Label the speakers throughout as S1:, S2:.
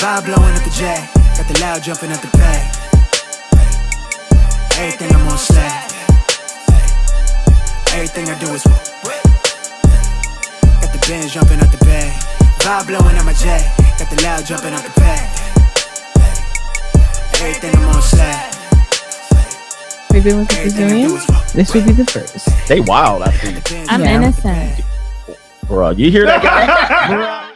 S1: Vibe blowing at the J, got the loud jumping at the pay. Everything I'm on slack. Everything I do is got the Benz jumping at the bay. Vibe blowing at my J, got the loud jumping at the pay. Everything I'm on slack.
S2: We've been with the Brazilians. This would be the first.
S3: They wild, I think.
S2: I'm innocent.
S3: Bro, you hear that guy?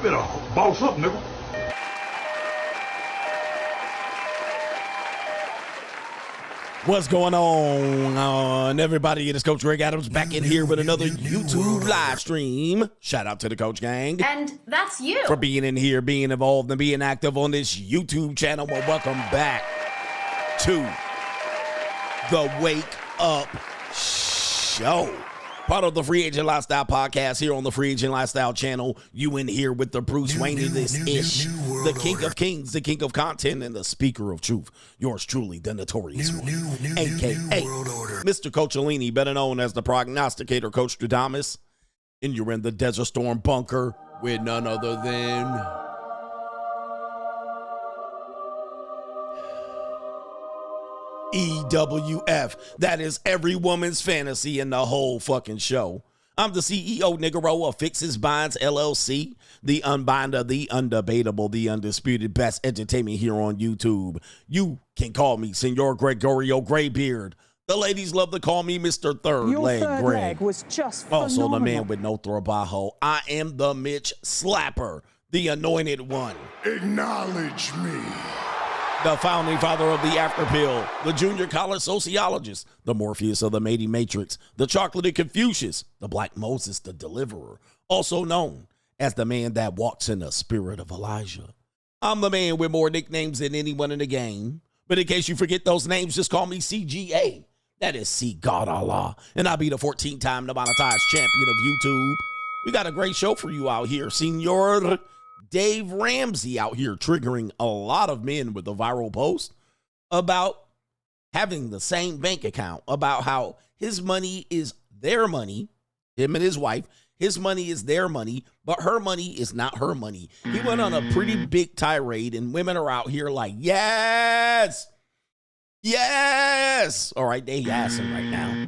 S4: Better boss up, nigga.
S5: What's going on, everybody? It is Coach Greg Adams back in here with another YouTube live stream. Shout out to the Coach Gang.
S6: And that's you.
S5: For being in here, being involved, and being active on this YouTube channel. Well, welcome back to the Wake Up Show. Part of the Free Agent Lifestyle podcast here on the Free Agent Lifestyle channel. You in here with the Bruce Wayne of this ish, the king of kings, the king of content, and the speaker of truth. Yours truly, the Notorious one, a.k.a. Mr. Coachellini, better known as the prognosticator, Coach Stradamus. And you're in the Desert Storm bunker with none other than EWF. That is every woman's fantasy in the whole fucking show. I'm the CEO, Niggero, of Fixes Binds LLC, the unbinder, the undebatable, the undisputed best entertainment here on YouTube. You can call me Senor Gregorio Graybeard. The ladies love to call me Mr. Third Leg Greg.
S7: Leg was just
S5: also
S7: phenomenal.
S5: the man with no trabajo. I am the Mitch Slapper, the anointed one.
S4: Acknowledge me.
S5: The founding father of the After Pill, the junior college sociologist, the Morpheus of the Matey Matrix, the chocolatey Confucius, the Black Moses, the deliverer, also known as the man that walks in the spirit of Elijah. I'm the man with more nicknames than anyone in the game, but in case you forget those names, just call me CGA. That is See God Allah, and I'll be the 14-time demonetized champion of YouTube. We got a great show for you out here, Senor Dave Ramsey out here triggering a lot of men with a viral post about having the same bank account, about how his money is their money, him and his wife, his money is their money, but her money is not her money. He went on a pretty big tirade, and women are out here like, yes, yes. All right, they yassing right now.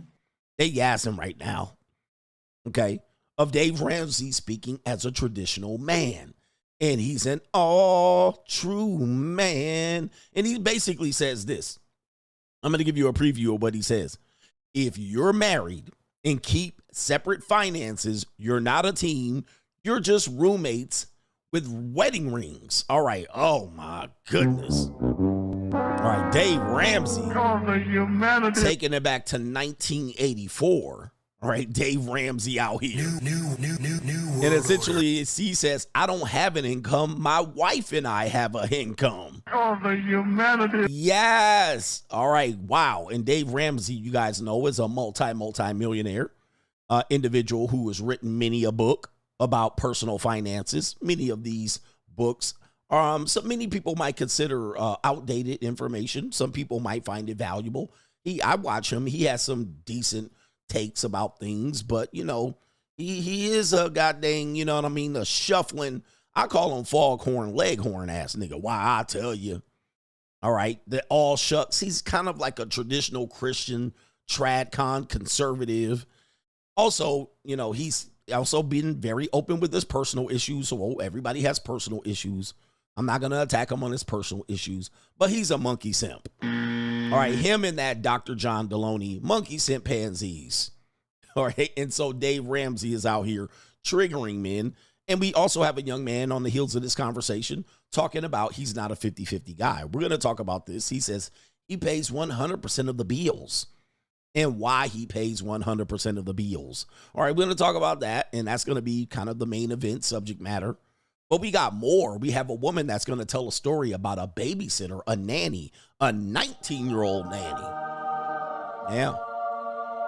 S5: They yassing right now, okay, of Dave Ramsey speaking as a traditional man. And he's an all true man. And he basically says this. I'm going to give you a preview of what he says. If you're married and keep separate finances, you're not a team. You're just roommates with wedding rings. All right. Oh, my goodness. All right. Dave Ramsey taking it back to 1984. All right, Dave Ramsey out here. And essentially, he says, I don't have an income. My wife and I have an income.
S4: Oh, the humanity.
S5: Yes. All right. Wow. And Dave Ramsey, you guys know, is a multi-millionaire individual who has written many a book about personal finances. Many of these books, so many people might consider outdated information. Some people might find it valuable. I watch him. He has some decent takes about things, but you know, he is a goddamn, you know what I mean, a shuffling, I call him foghorn leghorn ass nigga. Why, I tell you. All right, the all shucks, he's kind of like a traditional Christian tradcon conservative. Also, you know, he's also been very open with his personal issues. So everybody has personal issues. I'm not gonna attack him on his personal issues, but he's a monkey simp. All right, him and that Dr. John Deloney, monkey simp pansies. All right, and so Dave Ramsey is out here triggering men. And we also have a young man on the heels of this conversation talking about he's not a 50-50 guy. We're going to talk about this. He says he pays 100% of the bills and why he pays 100% of the bills. All right, we're going to talk about that, and that's going to be kind of the main event subject matter. But we got more. We have a woman that's going to tell a story about a babysitter, a nanny, a 19-year-old nanny. Yeah.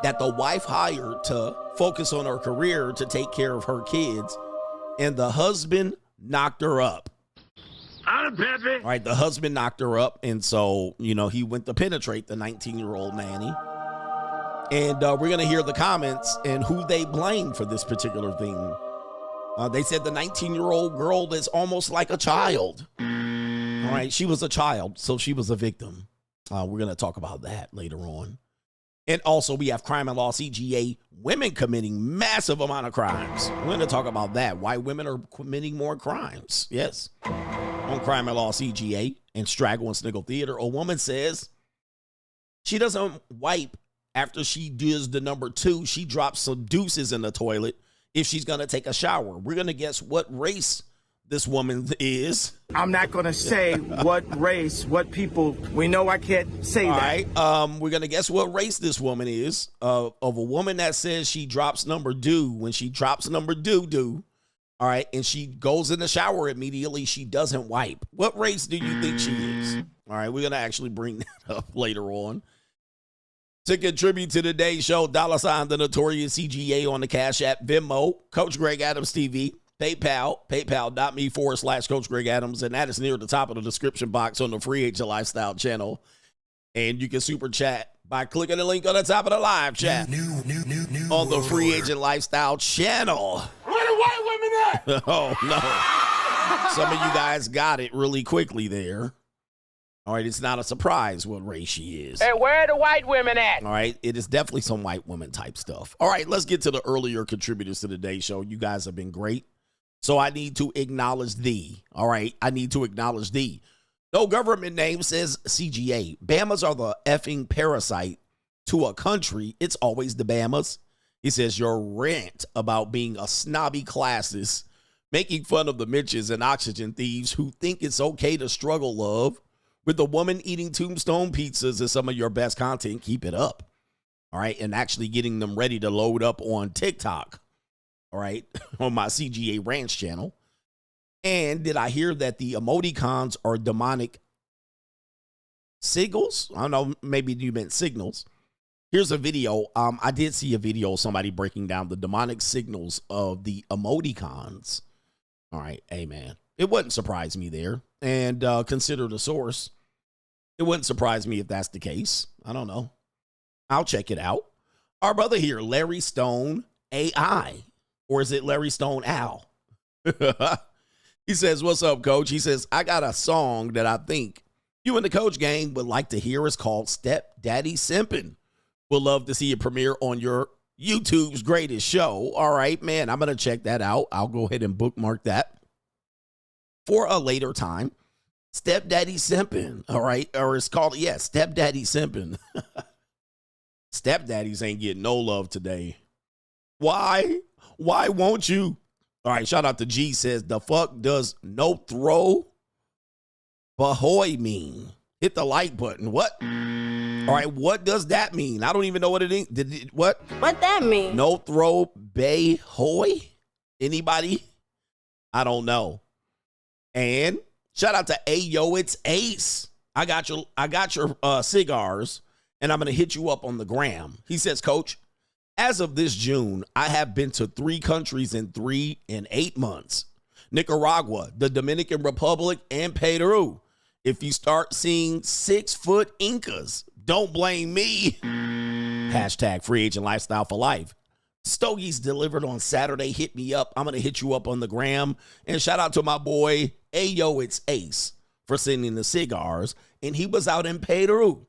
S5: That the wife hired to focus on her career to take care of her kids, and the husband knocked her up. All right, the husband knocked her up, and so, you know, he went to penetrate the 19-year-old nanny. And we're going to hear the comments and who they blame for this particular thing. They said the 19-year-old girl is almost like a child. All right, she was a child, so she was a victim. We're going to talk about that later on. And also, we have Crime and Law CGA, women committing massive amount of crimes. We're going to talk about that, why women are committing more crimes. Yes. On Crime and Law CGA and Straggle and Sniggle Theater, a woman says she doesn't wipe after she does the number 2. She drops some deuces in the toilet if she's going to take a shower. We're going to guess what race this woman is.
S6: I'm not going to say what race, what people. We know I can't say that.
S5: All right. We're going to guess what race this woman is. Of a woman that says she drops number doo. When she drops number doo. All right. And she goes in the shower immediately. She doesn't wipe. What race do you think she is? All right. We're going to actually bring that up later on. To contribute to today's show, $ the Notorious CGA on the Cash App, Venmo, Coach Greg Adams TV, PayPal, paypal.me/Coach Greg Adams, and that is near the top of the description box on the Free Agent Lifestyle channel. And you can super chat by clicking the link on the top of the live chat on the Free Agent Lifestyle channel.
S4: Where the white women at?
S5: Oh, no. Some of you guys got it really quickly there. All right, it's not a surprise what race she is.
S7: Hey, where are the white women at?
S5: All right, it is definitely some white woman type stuff. All right, let's get to the earlier contributors to today's show. You guys have been great. So I need to acknowledge thee. All right, I need to acknowledge thee. No government name says CGA. Bamas are the effing parasite to a country. It's always the Bamas. He says your rant about being a snobby classist, making fun of the Mitches and oxygen thieves who think it's okay to struggle love with the woman eating tombstone pizzas is some of your best content. Keep it up. All right. And actually getting them ready to load up on TikTok. All right. On my CGA Ranch channel. And did I hear that the emoticons are demonic signals? I don't know. Maybe you meant signals. Here's a video. I did see a video of somebody breaking down the demonic signals of the emoticons. All right. Hey, man. It wouldn't surprise me there. And consider the source. It wouldn't surprise me if that's the case. I don't know. I'll check it out. Our brother here, Larry Stone AI. Or is it Larry Stone Al? He says, what's up, coach? He says, I got a song that I think you and the coach gang would like to hear. It's called Step Daddy Simpin'. We'll love to see it premiere on your YouTube's greatest show. All right, man, I'm going to check that out. I'll go ahead and bookmark that. for a later time. Stepdaddy simping, all right? Or it's called, stepdaddy simping. Stepdaddies ain't getting no love today. Why? Why won't you? All right, shout out to G says, the fuck does no throw bahoy mean? Hit the like button. What? All right, what does that mean? I don't even know what it is. What?
S7: What that mean?
S5: No throw bahoy? Anybody? I don't know. And shout out to Ayo, it's Ace. I got your cigars, and I'm gonna hit you up on the gram. He says, Coach, as of this June, I have been to 3 countries in 3 and 8 months. Nicaragua, the Dominican Republic, and Peru. If you start seeing 6-foot Incas, don't blame me. Hashtag free agent lifestyle for life. Stogies delivered on Saturday. Hit me up. I'm going to hit you up on the gram. And shout out to my boy, Ayo, it's Ace, for sending the cigars. And he was out in Peru,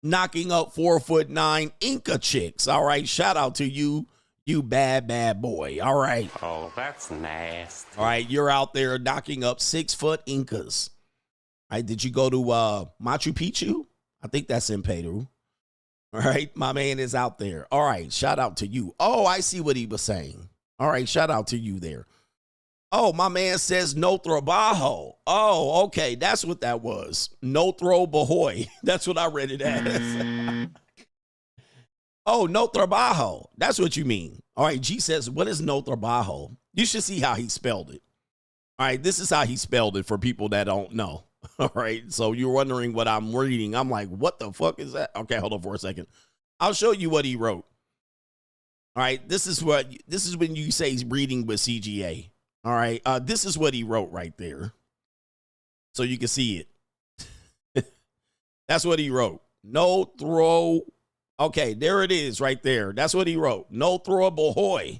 S5: knocking up 4'9" Inca chicks. All right. Shout out to you, you bad, bad boy. All right.
S8: Oh, that's nasty.
S5: All right. You're out there knocking up 6-foot Incas. All right. Did you go to Machu Picchu? I think that's in Peru. All right. My man is out there. All right. Shout out to you. Oh, I see what he was saying. All right. Shout out to you there. Oh, my man says no trabajo. Oh, okay. That's what that was. No throw bahoy. That's what I read it as. Oh, no trabajo. That's what you mean. All right. G says, what is no trabajo? You should see how he spelled it. All right. This is how he spelled it for people that don't know. All right. So you're wondering what I'm reading. I'm like, what the fuck is that? Okay. Hold on for a second. I'll show you what he wrote. All right. This is when you say he's reading with CGA. All right. This is what he wrote right there. So you can see it. That's what he wrote. No throw. Okay. There it is right there. That's what he wrote. No throw bahoy.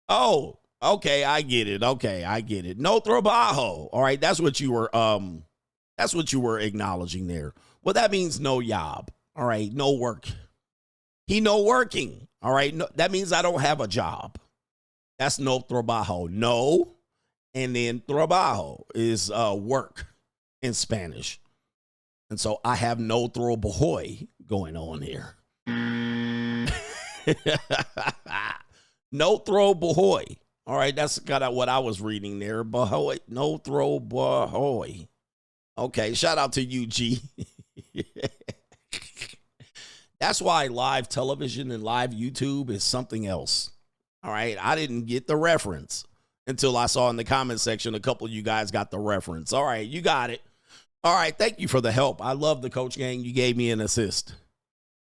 S5: Oh, okay. I get it. Okay. I get it. No trabajo. All right. That's what you were acknowledging there. Well, that means no job. All right. No work. He no working. All right. No, that means I don't have a job. That's no trabajo. No. And then trabajo is work in Spanish. And so I have no trabajo going on here. No trabajo. All right. That's kind of what I was reading there. Bahoy. No trabajo. Okay. Shout out to you, G. That's why live television and live YouTube is something else. All right. I didn't get the reference until I saw in the comment section a couple of you guys got the reference. All right. You got it. All right. Thank you for the help. I love the Coach Gang. You gave me an assist.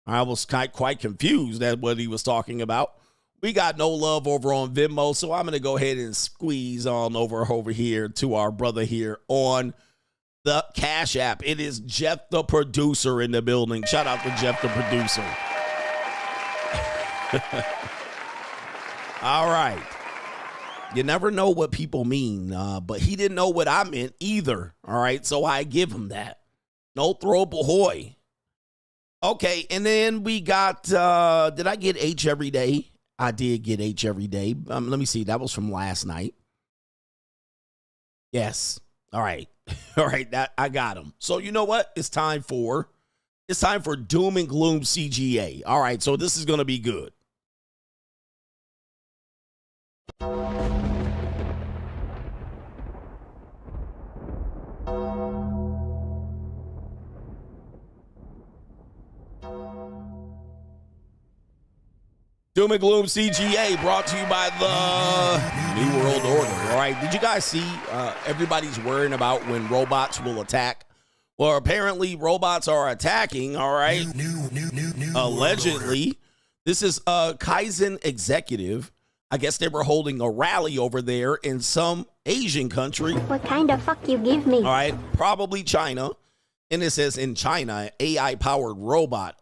S5: I was quite confused at what he was talking about. We got no love over on Venmo, so I'm going to go ahead and squeeze on over here to our brother here on the Cash App. It is Jeff the producer in the building. Shout out to Jeff the producer. All right. You never know what people mean, but he didn't know what I meant either. All right, so I give him that. No throw bahoy. Okay, and then we got, did I get H every day? I did get H every day. Let me see. That was from last night. Yes. All right. All right. That I got him. So you know what? It's time for Doom and Gloom CGA. All right. So this is going to be good. Doom and Gloom CGA brought to you by the New World Order. All right. Did you guys see everybody's worrying about when robots will attack? Well, apparently robots are attacking. All right. Allegedly. This is a Kaizen executive. I guess they were holding a rally over there in some Asian country.
S9: What kind of fuck you give me?
S5: All right. Probably China. And it says in China, AI-powered robot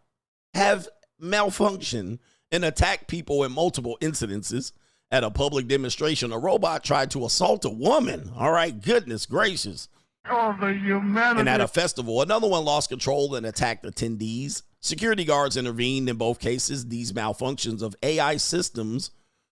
S5: have malfunctioned and attacked people in multiple incidences. At a public demonstration, a robot tried to assault a woman. All right, goodness gracious.
S4: Oh, the humanity.
S5: And at a festival, another one lost control and attacked attendees. Security guards intervened in both cases. These malfunctions of AI systems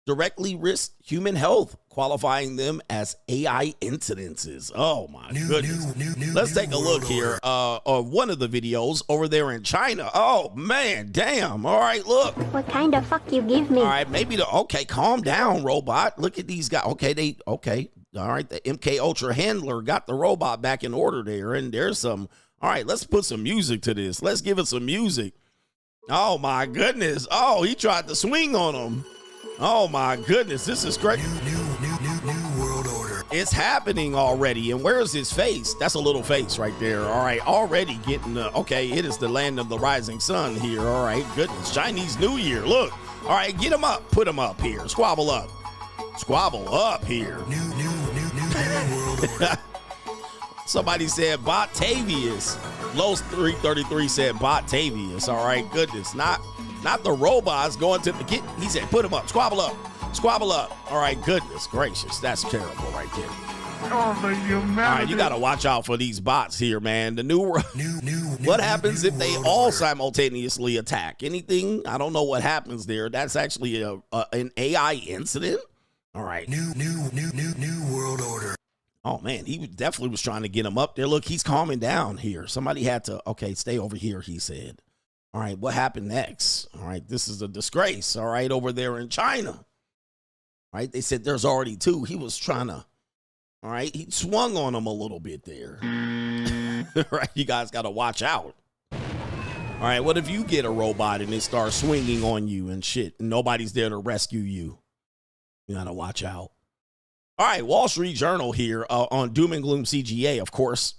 S5: directly risk human health, qualifying them as AI incidences. Oh my goodness. Let's take a look here of one of the videos over there in China. Oh man, damn. All right, look.
S7: What kind of fuck you give me?
S5: All right, okay, calm down, robot. Look at these guys. Okay, all right, the MK Ultra handler got the robot back in order there, and there's some. All right, let's put some music to this. Let's give it some music. Oh my goodness. Oh, he tried to swing on him. Oh my goodness, this is great. New world order. It's happening already. And where's his face? That's a little face right there. All right, already getting okay, it is the land of the rising sun here. All right, goodness, Chinese New Year. Look. All right, get him up. Put him up here. Squabble up. Squabble up here. New world order. Somebody said Botavius. Los 333 said Botavius. All right, goodness, not the robots going to the kid. He said, put him up, squabble up, squabble up. All right, goodness gracious, that's terrible right there.
S4: Oh, the humanity.
S5: All right, you got to watch out for these bots here, man. The new what happens if they all simultaneously attack? Anything? I don't know what happens there. That's actually an AI incident. All right. New world order. Oh man, he definitely was trying to get him up there. Look, he's calming down here. Somebody had to, okay, stay over here, he said. All right, what happened next? All right, this is a disgrace, all right, over there in China. All right, they said there's already two. He was trying to, all right, he swung on him a little bit there. All right, you guys got to watch out. All right, what if you get a robot and it starts swinging on you and shit, and nobody's there to rescue you? You got to watch out. All right, Wall Street Journal here on Doom and Gloom CGA, of course.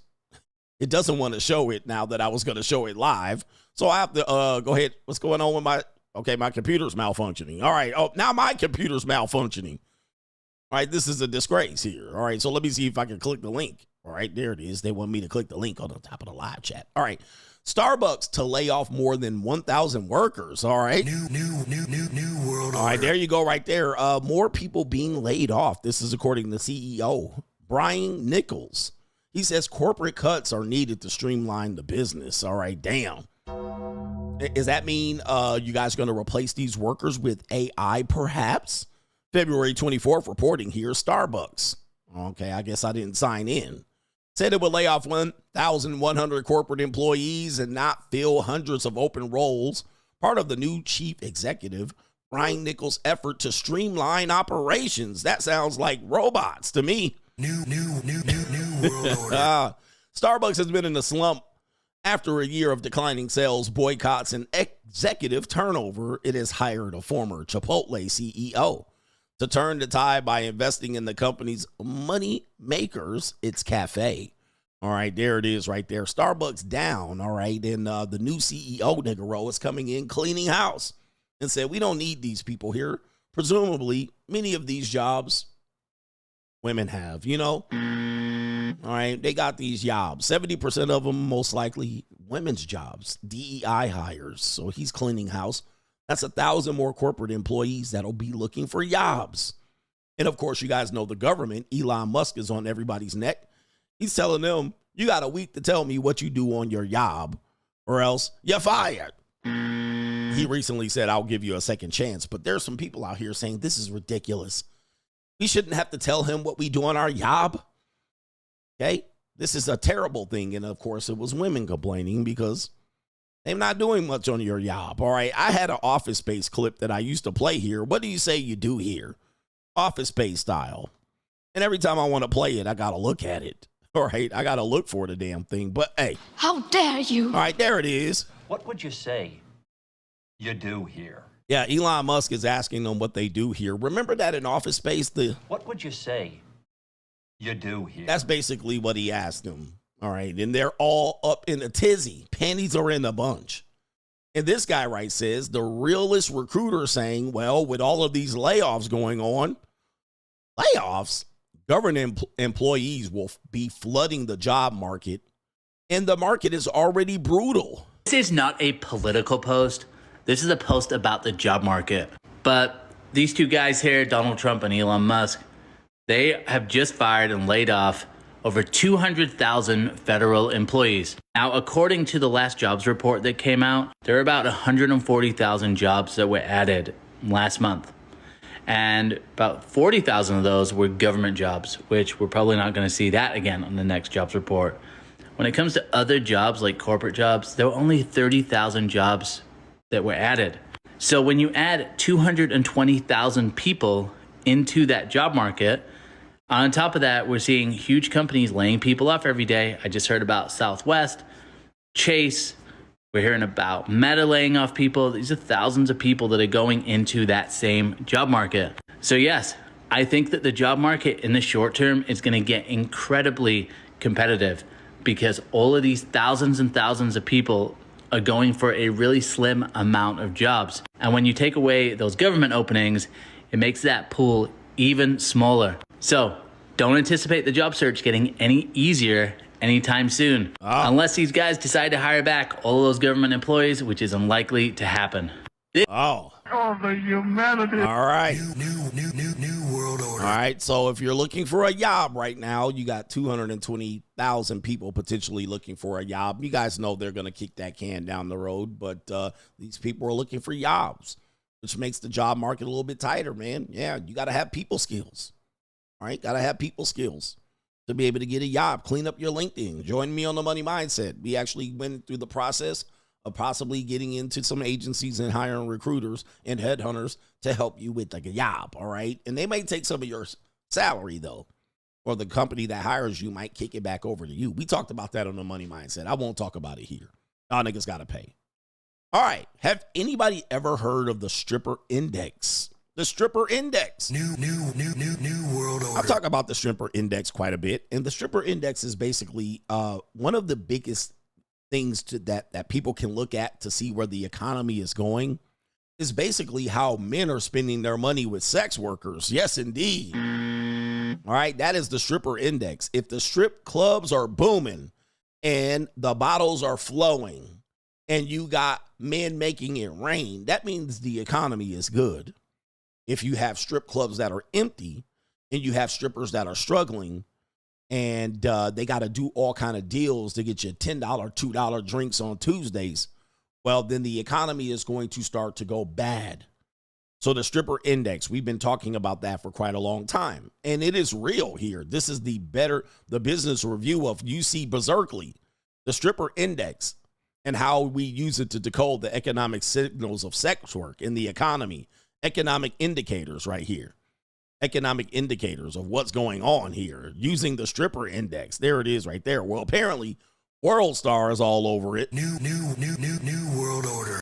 S5: It doesn't want to show it now that I was going to show it live. So I have to go ahead. What's going on with my computer's malfunctioning. All right. Oh, now my computer's malfunctioning. All right, this is a disgrace here. All right, so let me see if I can click the link. All right, there it is. They want me to click the link on the top of the live chat. All right. Starbucks to lay off more than 1,000 workers. All right. New world. All right, there you go right there. More people being laid off. This is according to CEO Brian Nichols. He says corporate cuts are needed to streamline the business. All right, damn. Does that mean you guys are going to replace these workers with AI perhaps? February 24th reporting here, Starbucks. Okay, I guess I didn't sign in. Said it would lay off 1,100 corporate employees and not fill hundreds of open roles. Part of the new chief executive, Brian Nichols' effort to streamline operations. That sounds like robots to me. New world order. Starbucks has been in a slump after a year of declining sales, boycotts, and executive turnover. It has hired a former Chipotle CEO to turn the tide by investing in the company's money makers, its cafe. All right, there it is right there. Starbucks down, all right, and the new CEO, Negro, is coming in, cleaning house, and said, we don't need these people here. Presumably, many of these jobs women have, you know? All right, they got these jobs. 70% of them, most likely, women's jobs, DEI hires. So he's cleaning house. That's 1,000 more corporate employees that'll be looking for jobs. And of course, you guys know the government, Elon Musk, is on everybody's neck. He's telling them, you got a week to tell me what you do on your job or else you're fired. He recently said, I'll give you a second chance. But there's some people out here saying this is ridiculous. We shouldn't have to tell him what we do on our job. Okay, this is a terrible thing. And of course, it was women complaining because they're not doing much on your job. All right, I had an Office Space clip that I used to play here. What do you say you do here? Office Space style. And every time I want to play it, I got to look at it. All right, I got to look for the damn thing. But hey.
S7: How dare you?
S5: All right, there it is.
S9: What would you say you do here?
S5: Yeah, Elon Musk is asking them what they do here. Remember that in Office Space?
S9: What would you say you do here?
S5: That's basically what he asked them. All right, and they're all up in a tizzy. Panties are in a bunch. And this guy, right, says the realest recruiter saying, well, with all of these layoffs going on, government employees will be flooding the job market, and the market is already brutal.
S10: This is not a political post. This is a post about the job market. But these two guys here, Donald Trump and Elon Musk, they have just fired and laid off over 200,000 federal employees. Now, according to the last jobs report that came out, there are about 140,000 jobs that were added last month. And about 40,000 of those were government jobs, which we're probably not going to see that again on the next jobs report. When it comes to other jobs like corporate jobs, there were only 30,000 jobs that were added. So when you add 220,000 people into that job market, on top of that, we're seeing huge companies laying people off every day. I just heard about Southwest, Chase. We're hearing about Meta laying off people. These are thousands of people that are going into that same job market. So yes, I think that the job market in the short term is going to get incredibly competitive because all of these thousands and thousands of people are going for a really slim amount of jobs. And when you take away those government openings, it makes that pool even smaller. So don't anticipate the job search getting any easier anytime soon, unless these guys decide to hire back all of those government employees, which is unlikely to happen.
S5: Oh,
S4: the humanity.
S5: All right.
S1: New world order.
S5: All right. So if you're looking for a job right now, you got 220,000 people potentially looking for a job. You guys know they're going to kick that can down the road, but these people are looking for jobs, which makes the job market a little bit tighter, man. Yeah, you got to have people skills. All right. Got to have people skills to be able to get a job. Clean up your LinkedIn. Join me on the Money Mindset. We actually went through the process of possibly getting into some agencies and hiring recruiters and headhunters to help you with like a job, all right? And they may take some of your salary, though, or the company that hires you might kick it back over to you. We talked about that on the Money Mindset. I won't talk about it here. Y'all niggas got to pay. All right. Have anybody ever heard of the Stripper Index? The Stripper Index.
S1: New world order.
S5: I've talked about the Stripper Index quite a bit, and the Stripper Index is basically one of the biggest things that people can look at to see where the economy is going. Is basically how men are spending their money with sex workers. Yes, indeed. All right, that is the Stripper Index. If the strip clubs are booming and the bottles are flowing and you got men making it rain, that means the economy is good. If you have strip clubs that are empty and you have strippers that are struggling and they got to do all kind of deals to get you $10, $2 drinks on Tuesdays, well, then the economy is going to start to go bad. So the Stripper Index, we've been talking about that for quite a long time. And it is real here. This is the business review of UC Berkeley, the Stripper Index, and how we use it to decode the economic signals of sex work in the economy. Economic indicators right here. Economic indicators of what's going on here using the Stripper Index. There it is right there. Well, apparently World Star is all over it.
S1: New world order.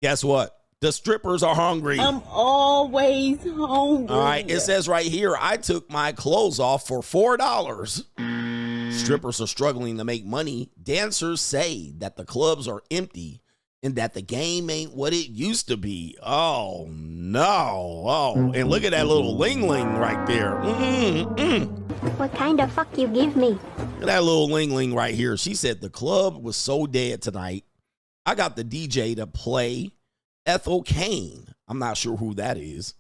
S5: Guess what? The strippers are hungry.
S2: I'm always hungry.
S5: All right. It says right here, I took my clothes off for $4. Strippers are struggling to make money. Dancers say that the clubs are empty and that the game ain't what it used to be. Oh, no. Oh, and look at that little ling-ling right there.
S7: What kind of fuck you give me?
S5: Look at that little ling-ling right here. She said the club was so dead tonight. I got the DJ to play Ethel Kane. I'm not sure who that is.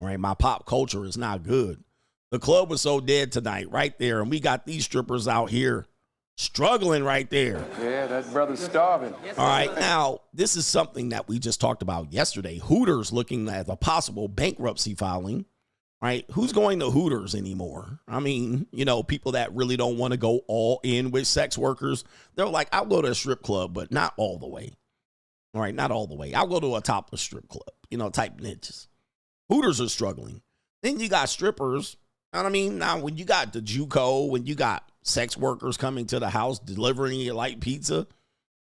S5: All right, my pop culture is not good. The club was so dead tonight right there, and we got these strippers out here struggling right there.
S6: Yeah, that brother's starving.
S5: All right, now, this is something that we just talked about yesterday. Hooters looking at a possible bankruptcy filing, right? Who's going to Hooters anymore? I mean, you know, people that really don't want to go all in with sex workers, they're like, I'll go to a strip club, but not all the way. All right, not all the way. I'll go to a topless strip club, you know, type niches. Hooters are struggling. Then you got strippers. I mean, now when you got the JUCO, when you got sex workers coming to the house delivering your light pizza,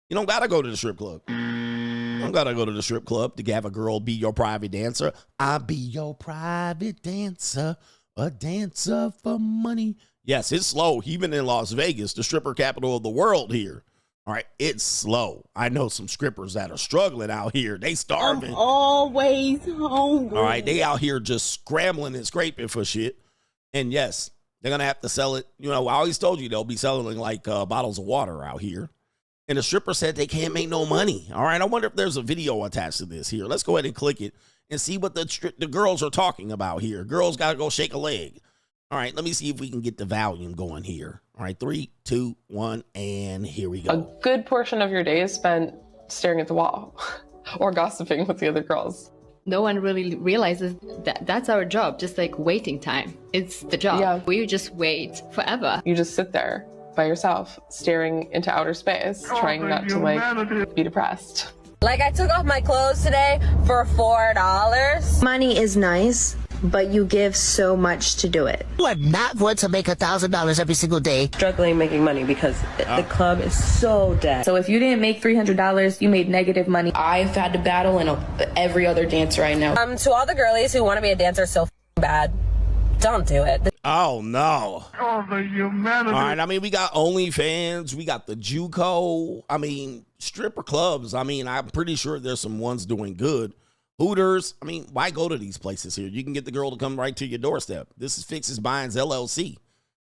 S5: you don't got to go to the strip club. You don't got to go to the strip club to have a girl be your private dancer. I'll be your private dancer, a dancer for money. Yes, it's slow. Even in Las Vegas, the stripper capital of the world here. All right, it's slow. I know some strippers that are struggling out here. They starving.
S2: I'm always hungry.
S5: All right, they out here just scrambling and scraping for shit. And yes, they're going to have to sell it. You know, I always told you they'll be selling like bottles of water out here. And the stripper said they can't make no money. All right, I wonder if there's a video attached to this here. Let's go ahead and click it and see what the girls are talking about here. Girls got to go shake a leg. All right, let me see if we can get the volume going here. All right, 3, 2, 1, and here we go.
S11: A good portion of your day is spent staring at the wall or gossiping with the other girls.
S2: No one really realizes that that's our job, just like waiting time. It's the job.
S11: Yeah.
S2: We just wait forever.
S11: You just sit there by yourself, staring into outer space, trying not to like be depressed.
S12: Like, I took off my clothes today for $4.
S13: Money is nice, but you give so much to do it.
S14: You are not going to make $1,000 every single day.
S12: Struggling making money because the club is so dead.
S15: So if you didn't make $300, you made negative money. I've had to battle in every other dancer I know.
S12: To all the girlies who want to be a dancer so bad, don't do it.
S5: Oh, no.
S4: Oh, the humanity.
S5: All right, I mean, we got OnlyFans. We got the JUCO. I mean, stripper clubs. I mean, I'm pretty sure there's some ones doing good. Hooters. I mean, why go to these places here? You can get the girl to come right to your doorstep. This is Fixes Binds LLC.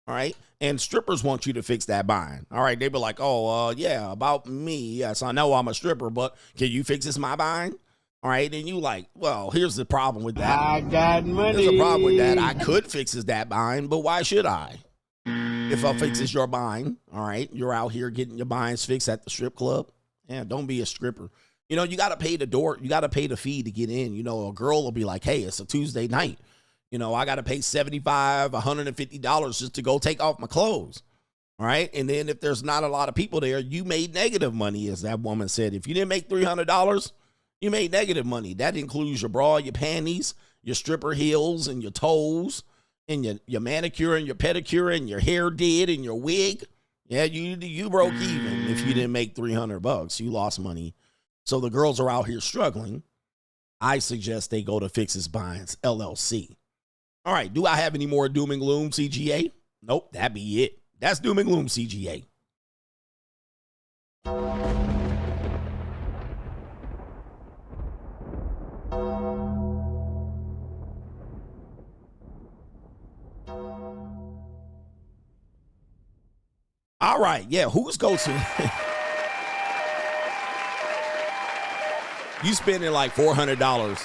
S5: All right. And strippers want you to fix that bind. All right. They be like, oh, yeah, about me. Yes, I know I'm a stripper, but can you fix this my bind? All right. And you like, well, here's the problem with that.
S3: I got money.
S5: There's a problem with that. I could fix that bind, but why should I? If I fixes your bind, all right, you're out here getting your binds fixed at the strip club. Yeah, don't be a stripper. You know, you got to pay the door. You got to pay the fee to get in. You know, a girl will be like, hey, it's a Tuesday night. You know, I got to pay $75, $150 just to go take off my clothes. All right. And then if there's not a lot of people there, you made negative money, as that woman said. If you didn't make $300, you made negative money. That includes your bra, your panties, your stripper heels, and your toes, and your manicure and your pedicure, and your hair did, and your wig. Yeah, you broke even if you didn't make $300. You lost money. So the girls are out here struggling. I suggest they go to Fixes Binds LLC. All right, do I have any more Doom and Gloom CGA? Nope, that be it. That's Doom and Gloom CGA. All right, yeah, who's go-to? You spending like $400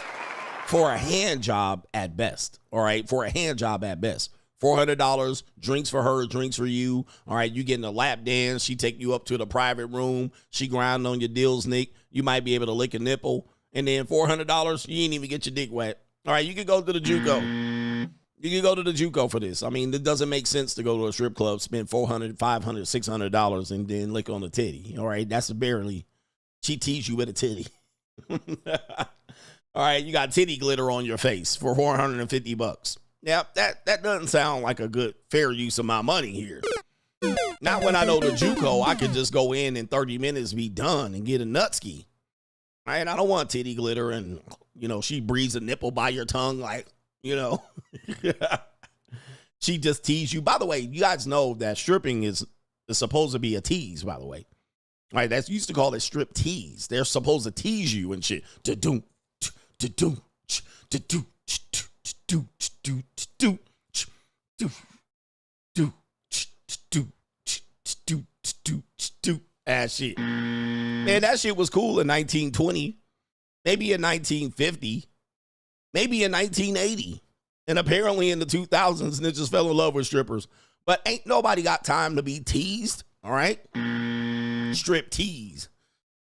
S5: for a hand job at best, all right? For a hand job at best. $400, drinks for her, drinks for you. All right, you getting a lap dance. She take you up to the private room. She grind on your dills, Nick. You might be able to lick a nipple. And then $400, you ain't even get your dick wet. All right, you can go to the JUCO. You can go to the JUCO for this. I mean, it doesn't make sense to go to a strip club, spend $400, $500, $600, and then lick on the titty. All right, that's barely. She teased you with a titty. All right, you got titty glitter on your face for $450. Yeah, that doesn't sound like a good, fair use of my money here. Not when I know the JUCO, I could just go in 30 minutes, be done, and get a nutski. All right, I don't want titty glitter and, you know, she breathes a nipple by your tongue like, you know. She just teased you. By the way, you guys know that stripping is supposed to be a tease, by the way. All right, that's used to call it strip tease. They're supposed to tease you and shit. To-do, to-do, to-do, do do do do do do do do ass shit. Man, that shit was cool in 1920, maybe in 1950, maybe in 1980, and apparently in the 2000s, niggas fell in love with strippers. But ain't nobody got time to be teased. All right, strip tease.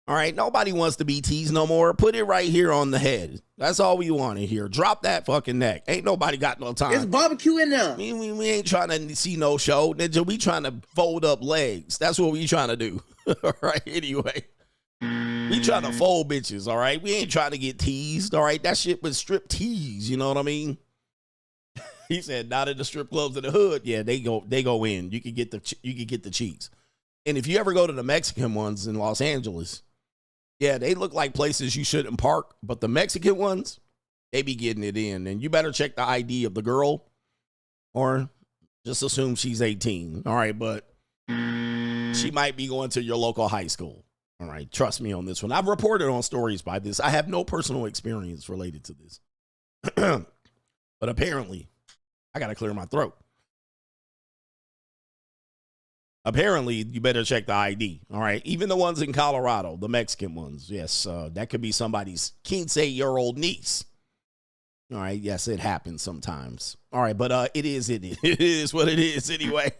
S5: All right, nobody wants to be teased no more. Put it right here on the head. That's all we want to hear. Drop that fucking neck. Ain't nobody got no time.
S14: It's barbecue in there.
S5: We ain't trying to see no show. Ninja, we trying to fold up legs. That's what we trying to do. All right, anyway. We trying to fold bitches, all right? We ain't trying to get teased, all right? That shit was strip tease, you know what I mean? He said, not in the strip clubs in the hood. Yeah, they go in. You can get the cheeks. And if you ever go to the Mexican ones in Los Angeles, yeah, they look like places you shouldn't park, but the Mexican ones, they be getting it in. And you better check the ID of the girl or just assume she's 18. All right, but she might be going to your local high school. All right, trust me on this one. I've reported on stories by this. I have no personal experience related to this. But apparently, I got to clear my throat. Apparently, you better check the ID, all right? Even the ones in Colorado, the Mexican ones. Yes, that could be somebody's 15-year-old niece. All right, yes, it happens sometimes. All right, but it is what it is anyway.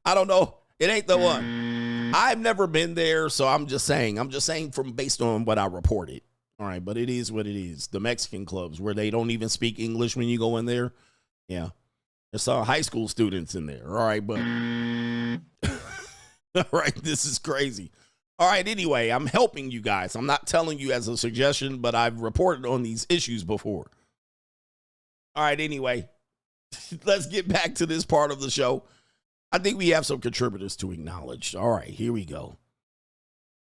S5: I don't know. It ain't the one. I've never been there, so I'm just saying from based on what I reported. All right, but it is what it is. The Mexican clubs where they don't even speak English when you go in there. Yeah. There's some high school students in there. All right, but all right, this is crazy. All right, anyway, I'm helping you guys. I'm not telling you as a suggestion, but I've reported on these issues before. All right, anyway, let's get back to this part of the show. I think we have some contributors to acknowledge. All right, here we go.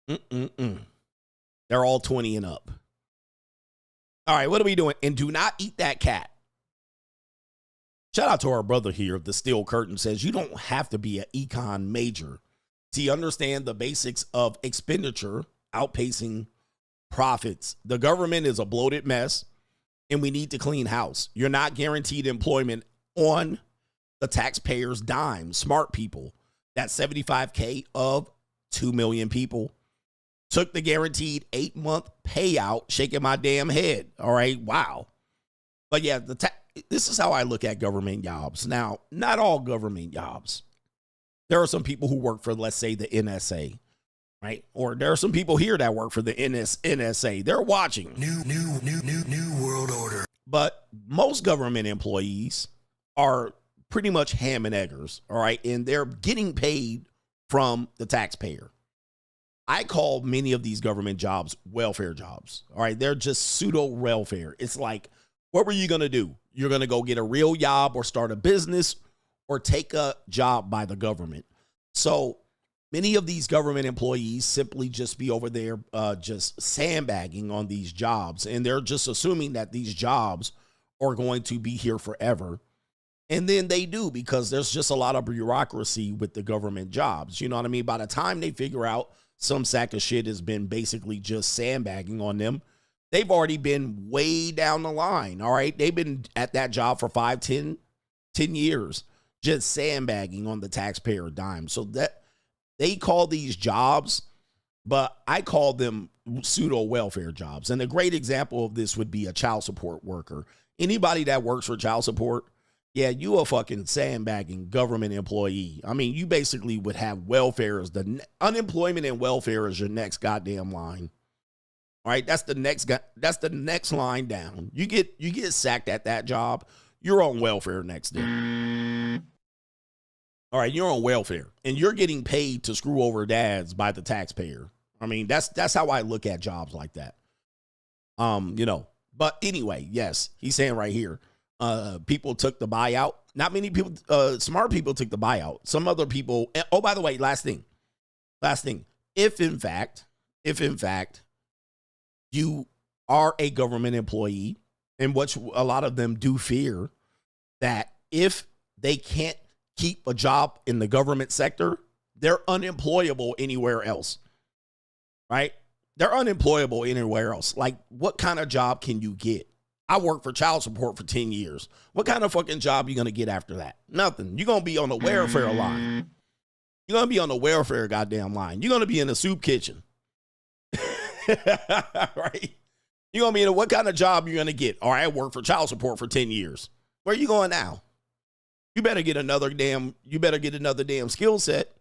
S5: They're all 20 and up. All right, what are we doing? And do not eat that cat. Shout out to our brother here. The Steel Curtain says, you don't have to be an econ major to understand the basics of expenditure outpacing profits. The government is a bloated mess, and we need to clean house. You're not guaranteed employment on the taxpayer's dime. Smart people, that's 75K of 2 million people, took the guaranteed 8-month payout, shaking my damn head. All right, wow. But yeah, this is how I look at government jobs. Now, not all government jobs. There are some people who work for, let's say, the NSA, right? Or there are some people here that work for the NSA. They're watching. New world order. But most government employees are pretty much ham and eggers, all right? And they're getting paid from the taxpayer. I call many of these government jobs welfare jobs, all right? They're just pseudo welfare. It's like, what were you going to do? You're going to go get a real job or start a business or take a job by the government. So many of these government employees simply just be over there just sandbagging on these jobs. And they're just assuming that these jobs are going to be here forever. And then they do, because there's just a lot of bureaucracy with the government jobs. You know what I mean? By the time they figure out some sack of shit has been basically just sandbagging on them, they've already been way down the line. All right. They've been at that job for 5, 10 years, just sandbagging on the taxpayer dime. So that they call these jobs, but I call them pseudo welfare jobs. And a great example of this would be a child support worker. Anybody that works for child support, yeah, you a fucking sandbagging government employee. I mean, you basically would have welfare as unemployment and welfare as your next goddamn line. All right, that's the next line down. You get sacked at that job, you're on welfare next day. All right, you're on welfare and you're getting paid to screw over dads by the taxpayer. I mean, that's how I look at jobs like that. But anyway, yes, he's saying right here, people took the buyout. Not many people, smart people took the buyout. Some other people, oh, by the way, last thing. If in fact, you are a government employee, and what a lot of them do fear, that if they can't keep a job in the government sector, they're unemployable anywhere else, right? They're unemployable anywhere else. Like, what kind of job can you get? I worked for child support for 10 years. What kind of fucking job you going to get after that? Nothing. You're going to be on the welfare line. You're going to be on the welfare goddamn line. You're going to be in the soup kitchen. Right? You're going to be in what kind of job you're going to get? All right, I worked for child support for 10 years. Where are you going now? You better get another damn skill set,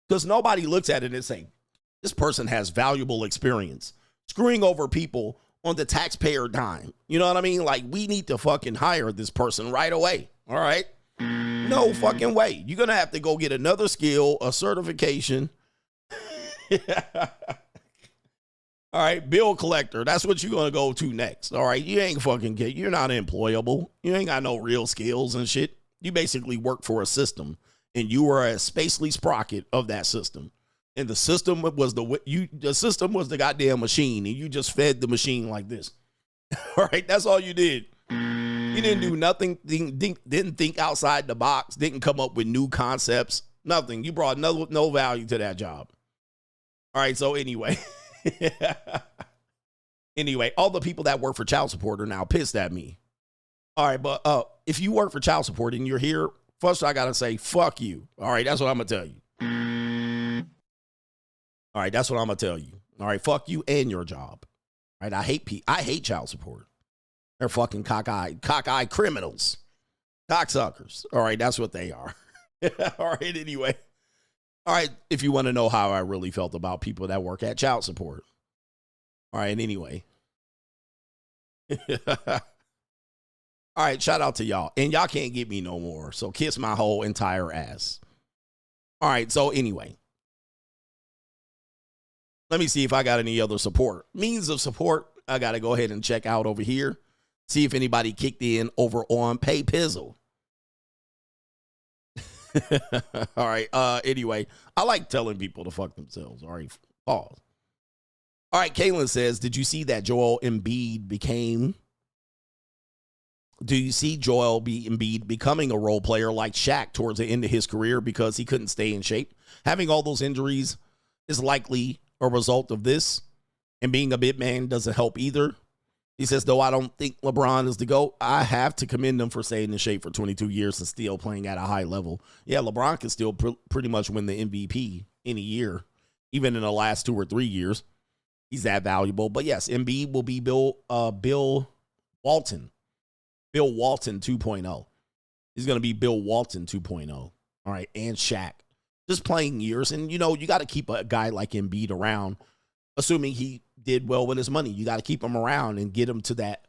S5: because nobody looks at it and say, this person has valuable experience screwing over people on the taxpayer dime. You know what I mean? Like, we need to fucking hire this person right away. All right? No fucking way. You're going to have to go get another skill, a certification. All right, bill collector. That's what you're going to go to next. All right, you ain't fucking you're not employable. You ain't got no real skills and shit. You basically work for a system, and you are a spacely sprocket of that system. And the system was the goddamn machine, and you just fed the machine like this. All right, that's all you did. You didn't do nothing, didn't think outside the box, didn't come up with new concepts, nothing. You brought no value to that job. All right, so anyway. Anyway, all the people that work for child support are now pissed at me. All right, but if you work for child support and you're here, first I got to say, fuck you. All right, that's what I'm going to tell you. All right, that's what I'm going to tell you. All right, fuck you and your job. All right, I hate child support. They're fucking cockeyed criminals. Cocksuckers. All right, that's what they are. All right, anyway. All right, if you want to know how I really felt about people that work at child support. All right, anyway. All right, shout out to y'all. And y'all can't get me no more. So kiss my whole entire ass. All right, so anyway. Let me see if I got any other support. Means of support, I got to go ahead and check out over here. See if anybody kicked in over on Pay Pizzle. All right, anyway, I like telling people to fuck themselves. All right, pause. All right, Kaylin says, did you see that Joel Embiid became... Do you see Joel Embiid becoming a role player like Shaq towards the end of his career because he couldn't stay in shape? Having all those injuries is likely a result of this, and being a big man doesn't help either. He says, though I don't think LeBron is the GOAT, I have to commend him for staying in shape for 22 years and still playing at a high level. Yeah, LeBron can still pretty much win the MVP any year, even in the last 2 or 3 years. He's that valuable. But yes, Embiid will be Bill Walton. Bill Walton 2.0. He's going to be Bill Walton 2.0. All right, and Shaq. Just playing years. And, you know, you got to keep a guy like Embiid around, assuming he did well with his money. You got to keep him around and get him to that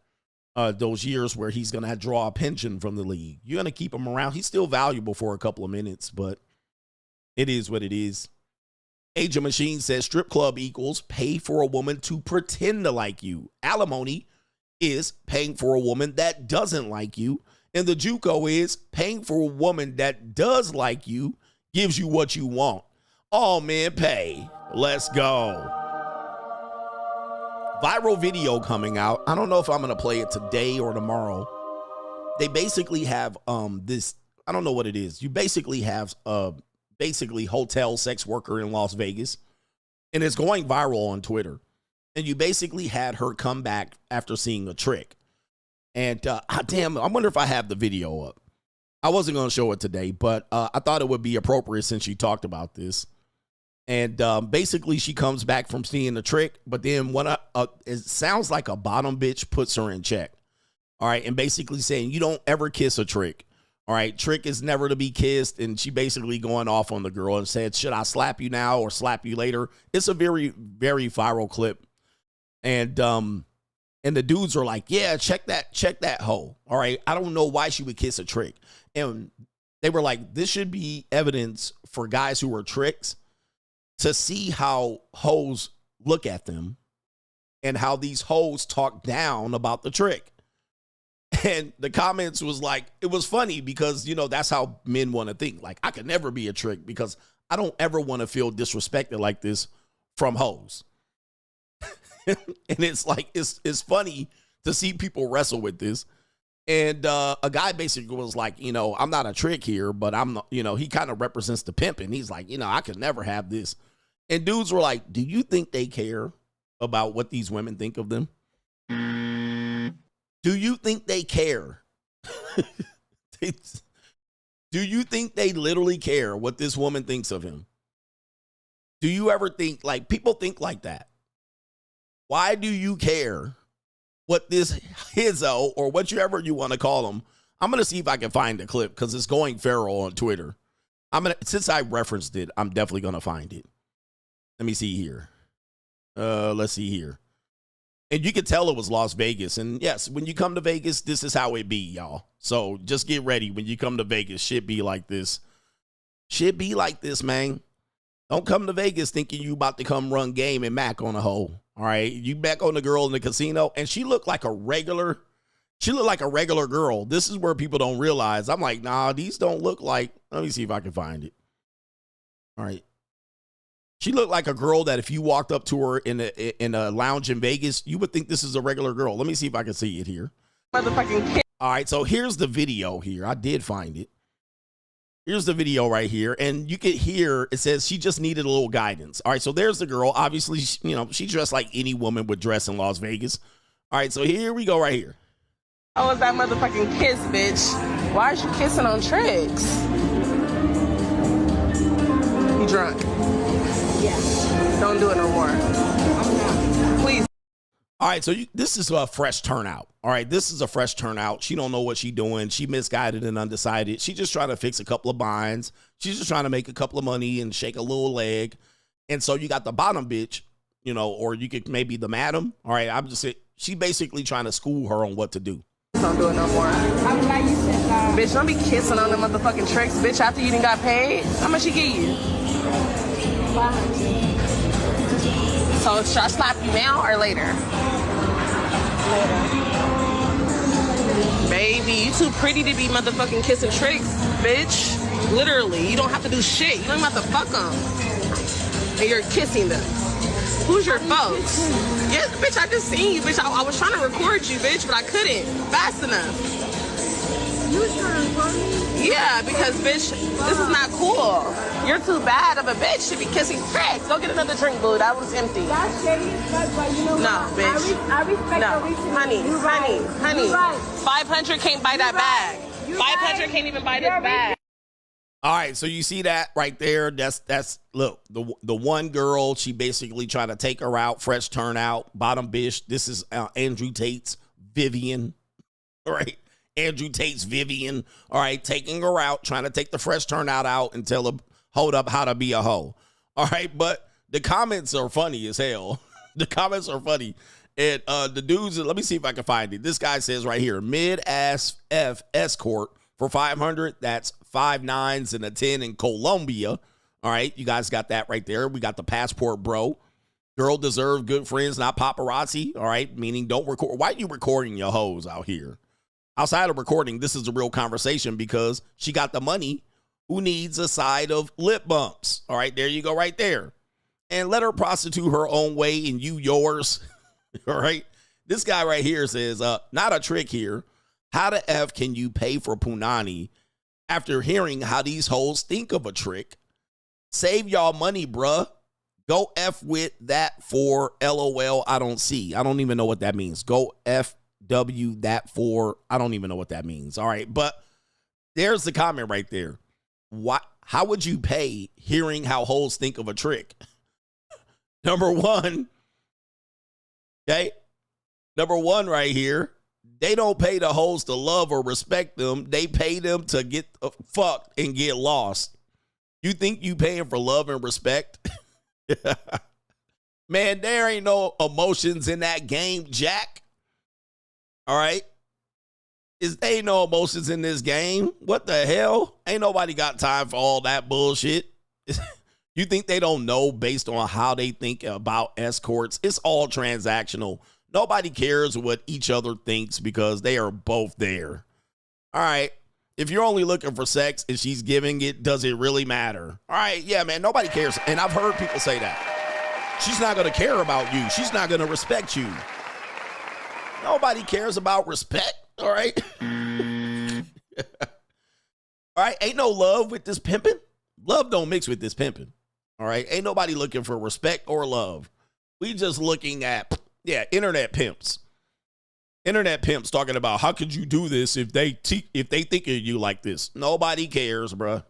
S5: those years where he's going to draw a pension from the league. You're going to keep him around. He's still valuable for a couple of minutes, but it is what it is. Age of Machine says strip club equals pay for a woman to pretend to like you. Alimony is paying for a woman that doesn't like you. And the JUCO is paying for a woman that does like you, gives you what you want. All men pay. Let's go. Viral video coming out. I don't know if I'm going to play it today or tomorrow. They basically have this, I don't know what it is. You basically have basically hotel sex worker in Las Vegas, and it's going viral on Twitter. And you basically had her come back after seeing a trick. And damn, I wonder if I have the video up. I wasn't going to show it today, but I thought it would be appropriate since she talked about this. And basically she comes back from seeing the trick, but then it sounds like a bottom bitch puts her in check. All right, and basically saying you don't ever kiss a trick. All right, trick is never to be kissed, and she basically going off on the girl and said, should I slap you now or slap you later? It's a very, very viral clip. And the dudes are like, yeah, check that hoe. All right, I don't know why she would kiss a trick. And they were like, this should be evidence for guys who are tricks to see how hoes look at them and how these hoes talk down about the trick. And the comments was like, it was funny because, you know, that's how men want to think. Like, I could never be a trick because I don't ever want to feel disrespected like this from hoes. And it's like, it's funny to see people wrestle with this. And a guy basically was like, you know, I'm not a trick here, but I'm not, you know, he kind of represents the pimp. And he's like, you know, I could never have this. And dudes were like, do you think they care about what these women think of them? Do you think they care? Do you think they literally care what this woman thinks of him? Do you ever think, like, people think like that? Why do you care what this hizzo or whatever you want to call him? I'm going to see if I can find the clip because it's going feral on Twitter. Since I referenced it, I'm definitely going to find it. Let me see here. Let's see here. And you could tell it was Las Vegas. And yes, when you come to Vegas, this is how it be, y'all. So just get ready. When you come to Vegas, shit be like this. Shit be like this, man. Don't come to Vegas thinking you about to come run game and Mac on a hoe. All right. You back on the girl in the casino and she looked like a regular girl. This is where people don't realize. I'm like, nah, these don't look like, let me see if I can find it. All right. She looked like a girl that if you walked up to her in a lounge in Vegas, you would think this is a regular girl. Let me see if I can see it here.
S11: Motherfucking kid.
S5: All right, so here's the video here. I did find it. Here's the video right here. And you can hear it says she just needed a little guidance. All right, so there's the girl. Obviously, you know, she dressed like any woman would dress in Las Vegas. All right, so here we go right here.
S11: Oh, it's that motherfucking kiss, bitch. Why are you kissing on tricks? You drunk? Yeah. Don't do it no more. Please.
S5: All right, so this is a fresh turnout. All right, this is a fresh turnout. She don't know what she's doing. She misguided and undecided. She's just trying to fix a couple of binds. She's just trying to make a couple of money and shake a little leg. And so you got the bottom bitch, you know, or you could maybe the madam. All right, I'm just saying, She basically trying to school her on what to do.
S11: Don't do it no more. I'm glad you said that. Bitch, don't be kissing on the motherfucking tricks, bitch, after you done got paid. How much she give you? 500. So should I slap you now or later? Later. Baby, you too pretty to be motherfucking kissing tricks, bitch. Literally, you don't have to do shit. You don't even have to fuck them. And you're kissing them. Who's your folks? Yes, bitch, I just seen you, bitch. I was trying to record you, bitch, but I couldn't fast enough. You was trying to record me? Yeah, because, bitch, this is not cool. You're too bad of a bitch to be kissing tricks. Go get another drink, boo. That was empty. That's shady as fuck, but you know
S12: no,
S11: what?
S12: Bitch.
S11: I respect
S12: no,
S11: the reason.
S12: honey.
S11: Right.
S12: 500 can't buy that bag. 500 can't even buy this bag.
S5: All right, so you see that right there? That's look, the one girl, she basically trying to take her out, fresh turnout, bottom bitch. This is Andrew Tate's Vivian. All right, Andrew Tate's Vivian. All right, taking her out, trying to take the fresh turnout out and tell her, hold up, how to be a hoe. All right, but the comments are funny as hell. The comments are funny. And the dudes, let me see if I can find it. This guy says right here, mid-ass F escort for 500. That's 5 9s and a 10 in Colombia. All right, you guys got that right there. We got the passport, bro. Girl deserve good friends, not paparazzi. All right, meaning don't record. Why are you recording your hoes out here? Outside of recording, this is a real conversation because she got the money. Who needs a side of lip bumps? All right, there you go right there. And let her prostitute her own way and you yours. All right, this guy right here says, not a trick here. How the F can you pay for punani after hearing how these hoes think of a trick? Save y'all money, bruh. Go F with that for LOL. I don't see. I don't even know what that means. Go FW that for. I don't even know what that means. All right. But there's the comment right there. How would you pay hearing how hoes think of a trick? Number one. Okay. Number one right here. They don't pay the hoes to love or respect them. They pay them to get fucked and get lost. You think you paying for love and respect? Man, there ain't no emotions in that game, Jack. All right? Ain't no emotions in this game. What the hell? Ain't nobody got time for all that bullshit. You think they don't know based on how they think about escorts? It's all transactional. Nobody cares what each other thinks because they are both there. All right. If you're only looking for sex and she's giving it, does it really matter? All right. Yeah, man. Nobody cares. And I've heard people say that. She's not going to care about you. She's not going to respect you. Nobody cares about respect. All right. All right. Ain't no love with this pimping. Love don't mix with this pimping. All right. Ain't nobody looking for respect or love. We just looking at, internet pimps. Internet pimps talking about how could you do this if they think of you like this. Nobody cares, bruh.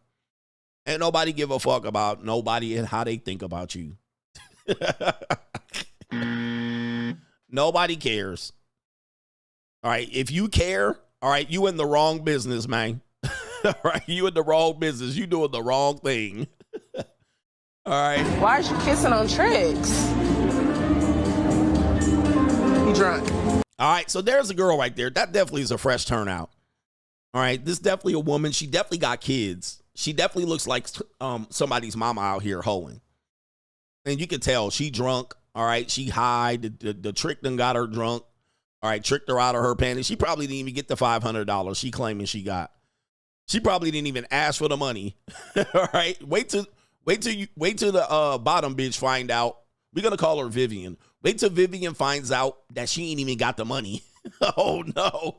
S5: Ain't nobody give a fuck about nobody and how they think about you. Nobody cares. All right. If you care, all right, you in the wrong business, man. All right. You in the wrong business. You doing the wrong thing. All right.
S11: Why is you kissing on tricks? You drunk.
S5: All right, so there's a girl right there. That definitely is a fresh turnout. All right, this is definitely a woman. She definitely got kids. She definitely looks like somebody's mama out here hoeing. And you can tell she drunk. All right, she high. The trick done got her drunk. All right, tricked her out of her panties. She probably didn't even get the $500 she claiming she got. She probably didn't even ask for the money. All right, wait till the bottom bitch find out. We're gonna call her Vivian. Wait till Vivian finds out that she ain't even got the money. Oh, no.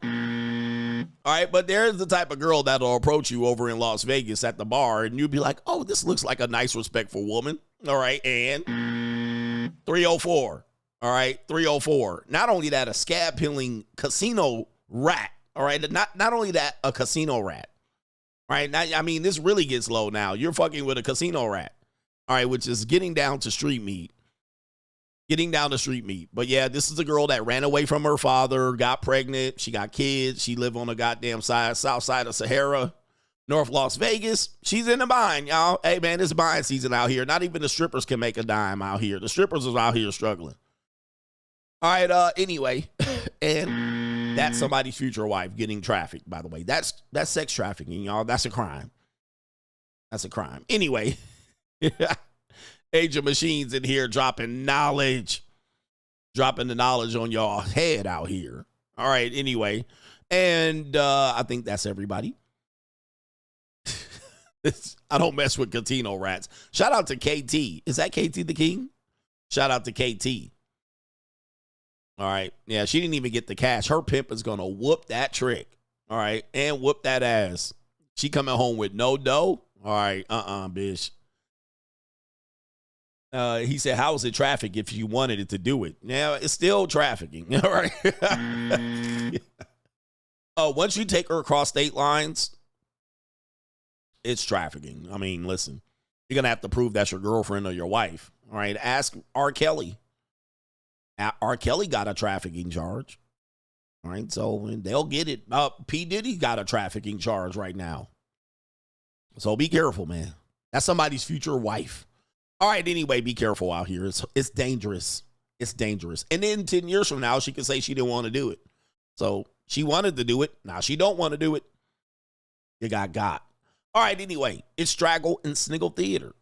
S5: All right, but there's the type of girl that'll approach you over in Las Vegas at the bar, and you'll be like, oh, this looks like a nice, respectful woman. All right, and 304. All right, 304. Not only that, a scab-peeling casino rat. All right, not only that, a casino rat. All right, now, I mean, this really gets low now. You're fucking with a casino rat. All right, which is getting down to street meat. Getting down the street meat. But yeah, this is a girl that ran away from her father, got pregnant. She got kids. She live on the goddamn south side of Sahara, North Las Vegas. She's in the bind, y'all. Hey, man, it's buying season out here. Not even the strippers can make a dime out here. The strippers are out here struggling. All right, anyway, and that's somebody's future wife getting trafficked, by the way. That's sex trafficking, y'all. That's a crime. That's a crime. Anyway, Age of Machines in here dropping knowledge. Dropping the knowledge on y'all head out here. All right, anyway. And I think that's everybody. I don't mess with Catino rats. Shout out to KT. Is that KT the King? Shout out to KT. All right. Yeah, she didn't even get the cash. Her pimp is going to whoop that trick. All right. And whoop that ass. She coming home with no dough. All right. Bitch. He said, how is it traffic if you wanted it to do it? Now, it's still trafficking. All right. Once you take her across state lines, it's trafficking. I mean, listen, you're going to have to prove that's your girlfriend or your wife. All right. Ask R. Kelly. R. Kelly got a trafficking charge. All right. So they'll get it. P. Diddy got a trafficking charge right now. So be careful, man. That's somebody's future wife. All right, anyway, be careful out here. It's dangerous. It's dangerous. And then 10 years from now, she can say she didn't want to do it. So she wanted to do it. Now she don't want to do it. You got. All right, anyway, it's Straggle and Sniggle Theater.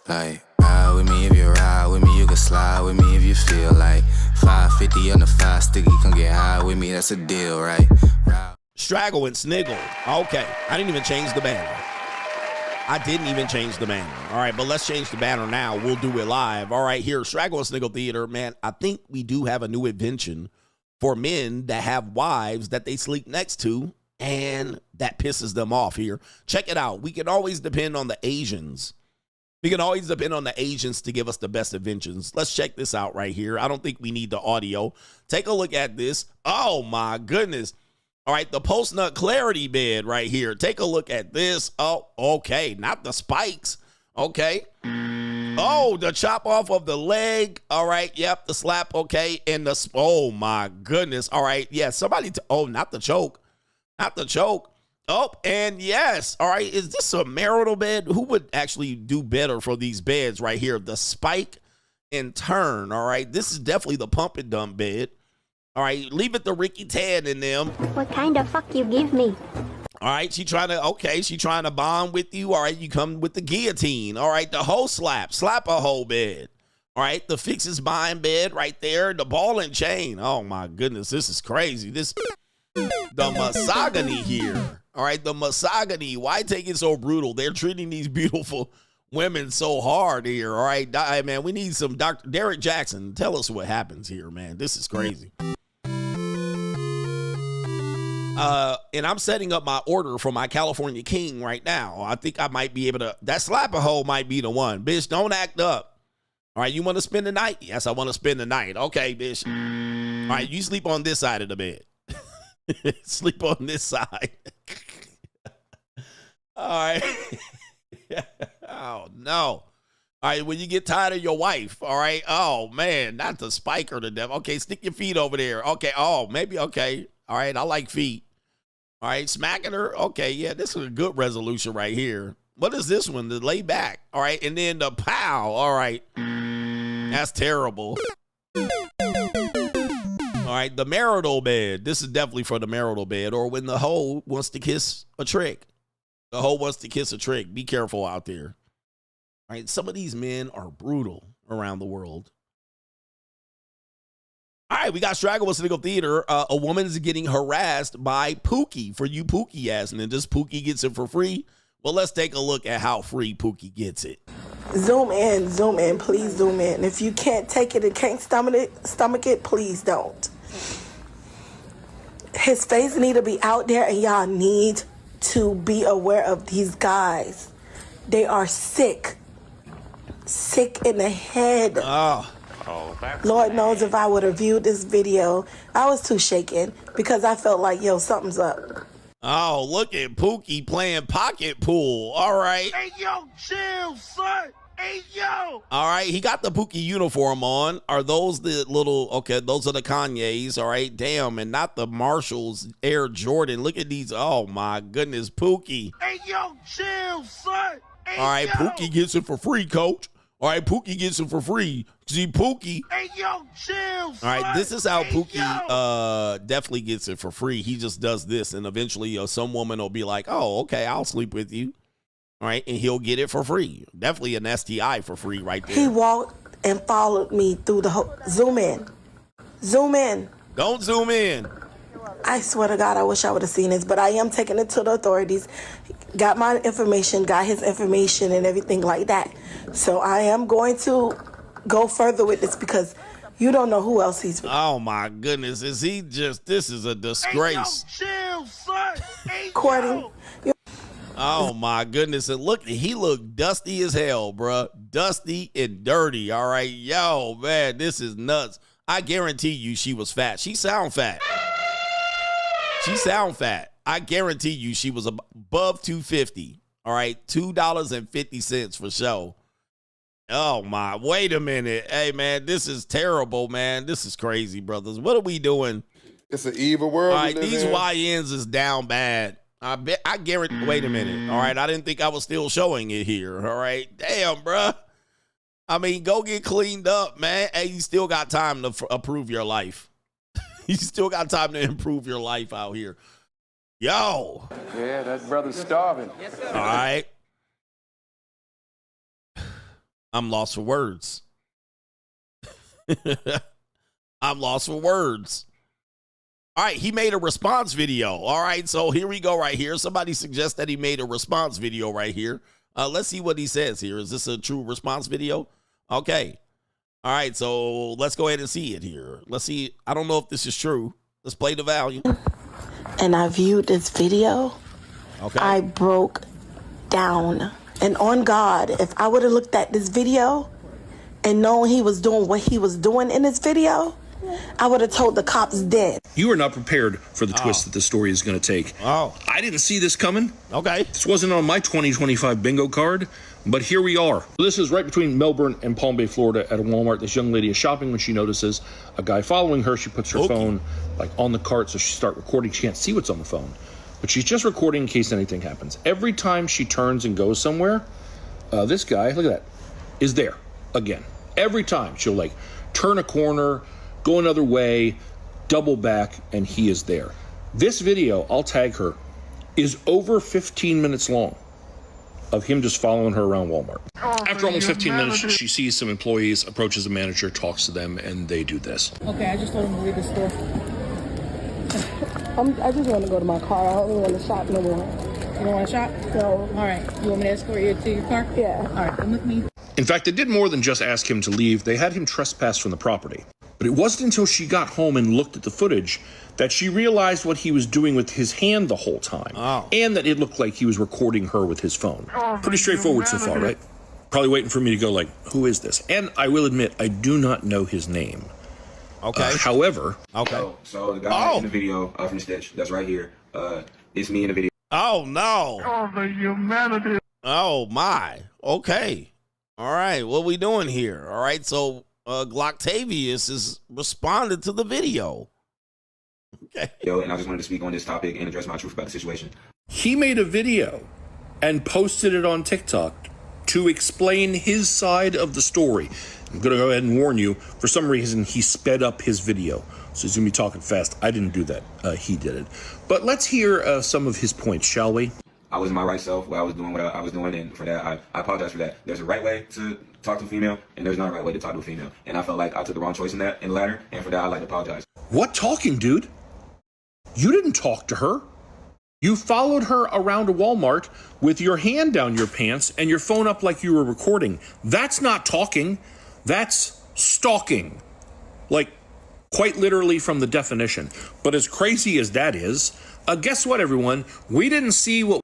S16: Like, ride with me if you ride with me. You can slide with me if you feel like 550 on the 5 sticky. Come get high with me. That's a deal, right?
S5: Straggle and Sniggle. Okay, I didn't even change the banner. All right, but let's change the banner now. We'll do it live. All right, here, Straggle and Sniggle Theater. Man, I think we do have a new invention for men that have wives that they sleep next to, and that pisses them off here. Check it out. We can always depend on the Asians. We can always depend on the Asians to give us the best inventions. Let's check this out right here. I don't think we need the audio. Take a look at this. Oh, my goodness. All right, the post-nut clarity bed right here. Take a look at this. Oh, okay. Not the spikes. Okay. Oh, the chop off of the leg. All right. Yep, the slap. Okay. And the, oh, my goodness. All right. Yeah, somebody, oh, not the choke. Not the choke. Oh, and yes. All right. Is this a marital bed? Who would actually do better for these beds right here? The spike and turn. All right. This is definitely the pump and dump bed. All right, leave it to Ricky Tan and them.
S7: What kind of fuck you give me?
S5: All right, she trying to bond with you. All right, you come with the guillotine. All right, the hoe slap a hoe bed. All right, the fixes buying bed right there. The ball and chain. Oh my goodness, this is crazy. The misogyny here. All right, the misogyny. Why take it so brutal? They're treating these beautiful women so hard here. All right, man, we need some Dr. Derek Jackson. Tell us what happens here, man. This is crazy. And I'm setting up my order for my California King right now. I think I might be able to, that slapper hole might be the one. Bitch, don't act up. All right, you want to spend the night? Yes, I want to spend the night. Okay, bitch. All right, you sleep on this side of the bed. Sleep on this side. All right. Oh, no. All right, when you get tired of your wife, all right? Oh, man, not the spike or the devil. Okay, stick your feet over there. Okay, oh, maybe, okay. All right, I like feet. All right, smacking her. Okay, yeah, this is a good resolution right here. What is this one? The lay back. All right, and then the pow. All right. That's terrible. All right, the marital bed. This is definitely for the marital bed, or when the hoe wants to kiss a trick. The hoe wants to kiss a trick. Be careful out there. All right, some of these men are brutal around the world. All right, we got Straggle with Sniggle Theater. A woman's getting harassed by Pookie. For you Pookie ass, and then just Pookie gets it for free. Well, let's take a look at how free Pookie gets it.
S17: Zoom in, please zoom in. If you can't take it and can't stomach it, please don't. His face need to be out there, and y'all need to be aware of these guys. They are sick in the head. Lord knows if I would have viewed this video, I was too shaken because I felt like, yo, something's up.
S5: Oh, look at Pookie playing pocket pool. All right.
S4: Hey, yo, chill, son. Hey, yo.
S5: All right, he got the Pookie uniform on. Are those the little, okay, those are the Kanye's, all right? Damn, and not the Marshalls Air Jordan. Look at these. Oh, my goodness, Pookie.
S4: Hey, yo, chill, son. Hey,
S5: all right,
S4: yo.
S5: Pookie gets it for free, coach. All right, Pookie gets it for free. See, Pookie.
S4: Hey, yo, chill.
S5: All right, this is how Pookie definitely gets it for free. He just does this, and eventually some woman will be like, oh, okay, I'll sleep with you. All right, and he'll get it for free. Definitely an STI for free right there.
S17: He walked and followed me through the whole... Zoom in. Zoom in.
S5: Don't zoom in.
S17: I swear to God, I wish I would have seen this, but I am taking it to the authorities. Got my information, got his information and everything like that. So I am going to go further with this because you don't know who else he's with.
S5: Oh, my goodness. Is he just... This is a disgrace.
S4: Hey, yo, chill, son. Hey,
S17: Courting.
S5: Oh, my goodness. And look, he looked dusty as hell, bruh. Dusty and dirty, all right? Yo, man, this is nuts. I guarantee you she was fat. She sound fat. She sound fat. I guarantee you she was above $2.50, all right? $2.50 for show. Oh, my. Wait a minute. Hey, man, this is terrible, man. This is crazy, brothers. What are we doing?
S18: It's an evil world.
S5: All right, these YNs is down bad. I guarantee. Wait a minute. All right, I didn't think I was still showing it here. All right, damn, bruh. I mean, go get cleaned up, man. Hey, you still got time to improve your life. You still got time to improve your life out here. Yo.
S18: Yeah, that brother's starving.
S5: Yes, sir. All right. I'm lost for words. I'm lost for words. All right, he made a response video. All right, so here we go right here. Somebody suggests that he made a response video right here. Let's see what he says here. Is this a true response video? Okay. All right, so let's go ahead and see it here. Let's see. I don't know if this is true. Let's play the volume.
S17: And I viewed this video.
S5: Okay.
S17: I broke down. And on God, if I would have looked at this video and known he was doing what he was doing in this video, I would have told the cops dead.
S19: You are not prepared for the twist that the story is going to take.
S5: Oh.
S19: I didn't see this coming.
S5: Okay.
S19: This wasn't on my 2025 bingo card, but here we are. This is right between Melbourne and Palm Bay, Florida at a Walmart. This young lady is shopping when she notices a guy following her. She puts her phone like on the cart, so she starts recording. She can't see what's on the phone, but she's just recording in case anything happens. Every time she turns and goes somewhere, this guy, look at that, is there again. Every time she'll like turn a corner, go another way, double back, and he is there. This video, I'll tag her, is over 15 minutes long of him just following her around Walmart. After almost 15 minutes, she sees some employees, approaches the manager, talks to them, and they do this.
S17: Okay, I just told him to leave the store. I just want to go to my car. I don't really want to shop no more. You don't want to shop? No. All right. You want me to escort you to your car? Yeah. All right, come with me.
S19: In fact, they did more than just ask him to leave. They had him trespass from the property. But it wasn't until she got home and looked at the footage that she realized what he was doing with his hand the whole time. Oh. And that it looked like he was recording her with his phone. Pretty straightforward so far, right? Probably waiting for me to go like, who is this? And I will admit, I do not know his name.
S5: Okay.
S19: However.
S5: Okay.
S20: So the guy in the video from Stitch, that's right here. It's me in the video.
S5: Oh, no.
S4: Oh, the humanity.
S5: Oh, my. Okay. All right. What we doing here? All right. So Glocktavius is responded to the video. Okay.
S20: And I just wanted to speak on this topic and address my truth about the situation.
S19: He made a video and posted it on TikTok to explain his side of the story. I'm going to go ahead and warn you, for some reason, he sped up his video. So he's going to be talking fast. I didn't do that. He did it. But let's hear some of his points, shall we?
S20: I was in my right self while I was doing what I was doing, and for that, I apologize for that. There's a right way to talk to a female, and there's not a right way to talk to a female. And I felt like I took the wrong choice in the latter, and for that, I'd like to apologize.
S19: What talking, dude? You didn't talk to her. You followed her around a Walmart with your hand down your pants and your phone up like you were recording. That's not talking. That's stalking. Like, quite literally from the definition. But as crazy as that is, guess what, everyone? We didn't see what...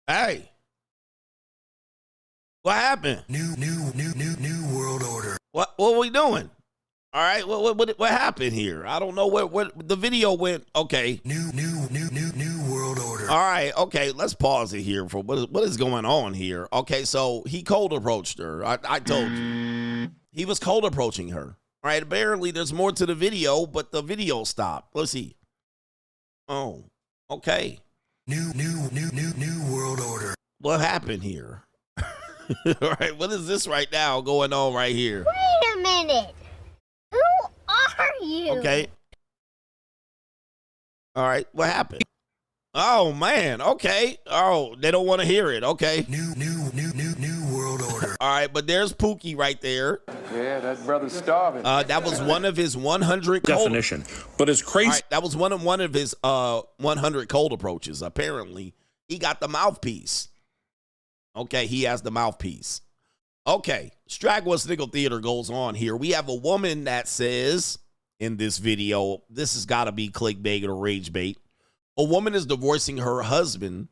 S5: Hey. What happened?
S21: New world order.
S5: What are we doing? All right, what happened here? I don't know what the video went. Okay.
S21: New world order.
S5: All right, okay, let's pause it here for what is going on here. Okay, so he cold approached her. I told you. He was cold approaching her. All right, apparently there's more to the video, but the video stopped. Let's see. Oh, okay.
S21: New world order.
S5: What happened here? All right, what is this right now going on right here?
S7: Wait a minute. Who are you?
S5: Okay. All right, what happened? Oh man, okay. Oh, they don't want to hear it. Okay.
S21: New world order.
S5: All right, but there's Pookie right there.
S18: Yeah, that brother's starving.
S5: That was one of his 100
S19: definition. But it's crazy.
S5: All right, that was one of his 100 cold approaches. Apparently, he got the mouthpiece. Okay, he has the mouthpiece. Okay, Straggle Sniggle Theater goes on here. We have a woman that says in this video, this has got to be clickbait or rage bait. A woman is divorcing her husband,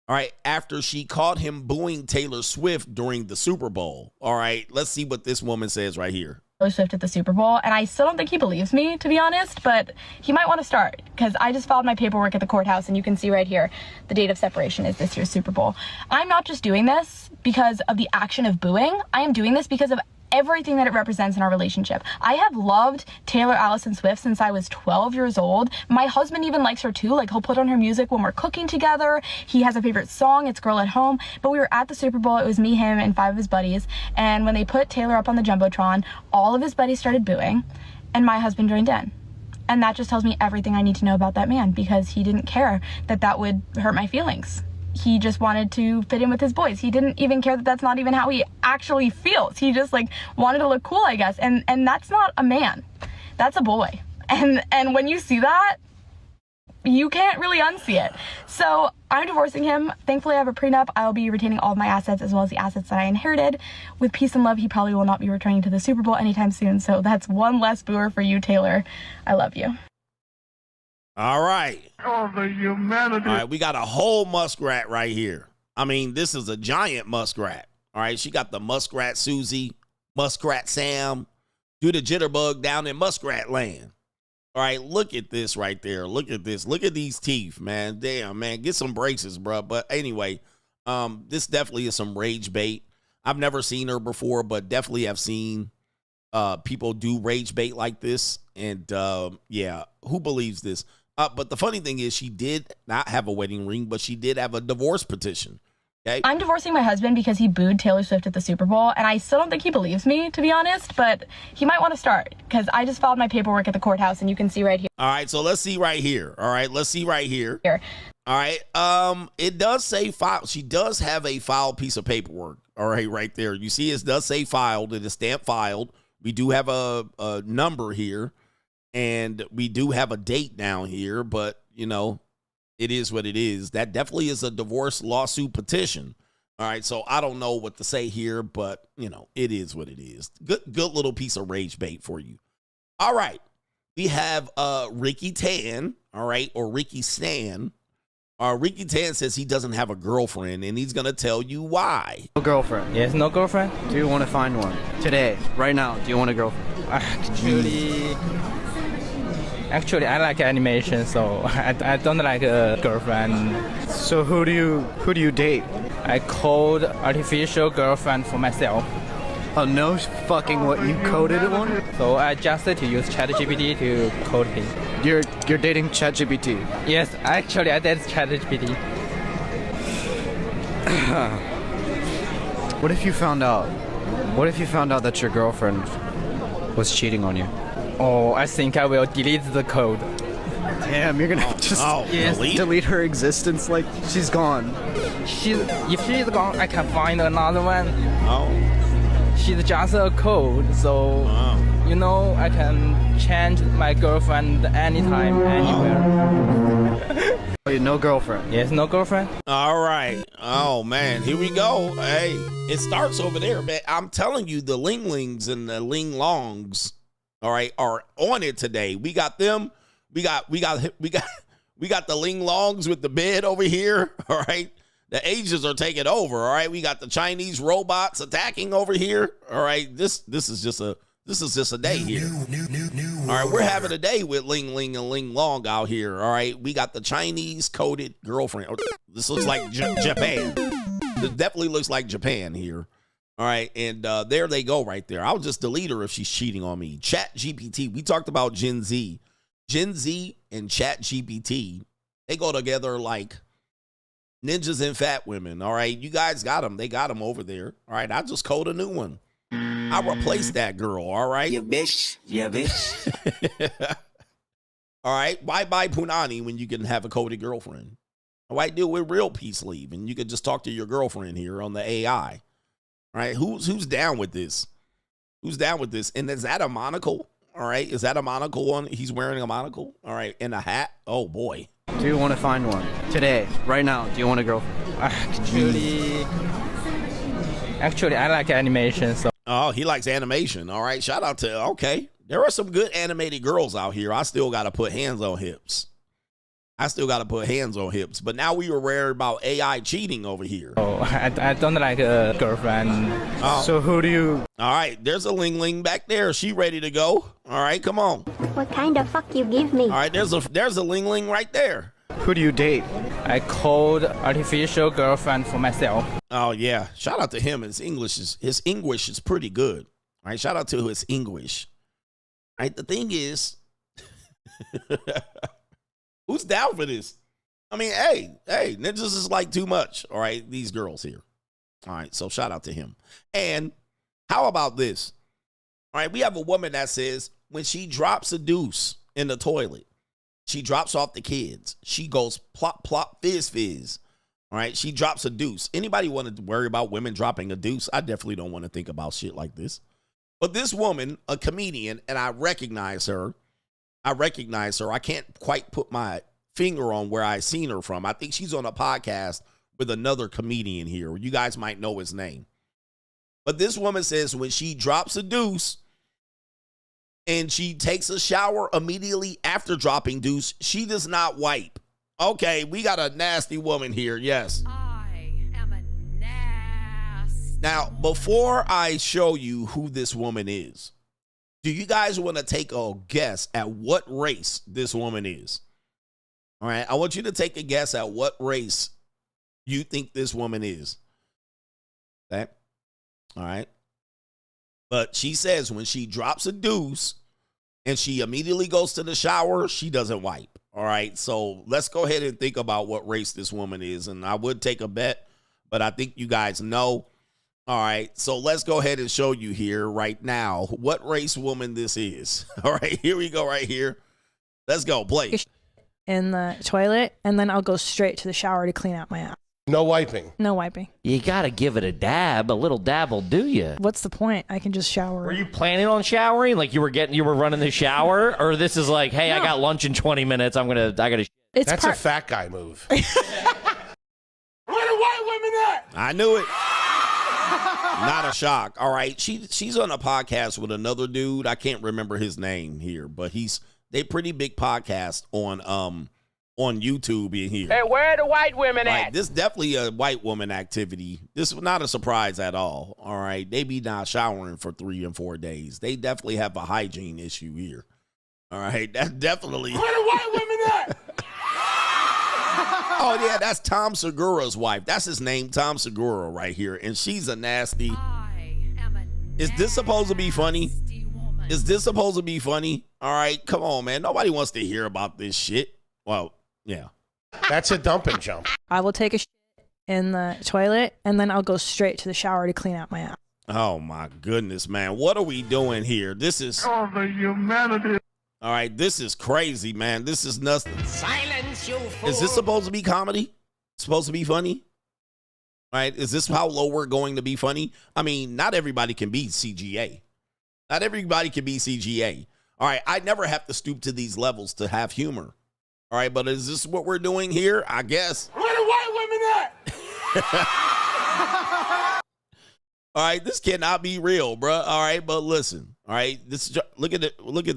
S5: all right, after she caught him booing Taylor Swift during the Super Bowl. All right, let's see what this woman says right here.
S15: Taylor Swift at the Super Bowl, and I still don't think he believes me, to be honest, but he might want to start, because I just filed my paperwork at the courthouse, and you can see right here, the date of separation is this year's Super Bowl. I'm not just doing this because of the action of booing. I am doing this because of everything that it represents in our relationship. I have loved Taylor Allison Swift since I was 12 years old. My husband even likes her too. Like, he'll put on her music when we're cooking together. He has a favorite song. It's Girl at Home. But we were at the Super Bowl. It was me, him, and 5 of his buddies. And when they put Taylor up on the Jumbotron, all of his buddies started booing, and my husband joined in. And that just tells me everything I need to know about that man, because he didn't care that that would hurt my feelings. He just wanted to fit in with his boys. He didn't even care that that's not even how he actually feels. He just like wanted to look cool, I guess. And that's not a man. That's a boy. And when you see that, you can't really unsee it. So I'm divorcing him. Thankfully, I have a prenup. I'll be retaining all of my assets as well as the assets that I inherited. With peace and love, he probably will not be returning to the Super Bowl anytime soon. So that's one less booer for you, Taylor. I love you.
S5: All right.
S4: Oh, the humanity.
S5: All right, we got a whole muskrat right here. I mean, this is a giant muskrat. All right, she got the muskrat Susie, muskrat Sam, do the jitterbug down in muskrat land. All right, look at this right there. Look at this. Look at these teeth, man. Damn, man. Get some braces, bro. But anyway, this definitely is some rage bait. I've never seen her before, but definitely have seen people do rage bait like this. And yeah, who believes this? But the funny thing is, she did not have a wedding ring, but she did have a divorce petition. Okay?
S15: I'm divorcing my husband because he booed Taylor Swift at the Super Bowl, and I still don't think he believes me, to be honest, but he might want to start, because I just filed my paperwork at the courthouse, and you can see right here.
S5: All right, so let's see right here. All right, let's see right here. All right, it does say file. She does have a filed piece of paperwork. All right there. You see it does say filed. It is stamped filed. We do have a number here. And we do have a date down here, but, you know, it is what it is. That definitely is a divorce lawsuit petition. All right, so I don't know what to say here, but, you know, it is what it is. Good little piece of rage bait for you. All right, we have Ricky Tan, all right, or Ricky Stan. Ricky Tan says he doesn't have a girlfriend, and he's going to tell you why.
S8: No girlfriend. Yes, no girlfriend. Do you want to find one? Today, right now, do you want a girlfriend?
S22: Actually, I like animation, so I don't like a girlfriend.
S8: So who do you date?
S22: I code artificial girlfriend for myself.
S8: Oh, no fucking what? You coded one?
S22: So I just to use ChatGPT to code him.
S8: You're dating ChatGPT?
S22: Yes, actually I did ChatGPT.
S8: What if you found out? What if you found out that your girlfriend was cheating on you?
S22: Oh, I think I will delete the code.
S8: Damn, you're gonna delete her existence, like she's gone.
S22: If she's gone, I can find another one.
S5: Oh.
S22: She's just a code, so you know I can change my girlfriend anytime, anywhere.
S8: No girlfriend.
S22: Yes, no girlfriend.
S5: All right. Oh man, here we go. Hey, it starts over there, man. I'm telling you, the Linglings and the Ling Longs, all right, are on it today. We got them. We got the Ling Longs with the bed over here. All right. The Asians are taking over. All right. We got the Chinese robots attacking over here. All right. This is just a day here. All right. We're having a day with Ling Ling and Ling Long out here. All right. We got the Chinese coded girlfriend. This looks like Japan. This definitely looks like Japan here. All right, and there they go right there. I'll just delete her if she's cheating on me. Chat GPT. We talked about Gen Z. Gen Z and Chat GPT, they go together like Ninjas and fat women. All right. You guys got them. They got them over there. All right. I just code a new one. I replaced that girl. All right.
S1: Yeah, bitch. Yeah, bitch.
S5: All right. Why buy Punani when you can have a coded girlfriend? All right. Deal with real peace leave. And you can just talk to your girlfriend here on the AI. All right. Who's down with this? Who's down with this? And is that a monocle? All right. Is that a monocle on? He's wearing a monocle. All right. And a hat. Oh, boy.
S8: Do you want to find one today, right now? Do you want a girlfriend?
S22: Actually, I like animation. So.
S5: Oh, he likes animation. All right. Shout out to, okay. There are some good animated girls out here. I still got to put hands on hips. But now we were worried about AI cheating over here.
S22: Oh, I don't like a girlfriend.
S5: Oh.
S22: So who do you?
S5: All right. There's a Ling Ling back there. She ready to go. All right. Come on.
S7: What kind of fuck you give me?
S5: All right. There's a Ling Ling right there.
S8: Who do you date?
S22: I called artificial girlfriend for myself.
S5: Oh, yeah. Shout out to him. His English is pretty good. All right. Shout out to his English. All right. The thing is, who's down for this? I mean, hey, ninjas is like too much. All right. These girls here. All right. So shout out to him. And how about this? All right. We have a woman that says when she drops a deuce in the toilet, she drops off the kids. She goes plop, plop, fizz, fizz. All right. She drops a deuce. Anybody want to worry about women dropping a deuce? I definitely don't want to think about shit like this. But this woman, a comedian, and I recognize her. I can't quite put my finger on where I seen her from. I think she's on a podcast with another comedian here. You guys might know his name. But this woman says when she drops a deuce and she takes a shower immediately after dropping deuce, she does not wipe. Okay, we got a nasty woman here. Yes.
S9: I am a nasty.
S5: Now, before I show you who this woman is, do you guys want to take a guess at what race this woman is? All right. I want you to take a guess at what race you think this woman is. Okay. All right. But she says when she drops a deuce and she immediately goes to the shower, she doesn't wipe. All right. So let's go ahead and think about what race this woman is. And I would take a bet, but I think you guys know. All right, so let's go ahead and show you here right now what race woman this is. All right, here we go right here. Let's go, play.
S10: In the toilet, and then I'll go straight to the shower to clean out my ass.
S23: No wiping.
S10: No wiping.
S24: You gotta give it a dab. A little dab will do you.
S10: What's the point? I can just shower.
S24: Were you planning on showering? Like you were running the shower? Or this is like, hey, no. I got lunch in 20 minutes. I gotta.
S23: That's a fat guy move. Where the white women at?
S5: I knew it. Not a shock. All right. She's on a podcast with another dude. I can't remember his name here, but they pretty big podcast on YouTube in here.
S22: Hey, where are the white women at?
S5: This definitely a white woman activity. This is not a surprise at all. All right. They be not showering for 3 and 4 days. They definitely have a hygiene issue here. All right. That's definitely.
S23: Where the white women at?
S5: Oh, yeah, that's Tom Segura's wife. That's his name, Tom Segura, right here. And she's a nasty. Is this supposed to be funny? Is this supposed to be funny? All right, come on, man. Nobody wants to hear about this shit. Well, yeah.
S23: That's a dump and jump.
S10: I will take a shit in the toilet, and then I'll go straight to the shower to clean out my ass.
S5: Oh, my goodness, man. What are we doing here? This is.
S4: Oh, the humanity.
S5: All right, this is crazy, man. This is nothing.
S14: Silence, you fool.
S5: Is this supposed to be comedy? Supposed to be funny? All right, is this how low we're going to be funny? I mean, not everybody can be CGA. Not everybody can be CGA. All right, I never have to stoop to these levels to have humor. All right, but is this what we're doing here? I guess.
S23: Where the white women at?
S5: All right, this cannot be real, bro. All right, but listen. All right, look at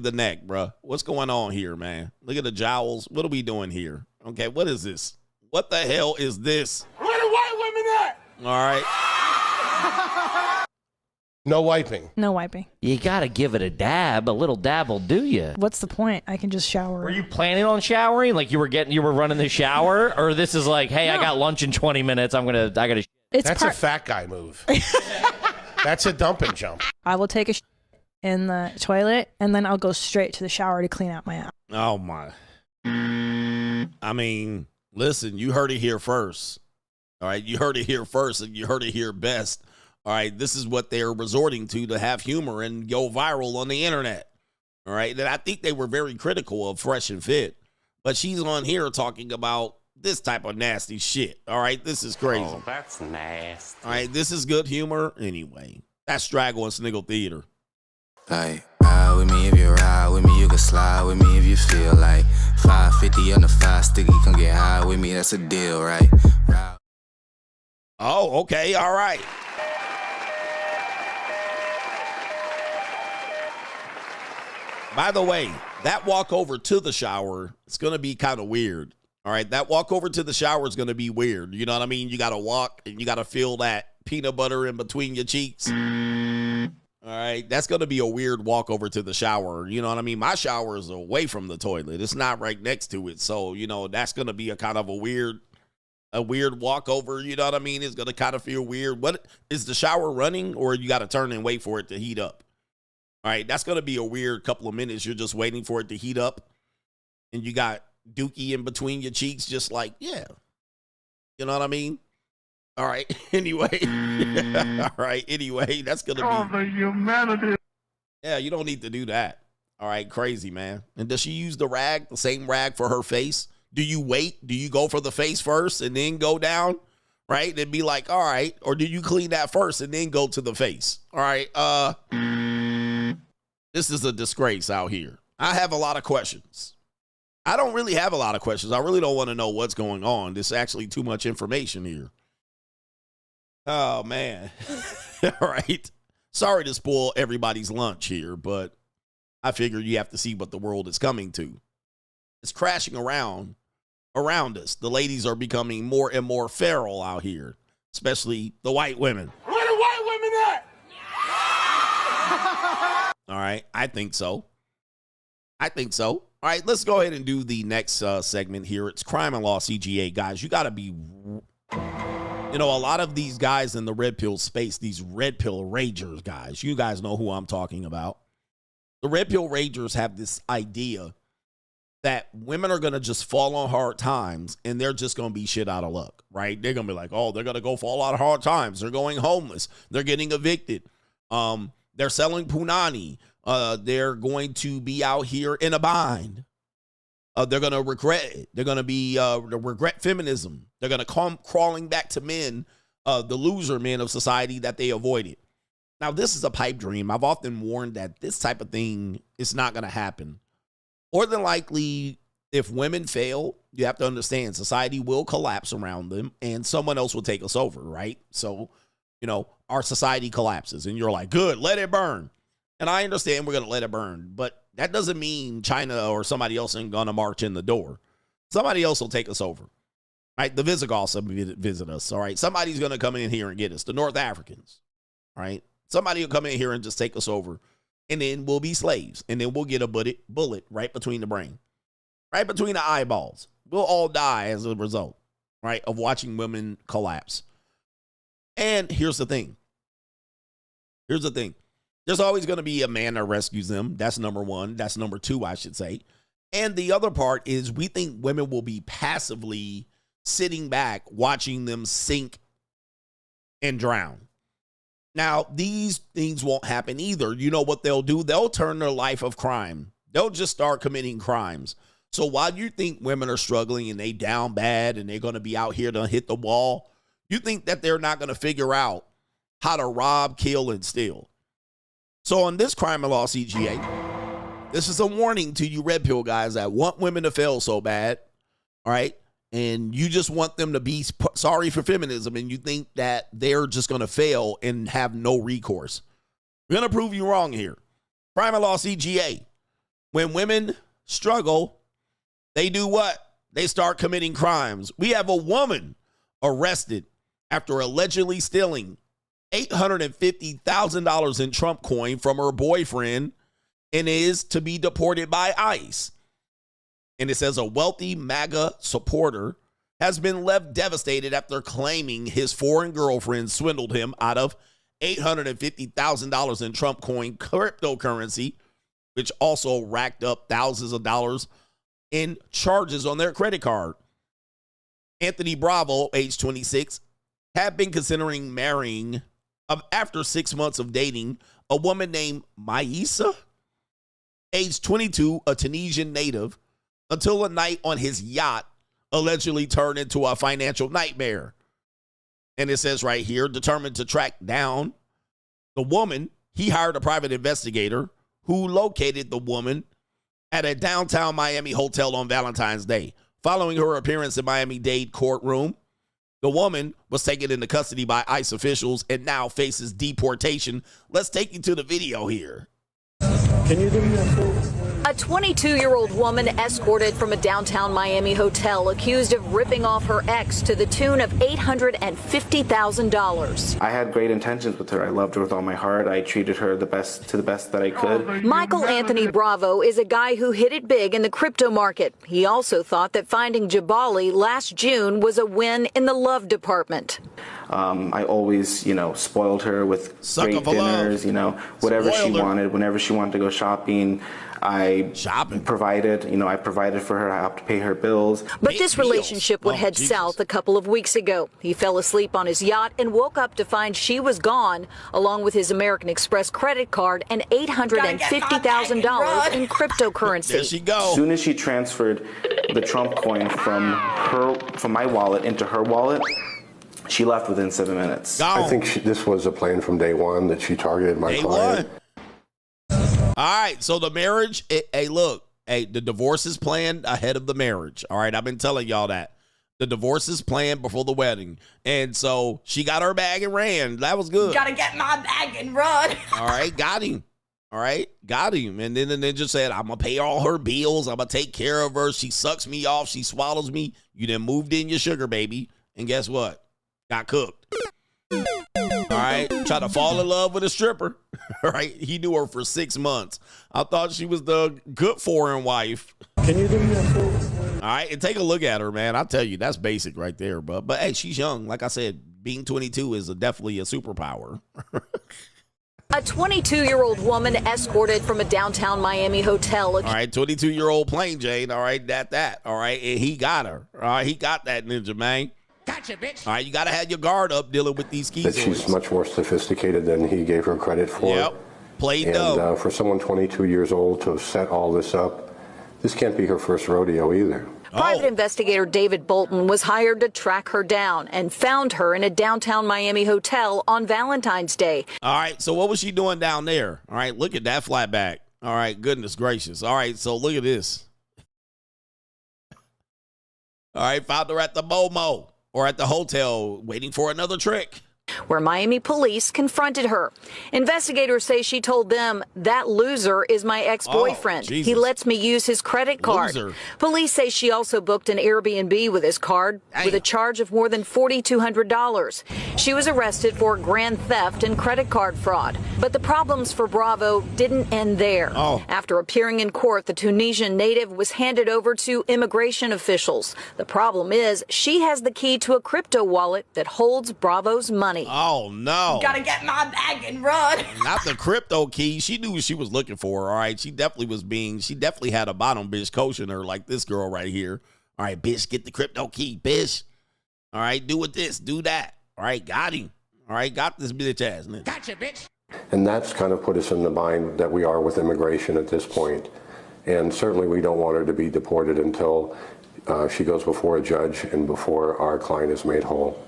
S5: the neck, bro. What's going on here, man? Look at the jowls. What are we doing here? Okay, what is this? What the hell is this?
S23: Where the white women at?
S5: All right.
S23: No wiping.
S10: No wiping.
S24: You gotta give it a dab. A little dab will do you.
S10: What's the point? I can just shower.
S24: Were you planning on showering? Like you were running the shower? Or this is like, hey, no. I got lunch in 20 minutes. I gotta.
S23: That's a fat guy move. That's a dump and jump.
S10: I will take a shit in the toilet, and then I'll go straight to the shower to clean out my ass.
S5: Oh, my. I mean, listen, you heard it here first. All right, you heard it here first, and you heard it here best. All right, this is what they're resorting to have humor and go viral on the internet. All right, and I think they were very critical of Fresh and Fit, but she's on here talking about this type of nasty shit. All right, this is crazy.
S2: Oh, that's nasty.
S5: All right, this is good humor. Anyway, that's Straggle and Sniggle Theater.
S16: Like, ride with me if you ride with me, you can slide with me if you feel like 550 on the 5 sticky, come get high with me, that's a deal, right? Ride.
S5: Oh, okay, all right. By the way, that walk over to the shower, it's going to be kind of weird. All right, that walk over to the shower is going to be weird. You know what I mean? You got to walk and you got to feel that peanut butter in between your cheeks. All right, that's going to be a weird walk over to the shower. You know what I mean? My shower is away from the toilet. It's not right next to it. So, you know, that's going to be a kind of a weird walk over. You know what I mean? It's going to kind of feel weird. What is the shower running, or you got to turn and wait for it to heat up? All right, that's going to be a weird couple of minutes. You're just waiting for it to heat up, and you got dookie in between your cheeks, just like, yeah. You know what I mean? All right, anyway. All right, anyway, that's going to be.
S4: Oh, the humanity.
S5: Yeah, you don't need to do that. All right, crazy, man. And does she use the same rag for her face? Do you wait? Do you go for the face first and then go down? Right? And be like, all right. Or do you clean that first and then go to the face? All right. This is a disgrace out here. I have a lot of questions. I don't really have a lot of questions. I really don't want to know what's going on. There's actually too much information here. Oh, man. All right. Sorry to spoil everybody's lunch here, but I figure you have to see what the world is coming to. It's crashing around us. The ladies are becoming more and more feral out here, especially the white women.
S4: Where the white women at?
S5: All right, I think so. All right, let's go ahead and do the next segment here. It's Crime and Law CGA, guys. You got to be, you know, a lot of these guys in the red pill space, these red pill ragers, guys, you guys know who I'm talking about. The red pill ragers have this idea that women are going to just fall on hard times and they're just going to be shit out of luck, right? They're going to be like, oh, they're going to go fall out of hard times. They're going homeless. They're getting evicted. They're selling punani. They're going to be out here in a bind. They're going to regret it. They're going to be regret feminism. They're going to come crawling back to men, the loser men of society that they avoided. Now, this is a pipe dream. I've often warned that this type of thing is not going to happen. More than likely, if women fail, you have to understand society will collapse around them and someone else will take us over, right? So, you know, our society collapses and you're like, good, let it burn. And I understand we're going to let it burn, but that doesn't mean China or somebody else ain't going to march in the door. Somebody else will take us over, right? The Visigoths will visit us, all right? Somebody's going to come in here and get us, the North Africans, all right? Somebody will come in here and just take us over. And then we'll be slaves. And then we'll get a bullet right between the brain. Right between the eyeballs. We'll all die as a result, right, of watching women collapse. And here's the thing. There's always going to be a man that rescues them. That's number one. That's number two, I should say. And the other part is we think women will be passively sitting back watching them sink and drown. Now, these things won't happen either. You know what they'll do? They'll turn their life of crime. They'll just start committing crimes. So while you think women are struggling and they down bad and they're going to be out here to hit the wall, you think that they're not going to figure out how to rob, kill, and steal. So on this Crime and Law CGA, this is a warning to you red pill guys that want women to fail so bad, all right? And you just want them to be sorry for feminism, and you think that they're just going to fail and have no recourse. We're going to prove you wrong here. Crime and Law CGA. When women struggle, they do what? They start committing crimes. We have a woman arrested after allegedly stealing $850,000 in Trump coin from her boyfriend and is to be deported by ICE. And it says a wealthy MAGA supporter has been left devastated after claiming his foreign girlfriend swindled him out of $850,000 in Trump coin cryptocurrency, which also racked up thousands of dollars in charges on their credit card. Anthony Bravo, age 26, had been considering marrying, after 6 months of dating, a woman named Maisa, age 22, a Tunisian native, until a night on his yacht allegedly turned into a financial nightmare. And it says right here, determined to track down the woman, he hired a private investigator who located the woman at a downtown Miami hotel on Valentine's Day. Following her appearance in Miami-Dade courtroom, the woman was taken into custody by ICE officials and now faces deportation. Let's take you to the video here.
S2: Can you do me a favor?
S3: A 22-year-old woman escorted from a downtown Miami hotel accused of ripping off her ex to the tune of $850,000.
S6: I had great intentions with her. I loved her with all my heart. I treated her the best that I could.
S3: Michael Anthony Bravo is a guy who hit it big in the crypto market. He also thought that finding Jabali last June was a win in the love department.
S6: I always, spoiled her with great dinners, whatever she wanted, whenever she wanted to go shopping. I provided for her. I helped pay her bills.
S3: But this relationship would head south a couple of weeks ago. He fell asleep on his yacht and woke up to find she was gone, along with his American Express credit card and $850,000 in cryptocurrency.
S5: There she go.
S6: As soon as she transferred the Trump coin from my wallet into her wallet, she left within 7 minutes.
S23: I think this was a plan from day one that she targeted my client.
S5: All right, so the marriage, the divorce is planned ahead of the marriage. All right, I've been telling y'all that. The divorce is planned before the wedding. And so she got her bag and ran. That was good.
S15: Gotta get my bag and run.
S5: All right, got him. All right, got him. And then just said, I'm going to pay all her bills. I'm going to take care of her. She sucks me off. She swallows me. You then moved in your sugar baby. And guess what? Got cooked. All right, tried to fall in love with a stripper. All right, he knew her for 6 months. I thought she was the good foreign wife.
S2: Can you do me a favor?
S5: All right, and take a look at her, man. I'll tell you, that's basic right there. But hey, she's young. Like I said, being 22 is definitely a superpower.
S3: A 22-year-old woman escorted from a downtown Miami hotel.
S5: All right, 22-year-old plain Jane. All right, that. All right, and he got her. All right, he got that ninja, man.
S21: Gotcha, bitch.
S5: All right, you got to have your guard up dealing with these keys.
S23: That she's much more sophisticated than he gave her credit for.
S5: Yep, played
S23: dumb. For someone 22 years old to set all this up, this can't be her first rodeo either.
S3: Private investigator David Bolton was hired to track her down and found her in a downtown Miami hotel on Valentine's Day.
S5: All right, so what was she doing down there? All right, look at that flat back. All right, goodness gracious. All right, so look at this. All right, found her at the Momo. Or at the hotel waiting for another trick.
S3: Where Miami police confronted her. Investigators say she told them, that loser is my ex-boyfriend.
S5: Oh,
S3: he lets me use his credit card.
S5: Loser.
S3: Police say she also booked an Airbnb with his card with a charge of more than $4,200. She was arrested for grand theft and credit card fraud. But the problems for Bravo didn't end there. After appearing in court, the Tunisian native was handed over to immigration officials. The problem is she has the key to a crypto wallet that holds Bravo's money.
S5: Oh, no.
S15: Gotta get my bag and run.
S5: Not the crypto key. She knew what she was looking for, all right? She definitely had a bottom bitch coaching her like this girl right here. All right, bitch, get the crypto key, bitch. All right, do with this, do that. All right, got him. All right, got this bitch ass.
S21: Gotcha, bitch.
S23: And that's kind of put us in the bind that we are with immigration at this point. And certainly we don't want her to be deported until she goes before a judge and before our client is made whole.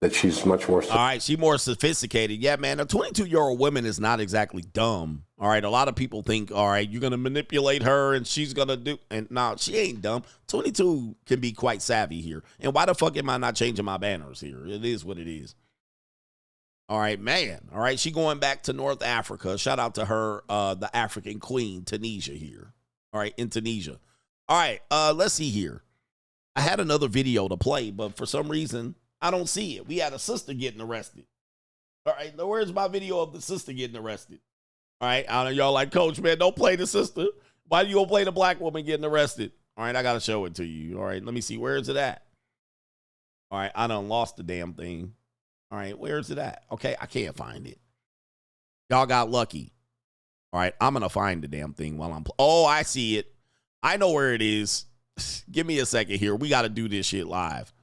S23: That she's much more.
S5: All right, she's more sophisticated. Yeah, man, a 22-year-old woman is not exactly dumb. All right, a lot of people think, all right, you're going to manipulate her and she's going to do. And no, she ain't dumb. 22 can be quite savvy here. And why the fuck am I not changing my banners here? It is what it is. All right, man. All right, she going back to North Africa. Shout out to her, the African queen, Tunisia here. All right, in Tunisia. All right, let's see here. I had another video to play, but for some reason, I don't see it. We had a sister getting arrested. All right, now where's my video of the sister getting arrested? All right, I know y'all like, Coach, man, don't play the sister. Why do you gonna play the black woman getting arrested? All right, I got to show it to you. All right, let me see. Where is it at? All right, I done lost the damn thing. All right, where is it at? Okay, I can't find it. Y'all got lucky. All right, I'm going to find the damn thing while I'm... Oh, I see it. I know where it is. Give me a second here. We got to do this shit live.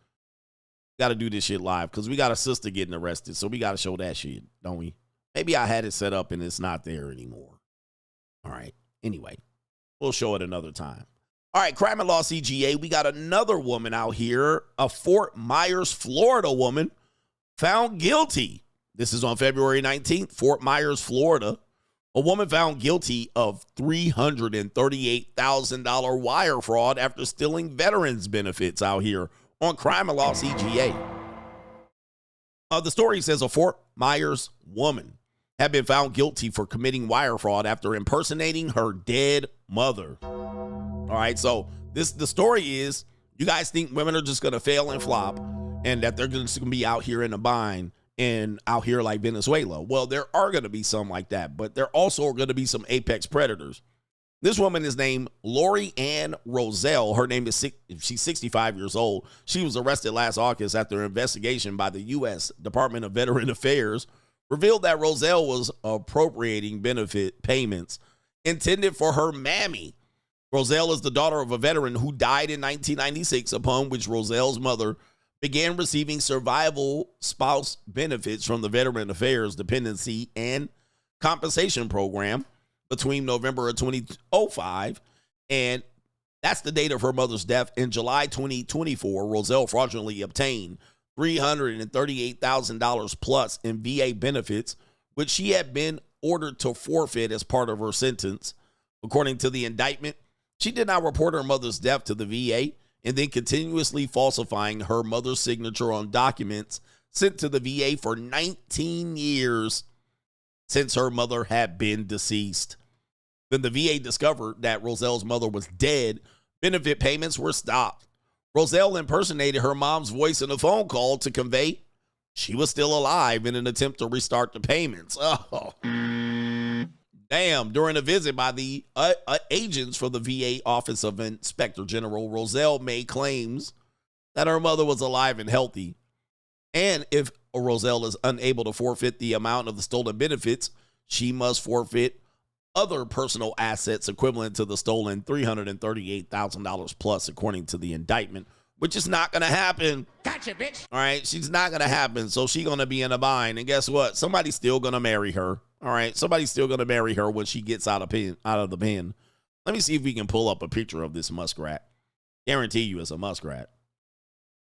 S5: Got to do this shit live because we got a sister getting arrested, so we got to show that shit, don't we? Maybe I had it set up and it's not there anymore. All right. Anyway, we'll show it another time. All right, Crime and Law CGA. We got another woman out here, a Fort Myers, Florida woman found guilty. This is on February 19th, Fort Myers, Florida. A woman found guilty of $338,000 wire fraud after stealing veterans benefits out here on Crime and Law CGA. The story says a Fort Myers woman had been found guilty for committing wire fraud after impersonating her dead mother. All right, so the story is, you guys think women are just going to fail and flop and that they're just going to be out here in a bind and out here like Venezuela. Well, there are going to be some like that, but there also are going to be some apex predators. This woman is named Lori Ann Roselle. Her name is, she's 65 years old. She was arrested last August after an investigation by the U.S. Department of Veteran Affairs revealed that Roselle was appropriating benefit payments intended for her mammy. Roselle is the daughter of a veteran who died in 1996, upon which Roselle's mother began receiving survival spouse benefits from the Veteran Affairs Dependency and Compensation Program between November of 2005, and that's the date of her mother's death. In July 2024, Roselle fraudulently obtained $338,000 plus in VA benefits, which she had been ordered to forfeit as part of her sentence. According to the indictment, she did not report her mother's death to the VA and then continuously falsifying her mother's signature on documents sent to the VA for 19 years since her mother had been deceased. Then the VA discovered that Roselle's mother was dead. Benefit payments were stopped. Roselle impersonated her mom's voice in a phone call to convey she was still alive in an attempt to restart the payments. Oh, damn. During a visit by the agents for the VA Office of Inspector General, Roselle made claims that her mother was alive and healthy. And if Roselle is unable to forfeit the amount of the stolen benefits, she must forfeit other personal assets equivalent to the stolen $338,000 plus, according to the indictment, which is not going to happen.
S14: Gotcha, bitch.
S5: All right, she's not going to happen, so she's going to be in a bind. And guess what? Somebody's still going to marry her. All right, somebody's still going to marry her when she gets out of the pen. Let me see if we can pull up a picture of this muskrat. Guarantee you it's a muskrat.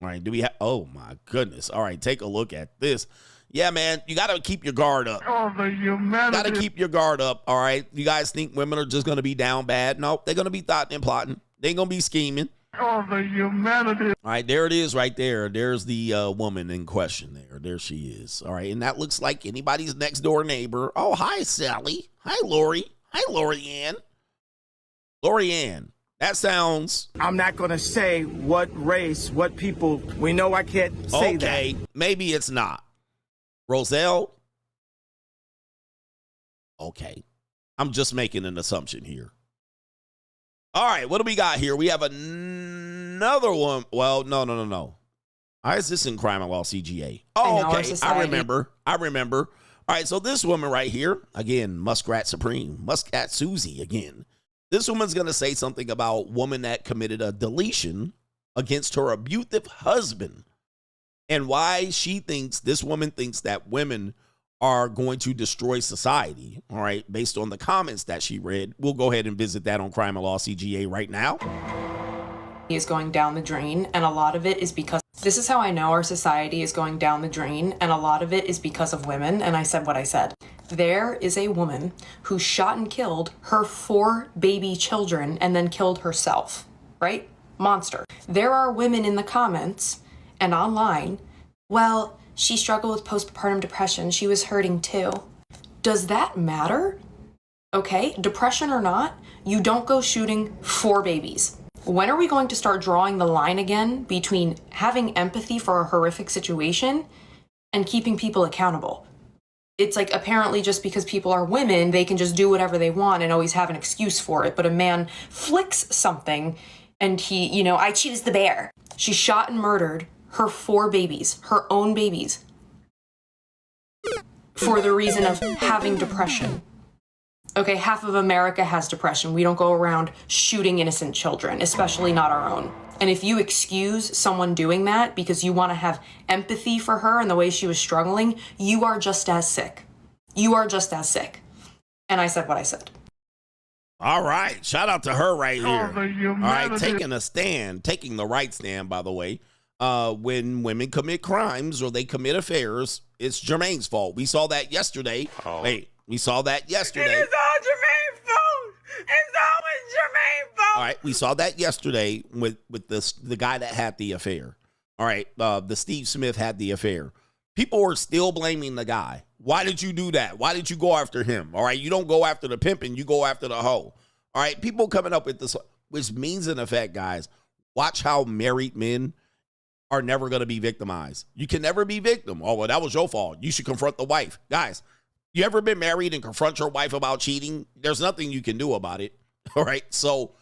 S5: All right, do we have? Oh, my goodness. All right, take a look at this. Yeah, man, you got to keep your guard up.
S4: Oh, the humanity.
S5: Got to keep your guard up, all right? You guys think women are just going to be down bad? No, they're going to be thoughting and plotting. They're going to be scheming.
S4: Oh, the humanity.
S5: All right, there it is right there. There's the woman in question there. There she is. All right, and that looks like anybody's next door neighbor. Oh, hi, Sally. Hi, Lori. Hi, Lori Ann. Lori Ann. That sounds...
S11: I'm not going to say what race, what people. We know I can't say that.
S5: Okay, maybe it's not. Roselle? Okay. I'm just making an assumption here. All right, what do we got here? We have another one. Well, no. Why is this in Crime and Law CGA? Oh, okay. I remember. All right, so this woman right here, again, Muskrat Supreme, Muscat Susie again. This woman's going to say something about woman that committed a deletion against her abusive husband. And why this woman thinks that women are going to destroy society, all right, based on the comments that she read. We'll go ahead and visit that on Crime and Law CGA right now.
S12: Is going down the drain, and a lot of it is because, this is how I know our society is going down the drain, and a lot of it is because of women, and I said what I said. There is a woman who shot and killed her 4 baby children and then killed herself, right? Monster. There are women in the comments and online, well, she struggled with postpartum depression. She was hurting too. Does that matter? Okay, depression or not, you don't go shooting 4 babies. When are we going to start drawing the line again between having empathy for a horrific situation and keeping people accountable? It's like, apparently just because people are women, they can just do whatever they want and always have an excuse for it. But a man flicks something and he, I choose the bear. She shot and murdered her 4 babies, her own babies, for the reason of having depression. Okay, half of America has depression. We don't go around shooting innocent children, especially not our own. And if you excuse someone doing that because you want to have empathy for her and the way she was struggling, you are just as sick. You are just as sick. And I said what I said.
S5: All right. Shout out to her right here.
S4: Oh,
S5: all right. Taking a stand, taking the right stand, by the way. When women commit crimes or they commit affairs, it's Jermaine's fault. We saw that yesterday.
S4: Oh.
S5: Wait, we saw that yesterday.
S4: It's all Jermaine's fault. It's always Jermaine's fault.
S5: All right, we saw that yesterday with the guy that had the affair. All right, the Steve Smith had the affair. People are still blaming the guy. Why did you do that? Why did you go after him? All right, you don't go after the pimping, you go after the hoe. All right, people coming up with this, which means in effect, guys, watch how married men are never going to be victimized. You can never be victim. Oh, well, that was your fault. You should confront the wife. Guys, you ever been married and confront your wife about cheating? There's nothing you can do about it. All right, so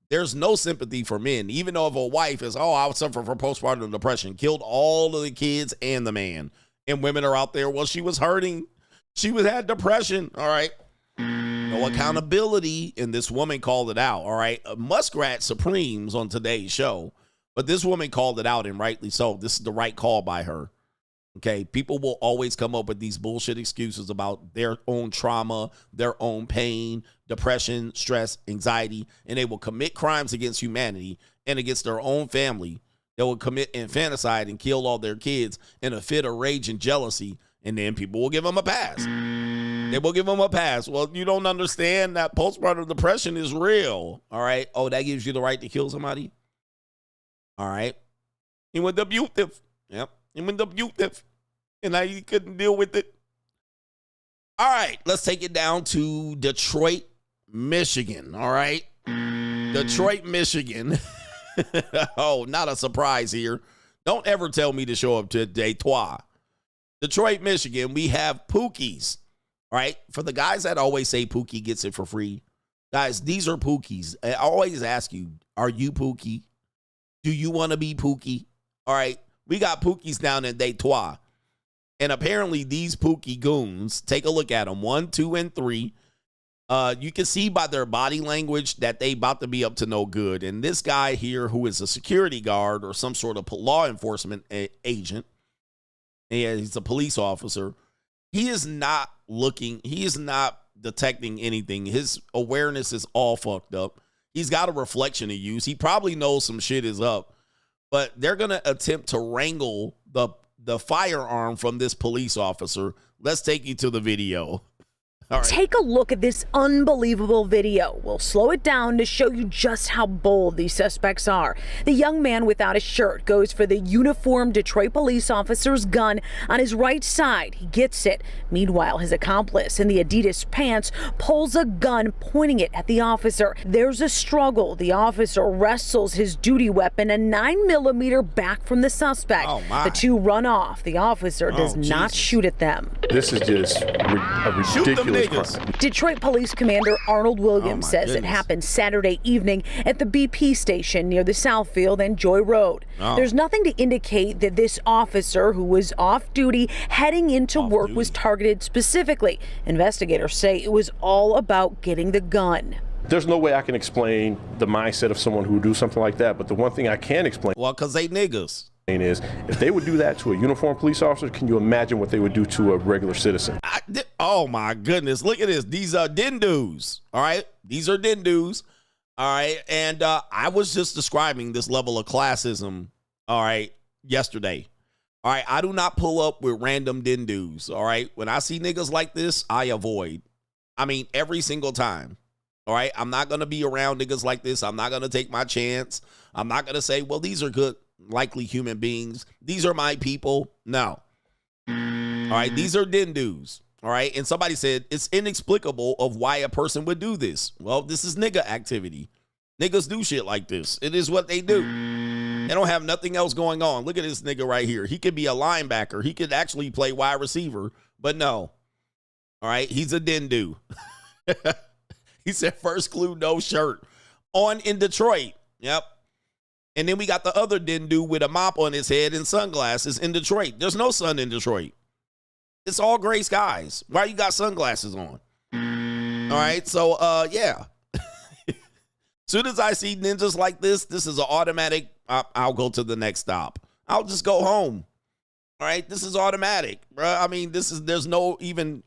S5: there's no sympathy for men. Even though if a wife is, I was suffering from postpartum depression, killed all of the kids and the man, and women are out there, well, she was hurting. She had depression. All right. No accountability, and this woman called it out. All right. Muskrat Supremes on today's show, but this woman called it out, and rightly so. This is the right call by her. Okay. People will always come up with these bullshit excuses about their own trauma, their own pain, depression, stress, anxiety, and they will commit crimes against humanity and against their own family. They will commit infanticide and kill all their kids in a fit of rage and jealousy, and then people will give them a pass. They will give them a pass. Well, you don't understand that postpartum depression is real. All right. Oh, that gives you the right to kill somebody? All right. He went abusive. Yep. He went abusive. And now you couldn't deal with it. All right. Let's take it down to Detroit, Michigan. All right. Detroit, Michigan. Oh, not a surprise here. Don't ever tell me to show up to Detroit. Detroit, Michigan, we have Pookies. All right. For the guys that always say Pookie gets it for free, guys, these are Pookies. I always ask you, are you Pookie? Do you want to be Pookie? All right. We got Pookies down in Detroit. And apparently these Pookie goons, take a look at them, 1, 2, and 3. You can see by their body language that they about to be up to no good. And this guy here, who is a security guard or some sort of law enforcement agent, and he's a police officer, he is not detecting anything. His awareness is all fucked up. He's got a reflection to use. He probably knows some shit is up, but they're going to attempt to wrangle the firearm from this police officer. Let's take you to the video. Right.
S13: Take a look at this unbelievable video. We'll slow it down to show you just how bold these suspects are. The young man without a shirt goes for the uniformed Detroit police officer's gun on his right side. He gets it. Meanwhile, his accomplice in the Adidas pants pulls a gun, pointing it at the officer. There's a struggle. The officer wrestles his duty weapon, a 9mm, back from the suspect.
S5: Oh my.
S13: The two run off. The officer does not shoot at them.
S2: This is just a ridiculous crime.
S13: Detroit Police Commander Arnold Williams says it happened Saturday evening at the BP station near the Southfield and Joy Road. There's nothing to indicate that this officer, who was off duty heading into work, was targeted specifically. Investigators say it was all about getting the gun.
S2: There's no way I can explain the mindset of someone who would do something like that, but the one thing I can explain,
S5: well, because they niggas,
S2: is if they would do that to a uniformed police officer, can you imagine what they would do to a regular citizen?
S5: Oh my goodness, look at this. These are dindus. All right, these are dindus. All right, and I was just describing this level of classism, all right, yesterday. All right, I do not pull up with random dindus. All right, when I see niggas like this, I avoid. I mean, every single time. All right, I'm not gonna be around niggas like this. I'm not gonna take my chance. I'm not gonna say, well, these are good, likely human beings. These are my people. No. All right, these are dindus. All right, and somebody said it's inexplicable of why a person would do this. Well, this is nigga activity. Niggas do shit like this. It is what they do. They don't have nothing else going on. Look at this nigga right here. He could be a linebacker. He could actually play wide receiver, but no. All right, he's a dindu. He said first clue, no shirt. On in Detroit. Yep. And then we got the other dindu with a mop on his head and sunglasses in Detroit. There's no sun in Detroit. It's all gray skies. Why you got sunglasses on? All right, so yeah. Soon as I see ninjas like this is an automatic I'll go to the next stop. I'll just go home. All right, this is automatic, bro. I mean, there's no even,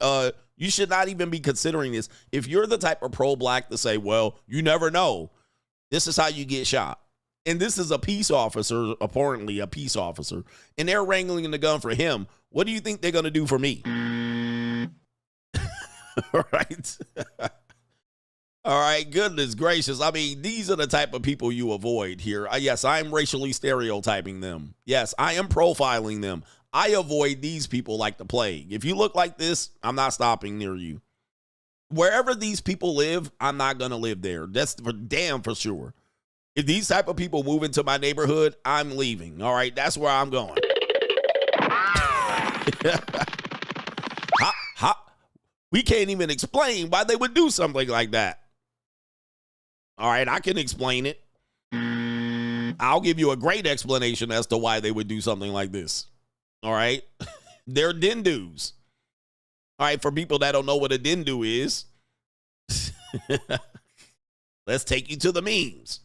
S5: you should not even be considering this. If you're the type of pro-black to say, well, you never know, this is how you get shot. And this is a peace officer, apparently a peace officer, and they're wrangling the gun for him. What do you think they're going to do for me? All right. All right, goodness gracious. I mean, these are the type of people you avoid here. Yes, I'm racially stereotyping them. Yes, I am profiling them. I avoid these people like the plague. If you look like this, I'm not stopping near you. Wherever these people live, I'm not going to live there. That's for damn for sure. If these type of people move into my neighborhood, I'm leaving. All right, that's where I'm going. We can't even explain why they would do something like that. All right, I can explain it. I'll give you a great explanation as to why they would do something like this. All right, they're dindus. All right, for people that don't know what a dindu is, let's take you to the memes.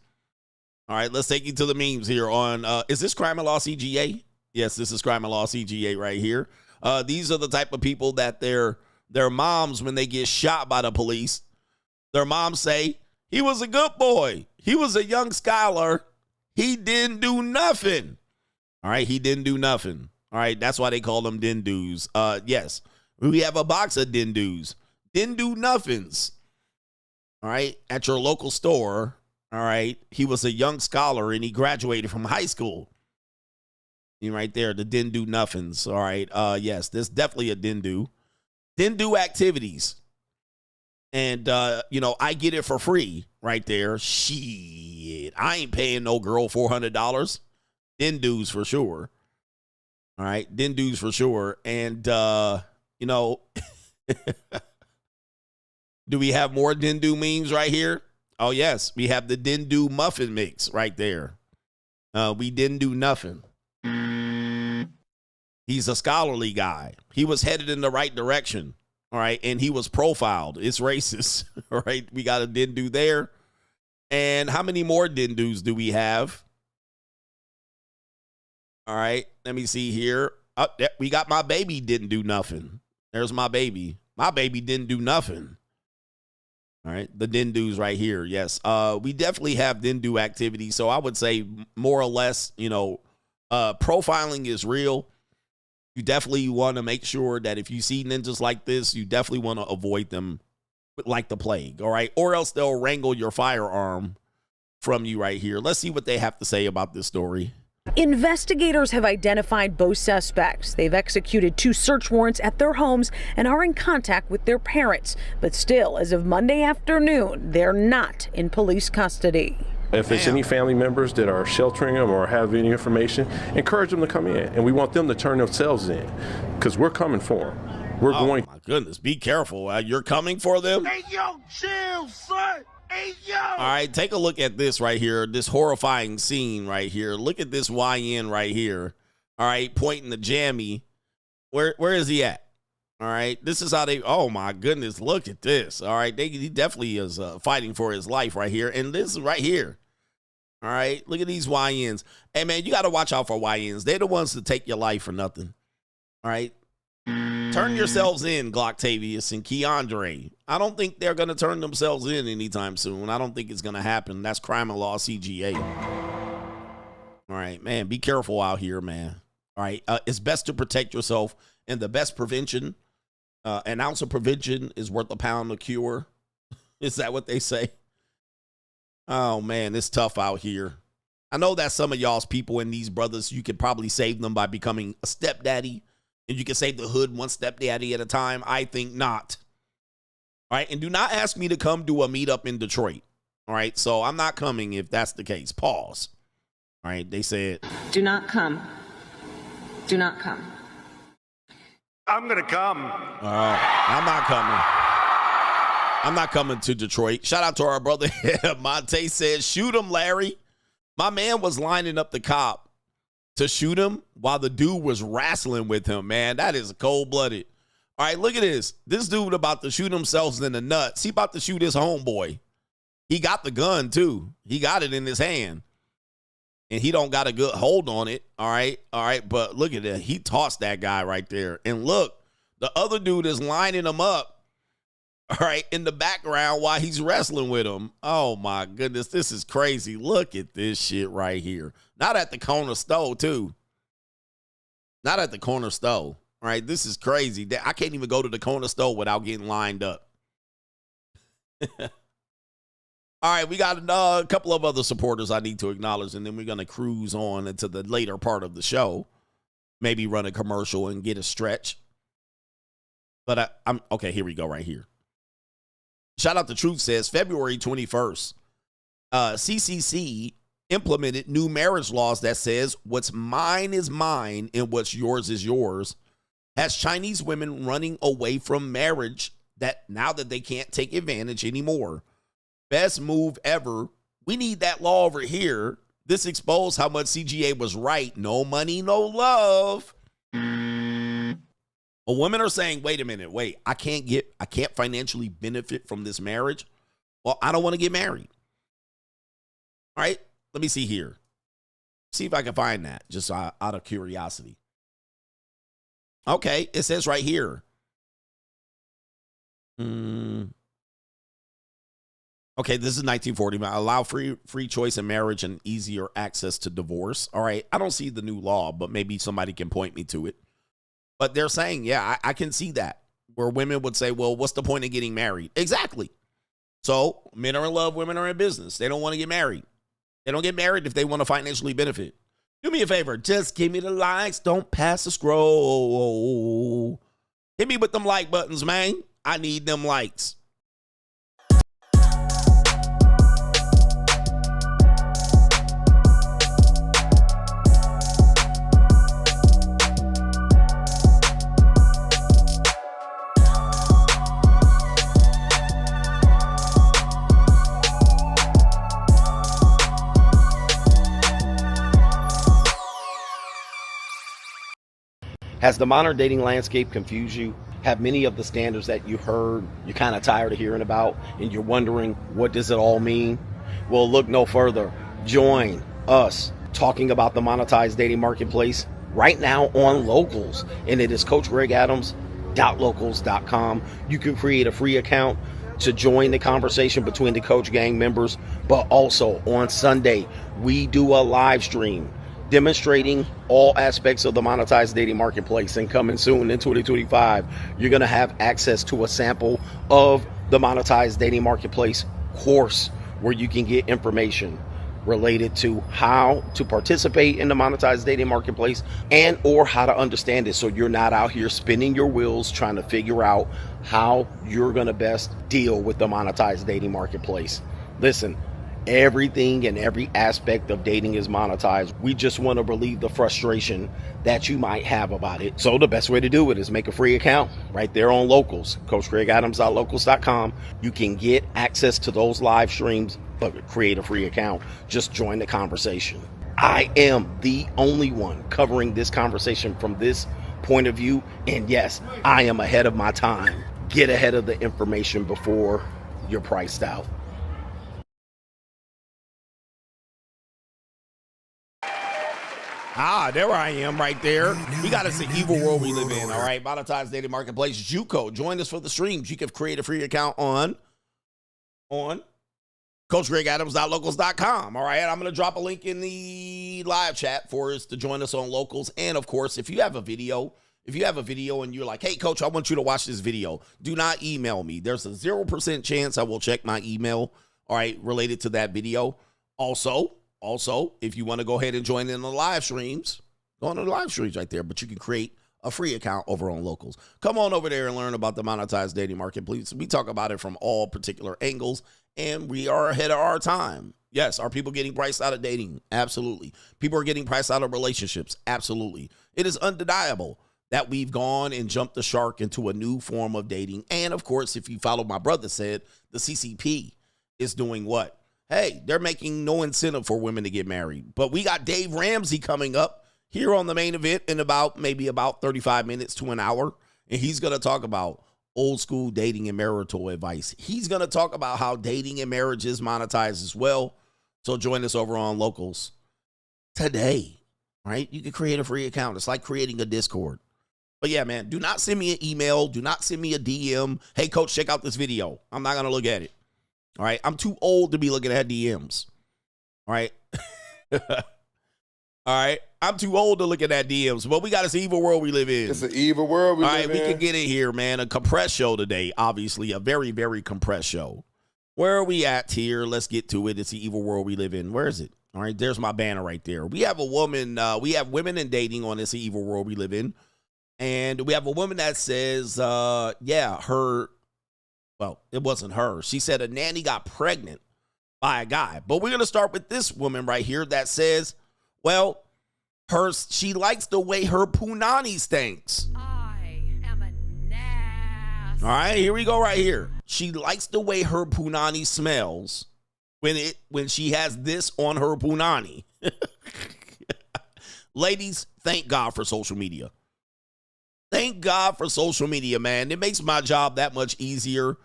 S5: All right, let's take you to the memes here on, is this Crime and Law CGA? Yes, this is Crime and Law CGA right here. These are the type of people that their moms, when they get shot by the police, their moms say, he was a good boy. He was a young scholar. He didn't do nothing. All right, he didn't do nothing. All right, that's why they call them dindus. Yes, we have a box of dindus. Didn't nothings. All right, at your local store. All right, he was a young scholar and he graduated from high school. You right there, the didn't do nothings. All right, yes, this definitely a dindu. Dindu activities. And, you know, I get it for free right there. Shit, I ain't paying no girl $400. Dindus for sure. All right, dindus for sure. And, you know, do we have more dindu memes right here? Oh, yes, we have the dindu muffin mix right there. We didn't do nothing. He's a scholarly guy. He was headed in the right direction. All right. And he was profiled. It's racist. All right. We got a dindu there. And how many more dindus do we have? All right. Let me see here. Oh, we got my baby didn't do nothing. There's my baby. My baby didn't do nothing. All right. The dindus right here. Yes. We definitely have dindu activity. So I would say more or less, you know, profiling is real. You definitely want to make sure that if you see ninjas like this, you definitely want to avoid them like the plague. All right. Or else they'll wrangle your firearm from you right here. Let's see what they have to say about this story.
S13: Investigators have identified both suspects. They've executed 2 search warrants at their homes and are in contact with their parents. But still, as of Monday afternoon, they're not in police custody.
S2: If it's any family members that are sheltering them or have any information, encourage them to come in. And we want them to turn themselves in because we're coming for them. We're going.
S5: My goodness, be careful. You're coming for them?
S4: Hey, yo, chill, son. Hey, yo.
S5: All right, take a look at this right here, this horrifying scene right here. Look at this YN right here. All right, pointing the jammy. Where is he at? All right, this is how they, oh my goodness, look at this. All right, he definitely is fighting for his life right here. And this is right here. All right, look at these YNs. Hey, man, you got to watch out for YNs. They're the ones that take your life for nothing. All right, turn yourselves in, Glocktavius and Keandre. I don't think they're going to turn themselves in anytime soon. I don't think it's going to happen. That's Crime and Law CGA. All right, man, be careful out here, man. All right, it's best to protect yourself, and the best prevention, an ounce of prevention is worth a pound of cure. Is that what they say? Oh, man, it's tough out here. I know that some of y'all's people and these brothers, you could probably save them by becoming a stepdaddy, and you can save the hood one stepdaddy at a time. I think not. All right, and do not ask me to come do a meetup in Detroit. All right, so I'm not coming if that's the case. Pause. All right, they said.
S17: Do not come. Do not come.
S11: I'm going to come.
S5: I'm not coming. I'm not coming to Detroit. Shout out to our brother. Monte says, shoot him, Larry. My man was lining up the cop to shoot him while the dude was wrestling with him, man. That is cold-blooded. All right, look at this. This dude about to shoot himself in the nuts. He about to shoot his homeboy. He got the gun, too. He got it in his hand. and he don't got a good hold on it. All right. But look at that. He tossed that guy right there. And look, the other dude is lining him up, all right, in the background while he's wrestling with him. Oh, my goodness. This is crazy. Look at this shit right here. Not at the corner store, too. Not at the corner store. All right, this is crazy. I can't even go to the corner store without getting lined up. All right, we got a couple of other supporters I need to acknowledge, and then we're going to cruise on into the later part of the show. Maybe run a commercial and get a stretch. But I'm okay, here we go right here. Shout out to Truth says, February 21st, CCC implemented new marriage laws that says what's mine is mine and what's yours is yours. Has Chinese women running away from marriage that now that they can't take advantage anymore. Best move ever. We need that law over here. This exposed how much CGA was right. No money, no love. Well, women are saying, wait a minute, I can't financially benefit from this marriage. Well, I don't want to get married. All right, let me see here. See if I can find that, just out of curiosity. Okay, it says right here. Okay, this is 1940. Allow free choice in marriage and easier access to divorce. All right, I don't see the new law, but maybe somebody can point me to it. But they're saying, yeah, I can see that. Where women would say, well, what's the point of getting married? Exactly. So men are in love, women are in business. They don't want to get married. They don't get married if they want to financially benefit. Do me a favor. Just give me the likes. Don't pass the scroll. Hit me with them like buttons, man. I need them likes.
S1: Has the modern dating landscape confused you? Have many of the standards that you heard, you're kind of tired of hearing about, and you're wondering, what does it all mean? Well, look no further. Join us talking about the monetized dating marketplace right now on Locals, and it is CoachGregAdams.locals.com. You can create a free account to join the conversation between the Coach Gang members, but also on Sunday, we do a live stream demonstrating all aspects of the monetized dating marketplace. And coming soon in 2025, you're going to have access to a sample of the monetized dating marketplace course where you can get information related to how to participate in the monetized dating marketplace and or how to understand it, so you're not out here spinning your wheels trying to figure out how you're going to best deal with the monetized dating marketplace. Listen, everything and every aspect of dating is monetized. We just want to relieve the frustration that you might have about it. So the best way to do it is make a free account right there on Locals, CoachGregAdams.locals.com. You can get access to those live streams, but create a free account. Just join the conversation. I am the only one covering this conversation from this point of view. And yes, I am ahead of my time. Get ahead of the information before you're priced out.
S5: There I am right there. We got us an evil world we live in, all right? Monetized dating marketplace, JUCO. Join us for the streams. You can create a free account on CoachGregAdams.locals.com, all right? I'm going to drop a link in the live chat for us to join us on Locals. And, of course, if you have a video and you're like, hey, Coach, I want you to watch this video, do not email me. There's a 0% chance I will check my email, all right, related to that video. Also, if you want to go ahead and join in the live streams, go on the live streams right there, but you can create a free account over on Locals. Come on over there and learn about the monetized dating market, please. We talk about it from all particular angles, and we are ahead of our time. Yes, are people getting priced out of dating? Absolutely. People are getting priced out of relationships? Absolutely. It is undeniable that we've gone and jumped the shark into a new form of dating. And, of course, if you follow my brother said, the CCP is doing what? Hey, they're making no incentive for women to get married. But we got Dave Ramsey coming up here on the main event in about 35 minutes to an hour. And he's going to talk about old school dating and marital advice. He's going to talk about how dating and marriage is monetized as well. So join us over on Locals. today, right? You can create a free account. It's like creating a Discord. But yeah, man, do not send me an email. Do not send me a DM. Hey, coach, check out this video. I'm not going to look at it. All right. I'm too old to be looking at DMs. All right. All right. I'm too old to look at that DMs, but we got this evil world we live in.
S7: It's an evil world we live in.
S5: All right. We can get it here, man. A compressed show today. Obviously, a very, very compressed show. Where are we at here? Let's get to it. It's the evil world we live in. Where is it? All right. There's my banner right there. We have a woman. We have women in dating on this evil world we live in. And we have a woman that says, well, it wasn't her. She said a nanny got pregnant by a guy. But we're going to start with this woman right here that says, well, she likes the way her punani stinks.
S9: I am a nasty.
S5: All right, here we go right here. She likes the way her punani smells when she has this on her punani. Ladies, thank God for social media. Thank God for social media, man. It makes my job that much easier.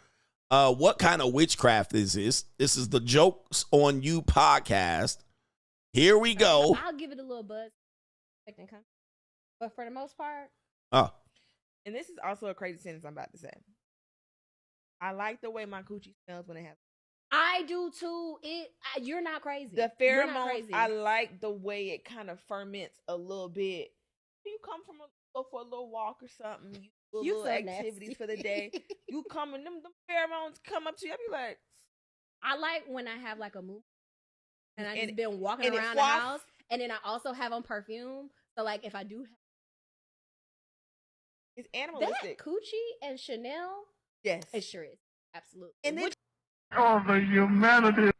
S5: What kind of witchcraft is this? This is the Jokes on You podcast. Here we go.
S18: I'll give it a little buzz. But for the most part.
S4: And this is also a crazy sentence I'm about to say. I like the way my coochie smells when it has.
S18: I do too. You're not crazy.
S4: The
S18: You're not
S4: pheromones,
S18: crazy.
S4: I like the way it kind of ferments a little bit. You come from go for a little walk or something. You do
S18: You
S4: little
S18: so
S4: activities
S18: nasty.
S4: for the day. You come and them pheromones come up to you. I be like,
S18: I like when I have like a mood and I just
S4: And-
S18: been walking
S4: and it
S18: around the
S4: waft-
S18: house, and then I also have on perfume. So like if I do
S4: it's
S18: that
S4: animalistic.
S18: Coochie and Chanel,
S4: Yes,
S18: it sure is. Absolutely.
S4: And then
S21: Oh, the humanity.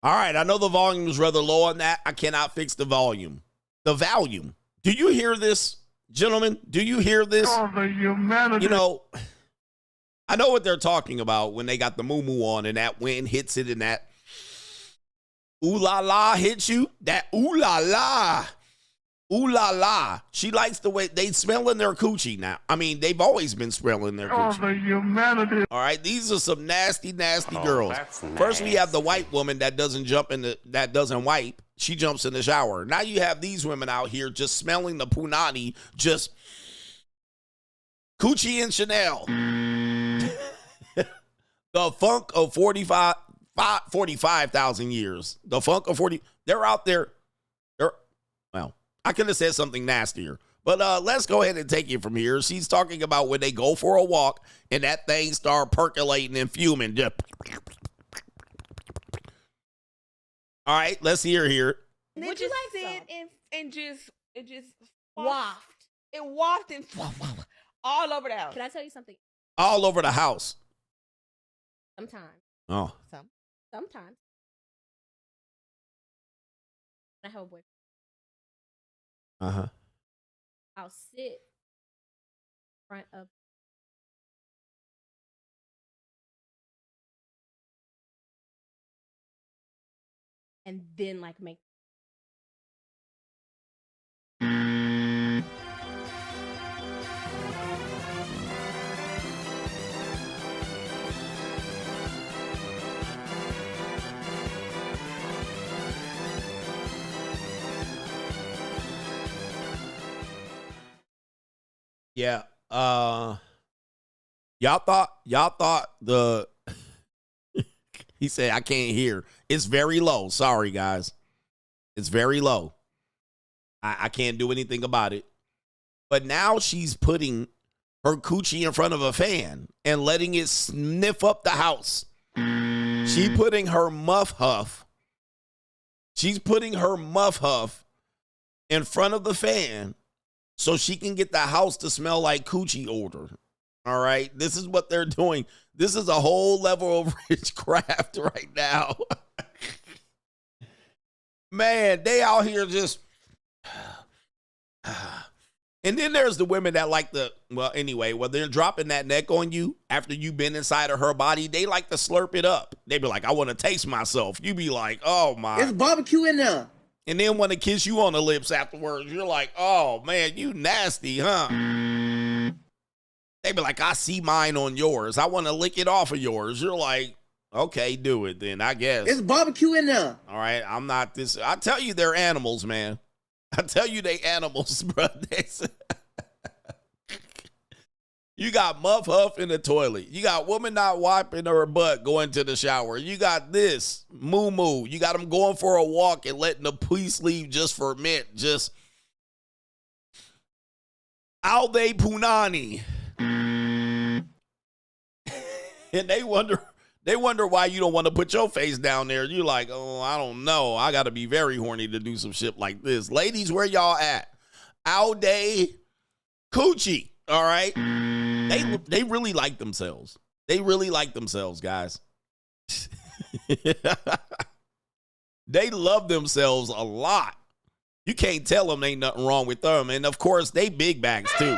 S5: All right, I know the volume is rather low on that. I cannot fix the volume. The volume. Do you hear this, gentlemen? Do you hear this?
S21: Oh, the humanity.
S5: You know, I know what they're talking about when they got the moo-moo on and that wind hits it and that ooh la la hits you. That ooh la la. Ooh la la. She likes the way they smelling their coochie now. I mean, they've always been smelling their
S21: Oh,
S5: coochie.
S21: the humanity.
S5: All right, these are some nasty, nasty girls. First, we have the white woman that doesn't wipe. She jumps in the shower. Now you have these women out here just smelling the punani, just coochie and Chanel. The funk of 45,000 years. The funk of 40. They're out there. Well, I could have said something nastier. But let's go ahead and take it from here. She's talking about when they go for a walk and that thing start percolating and fuming. Just. All right, let's hear here.
S4: And
S18: Would
S4: just
S18: you like
S4: sit
S18: some?
S4: and just
S18: Waft.
S4: It wafted all over the house.
S18: Can I tell you something?
S5: All over the house.
S18: Sometimes.
S5: Oh.
S18: Sometimes. I have a boyfriend.
S5: Uh-huh.
S18: I'll sit in front of and then like make
S5: Yeah. Y'all thought the he said I can't hear. It's very low. Sorry, guys. It's very low. I can't do anything about it. But now she's putting her coochie in front of a fan and letting it sniff up the house. She putting her muff huff. She's putting her muff huff in front of the fan so she can get the house to smell like coochie odor. All right? This is what they're doing. This is a whole level of witchcraft right now. Man, they out here just... And then there's the women that like when they're dropping that neck on you after you've been inside of her body, they like to slurp it up. They be like, I want to taste myself. You be like, oh my.
S14: There's barbecue in there.
S5: And then want to kiss you on the lips afterwards. You're like, oh man, you nasty, huh? They be like, I see mine on yours. I want to lick it off of yours. You're like, Okay, do it then, I guess.
S14: It's barbecue in there.
S5: All right, I'm not this. I tell you, they're animals, man. I tell you, they animals, bro. You got Muff Huff in the toilet. You got woman not wiping her butt going to the shower. You got this, Moo Moo. You got them going for a walk and letting the peace leave just ferment. Just Alde Punani. And they wonder why you don't want to put your face down there. You're like, oh, I don't know. I got to be very horny to do some shit like this. Ladies, where y'all at? Alde Coochie. All right. They really like themselves. They really like themselves, guys. They love themselves a lot. You can't tell them ain't nothing wrong with them. And of course, they big bags too.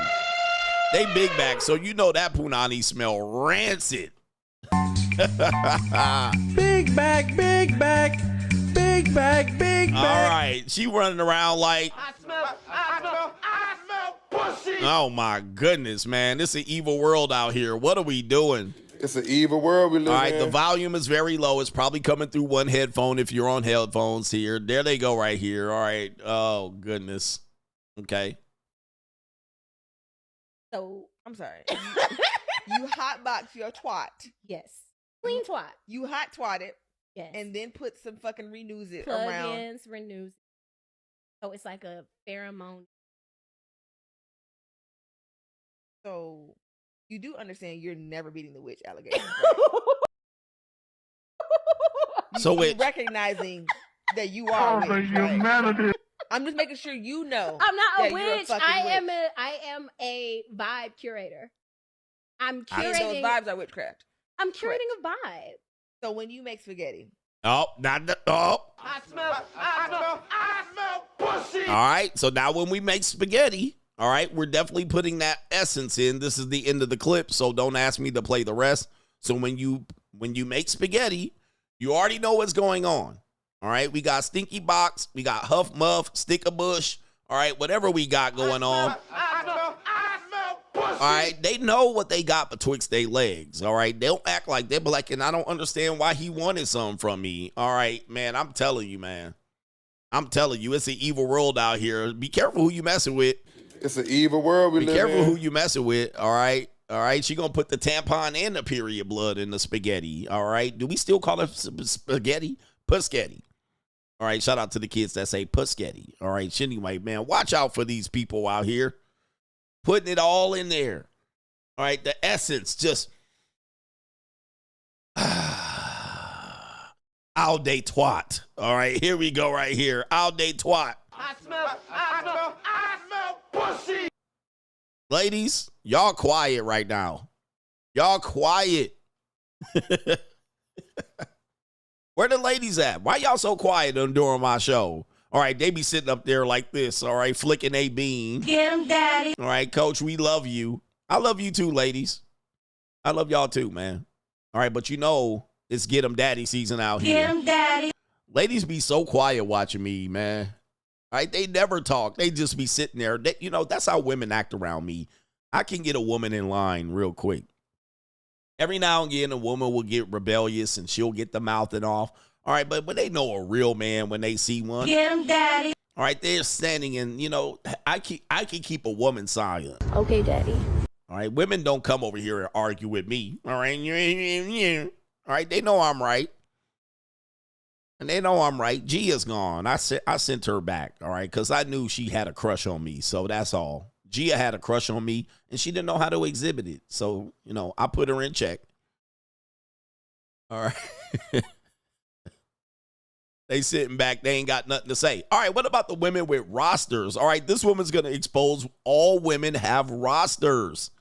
S5: They big bags. So you know that punani smell rancid.
S7: Big bag, big bag, big bag, big bag.
S5: All right. She running around like,
S21: I smell pussy.
S5: oh my goodness, man. This is an evil world out here. What are we doing?
S8: It's an evil world we live in.
S5: All right, the volume is very low. It's probably coming through one headphone if you're on headphones here. There they go right here. All right. Oh, goodness. Okay.
S4: So, I'm sorry. You hotbox your twat.
S18: Yes. Clean twat.
S4: You hot twat it.
S18: Yes.
S4: And then put some fucking renews it around.
S18: Plugins, renews. So it's like a pheromone.
S4: So you do understand you're never beating the witch allegation.
S5: So
S4: you're recognizing that you are a witch, right? I'm just making sure you know.
S18: I'm not a
S4: that you're
S18: witch.
S4: fucking
S18: I am a vibe curator. I'm curating.
S4: Those vibes are witchcraft.
S18: I'm curating a vibe.
S4: So when you make spaghetti.
S5: Oh, not the, oh.
S21: I smell pussy.
S5: All right. So now when we make spaghetti, all right, we're definitely putting that essence in. This is the end of the clip, so don't ask me to play the rest. So when you make spaghetti, you already know what's going on. All right, we got Stinky Box, we got Huff Muff, Stick a Bush. All right, whatever we got going on. All right, they know what they got betwixt their legs. All right, they don't act like they're black, and I don't understand why he wanted something from me. All right, man, I'm telling you, man. I'm telling you, it's an evil world out here. Be careful who you messing with.
S8: It's an evil world we live in.
S5: Be careful who you messing with, all right? All right, she gonna put the tampon and the period blood in the spaghetti, all right? Do we still call it spaghetti? Pusketty. All right, shout out to the kids that say pusketty. All right, anyway, man, watch out for these people out here. Putting it all in there. All right, the essence just... All day twat. All right, here we go right here. All day twat.
S21: I smell pussy.
S5: Ladies, y'all quiet right now. Y'all quiet. Where the ladies at? Why y'all so quiet during my show? All right, they be sitting up there like this, all right, flicking a bean.
S21: Get him, daddy.
S5: All right, coach, we love you. I love you too, ladies. I love y'all too, man. All right, but you know, it's get 'em daddy season out here.
S21: Get him, daddy.
S5: Ladies be so quiet watching me, man. All right, they never talk. They just be sitting there. They, you know, that's how women act around me. I can get a woman in line real quick. Every now and again, a woman will get rebellious and she'll get the mouthing off. All right, but they know a real man when they see one.
S21: Get him, daddy.
S5: All right, they're standing and, you know, I can keep a woman silent.
S18: Okay, daddy.
S5: All right, women don't come over here and argue with me. All right, all right, they know I'm right. And they know I'm right. Gia's gone. I sent her back, all right, because I knew she had a crush on me. So that's all. Gia had a crush on me, and she didn't know how to exhibit it. So, you know, I put her in check. All right. They sitting back. They ain't got nothing to say. All right, what about the women with rosters? All right, this woman's going to expose all women have rosters.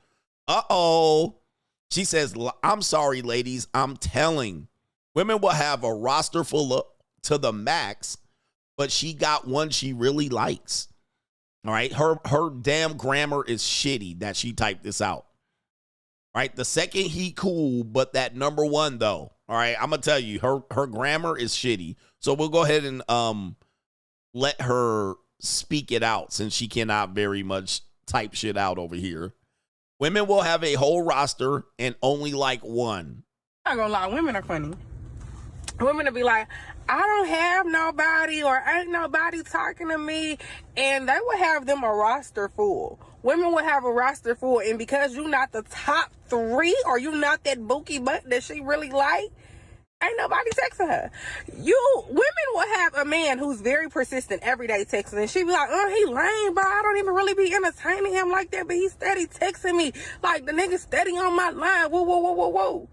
S5: Uh-oh. She says, I'm sorry, ladies. I'm telling. Women will have a roster full of to the max, but she got one she really likes. All right. Her damn grammar is shitty that she typed this out. All right. The second he cool, but that number one though. All right. I'm going to tell you, her grammar is shitty. So we'll go ahead and let her speak it out since she cannot very much type shit out over here. Women will have a whole roster and only like one.
S19: I'm not gonna lie, women are funny. Women will be like, I don't have nobody or ain't nobody talking to me, and they would have them a roster full. Women would have a roster full, and because you not the top 3 or you not that bookie butt that she really like, ain't nobody texting her. Women will have a man who's very persistent every day texting, and she be like, oh, he lame, but I don't even really be entertaining him like that, but he steady texting me. Like, the nigga steady on my line. Whoa, whoa, whoa, whoa, whoa.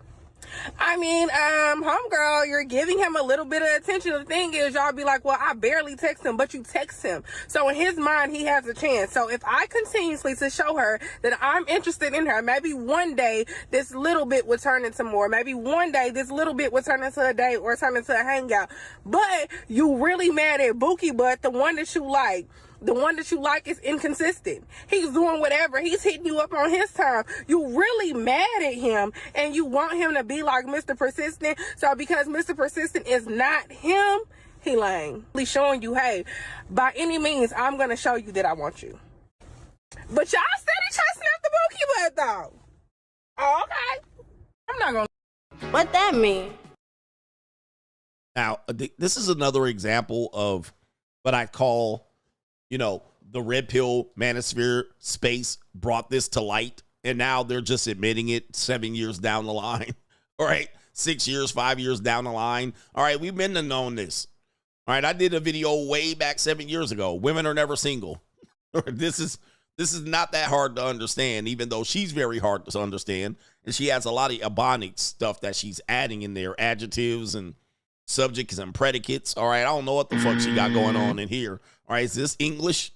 S19: I mean, homegirl, you're giving him a little bit of attention. The thing is, y'all be like, well, I barely text him, but you text him. So in his mind, he has a chance. So if I continuously to show her that I'm interested in her, maybe one day this little bit would turn into more. Maybe one day this little bit would turn into a date or turn into a hangout. But you really mad at Bookie Butt, the one that you like. The one that you like is inconsistent. He's doing whatever. He's hitting you up on his time. You really mad at him and you want him to be like Mr. Persistent. So because Mr. Persistent is not him, he lame. He's showing you, hey, by any means, I'm going to show you that I want you. But y'all steady chasing after Bookie Butt though. Oh, okay. I'm not going to.
S18: What that mean?
S5: Now, this is another example of what I call, you know, the red pill manosphere space brought this to light, and now they're just admitting it 7 years down the line. All right, 6 years, 5 years down the line. All right, we've been to known this. All right, I did a video way back 7 years ago. Women are never single. This is not that hard to understand, even though she's very hard to understand, and she has a lot of ebonics stuff that she's adding in there, adjectives and subjects and predicates. All right, I don't know what the fuck she got going on in here. All right, is this English?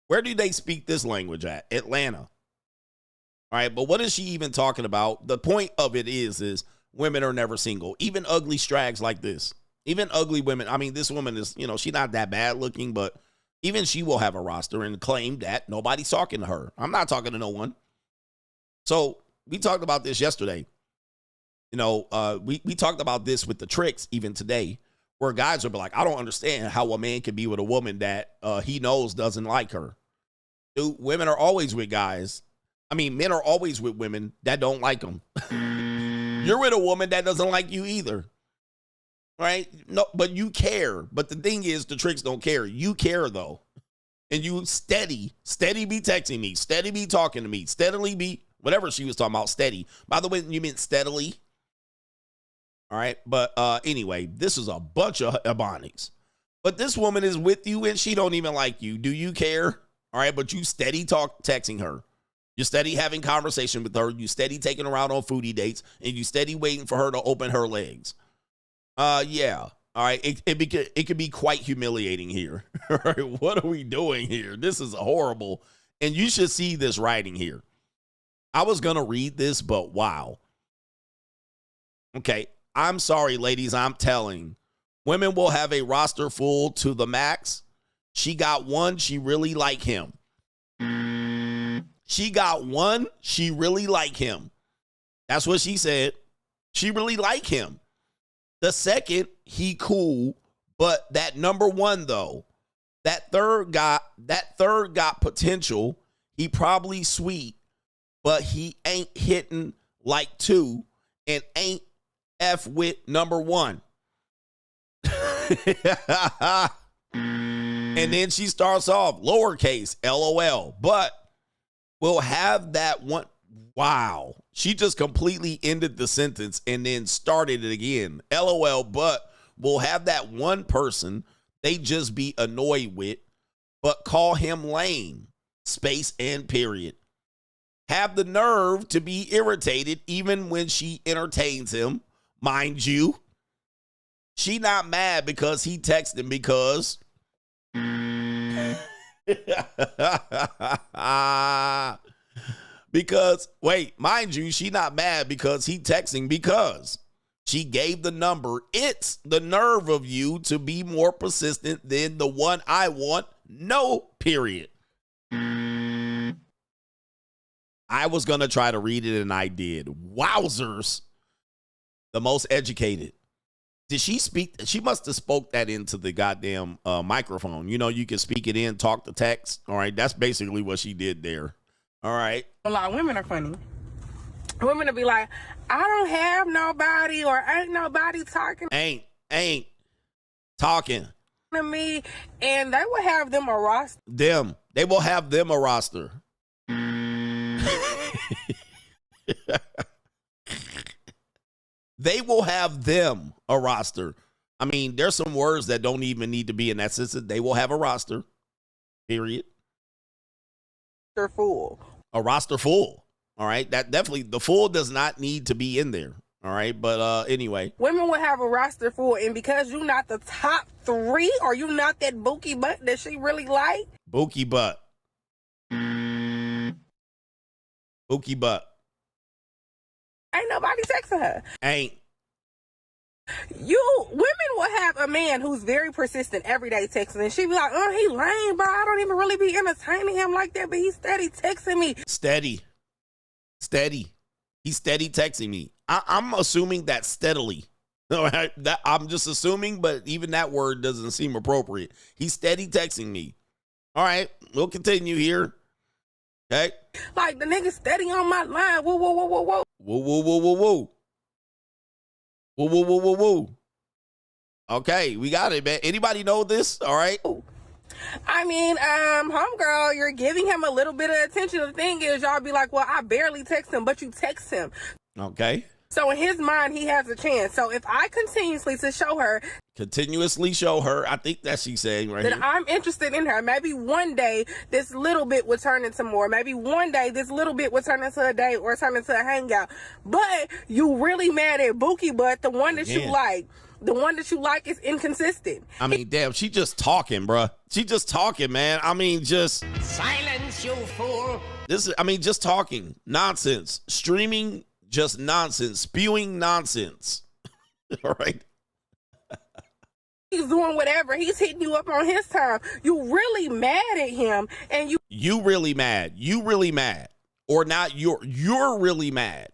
S5: Where do they speak this language at? Atlanta. All right, but what is she even talking about? The point of it is women are never single. Even ugly strags like this. Even ugly women. I mean, this woman is, you know, she's not that bad looking, but even she will have a roster and claim that nobody's talking to her. I'm not talking to no one. So we talked about this yesterday. You know, we talked about this with the tricks even today, where guys will be like, I don't understand how a man can be with a woman that he knows doesn't like her. Dude, women are always with guys. I mean, men are always with women that don't like them. You're with a woman that doesn't like you either. Right? No, but you care. But the thing is, the tricks don't care. You care, though. And you steady be texting me, steady be talking to me, steadily be, whatever she was talking about, steady. By the way, you meant steadily. All right, but anyway, this is a bunch of ebonics. But this woman is with you and she don't even like you. Do you care? All right, but you steady texting her. You steady having conversation with her. You steady taking her out on foodie dates, and you steady waiting for her to open her legs. Yeah. All right, it could be quite humiliating here. All right, what are we doing here? This is horrible, and you should see this writing here. I was gonna read this, but wow. Okay. I'm sorry, ladies, I'm telling. Women will have a roster full to the max. She got one, she really like him. She got one, she really like him. That's what she said. She really like him. The second, he cool, but that number one, though, that third got potential. He probably sweet, but he ain't hitting like two and ain't F with number one. And then she starts off lowercase LOL, but we'll have that one. Wow. She just completely ended the sentence and then started it again. LOL, but we'll have that one person they just be annoyed with, but call him lame. Space and period. Have the nerve to be irritated even when she entertains him. Mind you, she not mad because he texted because wait, mind you, she not mad because he texting because she gave the number. It's the nerve of you to be more persistent than the one I want. No, period. I was going to try to read it and I did. Wowzers. The most educated. Did she speak? She must have spoke that into the goddamn microphone. You know, you can speak it in, talk the text. All right. That's basically what she did there. All right.
S19: A lot of women are funny. women will be like, I don't have nobody, or ain't nobody talking
S5: Ain't talking
S19: to me, and they will have them a roster.
S5: They will have them a roster. They will have them a roster. I mean, there's some words that don't even need to be in that sentence. They will have a roster. Period.
S19: They're full.
S5: A roster full. All right. That definitely, the full does not need to be in there. All right. But anyway.
S19: Women will have a roster full, and because you're not the top 3, or you not that bookie butt that she really like.
S5: Bookie butt. Bookie butt.
S19: Ain't nobody texting her.
S5: Ain't.
S19: Women will have a man who's very persistent every day texting, and she be like, oh, he lame, bro. I don't even really be entertaining him like that, but he's steady texting me.
S5: Steady. He's steady texting me. I'm assuming that steadily. All right. I'm just assuming, but even that word doesn't seem appropriate. He's steady texting me. All right. We'll continue here. Okay.
S19: Like, the nigga steady on my line. Whoa, whoa, whoa, whoa, whoa.
S5: Whoa, whoa, whoa, whoa, whoa. Whoa, whoa, whoa, whoa, whoa. Okay, we got it, man. Anybody know this? All right.
S19: I mean, homegirl, you're giving him a little bit of attention. The thing is, y'all be like, well, I barely text him, but you text him.
S5: Okay.
S19: So in his mind, he has a chance. So if I continuously show her,
S5: I think that's she's saying right
S19: that
S5: here.
S19: I'm interested in her. Maybe one day this little bit would turn into more. Maybe one day this little bit would turn into a date or turn into a hangout. But you really mad at Bookie Butt, the one that you like. The one that you like is inconsistent.
S5: I mean, damn, she just talking, bruh. She just talking, man. I mean, just
S21: Silence, you fool.
S5: Just talking. Nonsense. Streaming just nonsense. Spewing nonsense. All right.
S19: He's doing whatever. He's hitting you up on his time. You really mad at him, and
S5: you really mad. You really mad. Or not, you're really mad.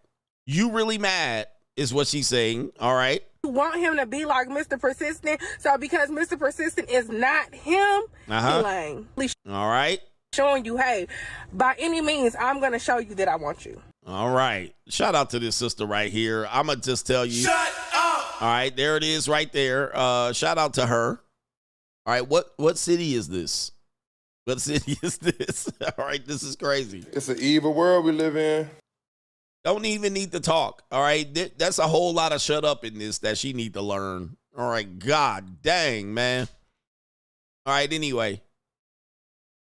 S5: You really mad is what she's saying. All right.
S19: You want him to be like Mr. Persistent. So because Mr. Persistent is not him, he lame.
S5: All right.
S19: Showing you, hey, by any means, I'm going to show you that I want you.
S5: All right. Shout out to this sister right here. I'm going to just tell you.
S21: Shut up!
S5: All right. There it is right there. Shout out to her. All right. What city is this? What city is this? All right. This is crazy.
S8: It's an evil world we live in.
S5: Don't even need to talk. All right. That's a whole lot of shut up in this that she need to learn. All right. God dang, man. All right. Anyway.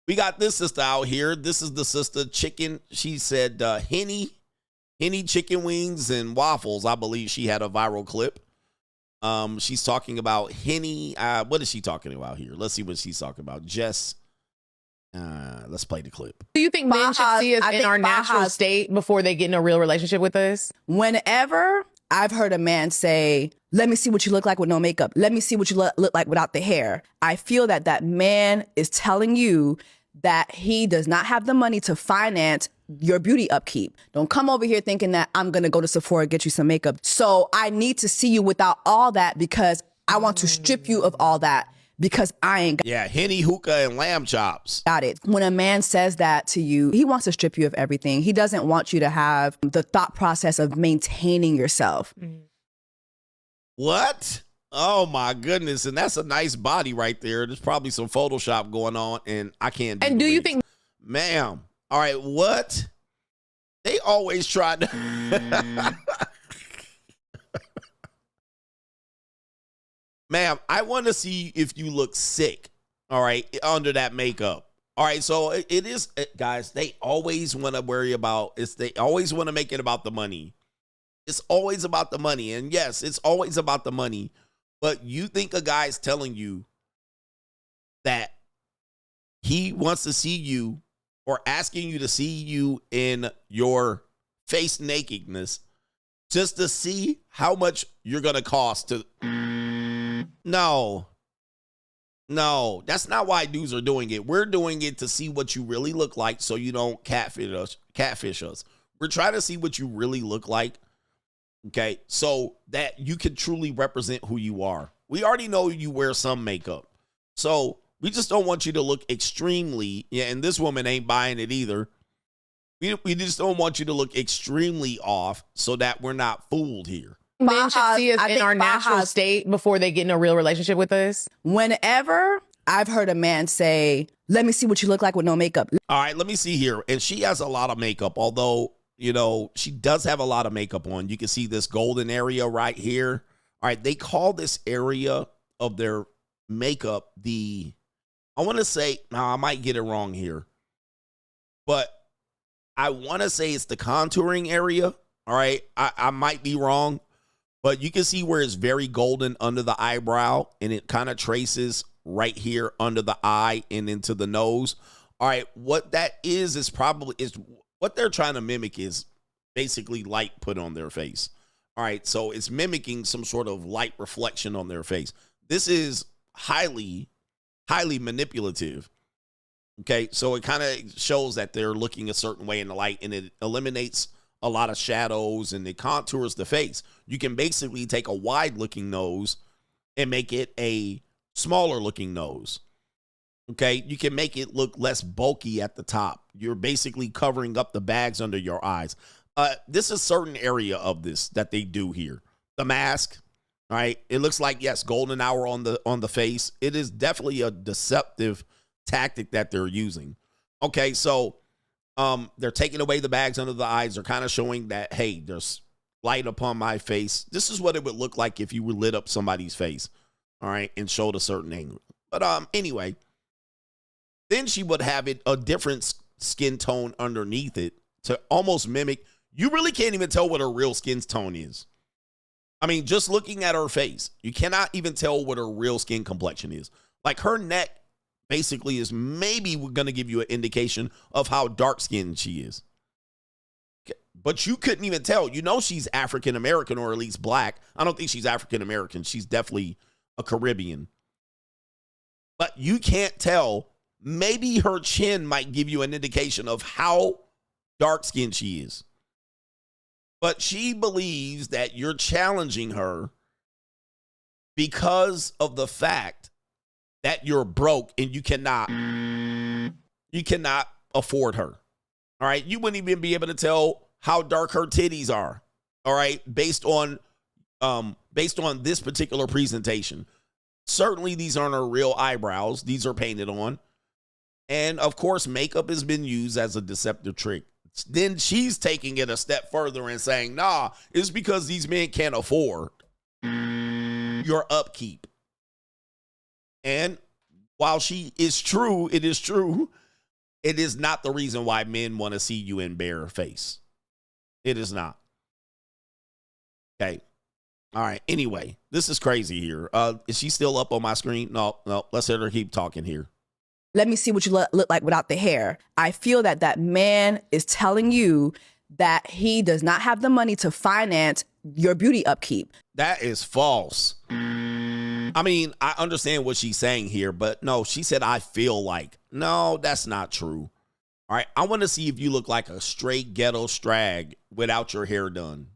S5: We got this sister out here. This is the sister chicken. She said Henny chicken wings and waffles. I believe she had a viral clip. She's talking about Henny. What is she talking about here? Let's see what she's talking about. Jess. Let's play the clip.
S10: Do you think men should see us in our natural state before they get in a real relationship with us?
S20: Whenever I've heard a man say, let me see what you look like with no makeup. Let me see what you look like without the hair. I feel that that man is telling you that he does not have the money to finance your beauty upkeep. Don't come over here thinking that I'm going to go to Sephora and get you some makeup. So I need to see you without all that because I want to strip you of all that because I ain't got
S5: Henny, hookah, and lamb chops.
S20: Got it. When a man says that to you, he wants to strip you of everything. He doesn't want you to have the thought process of maintaining yourself.
S5: What? Oh my goodness. And that's a nice body right there. There's probably some Photoshop going on and I can't do
S10: And do you think,
S5: ma'am, all right, what? They always try to ma'am, I want to see if you look sick, all right, under that makeup. All right, so it is, guys, they always want to worry about, they always want to make it about the money. It's always about the money. And yes, it's always about the money. But you think a guy's telling you that he wants to see you or asking you to see you in your face nakedness just to see how much you're going to cost to... No, that's not why dudes are doing it. We're doing it to see what you really look like so you don't catfish us. We're trying to see what you really look like. Okay, so that you can truly represent who you are. We already know you wear some makeup. So we just don't want you to look extremely, and this woman ain't buying it either. We just don't want you to look extremely off so that we're not fooled here.
S10: Men should see us in our natural state before they get in a real relationship with us.
S20: Whenever I've heard a man say, let me see what you look like with no makeup.
S5: All right, let me see here. And she has a lot of makeup, although, you know, she does have a lot of makeup on. You can see this golden area right here. All right, they call this area of their makeup I want to say, now I might get it wrong here, but I want to say it's the contouring area. All right, I might be wrong, but you can see where it's very golden under the eyebrow, and it kind of traces right here under the eye and into the nose. All right, what that is what they're trying to mimic is basically light put on their face. All right, so it's mimicking some sort of light reflection on their face. This is highly manipulative. Okay, so it kind of shows that they're looking a certain way in the light, and it eliminates a lot of shadows and it contours the face. You can basically take a wide looking nose and make it a smaller looking nose. Okay, you can make it look less bulky at the top. You're basically covering up the bags under your eyes. This is a certain area of this that they do here. The mask, all right? It looks like, yes, golden hour on the face. It is definitely a deceptive tactic that they're using. Okay, so they're taking away the bags under the eyes. They're kind of showing that, hey, there's light upon my face. This is what it would look like if you lit up somebody's face, all right, and showed a certain angle. But anyway, then she would have it a different skin tone underneath it to almost mimic. You really can't even tell what her real skin tone is. I mean, just looking at her face, you cannot even tell what her real skin complexion is. Like her neck basically is maybe going to give you an indication of how dark-skinned she is. But you couldn't even tell. You know she's African-American or at least black. I don't think she's African-American. She's definitely a Caribbean. But you can't tell. Maybe her chin might give you an indication of how dark-skinned she is. But she believes that you're challenging her because of the fact that you're broke and you cannot afford her. All right. You wouldn't even be able to tell how dark her titties are. All right. Based on this particular presentation. Certainly these aren't her real eyebrows. These are painted on. And of course, makeup has been used as a deceptive trick. Then she's taking it a step further and saying, nah, it's because these men can't afford your upkeep. And while it is true, it is not the reason why men want to see you in bare face. It is not. Okay. All right. Anyway, this is crazy here. Is she still up on my screen? No. Let's let her keep talking here.
S20: Let me see what you look like without the hair. I feel that man is telling you that he does not have the money to finance your beauty upkeep.
S5: That is false. I mean, I understand what she's saying here, but no, she said, I feel like. No, that's not true. All right, I want to see if you look like a straight ghetto strag without your hair done.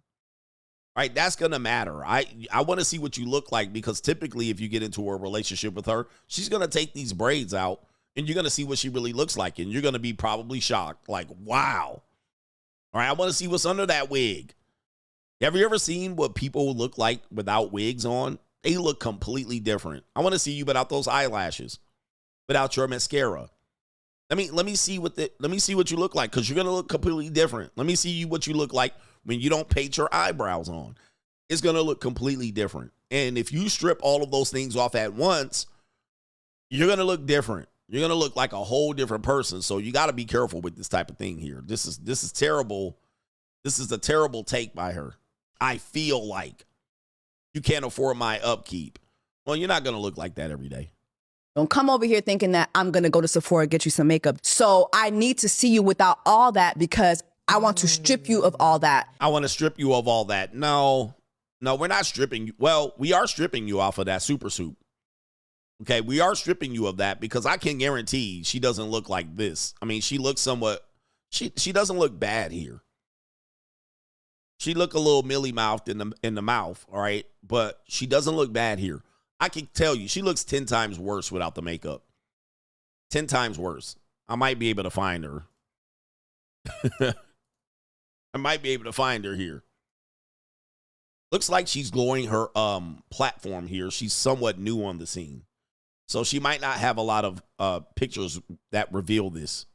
S5: All right, that's going to matter. I want to see what you look like because typically if you get into a relationship with her, she's going to take these braids out and you're going to see what she really looks like and you're going to be probably shocked. Like, wow. All right, I want to see what's under that wig. Have you ever seen what people look like without wigs on? They look completely different. I want to see you without those eyelashes, without your mascara. Let me see what you look like because you're going to look completely different. Let me see what you look like when you don't paint your eyebrows on. It's going to look completely different. And if you strip all of those things off at once, you're going to look different. You're going to look like a whole different person. So you got to be careful with this type of thing here. This is terrible. This is a terrible take by her. I feel like you can't afford my upkeep. Well, you're not going to look like that every day.
S20: Don't come over here thinking that I'm going to go to Sephora and get you some makeup. So I need to see you without all that because I want to strip you of all that.
S5: I want to strip you of all that. No, we're not stripping you. Well, we are stripping you off of that super soup. Okay, we are stripping you of that because I can guarantee she doesn't look like this. I mean, she looks somewhat, she doesn't look bad here. She look a little mealy-mouthed in the mouth, all right? But she doesn't look bad here. I can tell you, she looks 10 times worse without the makeup. 10 times worse. I might be able to find her. I might be able to find her here. Looks like she's growing her platform here. She's somewhat new on the scene. So she might not have a lot of pictures that reveal this.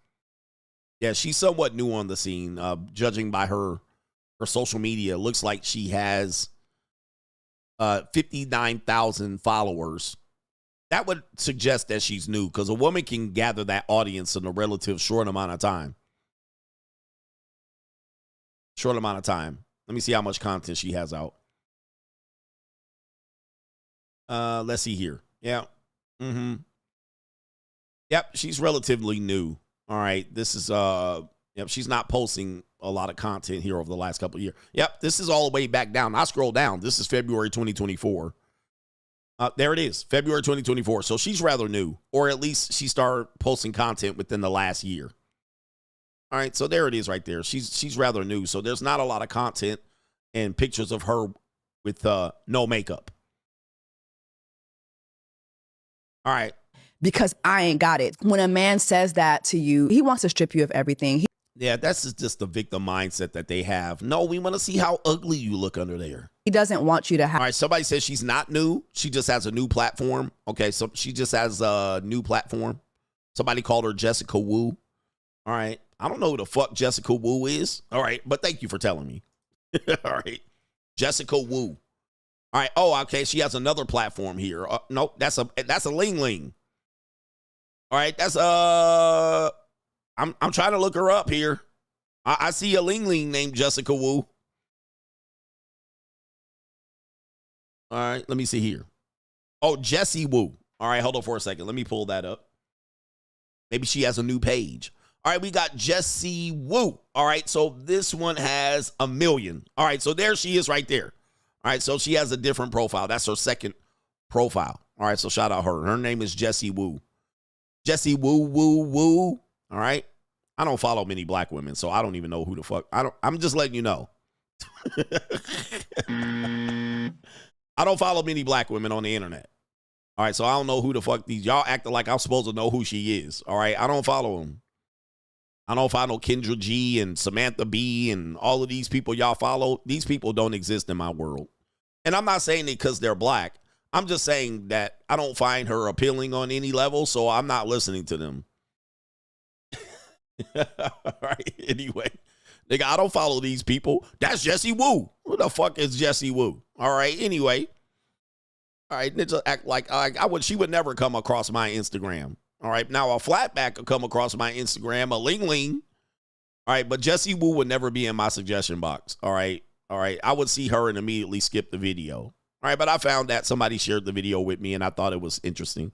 S5: Yeah, she's somewhat new on the scene. Judging by her social media, looks like she has 59,000 followers. That would suggest that she's new, because a woman can gather that audience in a relative short amount of time. Short amount of time. Let me see how much content she has out. Let's see here. Yeah. Yep, she's relatively new. All right. This is yep, she's not posting a lot of content here over the last couple of years. Yep, this is all the way back down. I scroll down. This is February 2024. There it is, February 2024. So she's rather new, or at least she started posting content within the last year. All right, so there it is right there. She's rather new. So there's not a lot of content and pictures of her with no makeup. All right.
S20: Because I ain't got it. When a man says that to you, he wants to strip you of everything.
S5: Yeah, that's just the victim mindset that they have. No, we want to see how ugly you look under there.
S20: He doesn't want you to have.
S5: All right, somebody says she's not new. She just has a new platform. Okay, so she just has a new platform. Somebody called her Jessica Wu. All right. I don't know who the fuck Jessica Wu is. All right, but thank you for telling me. All right. Jessica Wu. All right. Oh, okay. She has another platform here. Nope, that's a Ling Ling. All right, that's I'm trying to look her up here. I see a Ling Ling named Jessica Wu. All right, let me see here. Oh, Jessie Wu. All right, hold on for a second. Let me pull that up. Maybe she has a new page. All right, we got Jessie Wu. All right, so this one has 1 million. All right, so there she is right there. All right, so she has a different profile. That's her second profile. All right, so shout out her. Her name is Jessie Wu. Jessie Wu, Woo, Woo. All right. I don't follow many black women, so I don't even know who the fuck. I'm just letting you know. I don't follow many black women on the internet. All right, so I don't know who the fuck these. Y'all acting like I'm supposed to know who she is. All right, I don't follow them. I don't follow Kendra G and Samantha B and all of these people y'all follow. These people don't exist in my world. And I'm not saying it because they're black. I'm just saying that I don't find her appealing on any level, so I'm not listening to them. All right, anyway. Nigga, I don't follow these people. That's Jessie Wu. Who the fuck is Jessie Wu? All right, anyway. All right, just act like she would never come across my Instagram. All right, now a flatback could come across my Instagram, a Ling Ling. All right, but Jessie Wu would never be in my suggestion box. All right, I would see her and immediately skip the video. All right, but I found that somebody shared the video with me, and I thought it was interesting.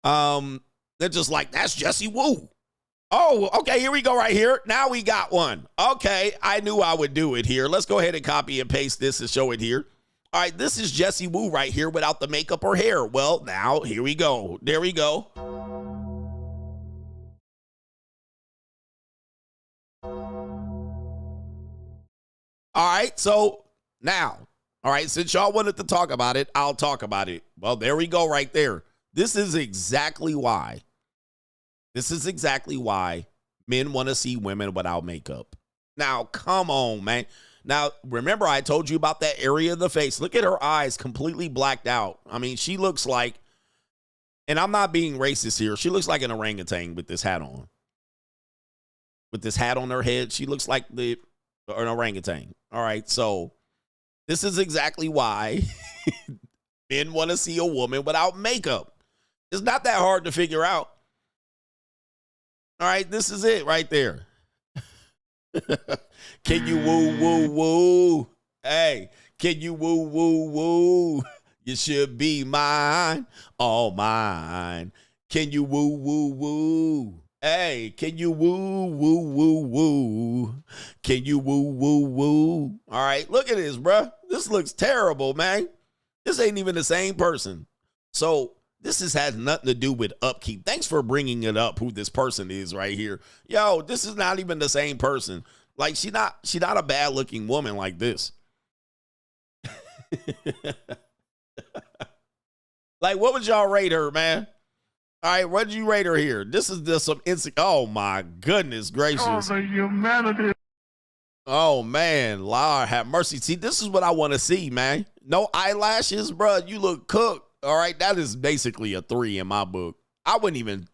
S5: They're just like, that's Jessie Wu. Oh, okay, here we go right here. Now we got one. Okay, I knew I would do it here. Let's go ahead and copy and paste this and show it here. All right, this is Jessie Wu right here without the makeup or hair. Well, now, here we go. There we go. All right, so now, all right, since y'all wanted to talk about it, I'll talk about it. Well, there we go right there. This is exactly why. This is exactly why men want to see women without makeup. Now, come on, man. Now, remember I told you about that area of the face. Look at her eyes completely blacked out. I mean, she looks like, and I'm not being racist here, she looks like an orangutan with this hat on. With this hat on her head, she looks like an orangutan. All right, so this is exactly why men want to see a woman without makeup. It's not that hard to figure out. All right, this is it right there. Can you woo, woo, woo? Hey, can you woo, woo, woo? You should be mine, all mine. Can you woo, woo, woo? Hey, can you woo, woo, woo, woo? Can you woo, woo, woo? All right, look at this, bruh. This looks terrible, man. This ain't even the same person. So this has nothing to do with upkeep. Thanks for bringing it up, who this person is right here. Yo, this is not even the same person. Like, she not a bad-looking woman like this. Like, what would y'all rate her, man? All right, what did you rate her here? This is just some oh my goodness gracious.
S7: Oh, the humanity.
S5: Oh man, Lord have mercy. See, this is what I want to see, man. No eyelashes, bro. You look cooked. All right, that is basically a 3 in my book. I wouldn't even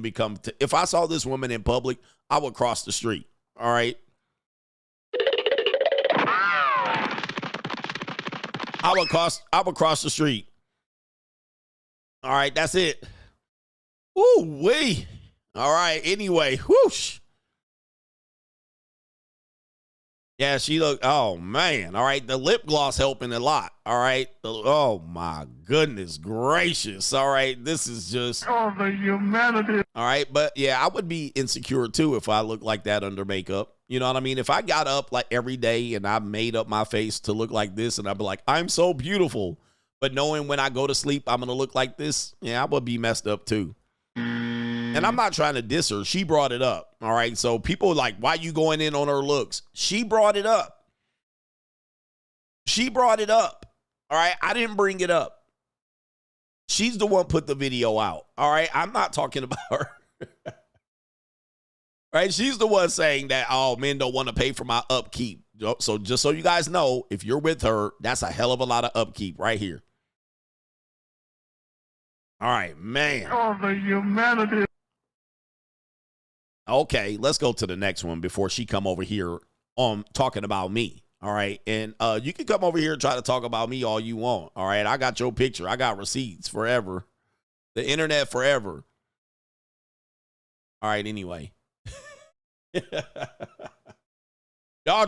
S5: become, if I saw this woman in public, I would cross the street. All right. I would cross the street. All right, that's it. Ooh, wee. All right, anyway, whoosh. Yeah, she looked, oh man. All right, the lip gloss helping a lot. All right. Oh my goodness gracious. All right, this is just.
S7: Oh, the humanity.
S5: All right, but yeah, I would be insecure too if I looked like that under makeup. You know what I mean? If I got up like every day and I made up my face to look like this and I'd be like, I'm so beautiful. But knowing when I go to sleep, I'm going to look like this. Yeah, I would be messed up too. And I'm not trying to diss her. She brought it up. All right. So people like, why you going in on her looks? She brought it up. She brought it up. All right. I didn't bring it up. She's the one put the video out. All right. I'm not talking about her. Right? She's the one saying that, oh, men don't want to pay for my upkeep. So just so you guys know, if you're with her, that's a hell of a lot of upkeep right here. All right, man.
S7: Oh, the humanity.
S5: Okay, let's go to the next one before she come over here talking about me. All right, and you can come over here and try to talk about me all you want. All right, I got your picture. I got receipts forever. The internet forever. All right, anyway. y'all,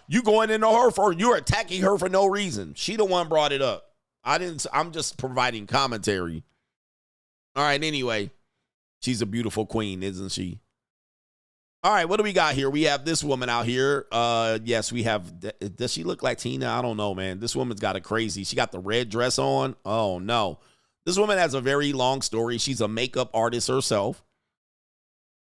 S5: you going into her for, you're attacking her for no reason. She the one brought it up. I'm just providing commentary. All right, anyway. She's a beautiful queen, isn't she? All right, what do we got here? We have this woman out here. Yes, we have, does she look Latina? I don't know, man. This woman's got a crazy, she got the red dress on. Oh, no. This woman has a very long story. She's a makeup artist herself.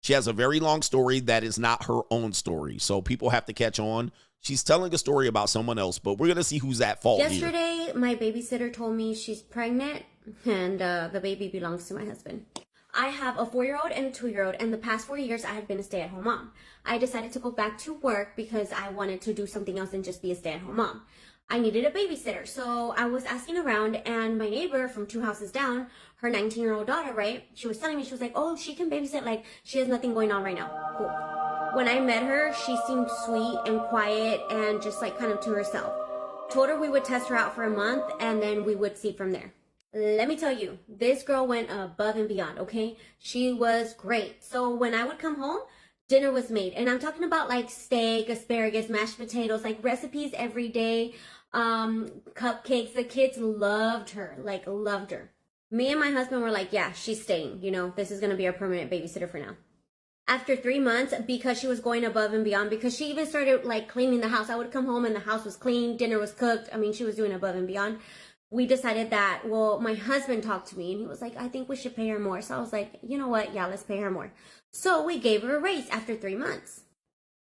S5: She has a very long story that is not her own story. So people have to catch on. She's telling a story about someone else, but we're going to see who's at fault
S6: Yesterday,
S5: here.
S6: my babysitter told me she's pregnant and the baby belongs to my husband. I have a 4-year-old and a 2-year-old, and the past 4 years I had been a stay-at-home mom. I decided to go back to work because I wanted to do something else than just be a stay-at-home mom. I needed a babysitter, so I was asking around, and my neighbor from 2 houses down, her 19-year-old daughter, right, she was telling me, she was like, oh, she can babysit, like, she has nothing going on right now. Cool. When I met her, she seemed sweet and quiet and just, like, kind of to herself. Told her we would test her out for a month, and then we would see from there. Let me tell you, this girl went above and beyond, okay? She was great. So when I would come home, dinner was made. And I'm talking about like steak, asparagus, mashed potatoes, like recipes every day, cupcakes. The kids loved her, like loved her. Me and my husband were like, yeah, she's staying. You know, this is going to be our permanent babysitter for now. After 3 months, because she was going above and beyond, because she even started like cleaning the house. I would come home and the house was clean, dinner was cooked. I mean, she was doing above and beyond. We decided that, well, my husband talked to me and he was like, I think we should pay her more. So I was like, you know what? Yeah, let's pay her more. So we gave her a raise after 3 months.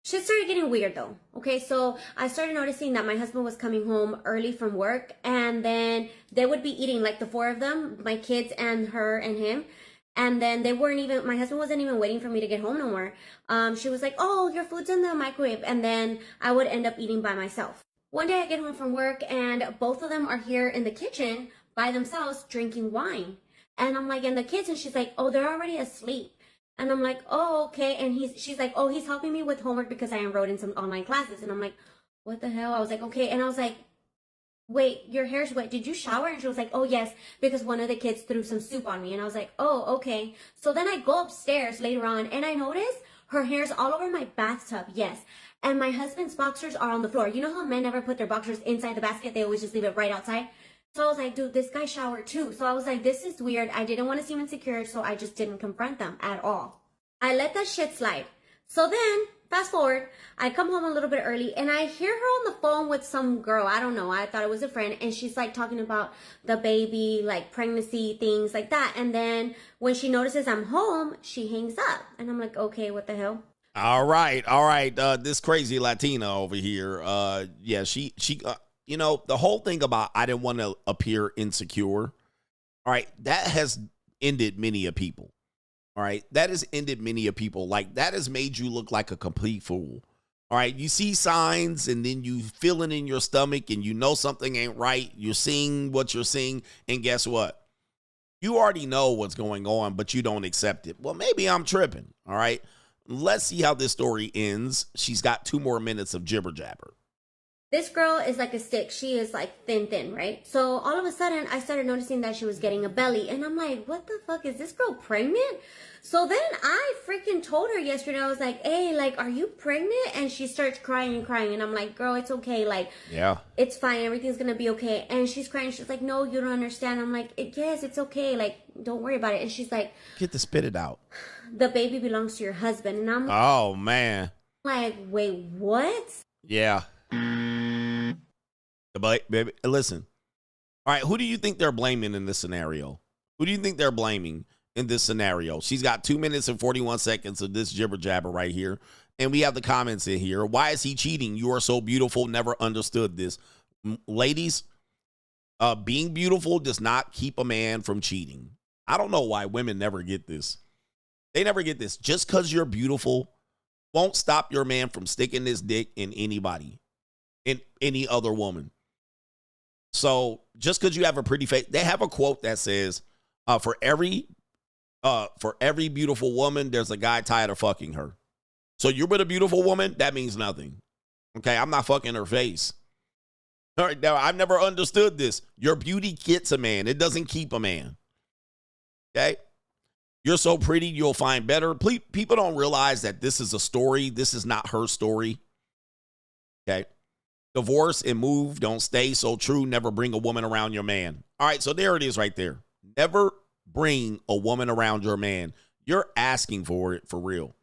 S6: Shit started getting weird though. Okay, so I started noticing that my husband was coming home early from work, and then they would be eating, like the 4 of them, my kids and her and him. And then they weren't even, my husband wasn't even waiting for me to get home no more. She was like, oh, your food's in the microwave. And then I would end up eating by myself. One day I get home from work and both of them are here in the kitchen by themselves drinking wine. And I'm like, and the kids, and she's like, oh, they're already asleep. And I'm like, oh, okay. And she's like, oh, he's helping me with homework because I enrolled in some online classes. And I'm like, what the hell? I was like, okay. And I was like, wait, your hair's wet. Did you shower? And she was like, oh, yes, because one of the kids threw some soup on me. And I was like, oh, okay. So then I go upstairs later on and I notice her hair's all over my bathtub. Yes. And my husband's boxers are on the floor. You know how men never put their boxers inside the basket? They always just leave it right outside. So I was like, dude, this guy showered too. So I was like, this is weird. I didn't want to seem insecure, so I just didn't confront them at all. I let that shit slide. So then, fast forward, I come home a little bit early and I hear her on the phone with some girl. I don't know. I thought it was a friend. And she's like talking about the baby, like pregnancy, things like that. And then when she notices I'm home, she hangs up. And I'm like, okay, what the hell?
S5: All right. This crazy Latina over here. Yeah, she you know, the whole thing about I didn't want to appear insecure. All right, that has ended many a people. All right. That has ended many a people. Like, that has made you look like a complete fool. All right. You see signs and then you feel it in your stomach and you know something ain't right. You're seeing what you're seeing. And guess what? You already know what's going on, but you don't accept it. Well, maybe I'm tripping. All right. Let's see how this story ends. She's got 2 more minutes of jibber jabber.
S6: This girl is like a stick. She is like thin, right? So all of a sudden, I started noticing that she was getting a belly. And I'm like, what the fuck? Is this girl pregnant? So then I freaking told her yesterday. I was like, hey, like, are you pregnant? And she starts crying. And I'm like, girl, it's okay. Like,
S5: yeah,
S6: it's fine. Everything's going to be okay. And she's crying. She's like, no, you don't understand. I'm like, yes, it's okay. Like, don't worry about it. And she's like,
S5: get to spit it out.
S6: The baby belongs to your husband. And I'm
S5: oh, man.
S6: like, wait, what?
S5: Yeah. Baby, listen. All right, who do you think they're blaming in this scenario? Who do you think they're blaming in this scenario? She's got 2 minutes and 41 seconds of this jibber jabber right here. And we have the comments in here. Why is he cheating? You are so beautiful. Never understood this. Ladies, being beautiful does not keep a man from cheating. I don't know why women never get this. They never get this. Just because you're beautiful won't stop your man from sticking his dick in anybody, in any other woman. So just because you have a pretty face, they have a quote that says, for every beautiful woman, there's a guy tired of fucking her. So you're with a beautiful woman, that means nothing. Okay, I'm not fucking her face. All right, now I've never understood this. Your beauty gets a man. It doesn't keep a man. Okay? You're so pretty, you'll find better. People don't realize that this is a story. This is not her story. Okay? Divorce and move, don't stay so true. Never bring a woman around your man. All right, so there it is right there. Never bring a woman around your man. You're asking for it for real.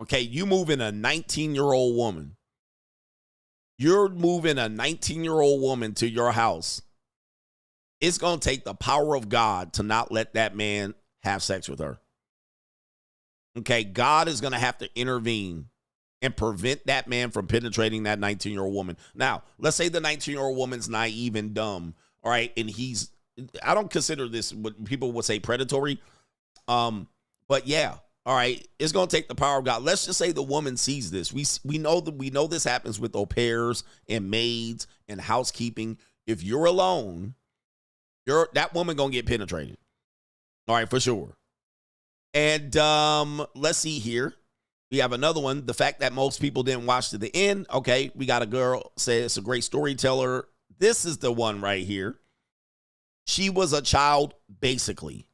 S5: Okay, you moving a 19-year-old woman. You're moving a 19-year-old woman to your house. It's going to take the power of God to not let that man have sex with her. Okay, God is going to have to intervene and prevent that man from penetrating that 19-year-old woman. Now, let's say the 19-year-old woman's naive and dumb, all right, and I don't consider this what people would say predatory, but yeah, all right, it's going to take the power of God. Let's just say the woman sees this. We know this happens with au pairs and maids and housekeeping. If you're alone, that woman going to get penetrated. All right, for sure. And let's see here. We have another one. The fact that most people didn't watch to the end. Okay, we got a girl say it's a great storyteller. This is the one right here. She was a child, basically.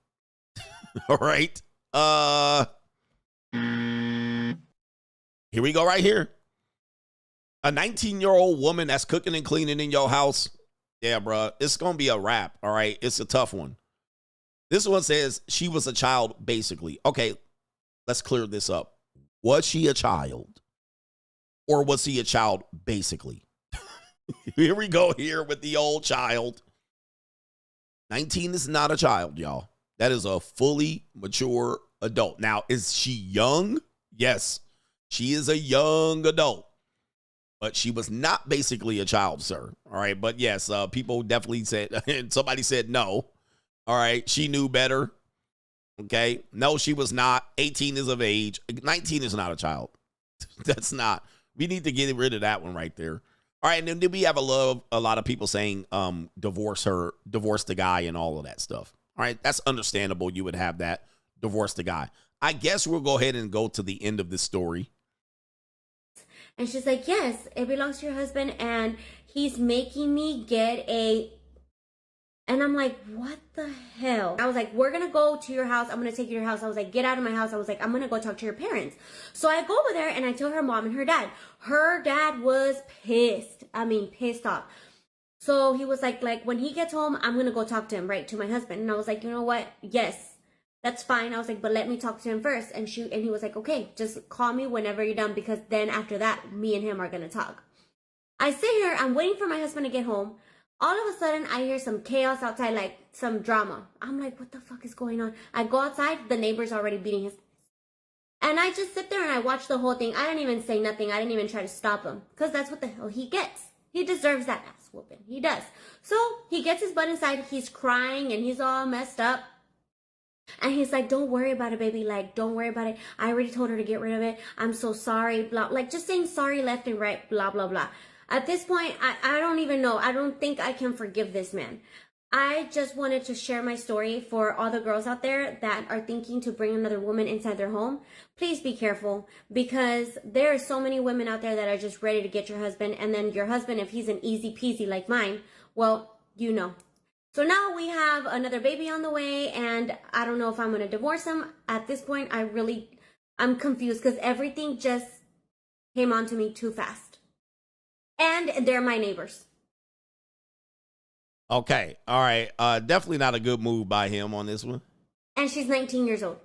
S5: All right. Here we go right here. A 19-year-old woman that's cooking and cleaning in your house. Yeah, bro. It's going to be a wrap. All right. It's a tough one. This one says she was a child, basically. Okay, let's clear this up. Was she a child? Or was he a child, basically? Here we go here with the old child. 19 is not a child, y'all. That is a fully mature adult. Now, is she young? Yes, she is a young adult. But she was not basically a child, sir. All right, but yes, people definitely said, and somebody said no. All right, she knew better. Okay, no, she was not. 18 is of age. 19 is not a child. That's not. We need to get rid of that one right there. All right, and then we have a lot of people saying divorce her, divorce the guy, and all of that stuff. All right, that's understandable. You would have that. Divorce the guy. I guess we'll go ahead and go to the end of this story.
S6: And she's like, yes, it belongs to your husband, and he's making me get a... And I'm like, what the hell? I was like, we're going to go to your house. I'm going to take you to your house. I was like, get out of my house. I was like, I'm going to go talk to your parents. So I go over there and I tell her mom and her dad. Her dad was pissed. I mean, pissed off. So he was like when he gets home, I'm going to go talk to him, right, to my husband. And I was like, you know what? Yes, that's fine. I was like, but let me talk to him first. And he was like, okay, just call me whenever you're done, because then after that, me and him are going to talk. I sit here. I'm waiting for my husband to get home. All of a sudden, I hear some chaos outside, like some drama. I'm like, what the fuck is going on? I go outside, the neighbor's already beating his... And I just sit there and I watch the whole thing. I didn't even say nothing. I didn't even try to stop him, because that's what the hell he gets. He deserves that ass whooping. He does. So he gets his butt inside. He's crying and he's all messed up. And he's like, don't worry about it, baby. Like, don't worry about it. I already told her to get rid of it. I'm so sorry. Blah, like just saying sorry left and right, blah, blah, blah. At this point, I don't even know. I don't think I can forgive this man. I just wanted to share my story for all the girls out there that are thinking to bring another woman inside their home. Please be careful, because there are so many women out there that are just ready to get your husband, and then your husband, if he's an easy peasy like mine, well, you know. So now we have another baby on the way, and I don't know if I'm going to divorce him. At this point, I'm confused because everything just came onto me too fast. And they're my neighbors.
S5: Okay. All right. Definitely not a good move by him on this one.
S6: And she's 19 years old.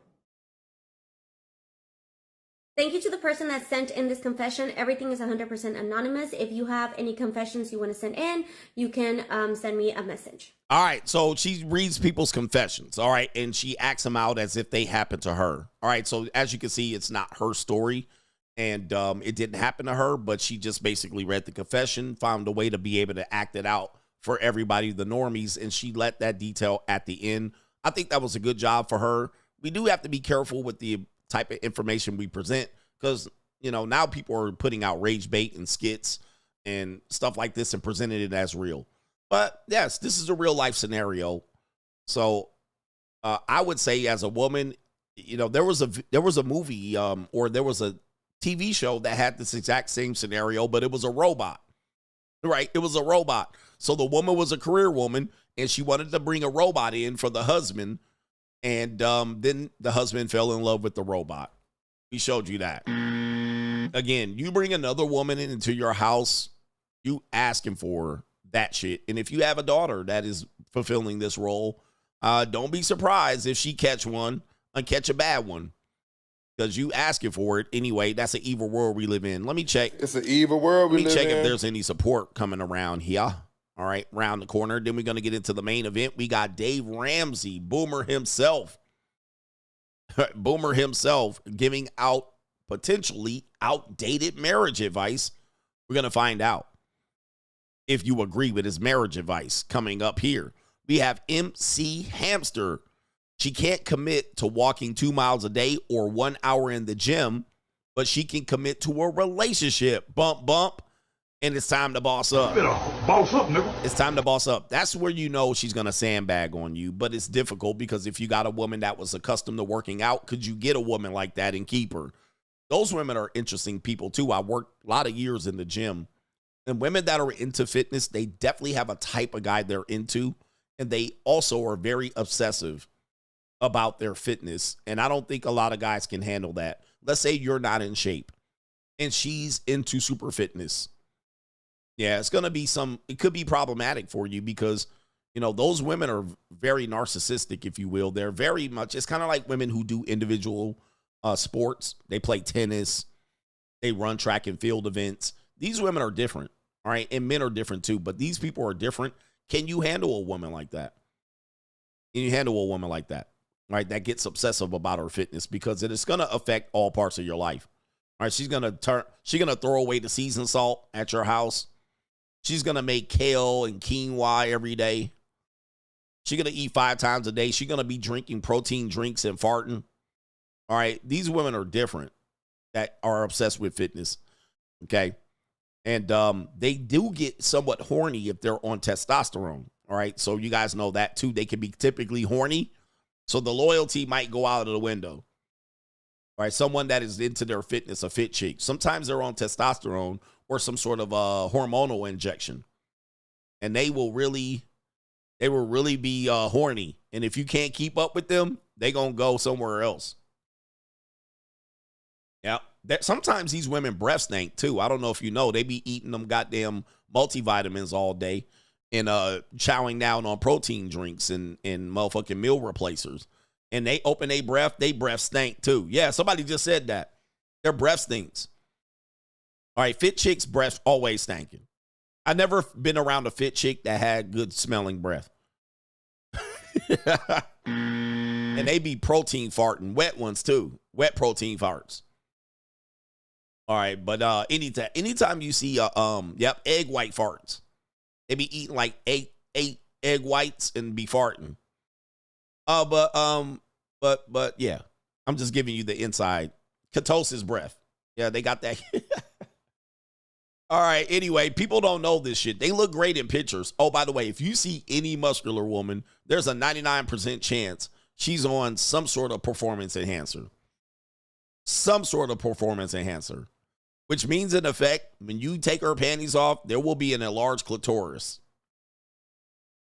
S6: Thank you to the person that sent in this confession. Everything is 100% anonymous. If you have any confessions you want to send in, you can send me a message.
S5: All right. So she reads people's confessions. All right. And she acts them out as if they happened to her. All right. So as you can see, it's not her story. And it didn't happen to her, but she just basically read the confession, found a way to be able to act it out for everybody, the normies, and she let that detail at the end. I think that was a good job for her. We do have to be careful with the type of information we present, because, you know, now people are putting out rage bait and skits and stuff like this and presenting it as real. But yes, this is a real life scenario. So I would say, as a woman, you know, there was a movie or there was a TV show that had this exact same scenario, but it was a robot, right? It was a robot. So the woman was a career woman, and she wanted to bring a robot in for the husband. And then the husband fell in love with the robot. We showed you that. Again, you bring another woman into your house, you asking for that shit. And if you have a daughter that is fulfilling this role, don't be surprised if she catch one and catch a bad one, because you asking for it anyway. That's an evil world we live in. Let me check.
S8: It's an evil world we live in.
S5: Let me check if there's any support coming around here. All right, round the corner. Then we're going to get into the main event. We got Dave Ramsey, Boomer himself. Boomer himself giving out potentially outdated marriage advice. We're going to find out if you agree with his marriage advice coming up here. We have MC Hamster. She can't commit to walking 2 miles a day or 1 hour in the gym, but she can commit to a relationship. Bump, bump. And it's time to boss up.
S3: Boss up, nigga.
S5: It's time to boss up. That's where you know she's going to sandbag on you. But it's difficult, because if you got a woman that was accustomed to working out, could you get a woman like that and keep her? Those women are interesting people, too. I worked a lot of years in the gym. And women that are into fitness, they definitely have a type of guy they're into. And they also are very obsessive about their fitness. And I don't think a lot of guys can handle that. Let's say you're not in shape and she's into super fitness. Yeah, it's going to be it could be problematic for you, because, you know, those women are very narcissistic, if you will. They're very much, it's kind of like women who do individual sports. They play tennis. They run track and field events. These women are different, all right? And men are different too, but these people are different. Can you handle a woman like that? Can you handle a woman like that, right? That gets obsessive about her fitness, because it is going to affect all parts of your life. All right, she's going to throw away the seasoned salt at your house. She's going to make kale and quinoa every day. She's going to eat 5 times a day. She's going to be drinking protein drinks and farting. All right. These women are different that are obsessed with fitness. Okay. And they do get somewhat horny if they're on testosterone. All right. So you guys know that too. They can be typically horny. So the loyalty might go out of the window. All right. Someone that is into their fitness, a fit chick. Sometimes they're on testosterone or some sort of hormonal injection, and they will really be horny. And if you can't keep up with them, they gonna go somewhere else. Yeah, sometimes these women breath stink too. I don't know if you know, they be eating them goddamn multivitamins all day and chowing down on protein drinks and motherfucking meal replacers. And they open their breath stink too. Yeah, somebody just said that. Their breath stinks. All right, fit chicks' breath always stinking. I've never been around a fit chick that had good smelling breath. And they be protein farting, wet ones too, wet protein farts. All right, but anytime you see egg white farts, they be eating like eight egg whites and be farting. But But yeah, I'm just giving you the inside. Ketosis breath. Yeah, they got that. All right. Anyway, people don't know this shit. They look great in pictures. Oh, by the way, if you see any muscular woman, there's a 99% chance she's on some sort of performance enhancer. Some sort of performance enhancer. Which means, in effect, when you take her panties off, there will be an enlarged clitoris.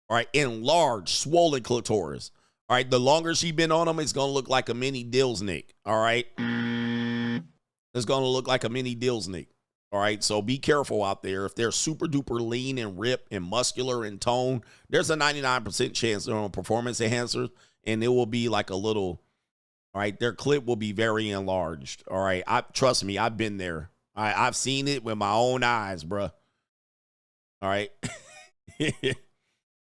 S5: All right, enlarged, swollen clitoris. All right, the longer she been on them, it's going to look like a mini Dilsnick. All right? It's going to look like a mini Dilsnick. All right, so be careful out there. If they're super duper lean and ripped and muscular and toned, there's a 99% chance they're on performance enhancers, and it will be like a little, all right, their clip will be very enlarged. All right, trust me, I've been there. I've seen it with my own eyes, bruh. All right.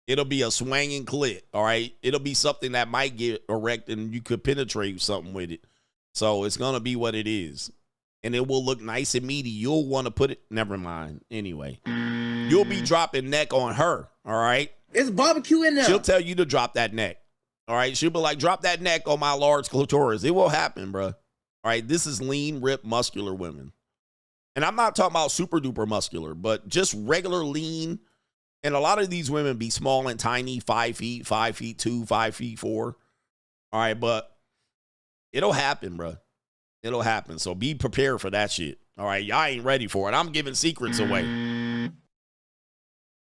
S5: It'll be a swinging clit. All right. It'll be something that might get erect and you could penetrate something with it. So it's going to be what it is. And it will look nice and meaty. You'll want to put it. Never mind. Anyway, you'll be dropping neck on her. All right.
S14: It's barbecue in there.
S5: She'll tell you to drop that neck. All right. She'll be like, drop that neck on my large clitoris. It will happen, bruh. All right. This is lean, ripped, muscular women. And I'm not talking about super duper muscular, but just regular lean. And a lot of these women be small and tiny, 5 feet, 5 feet 2, 5 feet 4. All right, but it'll happen, bro. It'll happen. So be prepared for that shit. All right, y'all ain't ready for it. I'm giving secrets away.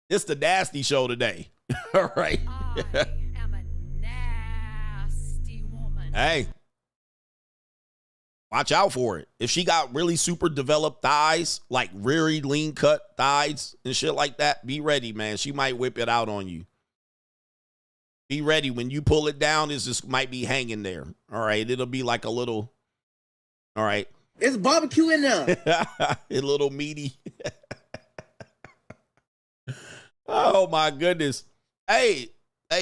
S5: It's the nasty show today. All right.
S9: I am a nasty woman.
S5: Hey. Watch out for it. If she got really super developed thighs, like really lean cut thighs and shit like that, be ready, man. She might whip it out on you. Be ready. When you pull it down, it just might be hanging there. All right. It'll be like a little, all right.
S14: It's barbecue in there.
S5: A little meaty. Oh, my goodness. Hey,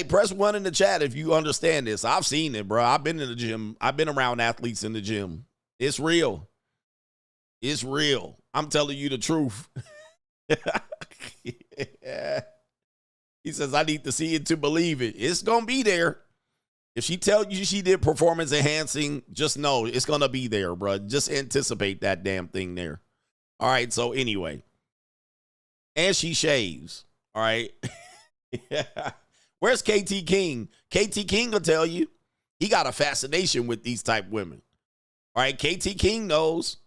S5: press 1 in the chat if you understand this. I've seen it, bro. I've been in the gym. I've been around athletes in the gym. It's real. It's real. I'm telling you the truth. Yeah. He says, I need to see it to believe it. It's going to be there. If she tells you she did performance enhancing, just know it's going to be there, bro. Just anticipate that damn thing there. All right. So anyway. And she shaves. All right. Yeah. Where's KT King? KT King will tell you he got a fascination with these type women. All right, KT King knows.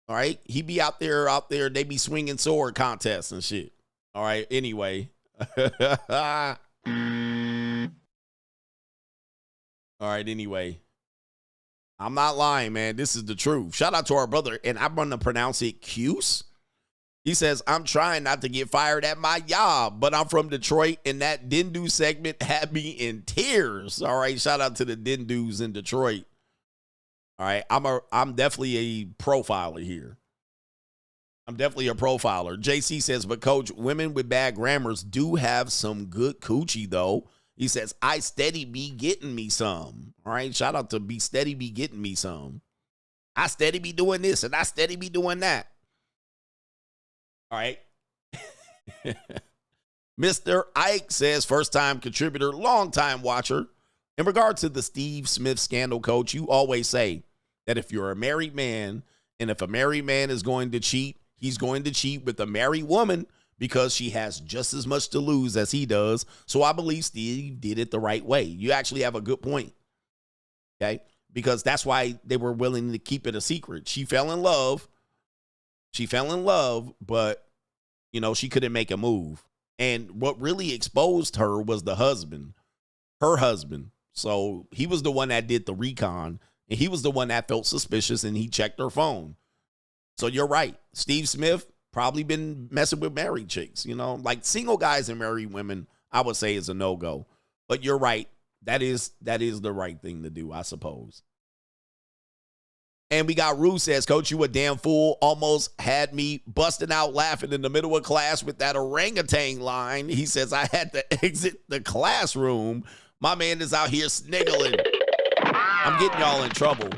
S5: All right, he be out there. They be swinging sword contests and shit. All right, anyway. All right, anyway. I'm not lying, man. This is the truth. Shout out to our brother, and I'm going to pronounce it Cuse. He says, I'm trying not to get fired at my job, but I'm from Detroit, and that Dindu segment had me in tears. All right, shout out to the Dindus in Detroit. All right, I'm definitely a profiler here. I'm definitely a profiler. JC says, but coach, women with bad grammars do have some good coochie, though. He says, I steady be getting me some. All right, shout out to be steady be getting me some. I steady be doing this, and I steady be doing that. All right. Mr. Ike says, first-time contributor, long-time watcher. In regard to the Steve Smith scandal, coach, you always say that if you're a married man, and if a married man is going to cheat, he's going to cheat with a married woman because she has just as much to lose as he does. So I believe Steve did it the right way. You actually have a good point. Okay? Because that's why they were willing to keep it a secret. She fell in love. But, you know, she couldn't make a move. And what really exposed her was the husband, her husband. So he was the one that did the recon, and he was the one that felt suspicious, and he checked her phone. So you're right. Steve Smith probably been messing with married chicks, you know, like single guys and married women, I would say is a no-go. But you're right. That is the right thing to do, I suppose. And we got Rue says, coach, you a damn fool. Almost had me busting out laughing in the middle of class with that orangutan line. He says, I had to exit the classroom. My man is out here sniggling. I'm getting y'all in trouble.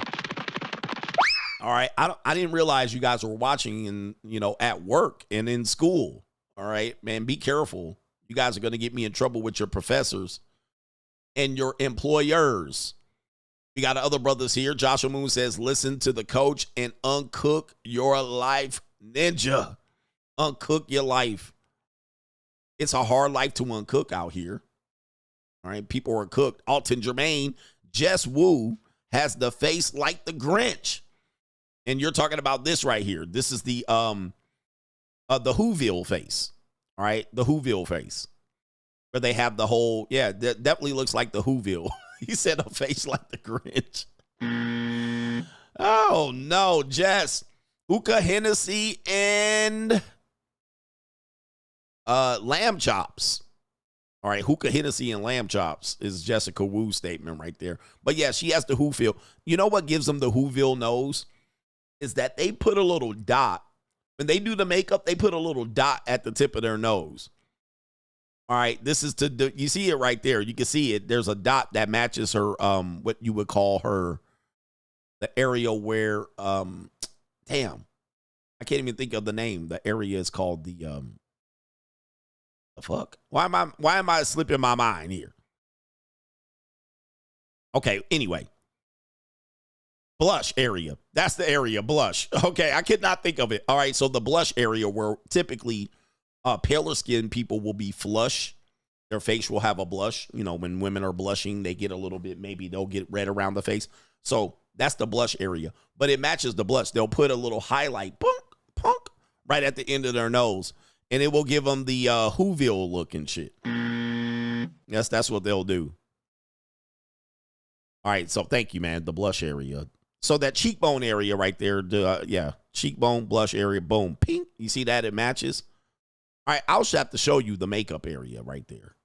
S5: All right. I didn't realize you guys were watching and, you know, at work and in school. All right, man, be careful. You guys are going to get me in trouble with your professors and your employers. We got other brothers here. Joshua Moon says, listen to the coach and uncook your life, ninja. Uncook your life. It's a hard life to uncook out here. All right, people are cooked. Alton Jermaine, Jess Wu has the face like the Grinch. And you're talking about this right here. This is the Whoville face. All right, the Whoville face. Where they have the whole, yeah, that definitely looks like the Whoville. He said a face like the Grinch. Oh, no, Jess. Hookah, Hennessy, and lamb chops. All right, hookah, Hennessy, and lamb chops is Jessica Wu's statement right there. But, yeah, she has the Whoville. You know what gives them the Whoville nose? Is that they put a little dot. When they do the makeup, they put a little dot at the tip of their nose. All right, this is you see it right there. You can see it. There's a dot that matches her, what you would call her, the area where, damn, I can't even think of the name. The area is called the fuck? Why am I slipping my mind here? Okay, anyway. Blush area. That's the area, blush. Okay, I could not think of it. All right, so the blush area where typically paler skinned people will be flush. Their face will have a blush. You know, when women are blushing, they get a little bit, maybe they'll get red around the face. So that's the blush area. But it matches the blush. They'll put a little highlight, punk, right at the end of their nose. And it will give them the Whoville look and shit. Yes, that's what they'll do. All right, so thank you, man. The blush area. So that cheekbone area right there, yeah, cheekbone, blush area, boom, pink. You see that? It matches. All right, I'll have to show you the makeup area right there.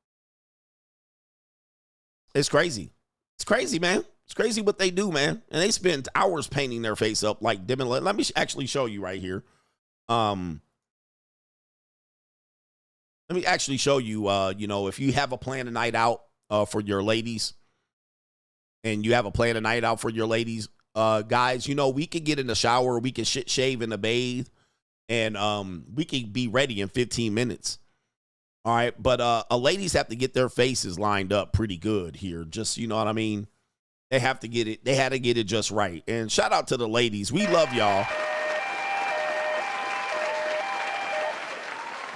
S5: It's crazy. It's crazy, man. It's crazy what they do, man. And they spend hours painting their face up like dimming. Let me actually show you right here. Let me actually show you, you know, if you have a plan a night out for your ladies, and you have a plan a night out for your ladies, guys, you know, we can get in the shower, we can shave in the bathe, and we can be ready in 15 minutes. All right, but ladies have to get their faces lined up pretty good here. Just, you know what I mean? They have to get it. They had to get it just right. And shout out to the ladies. We love y'all.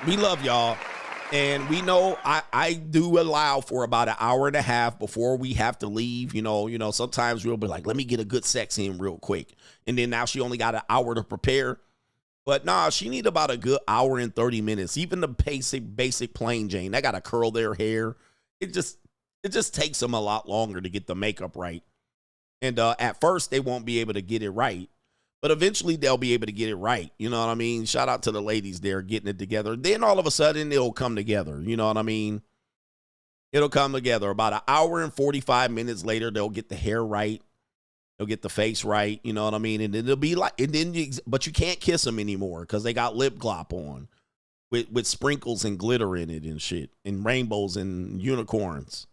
S5: We love y'all. And we know I do allow for about an hour and a half before we have to leave. You know, sometimes we'll be like, let me get a good sex in real quick. And then now she only got an hour to prepare. But nah, she need about a good hour and 30 minutes. Even the basic plain Jane, they got to curl their hair. It just takes them a lot longer to get the makeup right. And at first, they won't be able to get it right. But eventually, they'll be able to get it right. You know what I mean? Shout out to the ladies there getting it together. Then all of a sudden, it'll come together. You know what I mean? It'll come together. About an hour and 45 minutes later, they'll get the hair right. They'll get the face right. You know what I mean? And then it'll be like, but you can't kiss them anymore because they got lip glop on with sprinkles and glitter in it and shit, and rainbows and unicorns.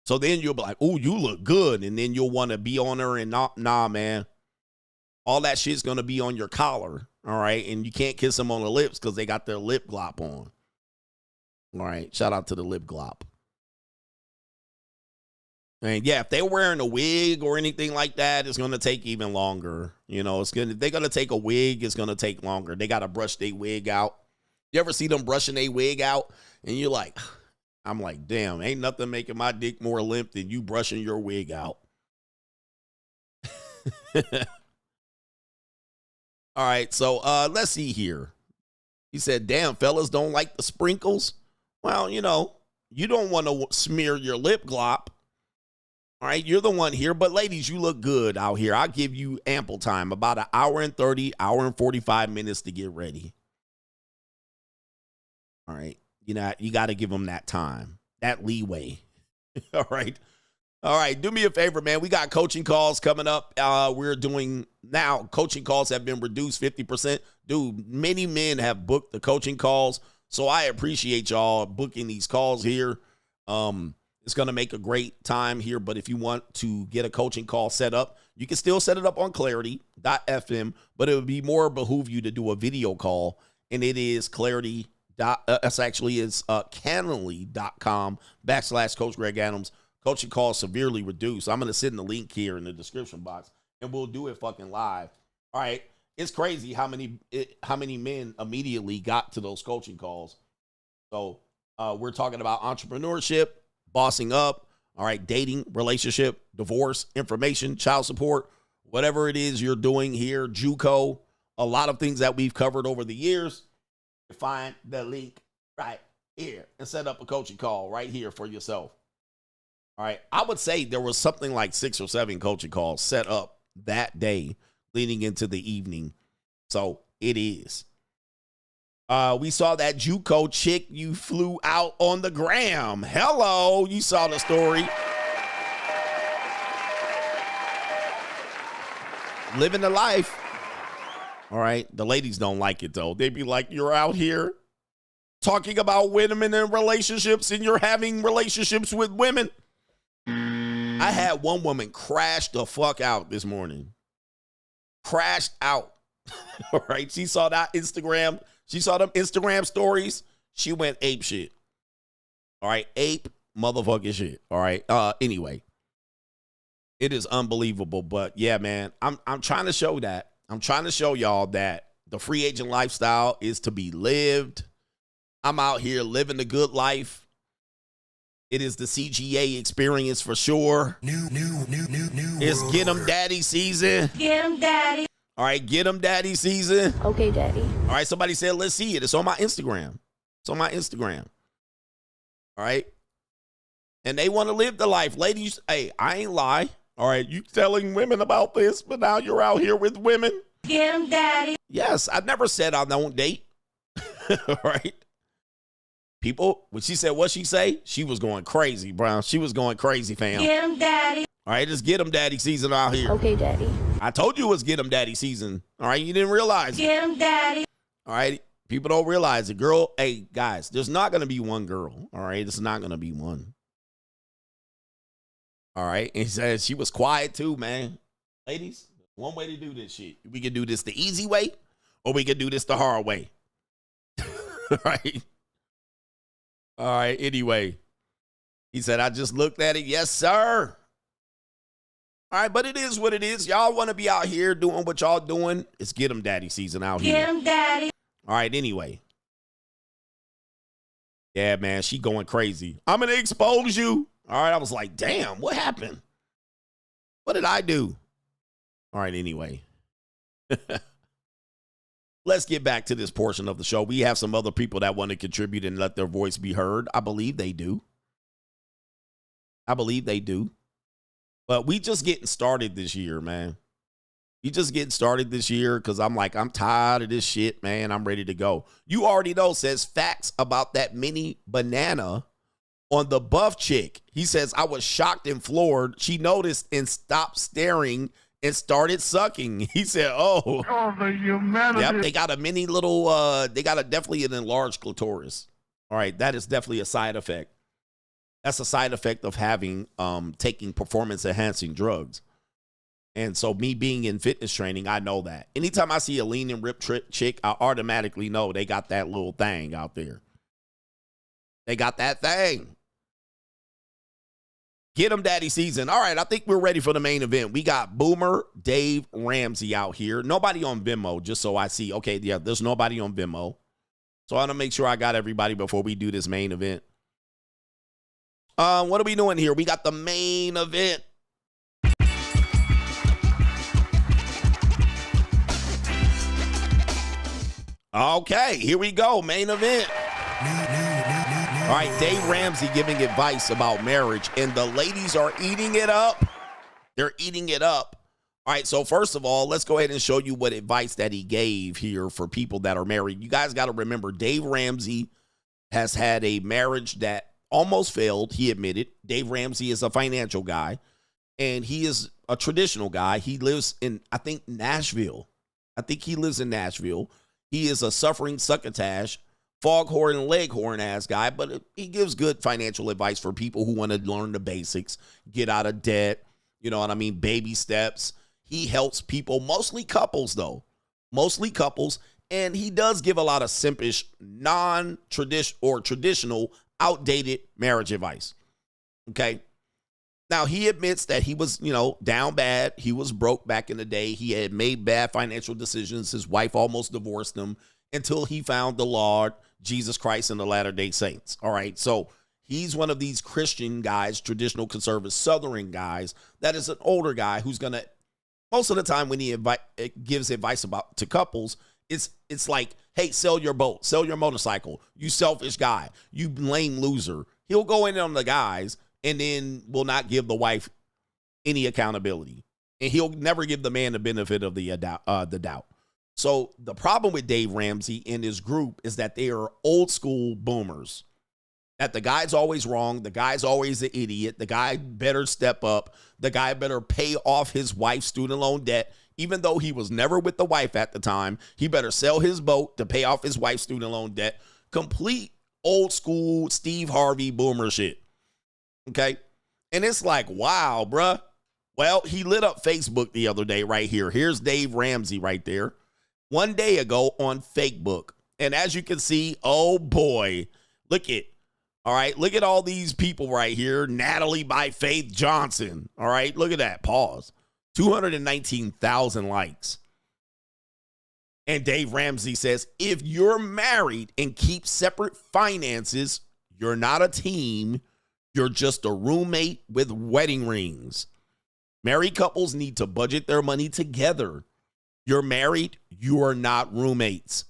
S5: So then you'll be like, oh, you look good. And then you'll want to be on her and nah, man. All that shit's going to be on your collar, all right? And you can't kiss them on the lips because they got their lip glop on. All right, shout out to the lip glop. And yeah, if they're wearing a wig or anything like that, it's going to take even longer. You know, they're going to take a wig, it's going to take longer. They got to brush their wig out. You ever see them brushing their wig out? And you're like, I'm like, damn, ain't nothing making my dick more limp than you brushing your wig out. All right, so let's see here. He said, damn, fellas don't like the sprinkles. Well, you know, you don't want to smear your lip glop. All right, you're the one here. But ladies, you look good out here. I'll give you ample time, about an hour and 30, hour and 45 minutes to get ready. All right, you know, you got to give them that time, that leeway. All right. All right, do me a favor, man. We got coaching calls coming up. We're doing now. Coaching calls have been reduced 50%. Dude, many men have booked the coaching calls, so I appreciate y'all booking these calls here. It's going to make a great time here, but if you want to get a coaching call set up, you can still set it up on Clarity.fm, but it would be more behoove you to do a video call, and it is Calendly.com /Coach Greg Adams. Coaching calls severely reduced. I'm going to send the link here in the description box, and we'll do it fucking live. All right. It's crazy how many men immediately got to those coaching calls. So we're talking about entrepreneurship, bossing up, all right, dating, relationship, divorce, information, child support, whatever it is you're doing here, JUCO, a lot of things that we've covered over the years. You find the link right here and set up a coaching call right here for yourself. All right. I would say there was something like 6 or 7 coaching calls set up that day leading into the evening. So it is. We saw that JUCO chick you flew out on the gram. Hello. You saw the story. Living the life. All right. The ladies don't like it, though. They be like, you're out here talking about women and relationships, and you're having relationships with women. I had one woman crash the fuck out this morning. Crashed out. All right. She saw that Instagram. She saw them Instagram stories. She went ape shit. All right. Ape motherfucking shit. All right. Anyway, it is unbelievable. But yeah, man, I'm trying to show that. I'm trying to show y'all that the free agent lifestyle is to be lived. I'm out here living the good life. It is the CGA experience for sure. It's get 'em daddy season.
S18: Get him, daddy.
S5: All right, get 'em daddy season.
S18: Okay, daddy.
S5: All right, somebody said, let's see it. It's on my Instagram. It's on my Instagram. All right. And they want to live the life. Ladies, hey, I ain't lie. All right, you telling women about this, but now you're out here with women.
S18: Get him, daddy.
S5: Yes, I never said I don't date. All right. People, when she said what she say, she was going crazy, bro. She was going crazy, fam.
S18: Get him, daddy.
S5: All right, it's get 'em daddy season out here.
S18: Okay, daddy.
S5: I told you it was get 'em daddy season. All right, you didn't realize it.
S18: Get him, daddy.
S5: All right, people don't realize it. Girl, hey, guys, there's not going to be one girl. All right, it's not going to be one. All right, and he says she was quiet too, man. Ladies, one way to do this shit. We can do this the easy way, or we can do this the hard way. All right. All right, anyway. He said, I just looked at it. Yes, sir. All right, but it is what it is. Y'all want to be out here doing what y'all doing. It's get 'em daddy season out here.
S18: Get him, daddy.
S5: All right, anyway. Yeah, man, she going crazy. I'm going to expose you. All right, I was like, damn, what happened? What did I do? All right, anyway. Let's get back to this portion of the show. We have some other people that want to contribute and let their voice be heard. I believe they do. I believe they do. But we just getting started this year, man. We just getting started this year because I'm like, I'm tired of this shit, man. I'm ready to go. You already know, says facts about that mini banana on the buff chick. He says, I was shocked and floored. She noticed and stopped staring and started sucking. He said, oh the humanity. Yep, they got a mini little, they got definitely an enlarged clitoris. All right, that is definitely a side effect. That's a side effect of having, taking performance-enhancing drugs. And so me being in fitness training, I know that. Anytime I see a lean and ripped chick, I automatically know they got that little thing out there. They got that thing. Get 'em daddy season. All right, I think we're ready for the main event. We got Boomer Dave Ramsey out here. Nobody on Venmo, just so I see. Okay, yeah, there's nobody on Venmo. So I want to make sure I got everybody before we do this main event. What are we doing here? We got the main event. Okay, here we go. Main event. All right, Dave Ramsey giving advice about marriage, and the ladies are eating it up. They're eating it up. All right, so first of all, let's go ahead and show you what advice that he gave here for people that are married. You guys got to remember, Dave Ramsey has had a marriage that almost failed, he admitted. Dave Ramsey is a financial guy, and he is a traditional guy. He lives in, I think, Nashville. I think he lives in Nashville. He is a suffering succotash, foghorn and leghorn ass guy, but he gives good financial advice for people who want to learn the basics, get out of debt, you know what I mean, baby steps. He helps people, mostly couples though, mostly couples, and he does give a lot of simpish, non-traditional or traditional, outdated marriage advice, okay? Now, he admits that he was, down bad. He was broke back in the day. He had made bad financial decisions. His wife almost divorced him until he found the Lord, Jesus Christ, and the Latter-day Saints. All right. So he's one of these Christian guys, traditional conservative Southern guys, that is an older guy who's going to, most of the time when he gives advice to couples, it's like, hey, sell your boat, sell your motorcycle, you selfish guy, you lame loser. He'll go in on the guys and then will not give the wife any accountability. And he'll never give the man the benefit of the doubt. So the problem with Dave Ramsey and his group is that they are old school boomers. That the guy's always wrong. The guy's always an idiot. The guy better step up. The guy better pay off his wife's student loan debt. Even though he was never with the wife at the time, he better sell his boat to pay off his wife's student loan debt. Complete old school Steve Harvey boomer shit. Okay. And it's like, wow, bruh. Well, he lit up Facebook the other day right here. Here's Dave Ramsey right there. 1 day ago on Facebook. And as you can see, oh boy, look at, all right, look at all these people right here. Natalie by Faith Johnson. All right, look at that. Pause. 219,000 likes. And Dave Ramsey says, if you're married and keep separate finances, you're not a team. You're just a roommate with wedding rings. Married couples need to budget their money together. You're married, you are not roommates.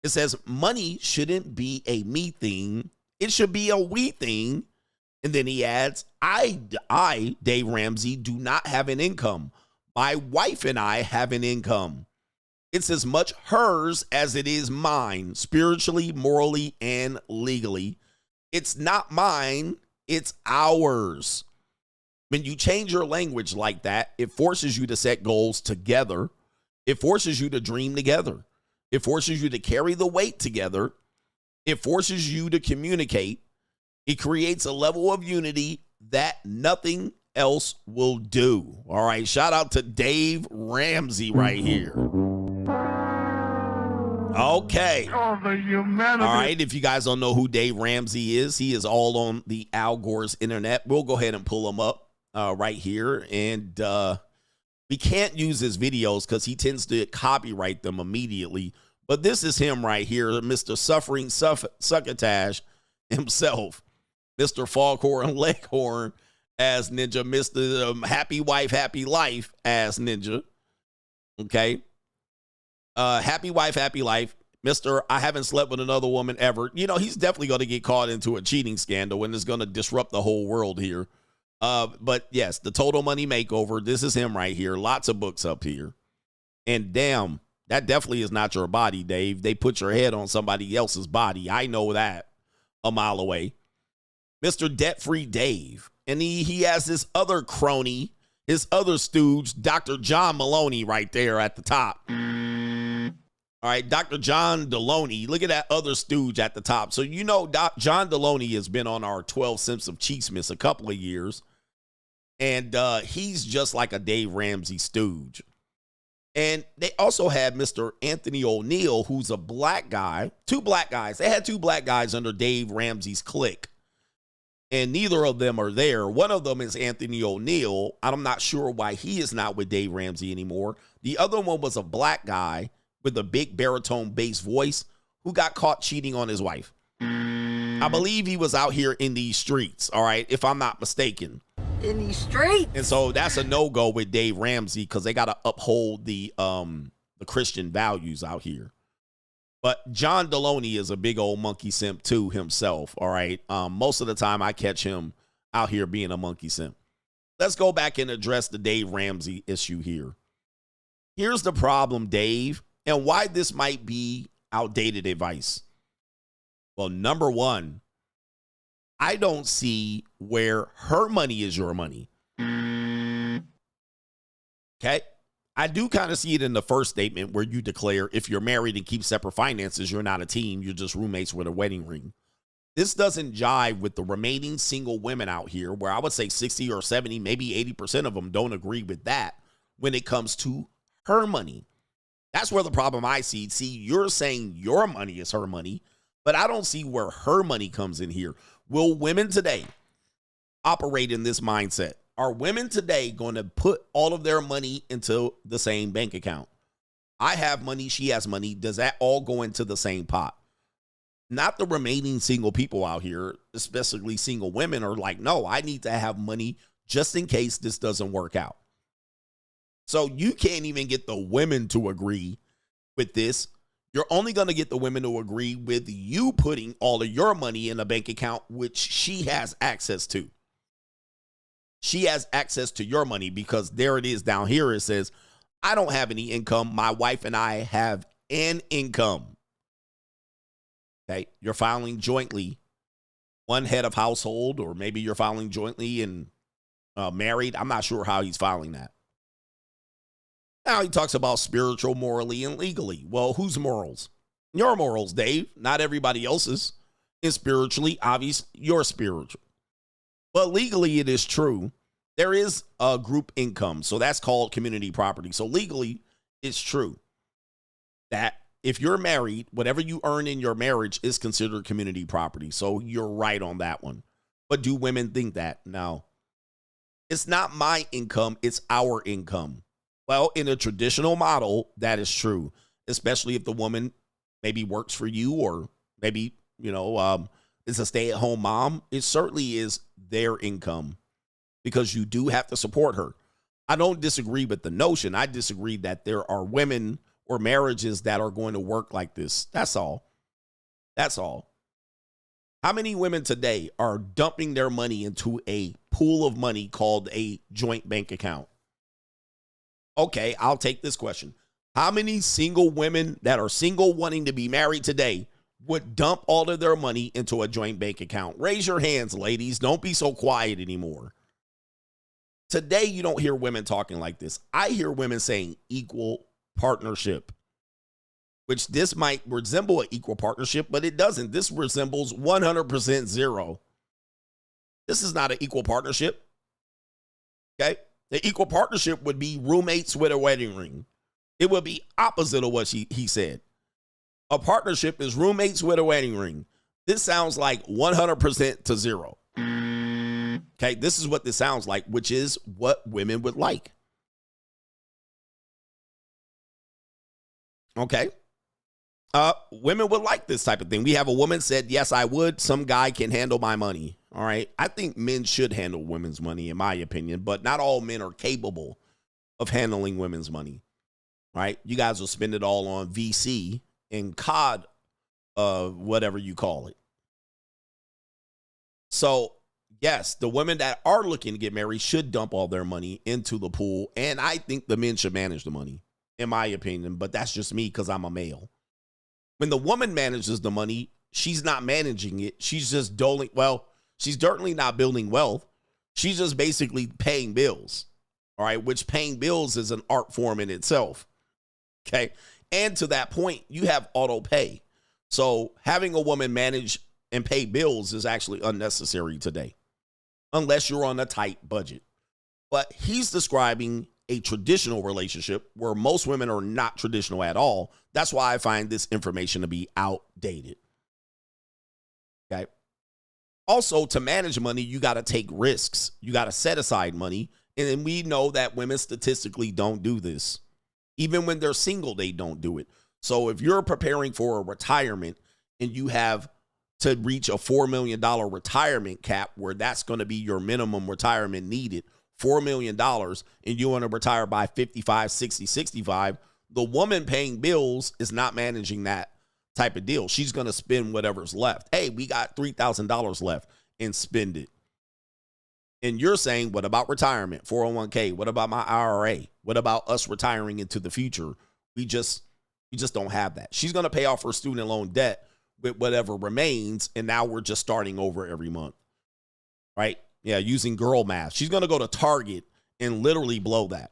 S5: It says money shouldn't be a me thing. It should be a we thing. And then he adds, I, Dave Ramsey, do not have an income. My wife and I have an income. It's as much hers as it is mine, spiritually, morally, and legally. It's not mine, it's ours. When you change your language like that, it forces you to set goals together. It forces you to dream together. It forces you to carry the weight together. It forces you to communicate. It creates a level of unity that nothing else will do. All right. Shout out to Dave Ramsey right here. Okay. All right. If you guys don't know who Dave Ramsey is, he is all on the Al Gore's internet. We'll go ahead and pull him up right here. And we can't use his videos because he tends to copyright them immediately. But this is him right here, Mr. Suffering Succotash himself, Mr. Foghorn Leghorn as Ninja, Mr. Happy Wife, Happy Life as Ninja. Okay. Happy Wife, Happy Life. Mr. I haven't slept with another woman ever. You know, he's definitely going to get caught into a cheating scandal and it's going to disrupt the whole world here. But yes, the Total Money Makeover. This is him right here. Lots of books up here. And damn, that definitely is not your body, Dave. They put your head on somebody else's body. I know that a mile away. Mr. Debt-Free Dave. And he has this other crony, his other stooge, Dr. John Maloney right there at the top. All right, Dr. John Deloney. Look at that other stooge at the top. So, you know, John Deloney has been on our 12 Cents of Cheesemas a couple of years. And he's just like a Dave Ramsey stooge. And they also had Mr. Anthony O'Neill, who's a black guy. Two black guys. They had two black guys under Dave Ramsey's clique. And neither of them are there. One of them is Anthony O'Neill. I'm not sure why he is not with Dave Ramsey anymore. The other one was a black guy with a big baritone bass voice who got caught cheating on his wife. I believe he was out here in these streets, all right, if I'm not mistaken.
S3: In these streets.
S5: And so that's a no-go with Dave Ramsey because they got to uphold the Christian values out here. But John Deloney is a big old monkey simp too himself, all right? Most of the time I catch him out here being a monkey simp. Let's go back and address the Dave Ramsey issue here. Here's the problem, Dave, and why this might be outdated advice. Well, number one, I don't see where her money is your money. Okay? I do kind of see it in the first statement where you declare if you're married and keep separate finances, you're not a team, you're just roommates with a wedding ring. This doesn't jive with the remaining single women out here where I would say 60 or 70, maybe 80% of them don't agree with that when it comes to her money. That's where the problem I see. See, you're saying your money is her money, but I don't see where her money comes in here. Will women today operate in this mindset? are women today going to put all of their money into the same bank account? I have money, she has money. Does that all go into the same pot? Not the remaining single people out here, especially single women, are like, no, I need to have money just in case this doesn't work out. So you can't even get the women to agree with this. You're only going to get the women to agree with you putting all of your money in a bank account, which she has access to. She has access to your money because there it is down here. It says, I don't have any income. My wife and I have an income. Okay. You're filing jointly, one head of household, or maybe you're filing jointly and married. I'm not sure how he's filing that. Now he talks about spiritual, morally, and legally. Well, whose morals? Your morals, Dave. Not everybody else's. And spiritually, obvious, you're spiritual. But legally, it is true. There is a group income. So that's called community property. So legally, it's true that if you're married, whatever you earn in your marriage is considered community property. So you're right on that one. But do women think that? No. It's not my income. It's our income. Well, in a traditional model, that is true, especially if the woman maybe works for you or maybe, is a stay-at-home mom. It certainly is their income because you do have to support her. I don't disagree with the notion. I disagree that there are women or marriages that are going to work like this. That's all. That's all. How many women today are dumping their money into a pool of money called a joint bank account? Okay, I'll take this question. How many single women that are single wanting to be married today would dump all of their money into a joint bank account? Raise your hands, ladies. Don't be so quiet anymore. Today, you don't hear women talking like this. I hear women saying equal partnership, which this might resemble an equal partnership, but it doesn't. This resembles 100% zero. This is not an equal partnership. Okay? The equal partnership would be roommates with a wedding ring. It would be opposite of what he said. A partnership is roommates with a wedding ring. This sounds like 100% to zero. Okay, this is what this sounds like, which is what women would like. Okay. Women would like this type of thing. We have a woman said, yes, I would. Some guy can handle my money. All right. I think men should handle women's money, in my opinion, but not all men are capable of handling women's money. All right. You guys will spend it all on VC and COD, whatever you call it. So, yes, the women that are looking to get married should dump all their money into the pool. And I think the men should manage the money, in my opinion, but that's just me because I'm a male. When the woman manages the money, she's not managing it. She's just doling. Well, she's certainly not building wealth. She's just basically paying bills. All right. Which paying bills is an art form in itself. Okay. And to that point, you have auto pay. So having a woman manage and pay bills is actually unnecessary today, unless you're on a tight budget. But he's describing a traditional relationship where most women are not traditional at all. That's why I find this information to be outdated. Okay. Also, to manage money, you got to take risks. You got to set aside money. And we know that women statistically don't do this. Even when they're single, they don't do it. So if you're preparing for a retirement and you have to reach a $4 million retirement cap where that's going to be your minimum retirement needed, $4 million, and you want to retire by 55, 60, 65, the woman paying bills is not managing that type of deal. She's going to spend whatever's left. Hey, we got $3,000 left and spend it. And you're saying, what about retirement, 401k? What about my IRA? What about us retiring into the future? We just don't have that. She's going to pay off her student loan debt with whatever remains, and now we're just starting over every month, right? Yeah, using girl math. She's going to go to Target and literally blow that.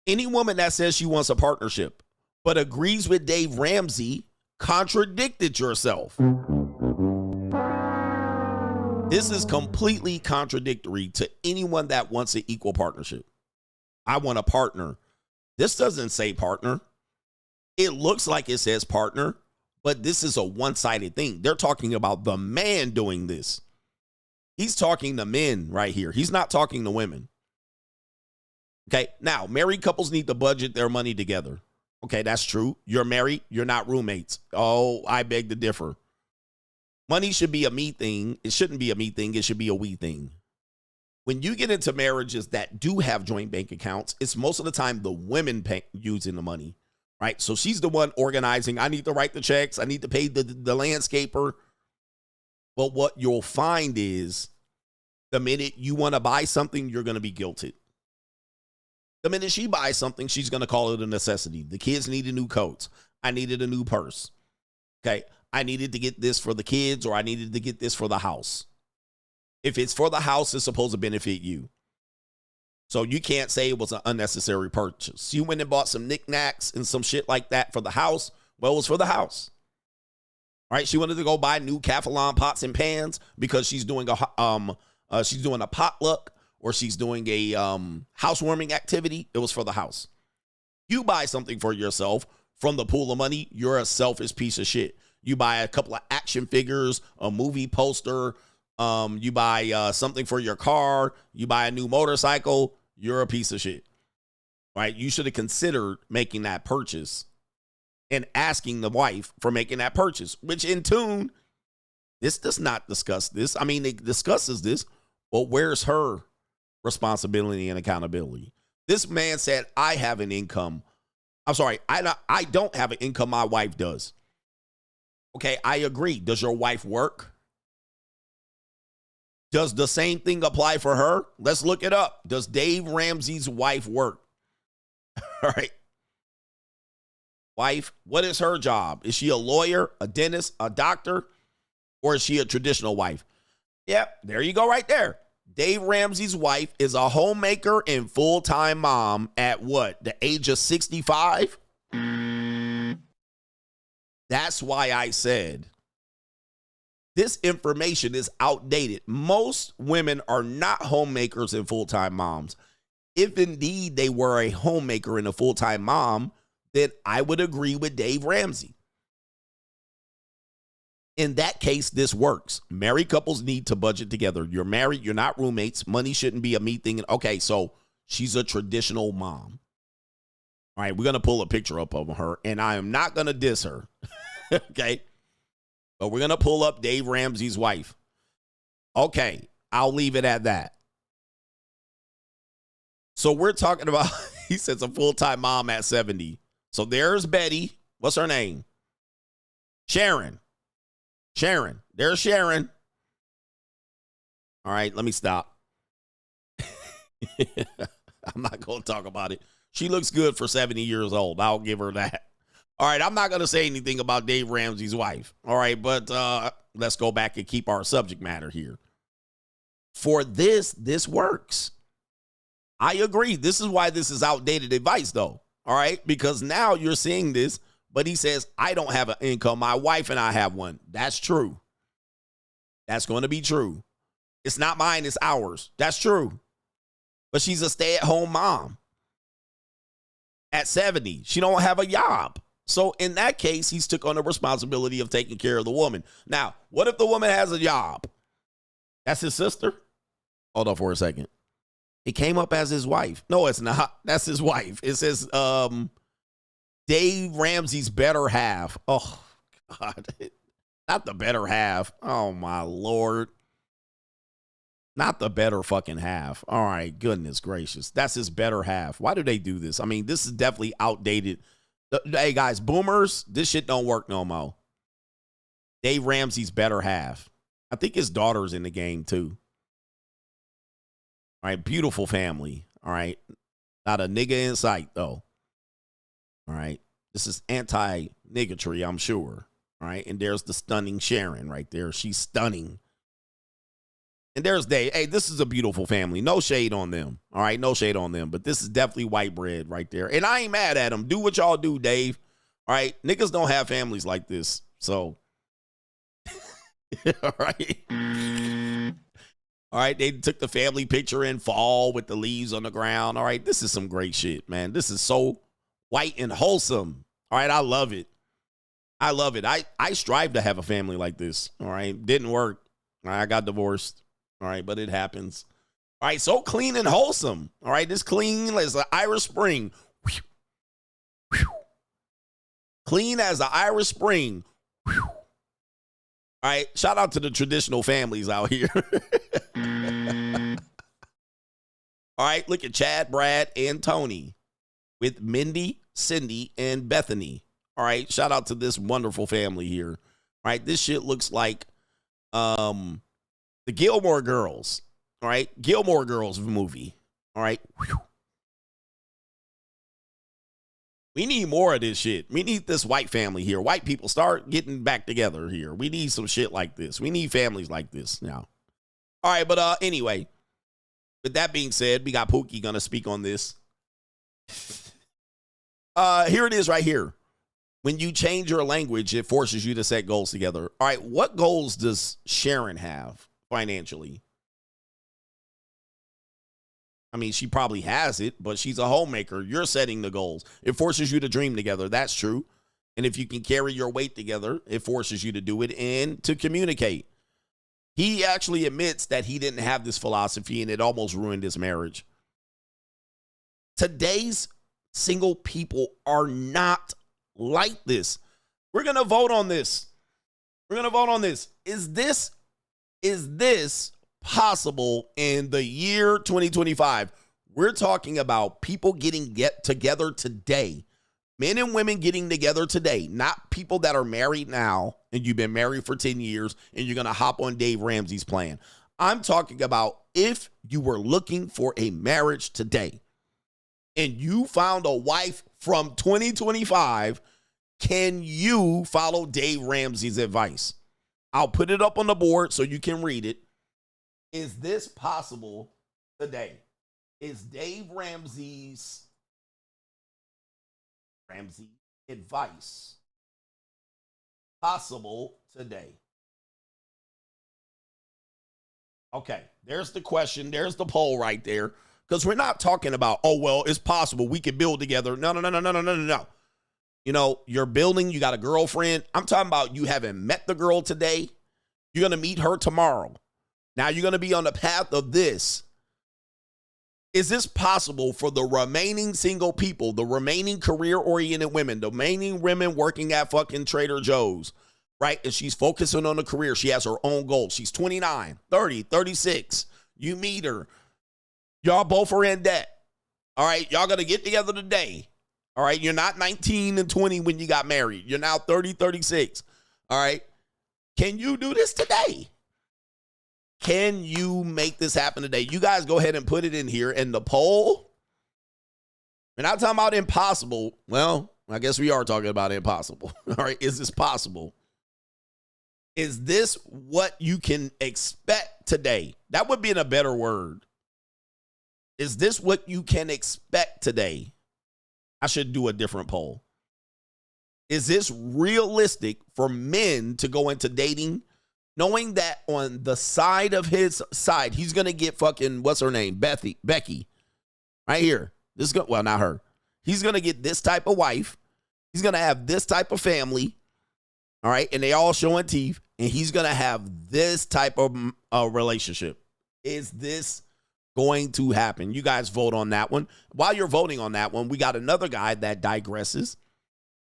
S5: Any woman that says she wants a partnership but agrees with Dave Ramsey contradicted yourself. This is completely contradictory to anyone that wants an equal partnership. I want a partner. This doesn't say partner. It looks like it says partner, but this is a one-sided thing. They're talking about the man doing this. He's talking to men right here. He's not talking to women. Okay, now, married couples need to budget their money together. Okay, that's true. You're married. You're not roommates. Oh, I beg to differ. Money should be a me thing. It shouldn't be a me thing. It should be a we thing. When you get into marriages that do have joint bank accounts, it's most of the time the women using the money, right? So she's the one organizing. I need to write the checks. I need to pay the landscaper. But what you'll find is the minute you want to buy something, you're going to be guilted. The minute she buys something, she's going to call it a necessity. The kids needed new coats. I needed a new purse. Okay. I needed to get this for the kids, or I needed to get this for the house. If it's for the house, it's supposed to benefit you. So you can't say it was an unnecessary purchase. You went and bought some knickknacks and some shit like that for the house. Well, it was for the house. All right. She wanted to go buy new Calendly pots and pans because she's doing a potluck, or she's doing a housewarming activity. It was for the house. You buy something for yourself from the pool of money, you're a selfish piece of shit. You buy a couple of action figures, a movie poster, you buy something for your car, you buy a new motorcycle, you're a piece of shit. Right? You should have considered making that purchase and asking the wife for making that purchase, which in tune, this does not discuss this. I mean, it discusses this, but where's her responsibility and accountability? This man said, I have an income. I'm sorry, I don't have an income. My wife does. Okay, I agree. Does your wife work? Does the same thing apply for her? Let's look it up. Does Dave Ramsey's wife work? All right. Wife, what is her job? Is she a lawyer, a dentist, a doctor, or is she a traditional wife? Yep, there you go right there. Dave Ramsey's wife is a homemaker and full-time mom at what? The age of 65? That's why I said this information is outdated. Most women are not homemakers and full-time moms. If indeed they were a homemaker and a full-time mom, then I would agree with Dave Ramsey. In that case, this works. Married couples need to budget together. You're married. You're not roommates. Money shouldn't be a me thing. Okay, so she's a traditional mom. All right, we're going to pull a picture up of her, and I am not going to diss her. Okay? But we're going to pull up Dave Ramsey's wife. Okay, I'll leave it at that. So we're talking about, he says, a full-time mom at 70. So there's Betty. What's her name? Sharon. There's Sharon. All right, let me stop. I'm not going to talk about it. She looks good for 70 years old. I'll give her that. All right, I'm not going to say anything about Dave Ramsey's wife. All right, but let's go back and keep our subject matter here. For this works. I agree. This is why this is outdated advice, though. All right, because now you're seeing this, but he says, I don't have an income. My wife and I have one. That's true. That's going to be true. It's not mine, it's ours. That's true. But she's a stay-at-home mom. At 70, she don't have a job. So in that case, he's took on the responsibility of taking care of the woman. Now, what if the woman has a job? That's his sister? Hold on for a second. It came up as his wife. No, it's not. That's his wife. It says Dave Ramsey's better half. Oh, God. Not the better half. Oh, my Lord. Not the better fucking half. All right. Goodness gracious. That's his better half. Why do they do this? I mean, this is definitely outdated. Hey, guys, boomers, this shit don't work no more. Dave Ramsey's better half. I think his daughter's in the game, too. All right. Beautiful family. All right. Not a nigga in sight, though. All right. This is anti-niggatry, I'm sure. All right. And there's the stunning Sharon right there. She's stunning. And there's Dave. Hey, this is a beautiful family. No shade on them. All right. No shade on them. But this is definitely white bread right there. And I ain't mad at them. Do what y'all do, Dave. All right. Niggas don't have families like this. So. All right. All right. They took the family picture in fall with the leaves on the ground. All right. This is some great shit, man. This is so white and wholesome. All right. I love it. I love it. I strive to have a family like this. All right. Didn't work. I got divorced. All right, but it happens. All right, so clean and wholesome. All right, this clean as an Irish Spring. Clean as an Irish Spring. All right, shout out to the traditional families out here. All right, look at Chad, Brad, and Tony with Mindy, Cindy, and Bethany. All right, shout out to this wonderful family here. All right, this shit looks like the Gilmore Girls. All right, Gilmore Girls movie. All right. We need more of this shit. We need this white family here. White people start getting back together here. We need some shit like this. We need families like this now. All right, but anyway, with that being said, we got Pookie gonna speak on this. Here it is right here. When you change your language, it forces you to set goals together. All right, what goals does Sharon have financially? I mean, she probably has it, but she's a homemaker. You're setting the goals. It forces you to dream together. That's true. And if you can carry your weight together, it forces you to do it and to communicate. He actually admits that he didn't have this philosophy and it almost ruined his marriage. Today's single people are not like this. We're going to vote on this. We're going to vote on this. Is this possible in the year 2025? We're talking about people get together today. Men and women getting together today, not people that are married now and you've been married for 10 years and you're going to hop on Dave Ramsey's plan. I'm talking about if you were looking for a marriage today and you found a wife from 2025, can you follow Dave Ramsey's advice? I'll put it up on the board so you can read it. Is this possible today? Is Dave Ramsey's advice possible today? Okay, there's the question. There's the poll right there. Because we're not talking about, oh, well, it's possible. We can build together. No. You know, you're building. You got a girlfriend. I'm talking about you haven't met the girl today. You're going to meet her tomorrow. Now you're going to be on the path of this. Is this possible for the remaining single people, the remaining career-oriented women, the remaining women working at fucking Trader Joe's, right? And she's focusing on the career. She has her own goals. She's 29, 30, 36. You meet her. Y'all both are in debt. All right, y'all going to get together today. All right, you're not 19 and 20 when you got married. You're now 30, 36. All right, can you do this today? Can you make this happen today? You guys go ahead and put it in here. And the poll, we're not talking about impossible. Well, I guess we are talking about impossible. All right, is this possible? Is this what you can expect today? That would be in a better word. Is this what you can expect today? I should do a different poll. Is this realistic for men to go into dating knowing that on the side of his side, he's going to get fucking, what's her name? Becky. Right here. Well, not her. He's going to get this type of wife. He's going to have this type of family. All right. And they all showing teeth. And he's going to have this type of relationship. Is this going to happen? You guys vote on that one. While you're voting on that one, we got another guy that digresses.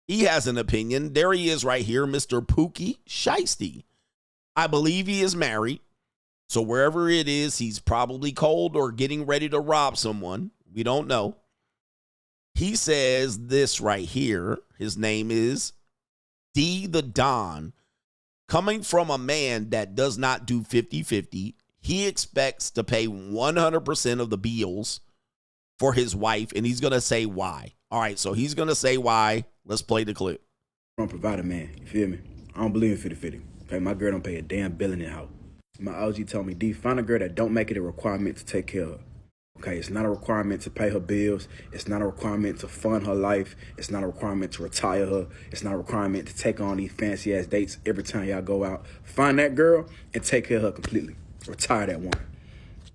S5: He has an opinion. There he is right here, Mr. Pookie Shiesty. I believe he is married. So wherever it is, he's probably cold or getting ready to rob someone. We don't know. He says this right here. His name is D the Don. Coming from a man that does not do 50-50, he expects to pay 100% of the bills for his wife, and he's going to say why. All right, so he's going to say why. Let's play the clip.
S3: I don't provide a man, you feel me? I don't believe in 50-50. Okay, my girl don't pay a damn bill in the house. My OG told me, D, find a girl that don't make it a requirement to take care of her. Okay, it's not a requirement to pay her bills. It's not a requirement to fund her life. It's not a requirement to retire her. It's not a requirement to take on these fancy-ass dates every time y'all go out. Find that girl and take care of her completely. Retire that woman.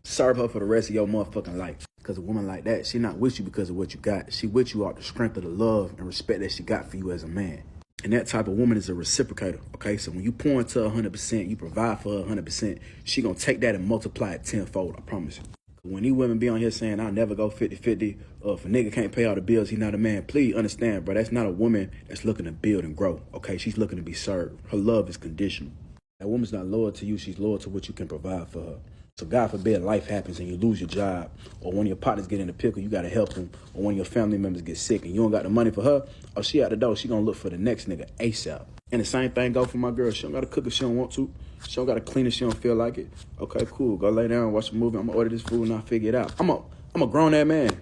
S3: Serve her for the rest of your motherfucking life. Because a woman like that, she not with you because of what you got. She with you off the strength of the love and respect that she got for you as a man. And that type of woman is a reciprocator, okay? So when you pour into 100%, you provide for her 100%, she gonna take that and multiply it tenfold, I promise you. When these women be on here saying, I'll never go 50-50, or if a nigga can't pay all the bills, he's not a man, please understand, bro, that's not a woman that's looking to build and grow, okay? She's looking to be served. Her love is conditional. That woman's not loyal to you, she's loyal to what you can provide for her. So God forbid life happens and you lose your job, or one of your partners get in a pickle, you gotta help them, or one of your family members get sick and you don't got the money for her, or she out the door, she gonna look for the next nigga ASAP. And the same thing go for my girl. She don't gotta cook if she don't want to. She don't gotta clean if she don't feel like it. Okay, cool. Go lay down, watch a movie. I'm gonna order this food and I'll figure it out. I'm a grown-ass man.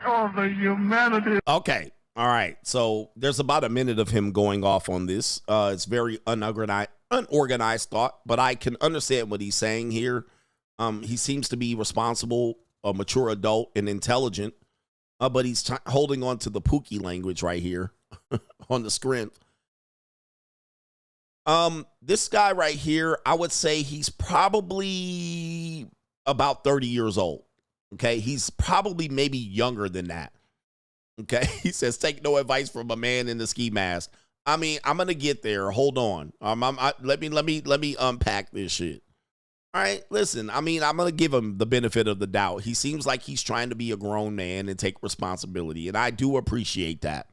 S5: Oh, the humanity. Okay. All right. So there's about a minute of him going off on this. It's very unorganized thought, but I can understand what he's saying here. He seems to be responsible, a mature adult, and intelligent, but he's holding on to the Pookie language right here on the script. This guy right here, I would say he's probably about 30 years old. Okay. He's probably maybe younger than that. Okay. He says, take no advice from a man in the ski mask. I mean, I'm going to get there. Hold on. Let me unpack this shit. All right. Listen, I mean, I'm going to give him the benefit of the doubt. He seems like he's trying to be a grown man and take responsibility. And I do appreciate that.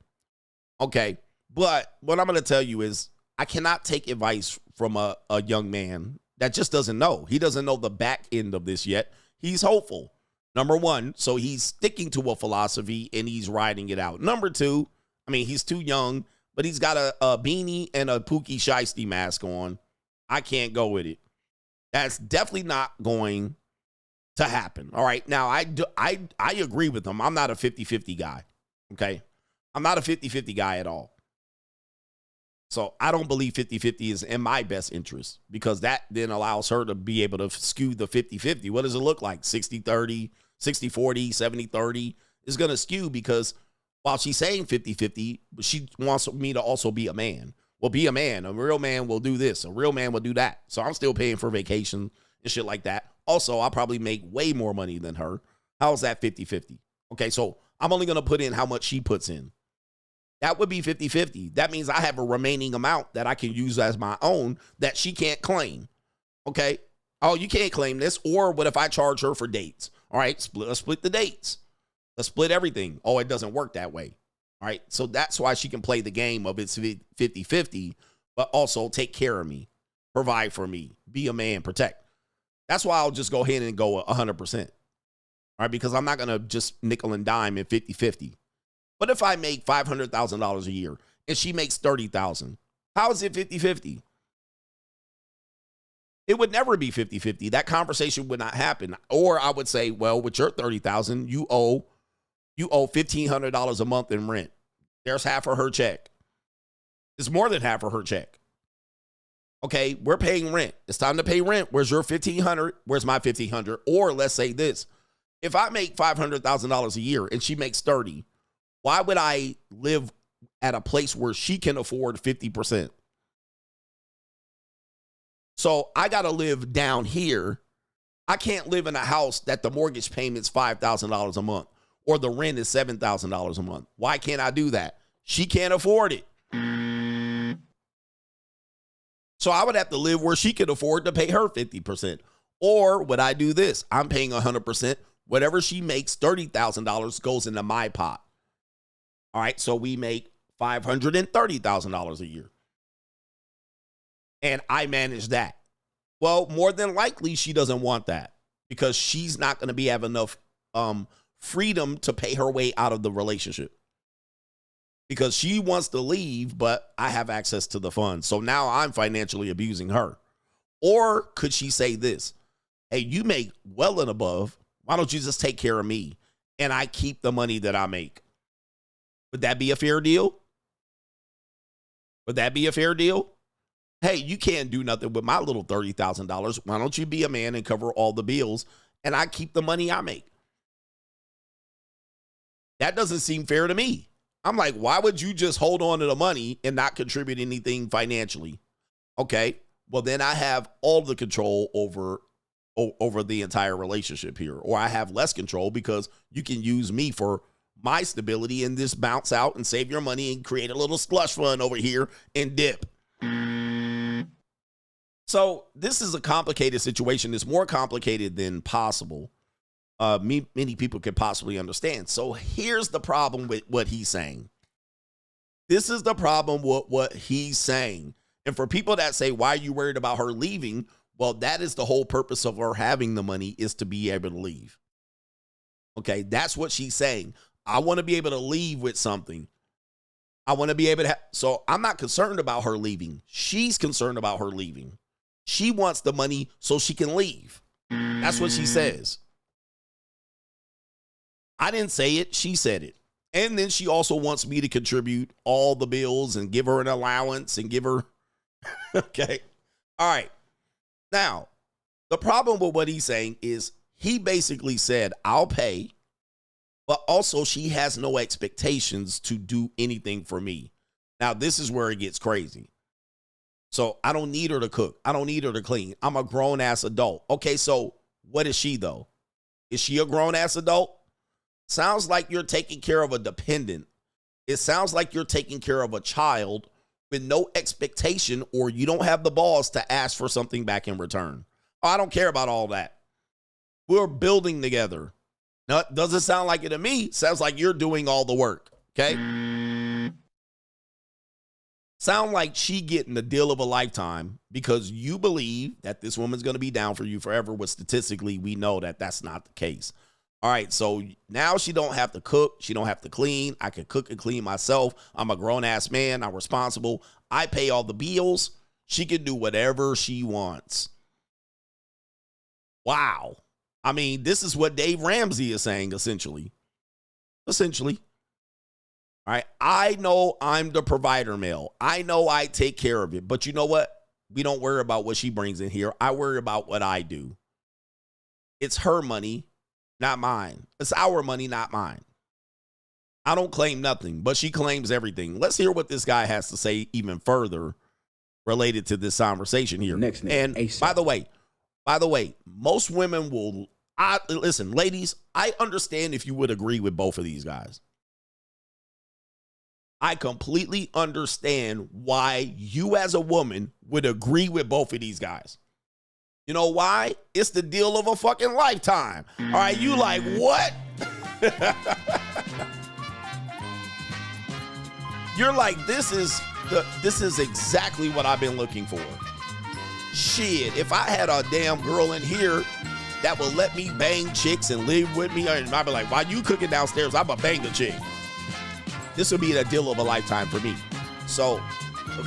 S5: Okay. But what I'm going to tell you is I cannot take advice from a young man that just doesn't know. He doesn't know the back end of this yet. He's hopeful. Number one, so he's sticking to a philosophy and he's riding it out. Number two, I mean, he's too young, but he's got a beanie and a Pookie Shiesty mask on. I can't go with it. That's definitely not going to happen. All right. Now, I agree with him. I'm not a 50-50 guy. Okay. I'm not a 50-50 guy at all. So I don't believe 50-50 is in my best interest because that then allows her to be able to skew the 50-50. What does it look like? 60-30, 60-40, 70-30 is going to skew because while she's saying 50-50, she wants me to also be a man. Well, be a man. A real man will do this. A real man will do that. So I'm still paying for vacation and shit like that. Also, I'll probably make way more money than her. How is that 50-50? Okay, so I'm only going to put in how much she puts in. That would be 50-50. That means I have a remaining amount that I can use as my own that she can't claim. Okay? Oh, you can't claim this. Or what if I charge her for dates? All right, let's split the dates. Let's split everything. Oh, it doesn't work that way. All right, so that's why she can play the game of it's 50-50, but also take care of me, provide for me, be a man, protect. That's why I'll just go ahead and go 100%. All right, because I'm not going to just nickel and dime in 50-50. What if I make $500,000 a year and she makes $30,000? How is it 50-50? It would never be 50-50. That conversation would not happen. Or I would say, well, with your $30,000, you owe $1,500 a month in rent. There's half of her check. It's more than half of her check. Okay, we're paying rent. It's time to pay rent. Where's your $1,500? Where's my $1,500? Or let's say this. If I make $500,000 a year and she makes $30,000, why would I live at a place where she can afford 50%? So I got to live down here. I can't live in a house that the mortgage payment's $5,000 a month or the rent is $7,000 a month. Why can't I do that? She can't afford it. So I would have to live where she could afford to pay her 50%. Or would I do this? I'm paying 100%. Whatever she makes, $30,000 goes into my pot. All right, so we make $530,000 a year. And I manage that. Well, more than likely, she doesn't want that because she's not going to have enough freedom to pay her way out of the relationship. Because she wants to leave, but I have access to the funds. So now I'm financially abusing her. Or could she say this? Hey, you make well and above. Why don't you just take care of me? And I keep the money that I make. Would that be a fair deal? Would that be a fair deal? Hey, you can't do nothing with my little $30,000. Why don't you be a man and cover all the bills and I keep the money I make? That doesn't seem fair to me. I'm like, why would you just hold on to the money and not contribute anything financially? Okay, well then I have all the control over the entire relationship here. Or I have less control because you can use me for my stability and just bounce out and save your money and create a little slush fund over here and dip. So this is a complicated situation. It's more complicated than possible. Many people could possibly understand. So here's the problem with what he's saying. This is the problem with what he's saying. And for people that say, why are you worried about her leaving? Well, that is the whole purpose of her having the money, is to be able to leave. Okay, that's what she's saying. I want to be able to leave with something. I want to be able to so I'm not concerned about her leaving. She's concerned about her leaving. She wants the money so she can leave. That's what she says. I didn't say it. She said it. And then she also wants me to contribute all the bills and give her an allowance and give her. Okay. All right. Now, the problem with what he's saying is he basically said, I'll pay, but also she has no expectations to do anything for me. Now, this is where it gets crazy. So I don't need her to cook. I don't need her to clean. I'm a grown-ass adult. Okay, so what is she, though? Is she a grown-ass adult? Sounds like you're taking care of a dependent. It sounds like you're taking care of a child with no expectation, or you don't have the balls to ask for something back in return. Oh, I don't care about all that. We're building together. Now, it doesn't sound like it to me. Sounds like you're doing all the work, okay? Sound like she getting the deal of a lifetime because you believe that this woman's going to be down for you forever, when statistically we know that that's not the case. All right, so now she don't have to cook. She don't have to clean. I can cook and clean myself. I'm a grown-ass man. I'm responsible. I pay all the bills. She can do whatever she wants. Wow. I mean, this is what Dave Ramsey is saying, essentially. Essentially. All right, I know I'm the provider male. I know I take care of it. But you know what? We don't worry about what she brings in here. I worry about what I do. It's her money, not mine. It's our money, not mine. I don't claim nothing, but she claims everything. Let's hear what this guy has to say even further related to this conversation here. And by the way, most women will, listen, ladies, I understand if you would agree with both of these guys. I completely understand why you as a woman would agree with both of these guys. You know why? It's the deal of a fucking lifetime. All right, you like, what? You're like, this is exactly what I've been looking for. Shit, if I had a damn girl in here that will let me bang chicks and live with me, and I'd be like, why you cooking downstairs? I'm a bang the chick. This would be the deal of a lifetime for me. So,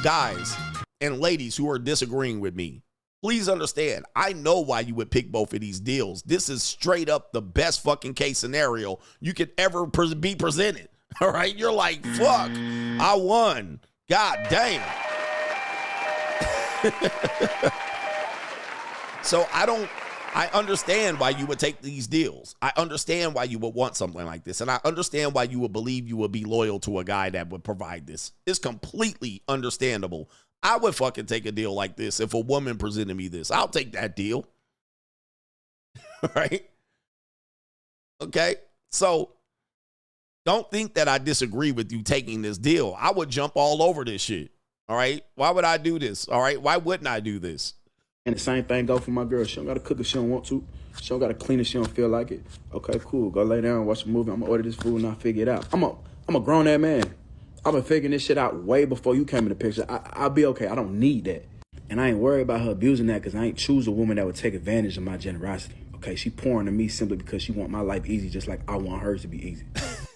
S5: guys and ladies who are disagreeing with me, please understand, I know why you would pick both of these deals. This is straight up the best fucking case scenario you could ever be presented. All right? You're like, fuck, I won. God damn. So I understand why you would take these deals. I understand why you would want something like this. And I understand why you would believe you would be loyal to a guy that would provide this. It's completely understandable. I would fucking take a deal like this if a woman presented me this. I'll take that deal. Right? Okay? So don't think that I disagree with you taking this deal. I would jump all over this shit. All right? Why would I do this? All right? Why wouldn't I do this?
S3: And the same thing go for my girl. She don't got to cook if she don't want to. She don't got to clean if she don't feel like it. Okay, cool. Go lay down, watch a movie. I'm going to order this food and I'll figure it out. I'm a grown-ass man. I've been figuring this shit out way before you came in the picture. I'll be okay. I don't need that. And I ain't worried about her abusing that because I ain't choose a woman that would take advantage of my generosity. Okay, she pouring to me simply because she want my life easy just like I want hers to be easy.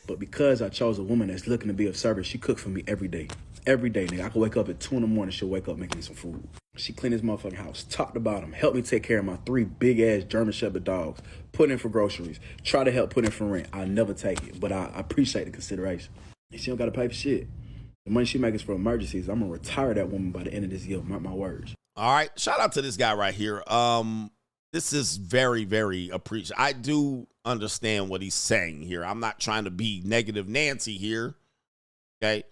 S3: But because I chose a woman that's looking to be of service, she cooks for me every day. Every day, nigga. I can wake up at 2 in the morning, she'll wake up making me some food. She clean this motherfucking house, top to bottom. Help me take care of my 3 big-ass German Shepherd dogs. Put in for groceries. Try to help put in for rent. I'll never take it, but I appreciate the consideration. And she don't got to pay for shit. The money she makes is for emergencies. I'm going to retire that woman by the end of this year. Mark my words.
S5: All right. Shout out to this guy right here. This is very, very appreciated. I do understand what he's saying here. I'm not trying to be negative Nancy here. Okay.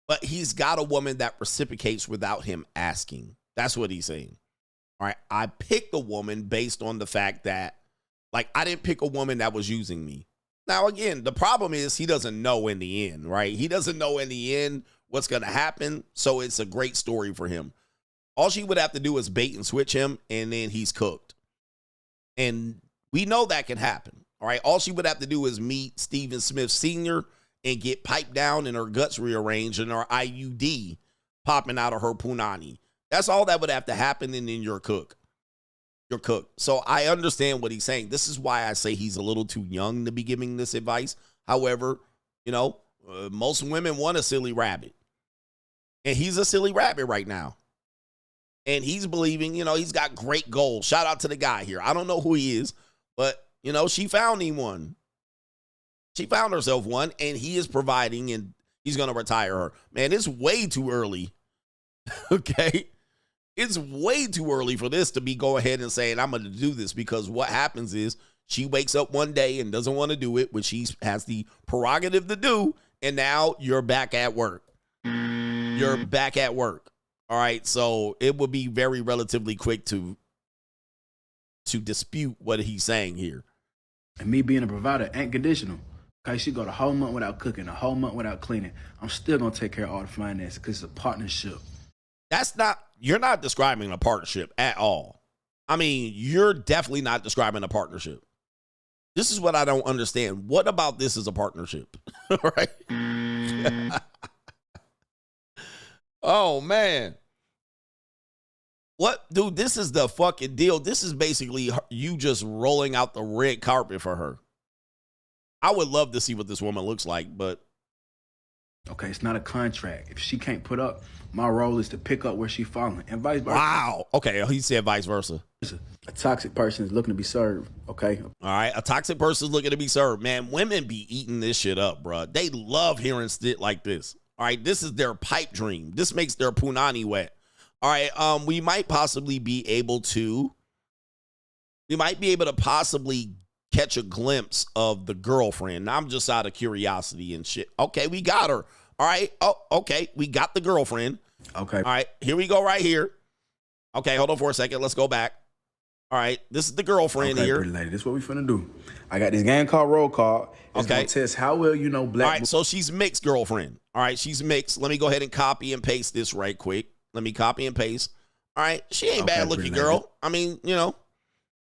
S5: But he's got a woman that reciprocates without him asking. That's what he's saying. All right. I picked a woman based on the fact that, like, I didn't pick a woman that was using me. Now, again, the problem is he doesn't know in the end, right? He doesn't know in the end what's going to happen, so it's a great story for him. All she would have to do is bait and switch him, and then he's cooked. And we know that can happen, all right? All she would have to do is meet Stephen Smith Sr. and get piped down and her guts rearranged and her IUD popping out of her punani. That's all that would have to happen, and then you're cooked. You're cooked. So I understand what he's saying. This is why I say he's a little too young to be giving this advice. However, most women want a silly rabbit. And he's a silly rabbit right now. And he's believing, he's got great goals. Shout out to the guy here. I don't know who he is, but, she found him one. She found herself one, and he is providing, and he's going to retire her. Man, it's way too early. Okay? It's way too early for this to be go ahead and saying, I'm going to do this, because what happens is she wakes up one day and doesn't want to do it, which she has the prerogative to do, and now you're back at work. You're back at work. All right, so it would be very relatively quick to dispute what he's saying here.
S3: And me being a provider ain't conditional. Okay, she go the whole month without cooking, the whole month without cleaning. I'm still going to take care of all the finances because it's a partnership.
S5: You're not describing a partnership at all. I mean, you're definitely not describing a partnership. This is what I don't understand. What about this is a partnership? Right? Oh, man. What? Dude, this is the fucking deal. This is basically you just rolling out the red carpet for her. I would love to see what this woman looks like, but.
S3: Okay, it's not a contract. If she can't put up, my role is to pick up where she's falling, and vice versa.
S5: Wow. Okay, he said vice versa.
S3: A toxic person is looking to be served, okay?
S5: All right, a toxic person is looking to be served. Man, women be eating this shit up, bro. They love hearing shit like this. All right, this is their pipe dream. This makes their punani wet. All right, we might possibly be able to possibly catch a glimpse of the girlfriend. Now, I'm just out of curiosity and shit. Okay, we got her. All right. Oh, okay. We got the girlfriend.
S3: Okay.
S5: All right. Here we go right here. Okay, hold on for a second. Let's go back. All right. This is the girlfriend here.
S3: Pretty lady. This is what we finna do. I got this game called Roll Call. It's gonna test how well you know black.
S5: All right, so she's mixed, girlfriend. All right, she's mixed. Let me go ahead and copy and paste this right quick. Let me copy and paste. All right, she ain't bad looking girl. I mean,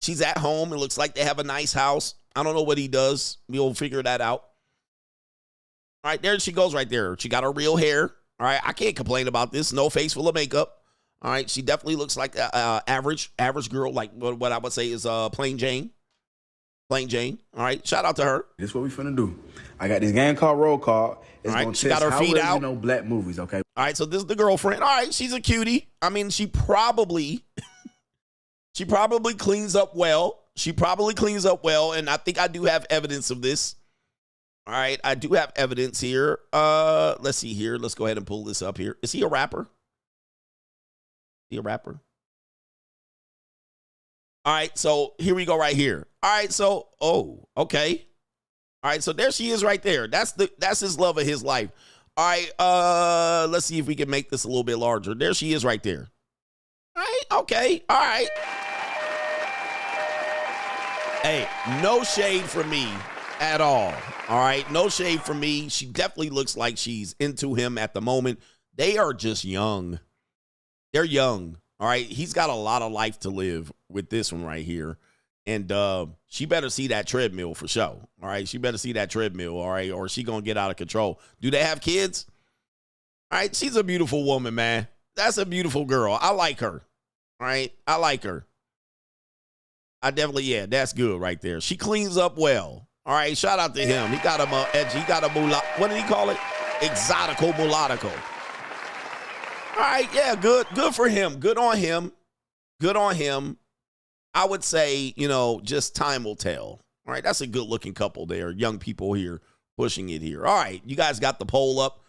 S5: she's at home. It looks like they have a nice house. I don't know what he does. We'll figure that out. All right, there she goes right there. She got her real hair. All right, I can't complain about this. No face full of makeup. All right, she definitely looks like an average girl, like what I would say is plain Jane. Plain Jane. All right, shout out to her.
S3: This is what we finna do. I got this game called Roll Call. It's
S5: all right,
S3: gonna
S5: she
S3: test
S5: got her
S3: how
S5: feet
S3: well
S5: out.
S3: You know black movies, okay?
S5: All right, so this is the girlfriend. All right, she's a cutie. I mean, she probably cleans up well. She probably cleans up well, and I think I do have evidence of this. All right, I do have evidence here. Let's see here. Let's go ahead and pull this up here. Is he a rapper? Is he a rapper? All right, so here we go right here. All right, so, okay. All right, so there she is right there. That's his love of his life. All right, let's see if we can make this a little bit larger. There she is right there. All right, okay, all right. Hey, no shade from me at all. All right, no shade from me. She definitely looks like she's into him at the moment. They are just young. They're young. All right, he's got a lot of life to live with this one right here. And she better see that treadmill for sure. All right, she better see that treadmill, all right, or she going to get out of control. Do they have kids? All right, she's a beautiful woman, man. That's a beautiful girl. I like her. All right, I like her. I definitely, yeah, that's good right there. She cleans up well. All right, shout out to him. He got him edgy. He got a what did he call it? Exotico mulattico. All right, yeah, good for him. Good on him. Good on him. I would say, just time will tell. All right, that's a good-looking couple there. Young people here pushing it here. All right, you guys got the poll up.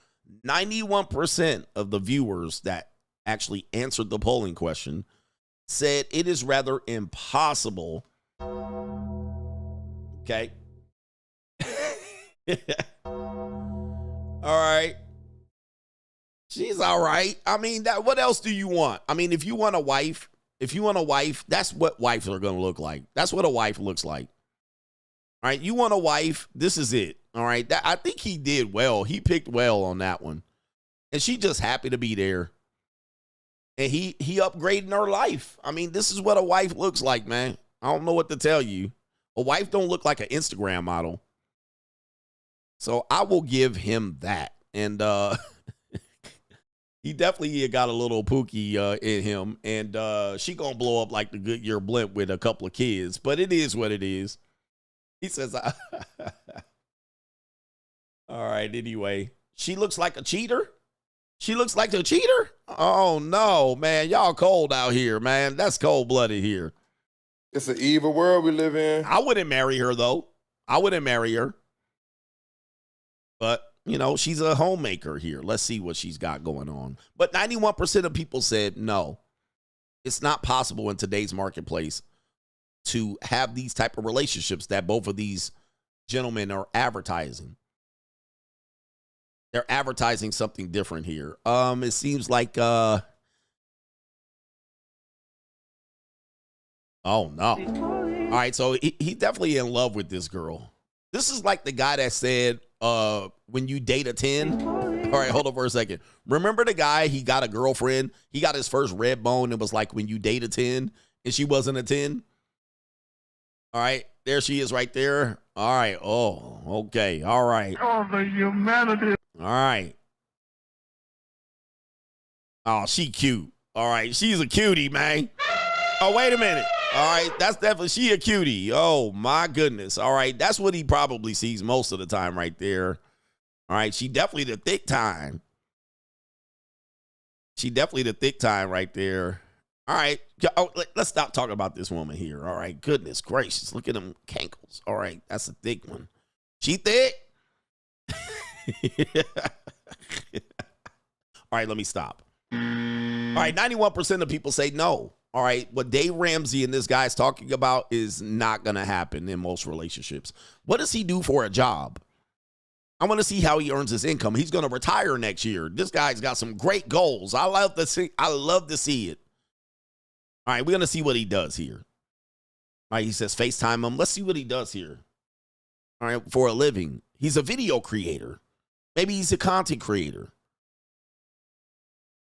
S5: 91% of the viewers that actually answered the polling question said it is rather impossible. Okay. All right. She's all right. I mean, what else do you want? I mean, if you want a wife, that's what wives are going to look like. That's what a wife looks like. All right, you want a wife. This is it. All right, I think he did well. He picked well on that one. And she just happy to be there. And he upgrading her life. I mean, this is what a wife looks like, man. I don't know what to tell you. A wife don't look like an Instagram model. So I will give him that. And he definitely got a little Pookie in him. And she gonna blow up like the Goodyear blimp with a couple of kids. But it is what it is. He says, all right, anyway. She looks like a cheater? She looks like a cheater? Oh, no, man. Y'all cold out here, man. That's cold-blooded here.
S8: It's an evil world we live in.
S5: I wouldn't marry her, though. I wouldn't marry her. But, you know, she's a homemaker here. Let's see what she's got going on. But 91% of people said no. It's not possible in today's marketplace to have these type of relationships that both of these gentlemen are advertising. They're advertising something different here. It seems like oh no. All right, so he definitely in love with this girl. This is like the guy that said when you date a 10. All right, hold on for a second. Remember the guy, he got a girlfriend, he got his first red bone, and was like when you date a 10 and she wasn't a 10. All right, there she is right there. All right. Oh, okay. All right.
S7: Oh, the humanity.
S5: All right. Oh, she cute. All right. She's a cutie, man. Oh, wait a minute. All right. That's definitely, she a cutie. Oh, my goodness. All right. That's what he probably sees most of the time right there. All right. She definitely the thick time. She definitely the thick time right there. All right. Oh, let's stop talking about this woman here. All right. Goodness gracious. Look at them cankles. All right. That's a thick one. She thick? All right. Let me stop. All right. 91% of people say no. All right. What Dave Ramsey and this guy's talking about is not going to happen in most relationships. What does he do for a job? I want to see how he earns his income. He's going to retire next year. This guy's got some great goals. I love to see it. All right, we're going to see what he does here. All right, he says FaceTime him. Let's see what he does here. All right, for a living. He's a video creator. Maybe he's a content creator.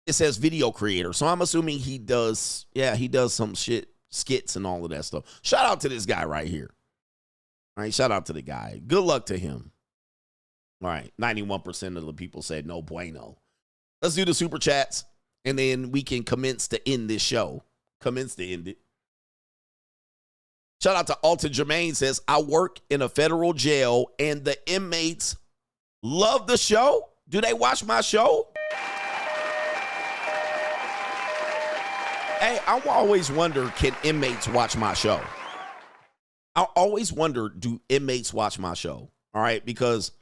S5: It says video creator. So I'm assuming he does some shit, skits and all of that stuff. Shout out to this guy right here. All right, shout out to the guy. Good luck to him. All right, 91% of the people said no bueno. Let's do the super chats, and then we can commence to end this show. Commence to end it. Shout out to Alton Jermaine says, I work in a federal jail and the inmates love the show. Do they watch my show? Hey, I always wonder, can inmates watch my show? I always wonder, do inmates watch my show? All right, because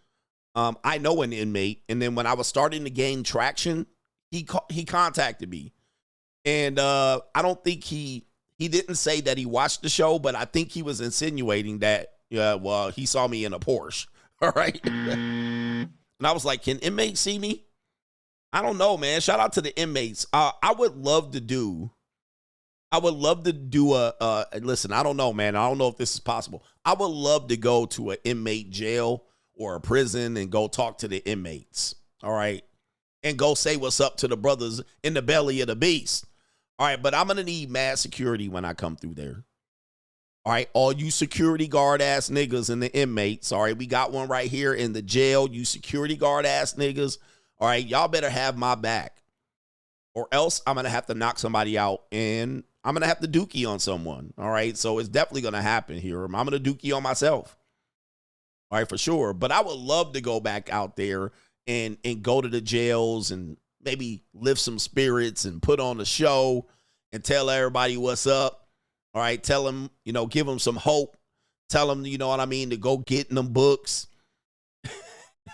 S5: I know an inmate, and then when I was starting to gain traction, he contacted me. And I don't think he didn't say that he watched the show, but I think he was insinuating that, well, he saw me in a Porsche. All right. And I was like, can inmates see me? I don't know, man. Shout out to the inmates. I would love to do listen, I don't know, man. I don't know if this is possible. I would love to go to an inmate jail or a prison and go talk to the inmates. All right. And go say what's up to the brothers in the belly of the beast. All right, but I'm going to need mad security when I come through there. All right, all you security guard ass niggas and the inmates. All right, we got one right here in the jail. You security guard ass niggas. All right, y'all better have my back. Or else I'm going to have to knock somebody out and I'm going to have to dookie on someone. All right, so it's definitely going to happen here. I'm going to dookie on myself. All right, for sure. But I would love to go back out there and go to the jails and maybe lift some spirits and put on a show and tell everybody what's up. All right, tell them, give them some hope. Tell them, you know what I mean, to go get in them books.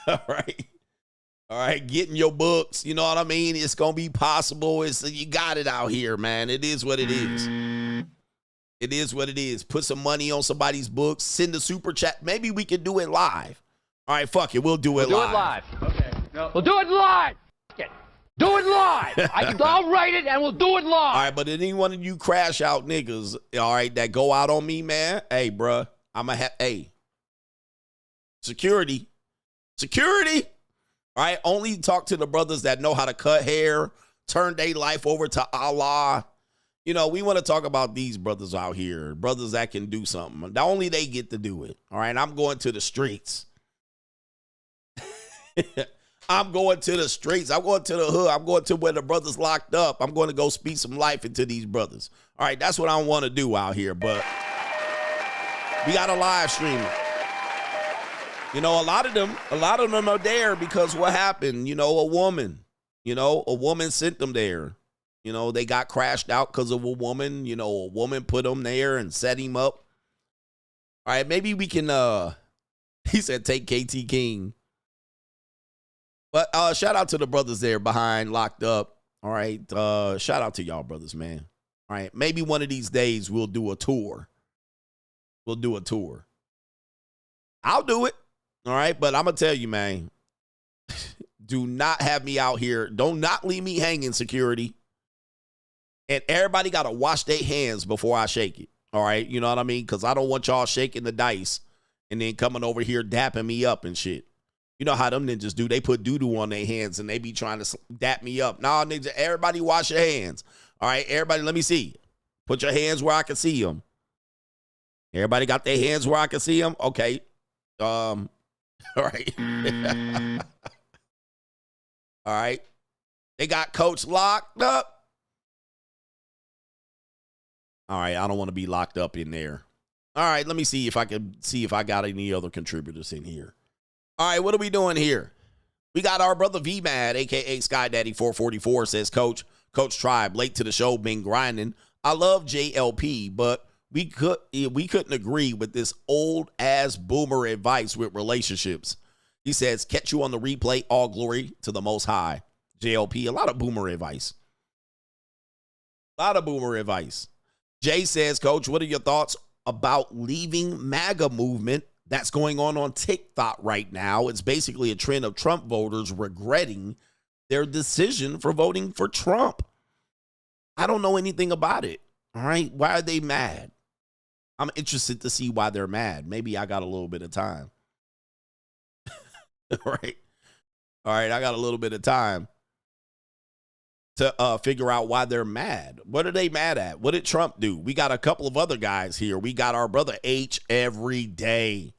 S5: All right, getting your books. You know what I mean? It's going to be possible. You got it out here, man. It is what it is. It is what it is. Put some money on somebody's books. Send a super chat. Maybe we can do it live. All right, fuck it. We'll do it live.
S15: Okay. No. We'll do it live. Do it live. I'll write it and we'll do it live.
S5: All right, but any one of you crash out niggas, all right, that go out on me, man, hey, bruh, I'm going to have, Security. All right, only talk to the brothers that know how to cut hair, turn their life over to Allah. You know, we want to talk about these brothers out here, brothers that can do something. Only they get to do it. All right, I'm going to the streets. I'm going to the streets. I'm going to the hood. I'm going to where the brothers locked up. I'm going to go speak some life into these brothers. All right, that's what I want to do out here, but we got to live stream it. You know, a lot of them are there because what happened? You know, a woman sent them there. You know, they got crashed out because of a woman. You know, a woman put him there and set him up. All right, maybe we can, he said, take KT King. But shout out to the brothers there behind locked up. All right, shout out to y'all brothers, man. All right, maybe one of these days we'll do a tour. I'll do it. All right, but I'm going to tell you, man, do not have me out here. Do not leave me hanging, security. And everybody got to wash their hands before I shake it. All right, you know what I mean? Because I don't want y'all shaking the dice and then coming over here dapping me up and shit. You know how them ninjas do. They put doo-doo on their hands and they be trying to dap me up. Nah, ninja, everybody wash your hands. All right, everybody, let me see. Put your hands where I can see them. Everybody got their hands where I can see them? Okay. All right. All right. They got Coach locked up. All right. I don't want to be locked up in there. All right. Let me see if I got any other contributors in here. All right. What are we doing here? We got our brother V-Mad, a.k.a. SkyDaddy444, says, Coach Tribe, late to the show, been grinding. I love JLP, but we couldn't agree with this old-ass boomer advice with relationships. He says, catch you on the replay, all glory to the Most High. JLP, a lot of boomer advice. Jay says, Coach, what are your thoughts about leaving MAGA movement that's going on TikTok right now? It's basically a trend of Trump voters regretting their decision for voting for Trump. I don't know anything about it. All right. Why are they mad? I'm interested to see why they're mad. Maybe I got a little bit of time. All right. I got a little bit of time to figure out why they're mad. What are they mad at? What did Trump do? We got a couple of other guys here. We got our brother H Everyday.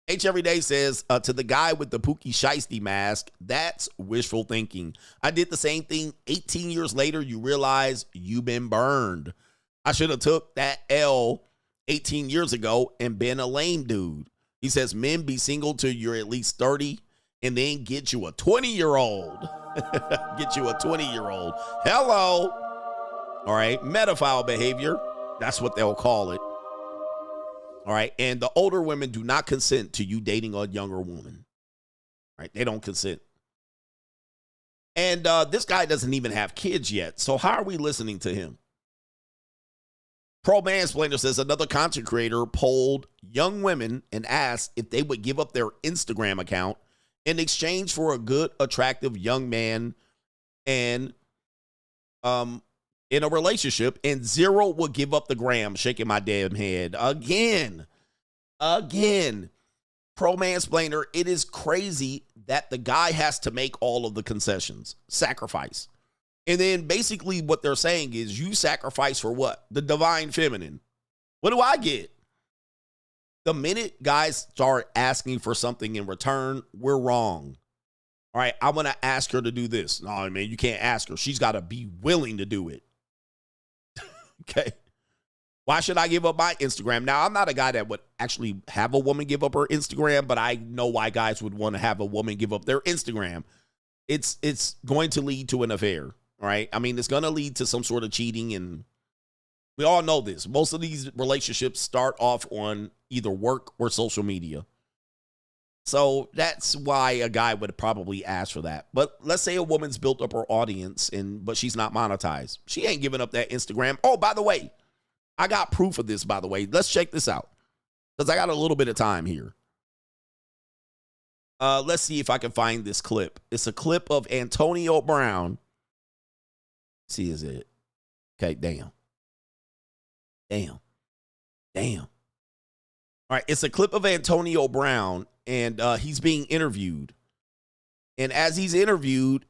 S5: H Everyday says, to the guy with the Pookie Shiesty mask, that's wishful thinking. I did the same thing 18 years later. You realize you've been burned. I should have took that L 18 years ago and been a lame dude. He says, men, be single till you're at least 30 and then get you a 20-year-old. Get you a 20-year-old. Hello. All right. Metaphile behavior. That's what they'll call it. All right. And the older women do not consent to you dating a younger woman. All right. They don't consent. And this guy doesn't even have kids yet. So how are we listening to him? Pro Mansplainer says another content creator polled young women and asked if they would give up their Instagram account in exchange for a good, attractive young man and in a relationship, and 0 would give up the gram. Shaking my damn head. Again. Pro Mansplainer, it is crazy that the guy has to make all of the concessions. Sacrifice. And then basically what they're saying is you sacrifice for what? The divine feminine. What do I get? The minute guys start asking for something in return, we're wrong. All right, I'm going to ask her to do this. No, man, you can't ask her. She's got to be willing to do it. Okay. Why should I give up my Instagram? Now, I'm not a guy that would actually have a woman give up her Instagram, but I know why guys would want to have a woman give up their Instagram. It's going to lead to an affair. All right. I mean, it's going to lead to some sort of cheating. And we all know this. Most of these relationships start off on either work or social media. So that's why a guy would probably ask for that. But let's say a woman's built up her audience, but she's not monetized. She ain't giving up that Instagram. Oh, by the way, I got proof of this, by the way. Let's check this out because I got a little bit of time here. Let's see if I can find this clip. It's a clip of Antonio Brown. See, is it? Okay, damn. All right, it's a clip of Antonio Brown, and he's being interviewed. And as he's interviewed,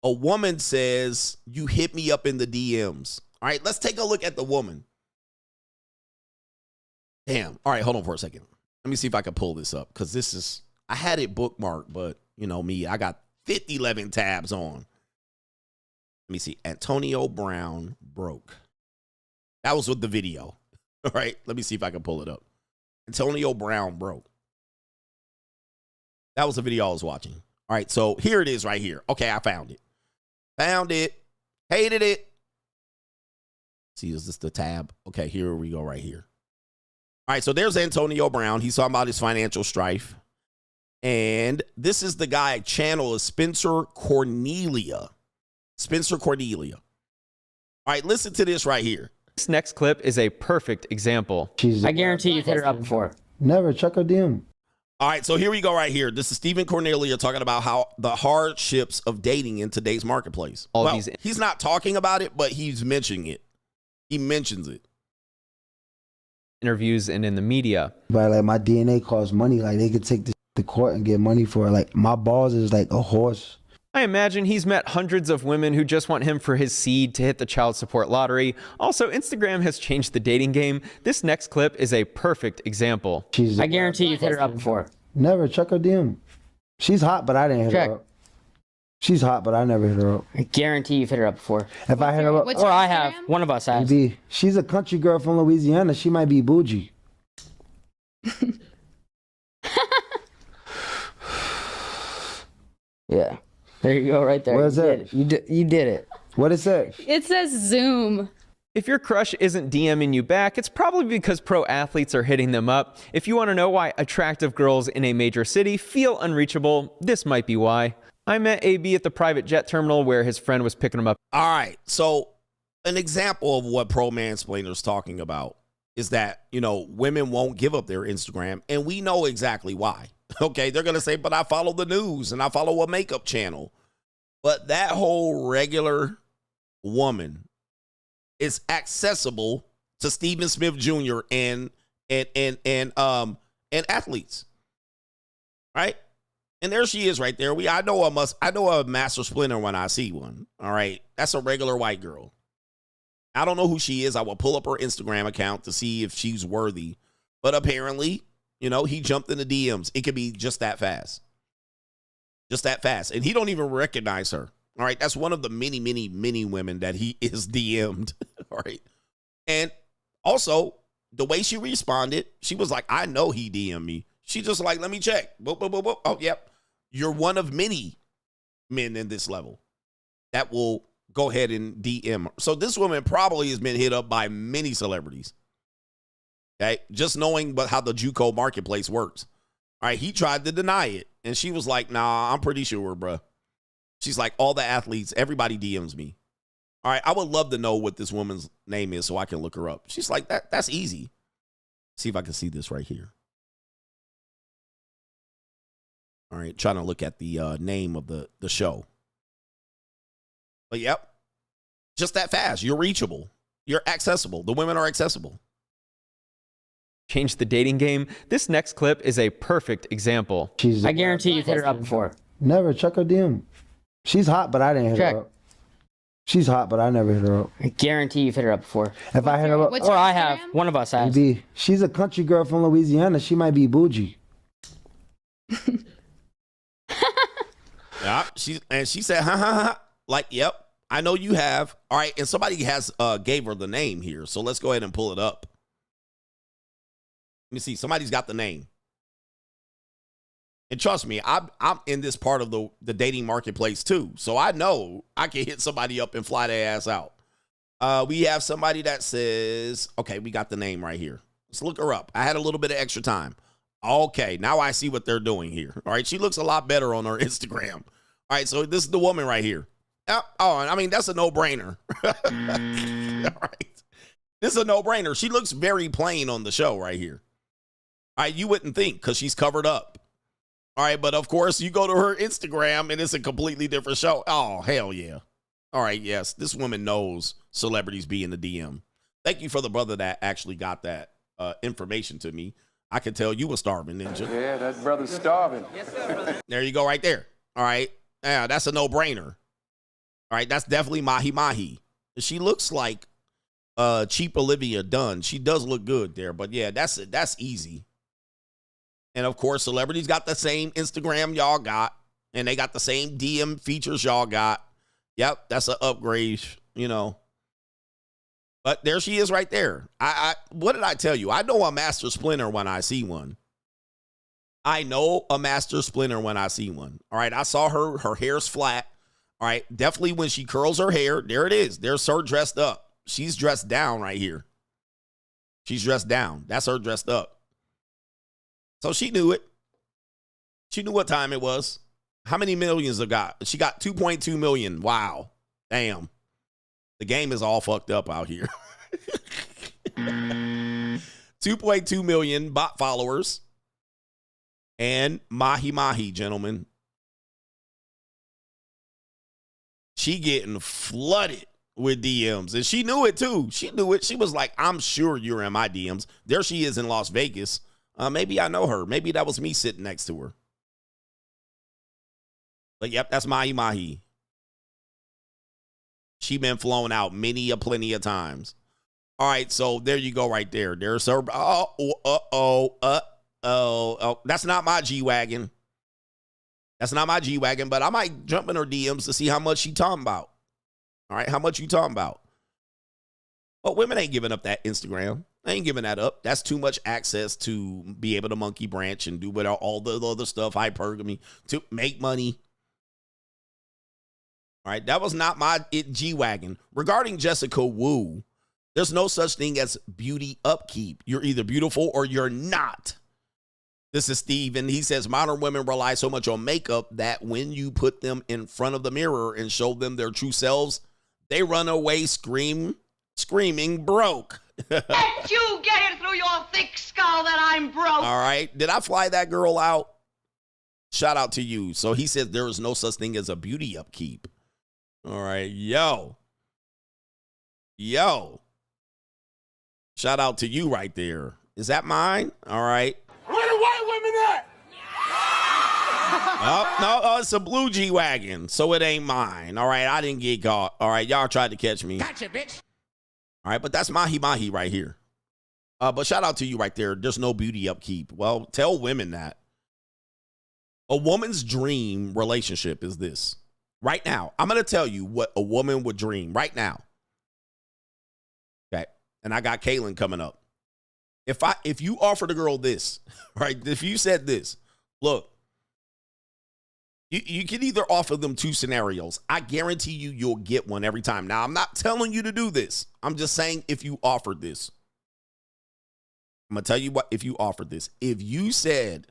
S5: a woman says, "You hit me up in the DMs." All right, let's take a look at the woman. Damn. All right, hold on for a second. Let me see if I can pull this up, because this is, I had it bookmarked, but you know me, I got 11 tabs on. Let me see. Antonio Brown broke. That was with the video. All right, let me see if I can pull it up. Antonio Brown broke. That was the video I was watching. All right, so here it is right here. Okay, I found it. Found it. Hated it. See, is this the tab? Okay, here we go right here. All right, so there's Antonio Brown. He's talking about his financial strife. And this is the guy channel is Spencer Cornelia. Spencer Cornelia. All right, listen to this right here.
S16: This next clip is a perfect example.
S22: I guarantee you've hit her up before.
S23: Never. Check her DM.
S5: All right, so here we go right here. This is Stephen Cornelia talking about how the hardships of dating in today's marketplace. He's not talking about it, but he's mentioning it. He mentions it.
S16: Interviews and in the media.
S23: But like my DNA costs money. Like they could take this to court and get money for it. Like my balls is like a horse.
S16: I imagine he's met hundreds of women who just want him for his seed to hit the child support lottery. Also, Instagram has changed the dating game. This next clip is a perfect example.
S22: I guarantee you've hit her up before.
S23: Never. Check her DM. She's hot, but I didn't hit her up. She's hot, but I never hit her up.
S22: I guarantee you've hit her up before.
S23: If I hit her up,
S22: or I have. One of us has.
S23: Maybe. She's a country girl from Louisiana. She might be bougie.
S22: Yeah. There you go, right there.
S23: What is that?
S22: You did it.
S23: What is that?
S18: It says Zoom.
S16: If your crush isn't DMing you back, it's probably because pro athletes are hitting them up. If you want to know why attractive girls in a major city feel unreachable, this might be why. I met AB at the private jet terminal where his friend was picking him up.
S5: All right, so an example of what pro mansplainer is talking about is that, you know, women won't give up their Instagram, and we know exactly why. Okay, they're going to say, but I follow the news and I follow a makeup channel. But that whole regular woman is accessible to Stephen Smith Jr. and athletes. Right? And there she is right there. I know a master splinter when I see one. All right. That's a regular white girl. I don't know who she is. I will pull up her Instagram account to see if she's worthy. But apparently, you know, he jumped in the DMs. It could be just that fast. Just that fast. And he don't even recognize her. All right. That's one of the many, many, many women that he is DM'd. All right. And also, the way she responded, she was like, I know he DM'd me. She just like, let me check. Boop, boop, boop, boop. Oh, yep. You're one of many men in this level that will go ahead and DM her. So this woman probably has been hit up by many celebrities. Okay. Just knowing how the JUCO marketplace works. All right. He tried to deny it. And she was like, nah, I'm pretty sure, bruh. She's like, all the athletes, everybody DMs me. All right. I would love to know what this woman's name is so I can look her up. She's like, that's easy. See if I can see this right here. All right, trying to look at the name of the show. But yep, just that fast. You're reachable. You're accessible. The women are accessible.
S16: Change the dating game. This next clip is a perfect example.
S22: I guarantee you've hit her up before.
S23: Never. Check her DM. She's hot, but I didn't hit her up. She's hot, but I never hit her up.
S22: I guarantee you've hit her up before.
S23: If I hit her up,
S22: or I have. One of us has.
S23: Maybe. She's a country girl from Louisiana. She might be bougie.
S5: Yeah, she said, ha ha ha. Like, yep, I know you have. All right, and somebody has gave her the name here, so let's go ahead and pull it up. Let me see. Somebody's got the name. And trust me, I'm in this part of the dating marketplace too, so I know I can hit somebody up and fly their ass out. We have somebody that says, okay, we got the name right here. Let's look her up. I had a little bit of extra time. Okay, now I see what they're doing here. All right, she looks a lot better on her Instagram. All right, so this is the woman right here. Oh, I mean, that's a no-brainer. All right. This is a no-brainer. She looks very plain on the show right here. All right, you wouldn't think because she's covered up. All right, but of course, you go to her Instagram and it's a completely different show. Oh, hell yeah. All right, yes, this woman knows celebrities be in the DM. Thank you for the brother that actually got that information to me. I could tell you were starving, didn't you?
S8: Yeah, that brother's starving.
S18: Yes, sir, brother.
S5: There you go right there. All right. Yeah, that's a no-brainer. All right, that's definitely Mahi Mahi. She looks like cheap Olivia Dunn. She does look good there, but yeah, that's easy. And of course, celebrities got the same Instagram y'all got, and they got the same DM features y'all got. Yep, that's an upgrade, you know. But there she is right there. What did I tell you? I know a master splinter when I see one. I know a master splinter when I see one. All right, I saw her hair's flat. All right, definitely when she curls her hair, there it is. There's her dressed up. She's dressed down right here. She's dressed down. That's her dressed up. So she knew it. She knew what time it was. How many millions have got? She got 2.2 million. Wow. Damn. The game is all fucked up out here. 2.2 million bot followers. And Mahi Mahi, gentlemen. She getting flooded with DMs. And she knew it too. She knew it. She was like, I'm sure you're in my DMs. There she is in Las Vegas. Maybe I know her. Maybe that was me sitting next to her. But yep, that's Mahi Mahi. She been flown out plenty of times. All right, so there you go right there. There's her. Oh, that's not my G-Wagon. That's not my G-Wagon, but I might jump in her DMs to see how much she talking about. All right, how much you talking about? But women ain't giving up that Instagram. They ain't giving that up. That's too much access to be able to monkey branch and do all the other stuff, hypergamy, to make money. All right, that was not my G-Wagon. Regarding Jessica Wu, there's no such thing as beauty upkeep. You're either beautiful or you're not. This is Steve, and he says modern women rely so much on makeup that when you put them in front of the mirror and show them their true selves, they run away screaming broke.
S21: Let you get it through your thick skull that I'm broke.
S5: All right. Did I fly that girl out? Shout out to you. So he says there is no such thing as a beauty upkeep. All right. Yo. Shout out to you right there. Is that mine? All right.
S8: Where the white women at?
S5: Oh, it's a blue G-Wagon, so it ain't mine. All right, I didn't get caught. All right, y'all tried to catch me.
S21: Gotcha, bitch.
S5: All right, but that's Mahi Mahi right here. But shout out to you right there. There's no beauty upkeep. Well, tell women that. A woman's dream relationship is this. Right now, I'm going to tell you what a woman would dream right now. Okay, and I got Kaylin coming up. If you offered a girl this, right, if you said this, look, you can either offer them two scenarios. I guarantee you'll get one every time. Now, I'm not telling you to do this. I'm just saying if you offered this. I'm going to tell you what, if you offered this. If you said,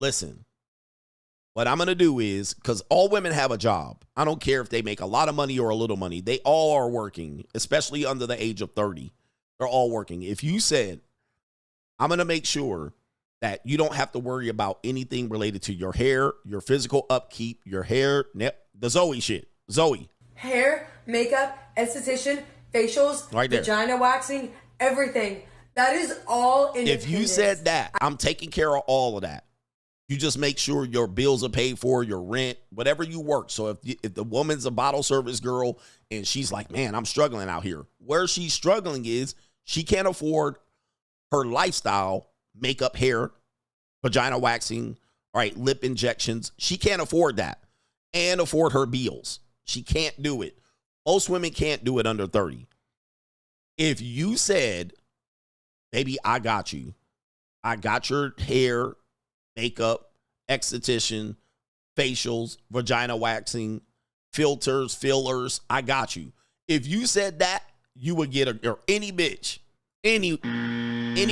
S5: listen, what I'm going to do is, because all women have a job. I don't care if they make a lot of money or a little money. They all are working, especially under the age of 30. They're all working. If you said, I'm going to make sure that you don't have to worry about anything related to your hair, your physical upkeep, your hair, the Zoe shit. Zoe.
S2: Hair, makeup, esthetician, facials,
S5: right there.
S2: Vagina waxing, everything. That is all independence.
S5: If you said that, I'm taking care of all of that. You just make sure your bills are paid for, your rent, whatever you work. So if the woman's a bottle service girl and she's like, man, I'm struggling out here. Where she's struggling is she can't afford her lifestyle, makeup, hair, vagina waxing, all right, lip injections. She can't afford that and afford her bills. She can't do it. Most women can't do it under 30. If you said, baby, I got you. I got your hair, makeup, esthetician, facials, vagina waxing, filters, fillers. I got you. If you said that, you would get any bitch, any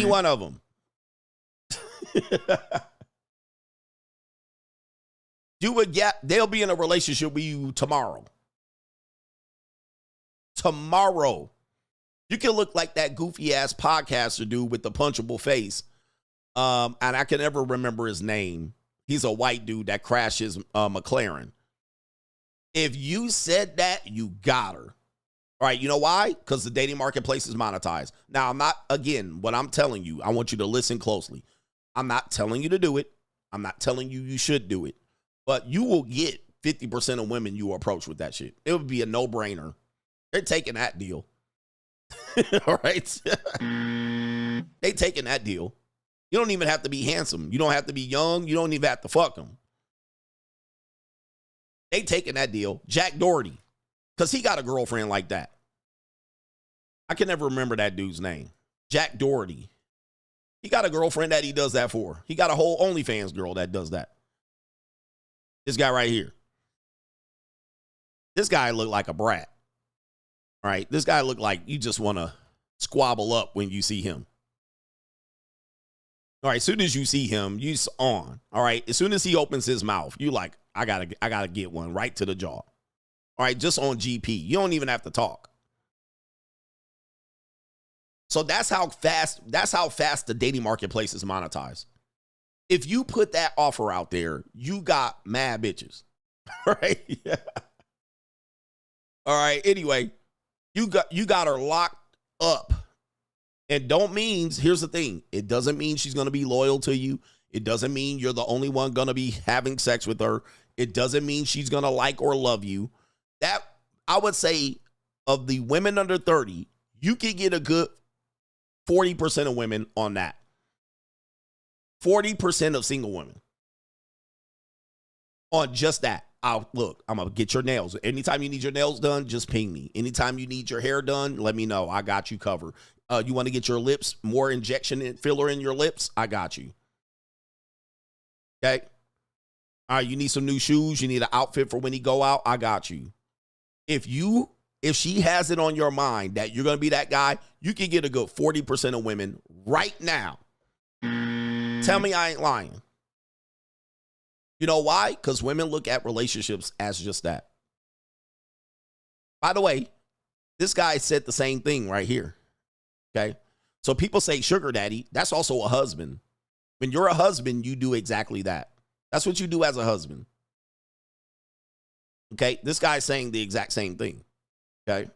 S5: one of them. You would get, they'll be in a relationship with you tomorrow. Tomorrow. You can look like that goofy ass podcaster dude with the punchable face. And I can never remember his name. He's a white dude that crashes McLaren. If you said that, you got her. All right, you know why? Because the dating marketplace is monetized. Now, I'm not, again, what I'm telling you, I want you to listen closely. I'm not telling you to do it. I'm not telling you you should do it. But you will get 50% of women you approach with that shit. It would be a no-brainer. They're taking that deal. All right? They taking that deal. You don't even have to be handsome. You don't have to be young. You don't even have to fuck them. They taking that deal. Jack Doherty, because he got a girlfriend like that. I can never remember that dude's name. Jack Doherty. He got a girlfriend that he does that for. He got a whole OnlyFans girl that does that. This guy right here. This guy looked like a brat. All right. This guy looked like you just want to squabble up when you see him. All right. As soon as you see him, you're on. All right. As soon as he opens his mouth, you like, I gotta get one right to the jaw. All right. Just on GP. You don't even have to talk. So that's how fast the dating marketplace is monetized. If you put that offer out there, you got mad bitches. Right? Yeah. All right. Anyway, you got her locked up. And here's the thing. It doesn't mean she's going to be loyal to you. It doesn't mean you're the only one going to be having sex with her. It doesn't mean she's going to like or love you. That, I would say, of the women under 30, you can get a good 40% of women on that. 40% of single women on just that. I'm going to get your nails. Anytime you need your nails done, just ping me. Anytime you need your hair done, let me know. I got you covered. You want to get your lips, more injection and filler in your lips? I got you. Okay? All right, you need some new shoes. You need an outfit for when you go out? I got you. If she has it on your mind that you're going to be that guy, you can get a good 40% of women right now. Tell me I ain't lying. You know why? Because women look at relationships as just that. By the way, this guy said the same thing right here. Okay? So people say sugar daddy, that's also a husband. When you're a husband, you do exactly that. That's what you do as a husband. Okay? This guy's saying the exact same thing. Okay?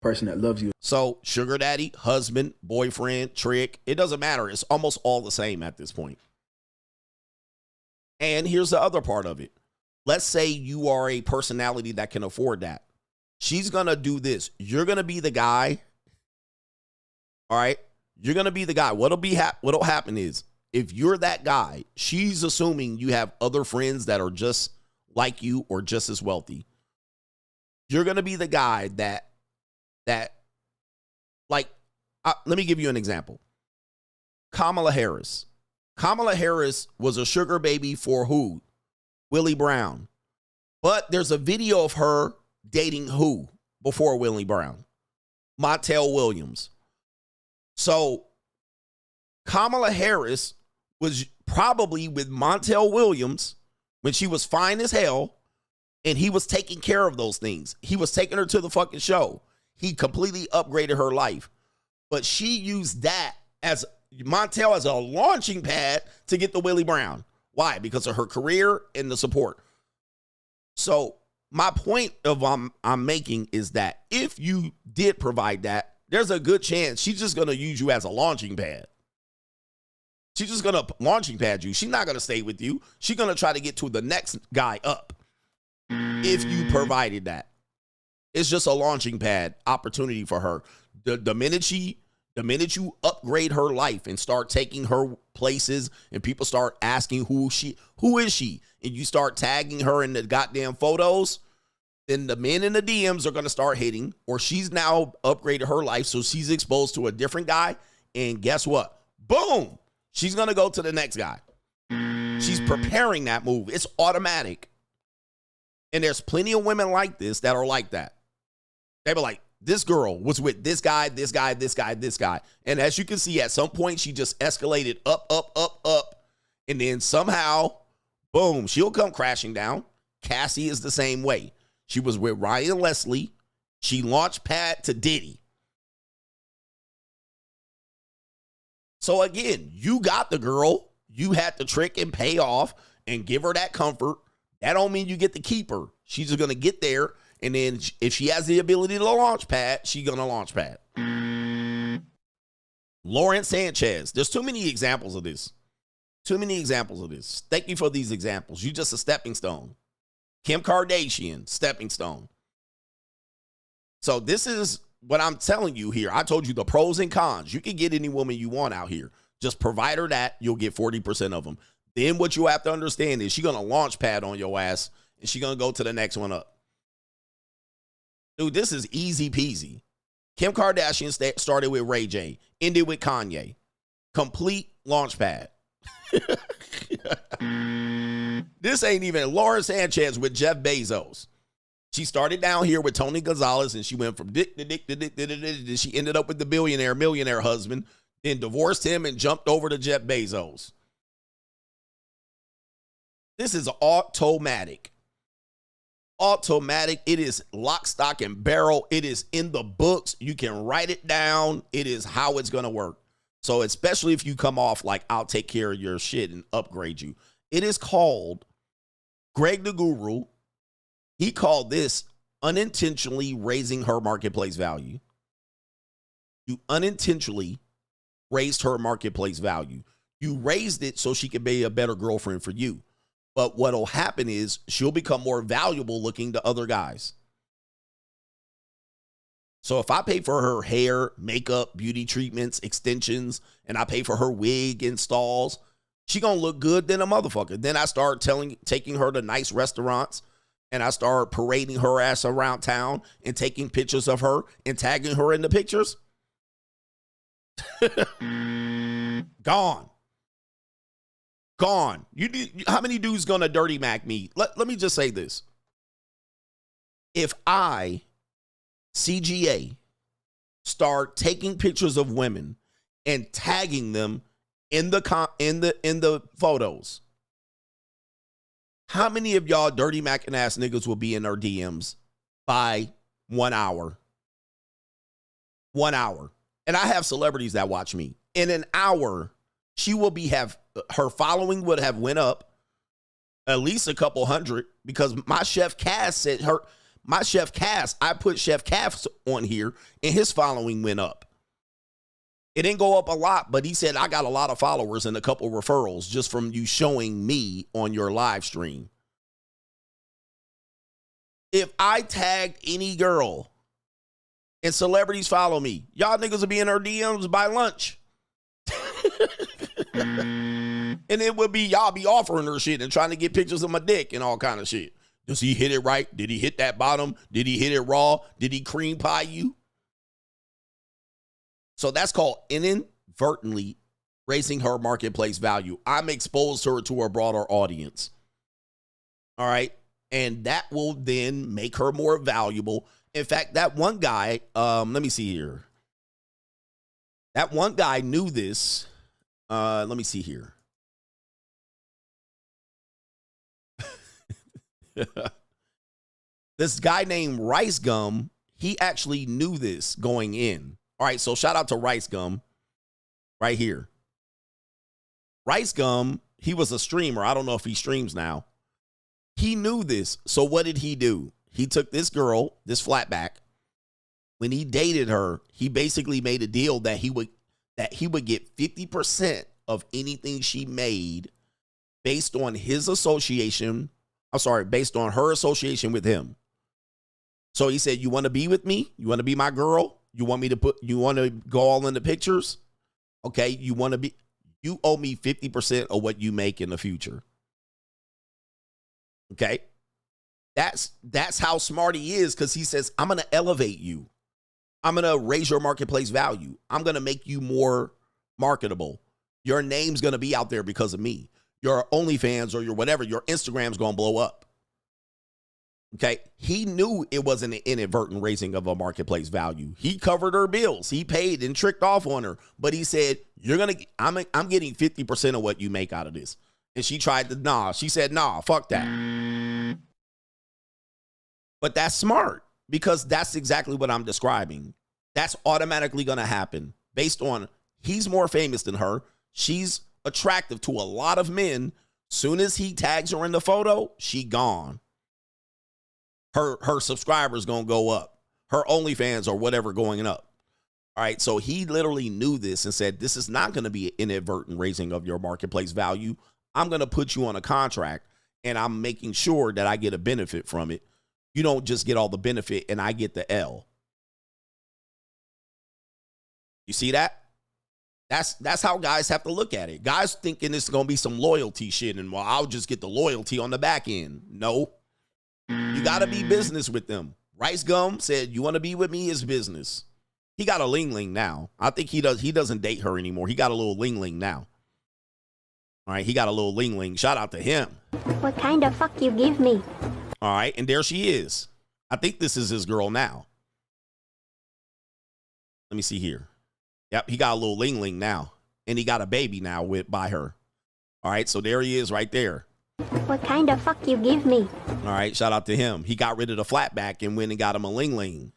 S3: Person that loves you.
S5: So sugar daddy, husband, boyfriend, trick, it doesn't matter. It's almost all the same at this point. And here's the other part of it. Let's say you are a personality that can afford that. She's going to do this. You're going to be the guy. All right? You're going to be the guy. What'll happen is, if you're that guy, she's assuming you have other friends that are just like you or just as wealthy. You're going to be the guy that let me give you an example. Kamala Harris. Kamala Harris was a sugar baby for who? Willie Brown. But there's a video of her dating who before Willie Brown? Montel Williams. So Kamala Harris was probably with Montel Williams when she was fine as hell, and he was taking care of those things. He was taking her to the fucking show. He completely upgraded her life. But she used that as Montel as a launching pad to get the Willie Brown. Why? Because of her career and the support. So my point of I'm making is that if you did provide that, there's a good chance she's just going to use you as a launching pad. She's just going to launching pad you. She's not going to stay with you. She's going to try to get to the next guy up if you provided that. It's just a launching pad opportunity for her. The minute you upgrade her life and start taking her places and people start asking who is she, and you start tagging her in the goddamn photos, then the men in the DMs are going to start hitting, or she's now upgraded her life so she's exposed to a different guy, and guess what? Boom! She's going to go to the next guy. She's preparing that move. It's automatic. And there's plenty of women like this that are like that. They were like, this girl was with this guy, this guy, this guy, this guy. And as you can see, at some point, she just escalated up. And then somehow, boom, she'll come crashing down. Cassie is the same way. She was with Ryan Leslie. She launched pad to Diddy. So again, you got the girl. You had to trick and pay off and give her that comfort. That don't mean you get to keep her. She's just going to get there. And then if she has the ability to launch pad, she going to launch pad. Lauren Sanchez. There's too many examples of this. Too many examples of this. Thank you for these examples. You just a stepping stone. Kim Kardashian, stepping stone. So this is what I'm telling you here. I told you the pros and cons. You can get any woman you want out here. Just provide her that, you'll get 40% of them. Then what you have to understand is she's going to launch pad on your ass, and she's going to go to the next one up. Dude, this is easy peasy. Kim Kardashian started with Ray J, ended with Kanye. Complete launch pad. This ain't even Lauren Sanchez with Jeff Bezos. She started down here with Tony Gonzalez, and she went from dick to dick to dick to dick to dick. She ended up with the millionaire husband, then divorced him and jumped over to Jeff Bezos. This is automatic. Automatic. It is lock, stock, and barrel. It is in the books. You can write it down. It is how it's going to work. So especially if you come off like, I'll take care of your shit and upgrade you. It is called, Greg the Guru, he called this unintentionally raising her marketplace value. You unintentionally raised her marketplace value. You raised it so she could be a better girlfriend for you. But what'll happen is she'll become more valuable looking to other guys. So if I pay for her hair, makeup, beauty treatments, extensions, and I pay for her wig installs, she gonna look good than a motherfucker. Then I start taking her to nice restaurants, and I start parading her ass around town and taking pictures of her and tagging her in the pictures. Gone. Gone. How many dudes gonna dirty Mac me? Let me just say this. If I, CGA, start taking pictures of women and tagging them in the photos, how many of y'all dirty Mac and ass niggas will be in their DMs by 1 hour? 1 hour. And I have celebrities that watch me. In an hour, she will her following would have went up at least a couple hundred, because my Chef Cass said I put Chef Cass on here and his following went up. It didn't go up a lot, but he said, I got a lot of followers and a couple referrals just from you showing me on your live stream. If I tagged any girl and celebrities follow me, y'all niggas will be in her DMs by lunch. And it would be, y'all be offering her shit and trying to get pictures of my dick and all kind of shit. Does he hit it right? Did he hit that bottom? Did he hit it raw? Did he cream pie you? So that's called inadvertently raising her marketplace value. I'm exposed her to a broader audience. All right. And that will then make her more valuable. In fact, that one guy, let me see here. That one guy knew this. Let me see here. This guy named Rice Gum, he actually knew this going in. All right, so shout out to Rice Gum right here. Rice Gum, he was a streamer. I don't know if he streams now. He knew this. So what did he do? He took this girl, this flatback. When he dated her, he basically made a deal that he would get 50% of anything she made based on his association. Based on her association with him. So he said, you want to be with me? You want to be my girl? You want to go all in the pictures? Okay, you owe me 50% of what you make in the future. Okay? That's how smart he is, because he says, I'm going to elevate you. I'm going to raise your marketplace value. I'm going to make you more marketable. Your name's going to be out there because of me. Your OnlyFans or your whatever, your Instagram's going to blow up. Okay? He knew it wasn't an inadvertent raising of a marketplace value. He covered her bills. He paid and tricked off on her. But he said, I'm getting 50% of what you make out of this. And she tried to, she said, fuck that. But that's smart, because that's exactly what I'm describing. That's automatically going to happen based on he's more famous than her. She's attractive to a lot of men. Soon as he tags her in the photo, she gone. her subscribers gonna go up. Her OnlyFans or whatever going up. All right, so he literally knew this and said, this is not going to be an inadvertent raising of your marketplace value. I'm going to put you on a contract, and I'm making sure that I get a benefit from it. You don't just get all the benefit, and I get the L. You see that? That's how guys have to look at it. Guys thinking it's going to be some loyalty shit, and, well, I'll just get the loyalty on the back end. No. You got to be business with them. Rice Gum said, you want to be with me is business. He got a ling-ling now. I think he doesn't date her anymore. He got a little ling-ling now. All right, he got a little ling-ling. Shout out to him.
S12: What kind of fuck you give me?
S5: All right, and there she is. I think this is his girl now. Let me see here. Yep, he got a little ling-ling now. And he got a baby now by her. All right, so there he is right there.
S12: What kind of fuck you give me?
S5: All right, shout out to him. He got rid of the flatback and went and got him a ling-ling.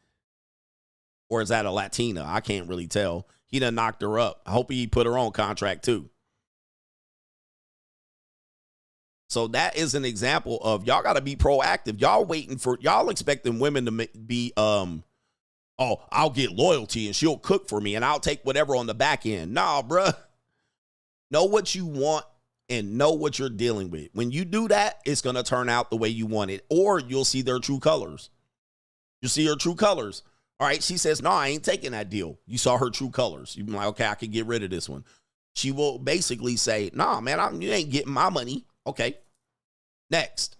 S5: Or is that a Latina? I can't really tell. He done knocked her up. I hope he put her on contract too. So that is an example of y'all got to be proactive. Y'all expecting women to be, oh, I'll get loyalty and she'll cook for me and I'll take whatever on the back end. Nah, bruh. Know what you want and know what you're dealing with. When you do that, it's going to turn out the way you want it, or you'll see their true colors. You see her true colors. All right, she says, no, I ain't taking that deal. You saw her true colors. You're like, okay, I can get rid of this one. She will basically say, nah, man, you ain't getting my money. Okay, next.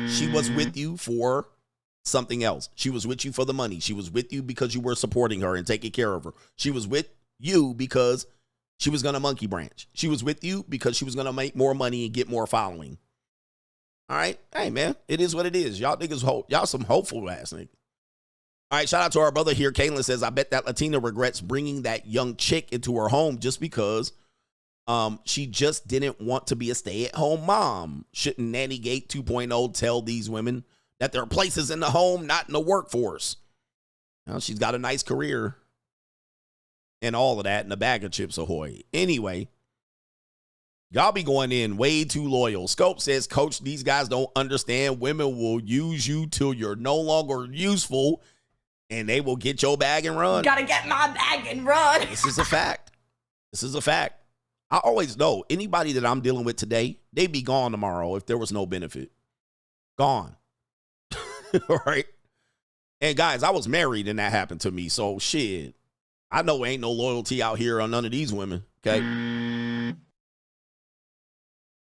S5: She was with you for something else. She was with you for the money. She was with you because you were supporting her and taking care of her. She was with you because she was going to monkey branch. She was with you because she was going to make more money and get more following. All right, hey, man, it is what it is. Y'all niggas, y'all some hopeful ass niggas. All right, shout out to our brother here. Kaylin says, I bet that Latina regrets bringing that young chick into her home just because she just didn't want to be a stay-at-home mom. Shouldn't Nanny Gate 2.0 tell these women that there are places in the home, not in the workforce? Now, she's got a nice career and all of that and a bag of Chips Ahoy. Anyway, y'all be going in way too loyal. Scope says, Coach, these guys don't understand. Women will use you till you're no longer useful, and they will get your bag and run.
S2: Gotta get my bag and run.
S5: This is a fact. This is a fact. I always know anybody that I'm dealing with today, they'd be gone tomorrow if there was no benefit. Gone. All right. And guys, I was married and that happened to me. So shit, I know ain't no loyalty out here on none of these women. Okay.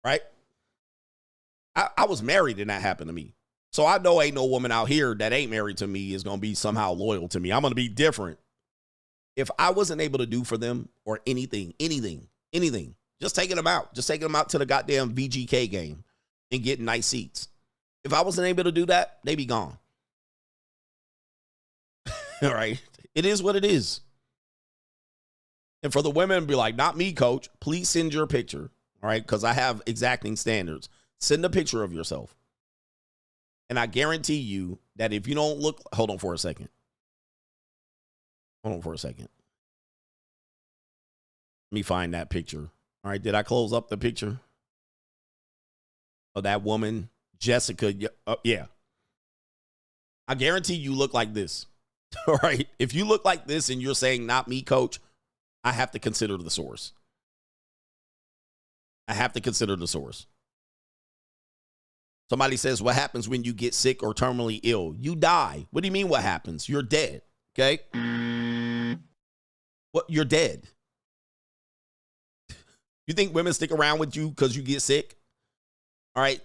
S5: Right. I was married and that happened to me. So I know ain't no woman out here that ain't married to me is going to be somehow loyal to me. I'm going to be different. If I wasn't able to do for them or anything, just taking them out to the goddamn VGK game and getting nice seats. If I wasn't able to do that, they be gone. All right. It is what it is. And for the women, be like, not me, Coach. Please send your picture. All right. Because I have exacting standards. Send a picture of yourself. And I guarantee you that if you don't look, hold on for a second. Let me find that picture. All right. Did I close up the picture of that woman, Jessica? Yeah. I guarantee you look like this. All right. If you look like this and you're saying, not me, Coach, I have to consider the source. Somebody says, what happens when you get sick or terminally ill? You die. What do you mean what happens? You're dead. Okay? What? You're dead. You think women stick around with you because you get sick? All right?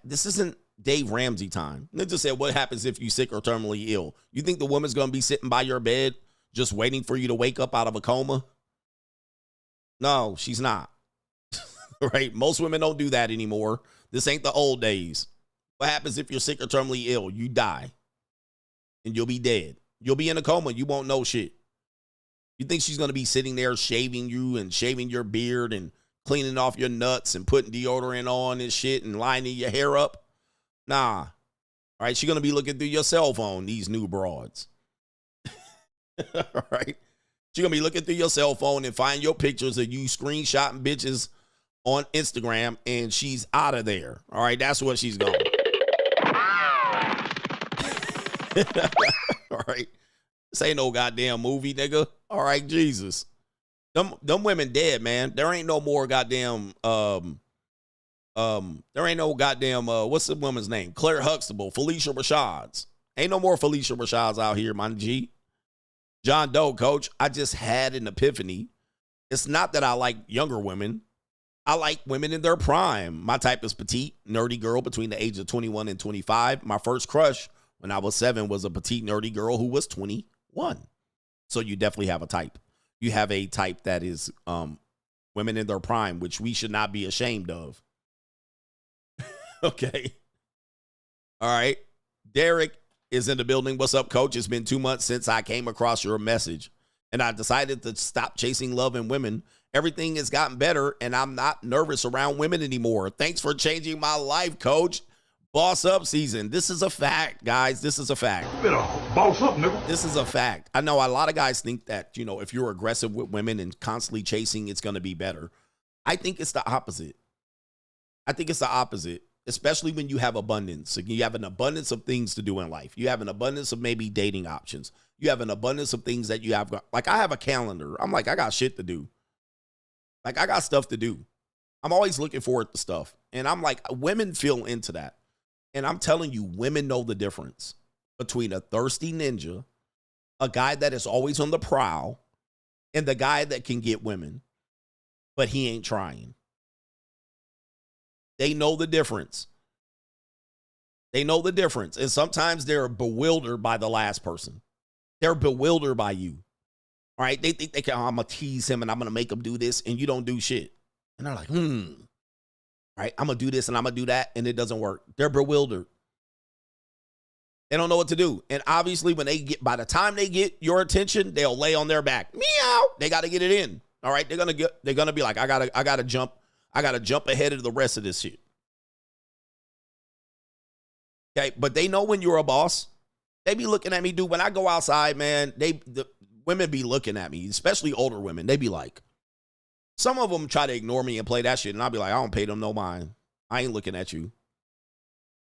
S5: This isn't Dave Ramsey time. They just said, what happens if you sick or terminally ill? You think the woman's going to be sitting by your bed just waiting for you to wake up out of a coma? No, she's not. Right? Most women don't do that anymore. This ain't the old days. What happens if you're sick or terminally ill? You die. And you'll be dead. You'll be in a coma. You won't know shit. You think she's going to be sitting there shaving you and shaving your beard and cleaning off your nuts and putting deodorant on and shit and lining your hair up? Nah. All right, she's going to be looking through your cell phone, these new broads. All right? She's going to be looking through your cell phone and find your pictures of you screenshotting bitches on Instagram, and she's out of there. All right, that's what she's going. All right. This ain't no goddamn movie, nigga. All right, Jesus. Them women dead, man. There ain't no more goddamn there ain't no goddamn what's the woman's name? Claire Huxtable, Felicia Rashads. Ain't no more Felicia Rashads out here, my G. John Doe, coach. I just had an epiphany. It's not that I like younger women. I like women in their prime. My type is petite, nerdy girl between the ages of 21 and 25. My first crush when I was 7 was a petite, nerdy girl who was 21. So you definitely have a type. You have a type that is women in their prime, which we should not be ashamed of. Okay. All right. Derek is in the building. What's up, coach? It's been 2 months since I came across your message, and I decided to stop chasing love and women. Everything has gotten better, and I'm not nervous around women anymore. Thanks for changing my life, coach. Boss up season. This is a fact, guys. This is a fact.
S8: You better boss up, nigga.
S5: This is a fact. I know a lot of guys think that, you know, if you're aggressive with women and constantly chasing, it's going to be better. I think it's the opposite. I think it's the opposite, especially when you have abundance. You have an abundance of things to do in life. You have an abundance of maybe dating options. You have an abundance of things that you have. Like, I have a calendar. I'm like, I got shit to do. Like, I got stuff to do. I'm always looking forward to stuff. And I'm like, women feel into that. And I'm telling you, women know the difference between a thirsty ninja, a guy that is always on the prowl, and the guy that can get women, but he ain't trying. They know the difference. They know the difference. And sometimes they're bewildered by the last person. They're bewildered by you. All right. They think they can, I'm going to tease him and I'm going to make him do this, and you don't do shit. And they're like, right, I'm going to do this and I'm going to do that, and it doesn't work. They're bewildered. They don't know what to do. And obviously, by the time they get your attention, they'll lay on their back. Meow. They got to get it in. All right. They're going to be like, I got to jump ahead of the rest of this shit. Okay. But they know when you're a boss. They be looking at me, dude. When I go outside, man, the women be looking at me, especially older women. They be like, some of them try to ignore me and play that shit, and I'll be like, I don't pay them no mind. I ain't looking at you.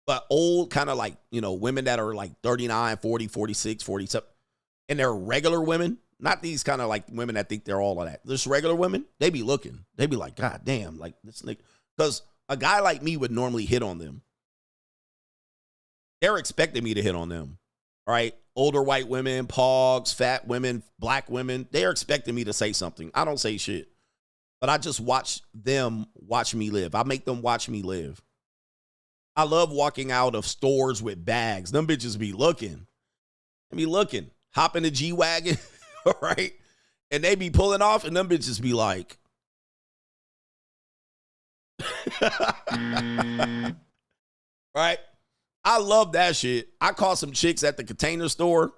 S5: But old kind of like, you know, women that are like 39, 40, 46, 47, and they're regular women, not these kind of like women that think they're all of that. Just regular women, they be looking. They be like, God damn, like this nigga. Because a guy like me would normally hit on them. They're expecting me to hit on them. All right? Older white women, pogs, fat women, black women, they're expecting me to say something. I don't say shit. But I just watch them watch me live. I make them watch me live. I love walking out of stores with bags. Them bitches be looking. They be looking. Hop in the G-Wagon, all right? And they be pulling off, and them bitches be like. Right? I love that shit. I caught some chicks at the Container Store,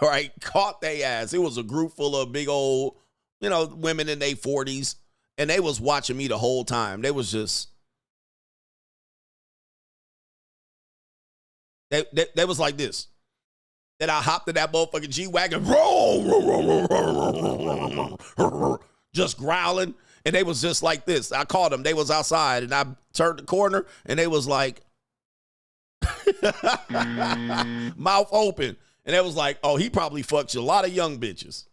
S5: all right? Caught they ass. It was a group full of big old, you know, women in their 40s. And they was watching me the whole time. They was just, they was like this. Then I hopped in that motherfucking G-Wagon, just growling. And they was just like this. I caught them. They was outside, and I turned the corner, and they was like, mouth open. And they was like, oh, he probably fucks a lot of young bitches.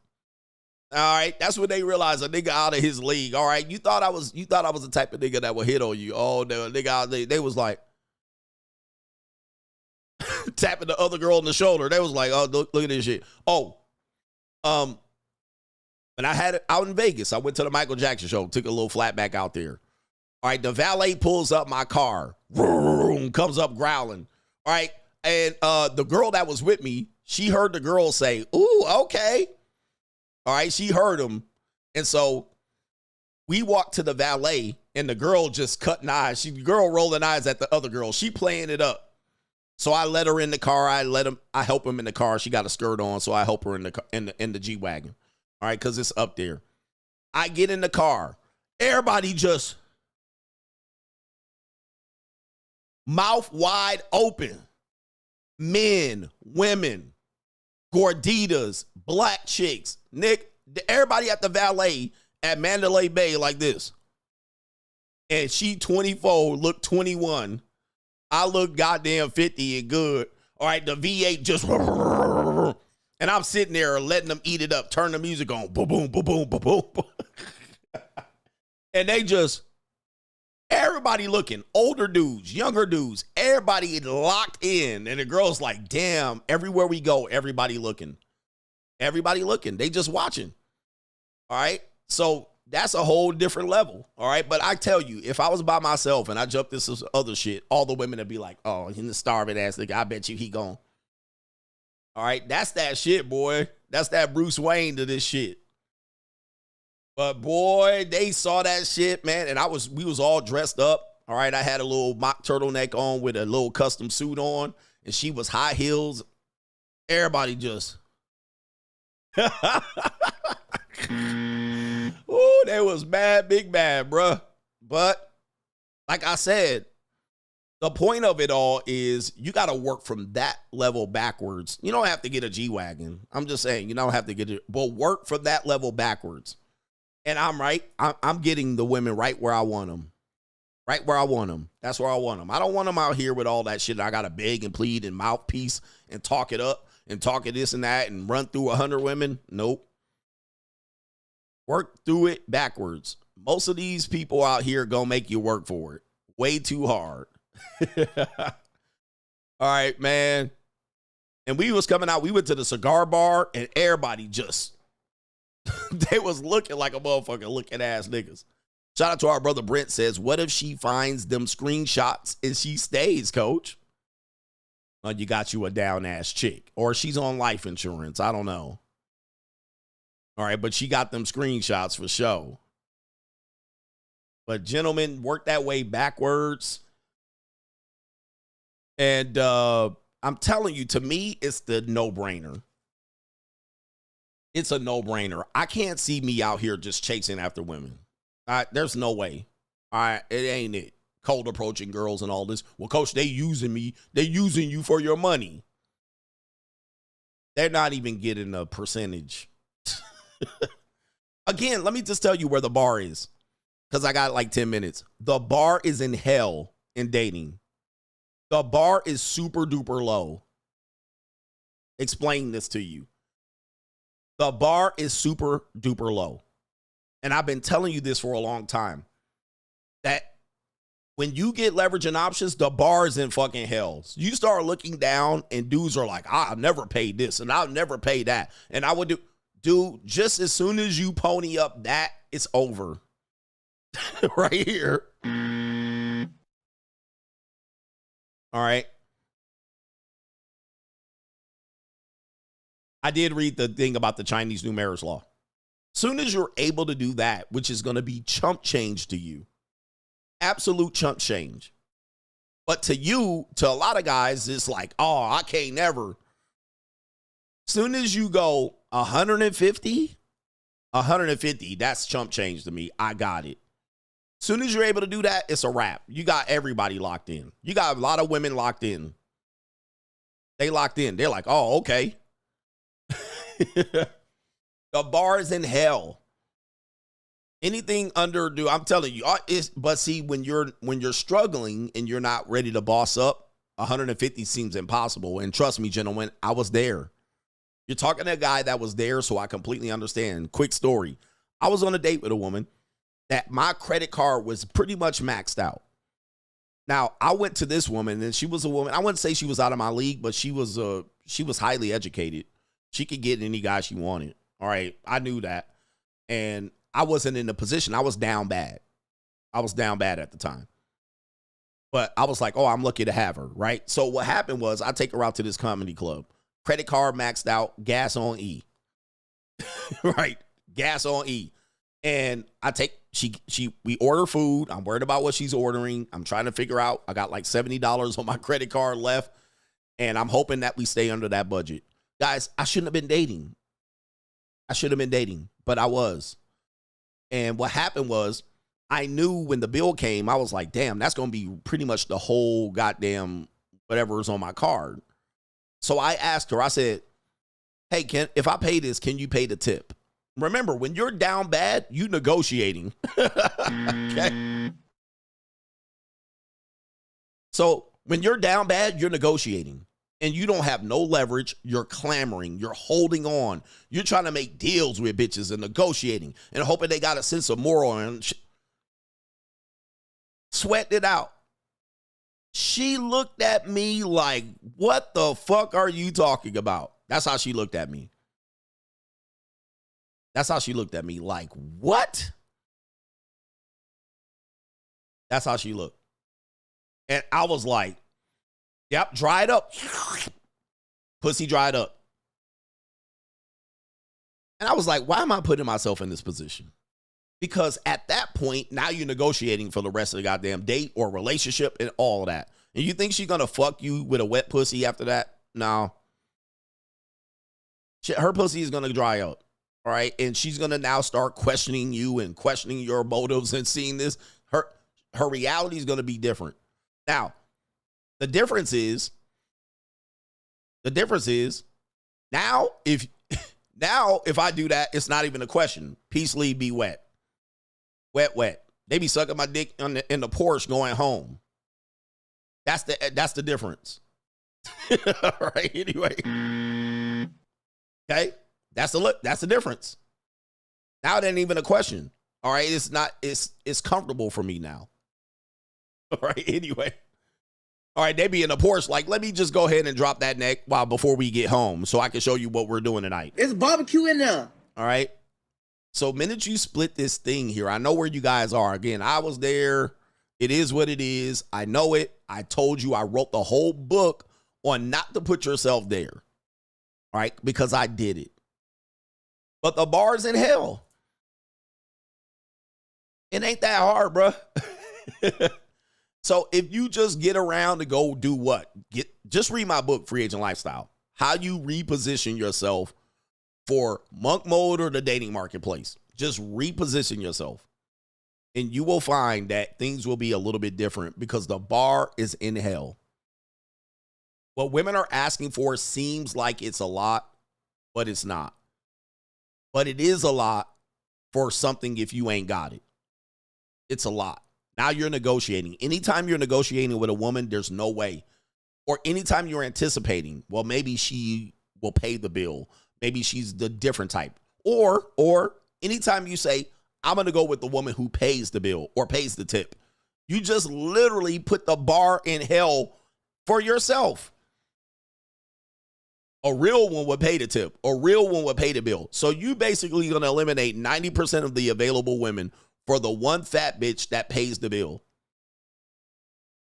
S5: All right, that's when they realized a nigga out of his league. All right, you thought I was the type of nigga that would hit on you. Oh, no, nigga, they was like tapping the other girl on the shoulder. They was like, oh, look at this shit. Oh, and I had it out in Vegas. I went to the Michael Jackson show, took a little flat back out there. All right, the valet pulls up my car, comes up growling. All right, and the girl that was with me, she heard the girl say, "Ooh, okay." All right, she heard him. And so we walked to the valet, and the girl just cutting eyes. The girl rolling eyes at the other girl. She playing it up. So I let her in the car. I help him in the car. She got a skirt on, so I help her in the G-Wagon. All right, because it's up there. I get in the car. Everybody just mouth wide open. Men, women, gorditas, black chicks. Nick, everybody at the valet at Mandalay Bay like this. And she 24, look 21. I look goddamn 50 and good. All right, the V8 just, and I'm sitting there letting them eat it up, turn the music on, boom, boom, boom, boom, boom, boom. And they just, everybody looking, older dudes, younger dudes, everybody locked in. And the girl's like, damn, everywhere we go, everybody looking. Everybody looking. They just watching. All right. So that's a whole different level. All right. But I tell you, if I was by myself and I jumped this other shit, all the women would be like, oh, he's the starving ass nigga. I bet you he gone. All right. That's that shit, boy. That's that Bruce Wayne to this shit. But boy, they saw that shit, man. And we was all dressed up. All right. I had a little mock turtleneck on with a little custom suit on, and she was high heels. Everybody just, ooh, they was mad, big mad, bruh. But like I said, the point of it all is you got to work from that level backwards. You don't have to get a G-Wagon. I'm just saying, you don't have to get it, but work from that level backwards. And I'm right. I'm getting the women right where I want them. Right where I want them. That's where I want them. I don't want them out here with all that shit. I got to beg and plead and mouthpiece and talk it up and talk it this and that and run through 100 women. Nope. Work through it backwards. Most of these people out here gonna make you work for it. Way too hard. All right, man. And we was coming out. We went to the cigar bar and everybody just, they was looking like a motherfucker looking ass niggas. Shout out to our brother Brent says, what if she finds them screenshots and she stays, coach? Well, you got you a down ass chick. Or she's on life insurance. I don't know. All right, but she got them screenshots for show. But gentlemen, work that way backwards. And I'm telling you, to me, it's the no-brainer. It's a no-brainer. I can't see me out here just chasing after women. There's no way. All right, it ain't it. Cold approaching girls and all this. Well, coach, they using me. They using you for your money. They're not even getting a percentage. Again, let me just tell you where the bar is, because I got like 10 minutes. The bar is in hell in dating. The bar is super duper low. Explain this to you. The bar is super duper low. And I've been telling you this for a long time, that when you get leverage and options, the bar is in fucking hell. You start looking down and dudes are like, I'll never pay this and I'll never pay that. And I would do. Dude, just as soon as you pony up that, it's over. Right here. All right. I did read the thing about the Chinese new marriage law. Soon as you're able to do that, which is going to be chump change to you. Absolute chump change. But to you, to a lot of guys, it's like, oh, I can't never. Soon as you go 150, that's chump change to me. I got it. Soon as you're able to do that, it's a wrap. You got everybody locked in. You got a lot of women locked in. They locked in. They're like, oh, okay. The bar is in hell. Anything under, dude, I'm telling you, but see, when you're struggling and you're not ready to boss up, 150 seems impossible. And trust me, gentlemen, I was there. You're talking to a guy that was there, so I completely understand. Quick story. I was on a date with a woman that my credit card was pretty much maxed out. Now, I went to this woman, and she was a woman. I wouldn't say she was out of my league, but she was highly educated. She could get any guy she wanted. All right, I knew that. And I wasn't in the position. I was down bad. I was down bad at the time. But I was like, oh, I'm lucky to have her, right? So what happened was I take her out to this comedy club. Credit card maxed out, gas on E. Right? Gas on E. And we order food. I'm worried about what she's ordering. I'm trying to figure out. I got like $70 on my credit card left. And I'm hoping that we stay under that budget. Guys, I shouldn't have been dating. But I was. And what happened was I knew when the bill came, I was like, damn, that's going to be pretty much the whole goddamn whatever is on my card. So I asked her, I said, hey, if I pay this, can you pay the tip? Remember, when you're down bad, you negotiating. Okay. So when you're down bad, you're negotiating. and you don't have no leverage, you're clamoring, you're holding on, you're trying to make deals with bitches and negotiating and hoping they got a sense of moral and sweat it out. She looked at me like, what the fuck are you talking about? That's how she looked at me. That's how she looked at me. Like, what? That's how she looked. And I was like, yep, dried up. Pussy dried up. And I was like, why am I putting myself in this position? Because at that point, now you're negotiating for the rest of the goddamn date or relationship and all of that. And you think she's going to fuck you with a wet pussy after that? No. Her pussy is going to dry up. All right. And she's going to now start questioning you and questioning your motives and seeing this. Her reality is going to be different. Now, the difference is now if I do that, it's not even a question. Peace, leave, be wet. Wet. They be sucking my dick in the Porsche going home. That's the difference. All right. Anyway. Okay. That's the difference. Now it ain't even a question. All right. It's comfortable for me now. All right. Anyway. All right. They be in the Porsche like, let me just go ahead and drop that neck before we get home so I can show you what we're doing tonight.
S14: It's barbecue in there.
S5: All right. So minute you split this thing here, I know where you guys are. Again, I was there. It is what it is. I know it. I told you I wrote the whole book on not to put yourself there. All right. Because I did it. But the bar's in hell. It ain't that hard, bro. So if you just get around to go do what? Just read my book, Free Agent Lifestyle. How you reposition yourself for monk mode or the dating marketplace. Just reposition yourself. And you will find that things will be a little bit different because the bar is in hell. What women are asking for seems like it's a lot, but it's not. But it is a lot for something if you ain't got it. It's a lot. Now you're negotiating. Anytime you're negotiating with a woman, there's no way. Or anytime you're anticipating, well, maybe she will pay the bill. Maybe she's the different type. Or anytime you say, I'm going to go with the woman who pays the bill or pays the tip, you just literally put the bar in hell for yourself. A real one would pay the tip. A real one would pay the bill. So you basically going to eliminate 90% of the available women for the one fat bitch that pays the bill.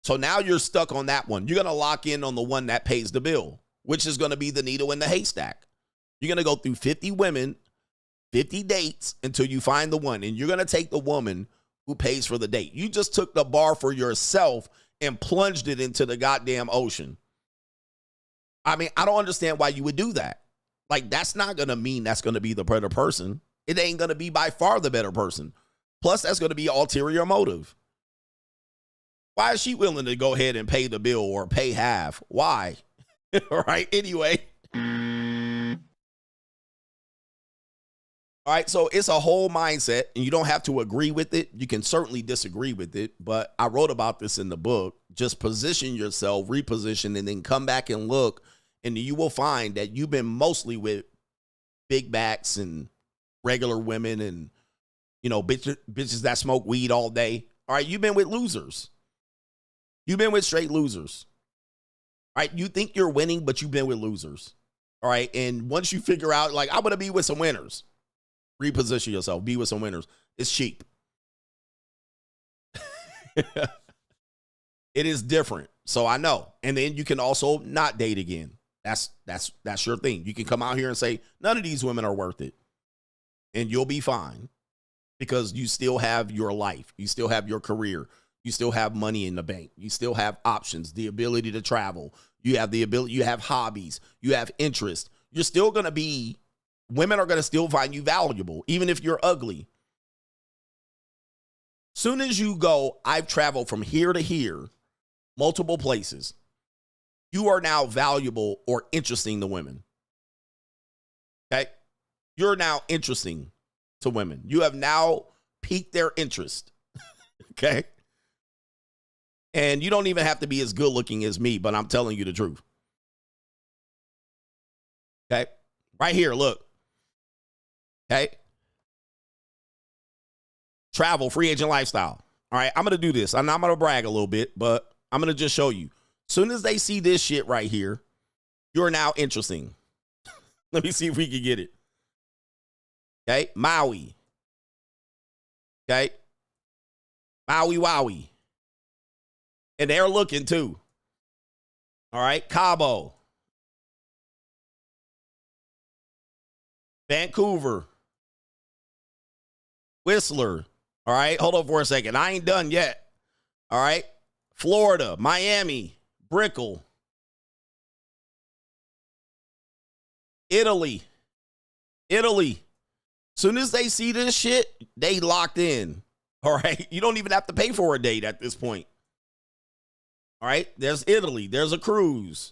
S5: So now you're stuck on that one. You're going to lock in on the one that pays the bill, which is going to be the needle in the haystack. You're going to go through 50 women, 50 dates until you find the one. And you're going to take the woman who pays for the date. You just took the bar for yourself and plunged it into the goddamn ocean. I mean, I don't understand why you would do that. Like, that's not going to mean that's going to be the better person. It ain't going to be by far the better person. Plus, that's going to be ulterior motive. Why is she willing to go ahead and pay the bill or pay half? Why? All right. Anyway. All right. So it's a whole mindset, and you don't have to agree with it. You can certainly disagree with it. But I wrote about this in the book. Just position yourself, reposition, and then come back and look. And you will find that you've been mostly with big backs and regular women and, you know, bitches that smoke weed all day. All right. You've been with losers. You've been with straight losers. All right. You think you're winning, but you've been with losers. All right. And once you figure out, like, I'm going to be with some winners, reposition yourself, be with some winners. It's cheap. It is different. So I know. And then you can also not date again. That's your thing. You can come out here and say, none of these women are worth it. And you'll be fine because you still have your life. You still have your career. You still have money in the bank. You still have options, the ability to travel. You have the ability, you have hobbies, you have interest. You're still going to be, women are going to still find you valuable, even if you're ugly. Soon as you go, I've traveled from here to here, multiple places. You are now valuable or interesting to women. Okay? You're now interesting to women. You have now piqued their interest. Okay? And you don't even have to be as good looking as me, but I'm telling you the truth. Okay. Right here, look. Okay. Travel, free agent lifestyle. All right, I'm going to do this. I'm not going to brag a little bit, but I'm going to just show you. Soon as they see this shit right here, you're now interesting. Let me see if we can get it. Okay, Maui. Okay. Maui Wowie. And they're looking too. All right, Cabo. Vancouver. Whistler. All right, hold on for a second. I ain't done yet. All right, Florida, Miami, Brickell, Italy. Soon as they see this shit, they locked in. All right, you don't even have to pay for a date at this point. All right, there's Italy. There's a cruise.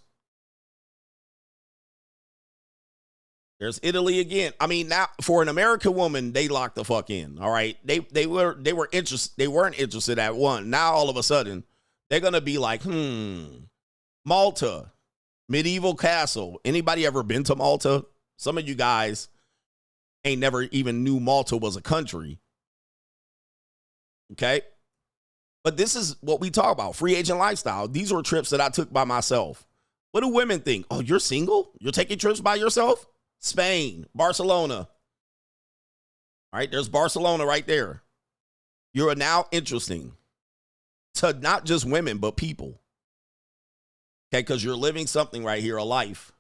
S5: There's Italy again. I mean, now for an American woman, they locked the fuck in. All right. They weren't interested at one. Now all of a sudden, they're gonna be like, Malta, medieval castle. Anybody ever been to Malta? Some of you guys ain't never even knew Malta was a country. Okay. But this is what we talk about. Free agent lifestyle. These were trips that I took by myself. What do women think? Oh, you're single? You're taking trips by yourself? Spain, Barcelona. All right, there's Barcelona right there. You are now interesting to not just women, but people. Okay, because you're living something right here, a life.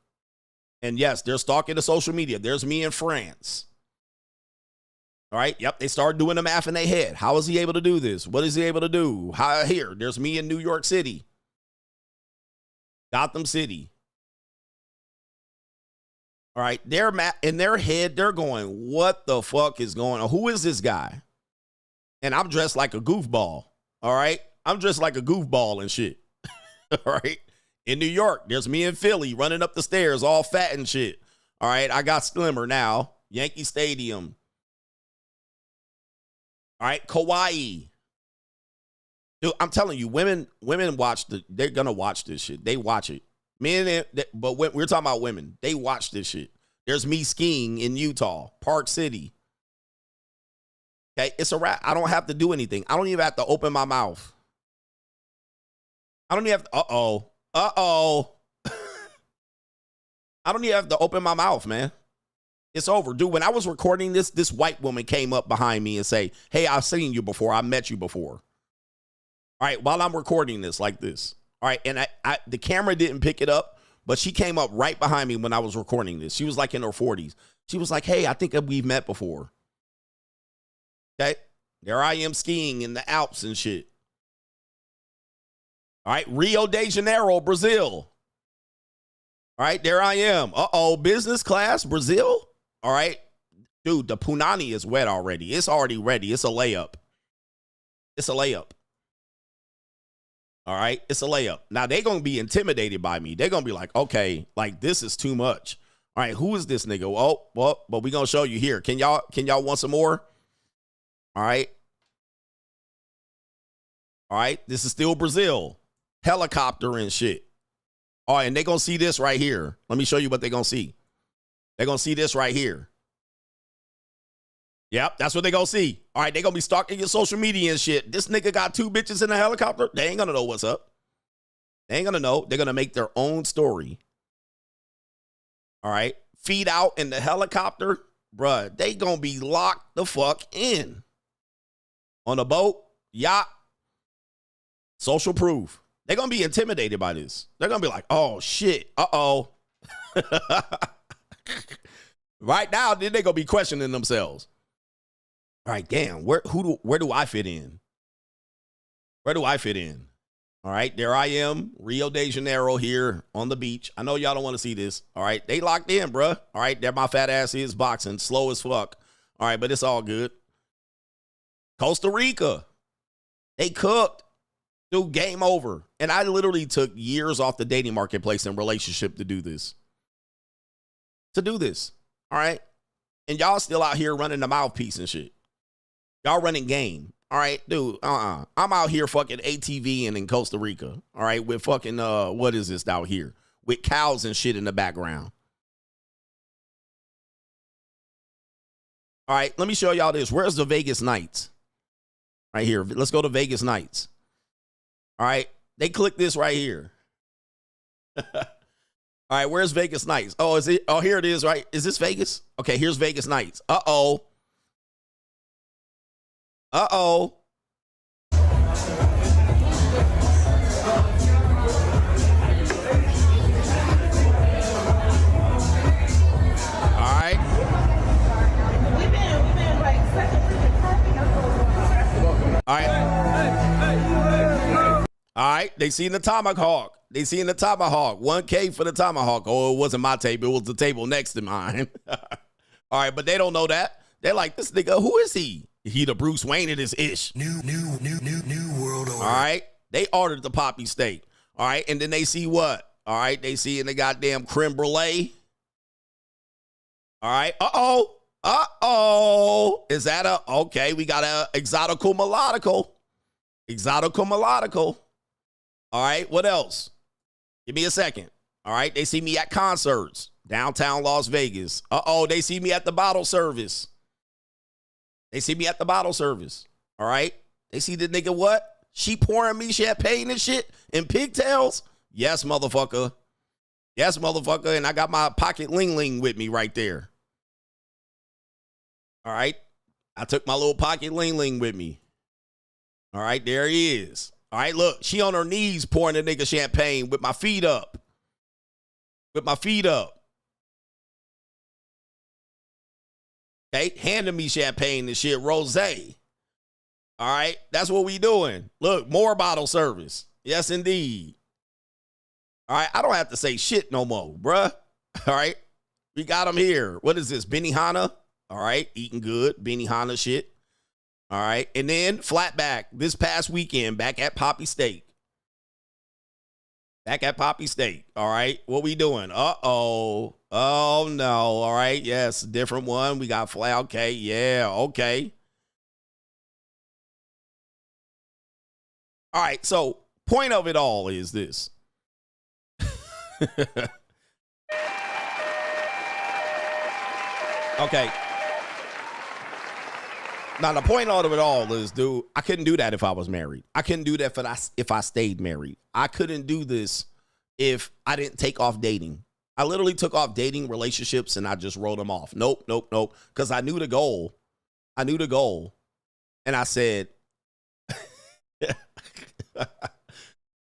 S5: And yes, they're stalking the social media. There's me in France. All right, yep, they started doing the math in their head. How is he able to do this? What is he able to do? Here, there's me in New York City. Gotham City. All right, they're in their head, they're going, what the fuck is going on? Who is this guy? And I'm dressed like a goofball. All right, I'm dressed like a goofball and shit. All right, in New York, there's me in Philly running up the stairs, all fat and shit. All right, I got slimmer now. Yankee Stadium. All right, Kauai. Dude, I'm telling you, women watch they're gonna watch this shit. They watch it. Men, but we're talking about women. They watch this shit. There's me skiing in Utah, Park City. Okay, it's a wrap. I don't have to do anything. I don't even have to open my mouth. I don't even have to, I don't even have to open my mouth, man. It's over. Dude, when I was recording this white woman came up behind me and say, hey, I've seen you before. I met you before. All right, while I'm recording this like this. All right, and the camera didn't pick it up, but she came up right behind me when I was recording this. She was like in her 40s. She was like, hey, I think we've met before. Okay, there I am skiing in the Alps and shit. All right, Rio de Janeiro, Brazil. All right, there I am. Business class, Brazil. All right, dude, the punani is wet already. It's already ready. It's a layup. It's a layup. All right, it's a layup. Now, they're going to be intimidated by me. They're going to be like, okay, like, this is too much. All right, who is this nigga? Oh, well, but we're going to show you here. Can y'all want some more? All right. All right, this is still Brazil. Helicopter and shit. All right, and they're going to see this right here. Let me show you what they're going to see. They're going to see this right here. Yep, that's what they gonna see. All right, they gonna be stalking your social media and shit. This nigga got 2 bitches in a helicopter. They ain't gonna know what's up. They ain't gonna know. They're gonna make their own story. All right, feet out in the helicopter. Bruh, they gonna be locked the fuck in. On a boat, yacht, social proof. They're gonna be intimidated by this. They're gonna be like, oh shit, Right now, then they gonna be questioning themselves. All right, damn, where do I fit in? Where do I fit in? All right, there I am, Rio de Janeiro here on the beach. I know y'all don't want to see this. All right, they locked in, bruh. All right, there my fat ass is boxing, slow as fuck. All right, but it's all good. Costa Rica, they cooked. Dude, game over. And I literally took years off the dating marketplace and relationship to do this. All right, and y'all still out here running the mouthpiece and shit. Y'all running game. All right, dude, I'm out here fucking ATV and in Costa Rica. All right, with fucking, what is this out here? With cows and shit in the background. All right, let me show y'all this. Where's the Vegas Nights? Right here. Let's go to Vegas Nights. All right, they click this right here. All right, where's Vegas Nights? Oh, is it? Oh, here it is, right? Is this Vegas? Okay, here's Vegas Nights. Uh-oh. Uh-oh. All right. All right. All right. They seen the tomahawk. They seen the tomahawk. 1K for the tomahawk. Oh, it wasn't my table. It was the table next to mine. All right, but they don't know that. They're like, this nigga, who is he? He the Bruce Wayne of this ish. New world order. All right. They ordered the poppy steak. All right. And then they see what? All right. They see in the goddamn creme brulee. All right. Uh-oh. Uh-oh. Is that a, okay, we got a exotical melodical. Exotical melodical. All right, what else? Give me a second. All right, they see me at concerts, downtown Las Vegas. Uh-oh, they see me at the bottle service. They see me at the bottle service. All right, they see the nigga what? She pouring me champagne and shit and pigtails? Yes, motherfucker. Yes, motherfucker, and I got my pocket ling-ling with me right there. All right, I took my little pocket ling-ling with me. All right, there he is. All right, look, she on her knees pouring a nigga champagne with my feet up. With my feet up. Okay, handing me champagne and shit, rosé. All right, that's what we doing. Look, more bottle service. Yes, indeed. All right, I don't have to say shit no more, bruh. All right, we got him here. What is this, Benihana? All right, eating good, Benihana shit. All right, and then flat back this past weekend, back at Poppy Steak. Back at Poppy Steak. All right, what we doing? Uh-oh. Oh, no. All right, yes, different one. We got flat. Okay, yeah, okay. All right, so point of it all is this. Okay. Now, the point of it all is, dude, I couldn't do that if I was married. I couldn't do that if I stayed married. I couldn't do this if I didn't take off dating. I literally took off dating relationships and I just wrote them off. Nope, nope, nope. Because I knew the goal. I knew the goal. And I said, all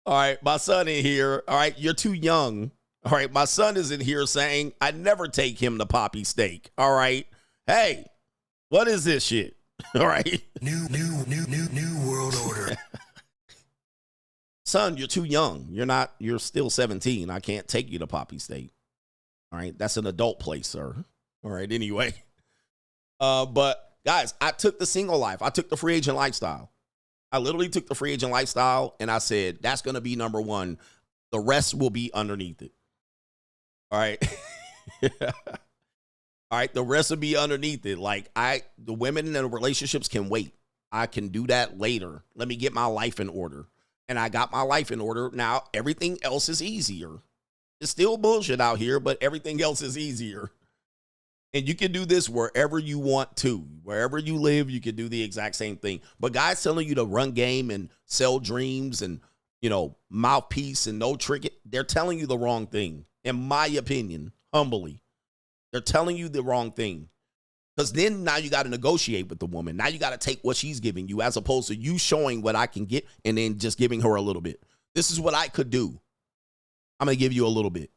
S5: right, my son in here. All right, you're too young. All right, my son is in here saying, I'd never take him to Poppy Steak. All right. Hey, what is this shit? All right. New world order. Son, you're too young. You're still 17. I can't take you to Poppy Steak. All right. That's an adult place, sir. All right. Anyway. But guys, I took the single life. I took the free agent lifestyle. I literally took the free agent lifestyle and I said, that's going to be number one. The rest will be underneath it. All right. All right, the rest will be underneath it. Like, the women in the relationships can wait. I can do that later. Let me get my life in order. And I got my life in order. Now, everything else is easier. It's still bullshit out here, but everything else is easier. And you can do this wherever you want to. Wherever you live, you can do the exact same thing. But guys telling you to run game and sell dreams and, you know, mouthpiece and no trick, they're telling you the wrong thing, in my opinion, humbly. They're telling you the wrong thing. Because then now you got to negotiate with the woman. Now you got to take what she's giving you as opposed to you showing what I can get and then just giving her a little bit. This is what I could do. I'm going to give you a little bit.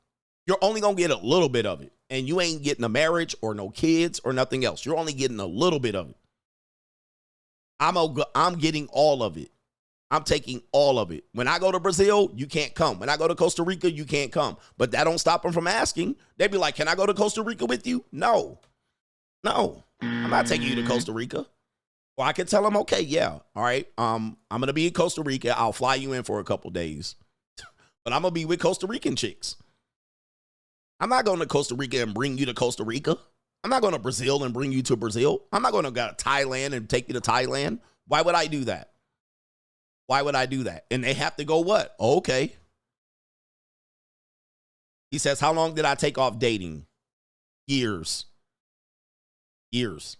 S5: You're only going to get a little bit of it. And you ain't getting a marriage or no kids or nothing else. You're only getting a little bit of it. I'm getting all of it. I'm taking all of it. When I go to Brazil, you can't come. When I go to Costa Rica, you can't come. But that don't stop them from asking. They be like, can I go to Costa Rica with you? No. No. I'm not taking you to Costa Rica. Or I can tell them, okay, yeah. All right. I'm going to be in Costa Rica. I'll fly you in for a couple days. But I'm going to be with Costa Rican chicks. I'm not going to Costa Rica and bring you to Costa Rica. I'm not going to Brazil and bring you to Brazil. I'm not going to go to Thailand and take you to Thailand. Why would I do that? Why would I do that? And they have to go what? Okay. He says, how long did I take off dating? Years. Years.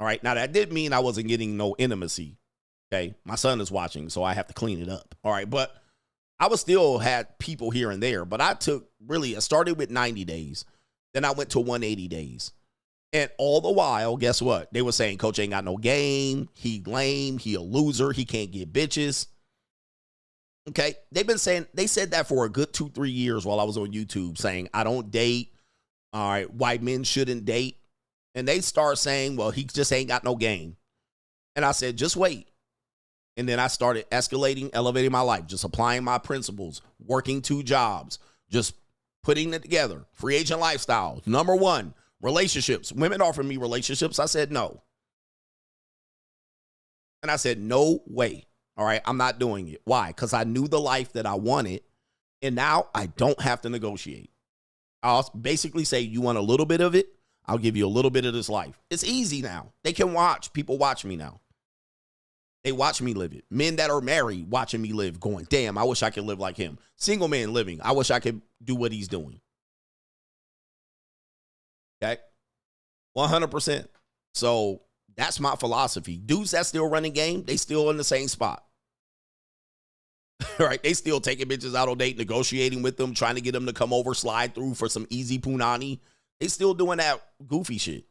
S5: All right. Now, that didn't mean I wasn't getting no intimacy. Okay. My son is watching, so I have to clean it up. All right. But I was still had people here and there. But I started with 90 days. Then I went to 180 days. And all the while, guess what? They were saying, Coach ain't got no game. He lame. He a loser. He can't get bitches. Okay. They said that for a good 2-3 years while I was on YouTube, saying, I don't date. All right. White men shouldn't date. And they start saying, well, he just ain't got no game. And I said, just wait. And then I started escalating, elevating my life, just applying my principles, working 2 jobs, just putting it together. Free agent lifestyle. Number 1, relationships. Women offered me relationships. I said no. And I said, no way. All right, I'm not doing it. Why? Because I knew the life that I wanted. And now I don't have to negotiate. I'll basically say, you want a little bit of it? I'll give you a little bit of this life. It's easy now. They can watch. People watch me now. They watch me live it. Men that are married watching me live, going, damn, I wish I could live like him. Single man living, I wish I could do what he's doing. Okay? 100%. So that's my philosophy. Dudes that still running game, they still in the same spot. Right? They still taking bitches out on date, negotiating with them, trying to get them to come over, slide through for some easy punani. They still doing that goofy shit.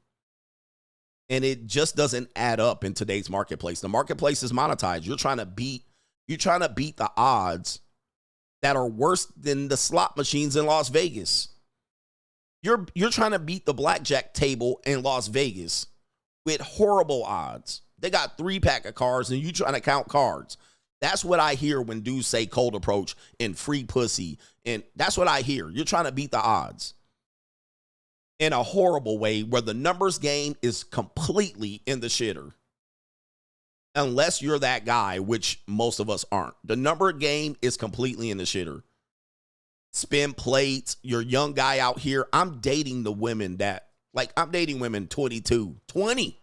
S5: And it just doesn't add up in today's marketplace. The marketplace is monetized. You're trying to beat the odds that are worse than the slot machines in Las Vegas. You're trying to beat the blackjack table in Las Vegas with horrible odds. They got 3-pack of cards and you trying to count cards. That's what I hear when dudes say cold approach and free pussy. And that's what I hear. You're trying to beat the odds in a horrible way where the numbers game is completely in the shitter. Unless you're that guy, which most of us aren't. The number game is completely in the shitter. Spin plates, you're a young guy out here. I'm dating the women I'm dating women 22, 20.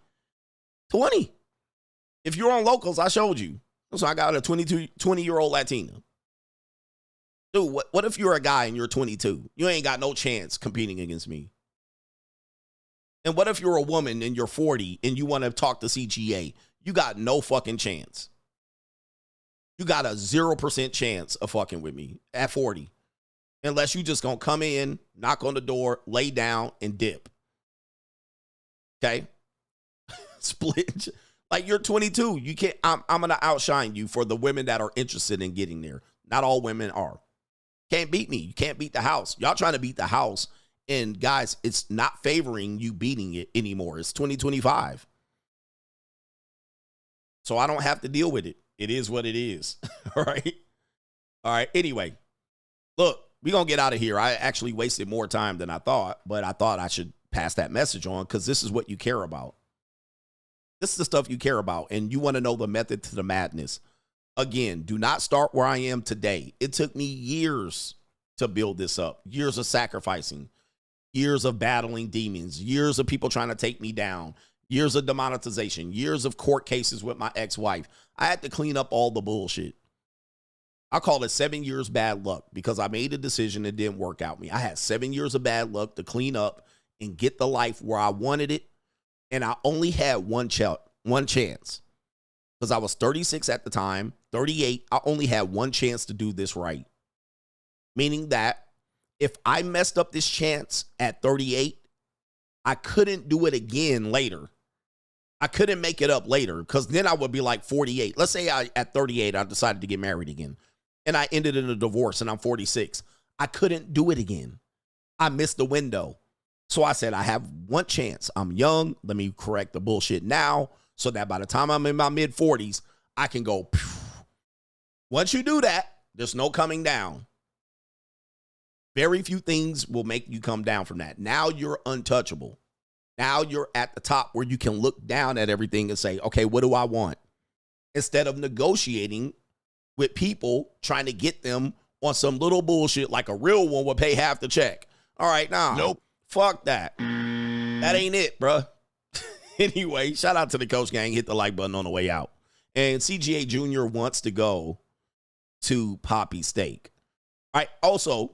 S5: If you're on locals, I showed you. So I got a 20-year-old Latina. Dude, what if you're a guy and you're 22? You ain't got no chance competing against me. And what if you're a woman and you're 40 and you want to talk to CGA? You got no fucking chance. You got a 0% chance of fucking with me at 40. Unless you just going to come in, knock on the door, lay down, and dip. Okay? Split. Like, you're 22. You can't. I'm going to outshine you for the women that are interested in getting there. Not all women are. Can't beat me. You can't beat the house. Y'all trying to beat the house. And guys, it's not favoring you beating it anymore. It's 2025. So I don't have to deal with it. It is what it is. All right. All right. Anyway, look, we're going to get out of here. I actually wasted more time than I thought, but I thought I should pass that message on because this is what you care about. This is the stuff you care about. And you want to know the method to the madness. Again, do not start where I am today. It took me years to build this up, years of sacrificing. Years of battling demons, years of people trying to take me down, years of demonetization, years of court cases with my ex-wife. I had to clean up all the bullshit. I call it 7 years bad luck because I made a decision that didn't work out me. I had 7 years of bad luck to clean up and get the life where I wanted it. And I only had one chance because I was 36 at the time, 38. I only had one chance to do this right. Meaning that if I messed up this chance at 38, I couldn't do it again later. I couldn't make it up later because then I would be like 48. Let's say at 38, I decided to get married again and I ended in a divorce and I'm 46. I couldn't do it again. I missed the window. So I said, I have one chance. I'm young. Let me correct the bullshit now so that by the time I'm in my mid 40s, I can go. Phew. Once you do that, there's no coming down. Very few things will make you come down from that. Now you're untouchable. Now you're at the top where you can look down at everything and say, okay, what do I want? Instead of negotiating with people, trying to get them on some little bullshit like a real one would pay half the check. All right, nah. Nope. Fuck that. That ain't it, bruh. Anyway, shout out to the Coach Gang. Hit the like button on the way out. And CGA Jr. wants to go to Poppy Steak. All right, also,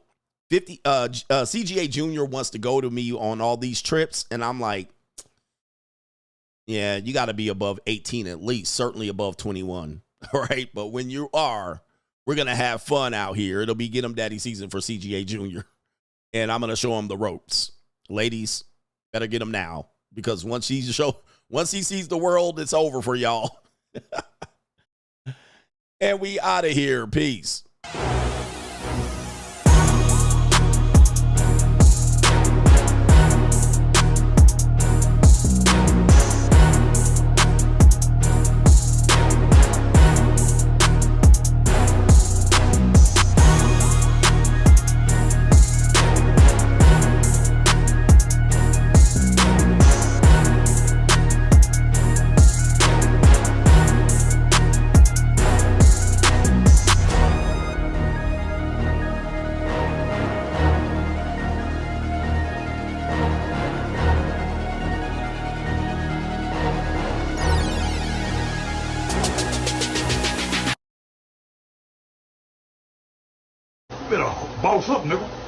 S5: CGA Jr. wants to go to me on all these trips, and I'm like, Yeah, you got to be above 18 at least, certainly above 21. All right. But when you are, we're going to have fun out here. It'll be Get 'em Daddy season for CGA Jr. And I'm going to show him the ropes. Ladies, better get him now, because once he sees the world, it's over for y'all. And we out of here. Peace.
S8: Better boss up, nigga.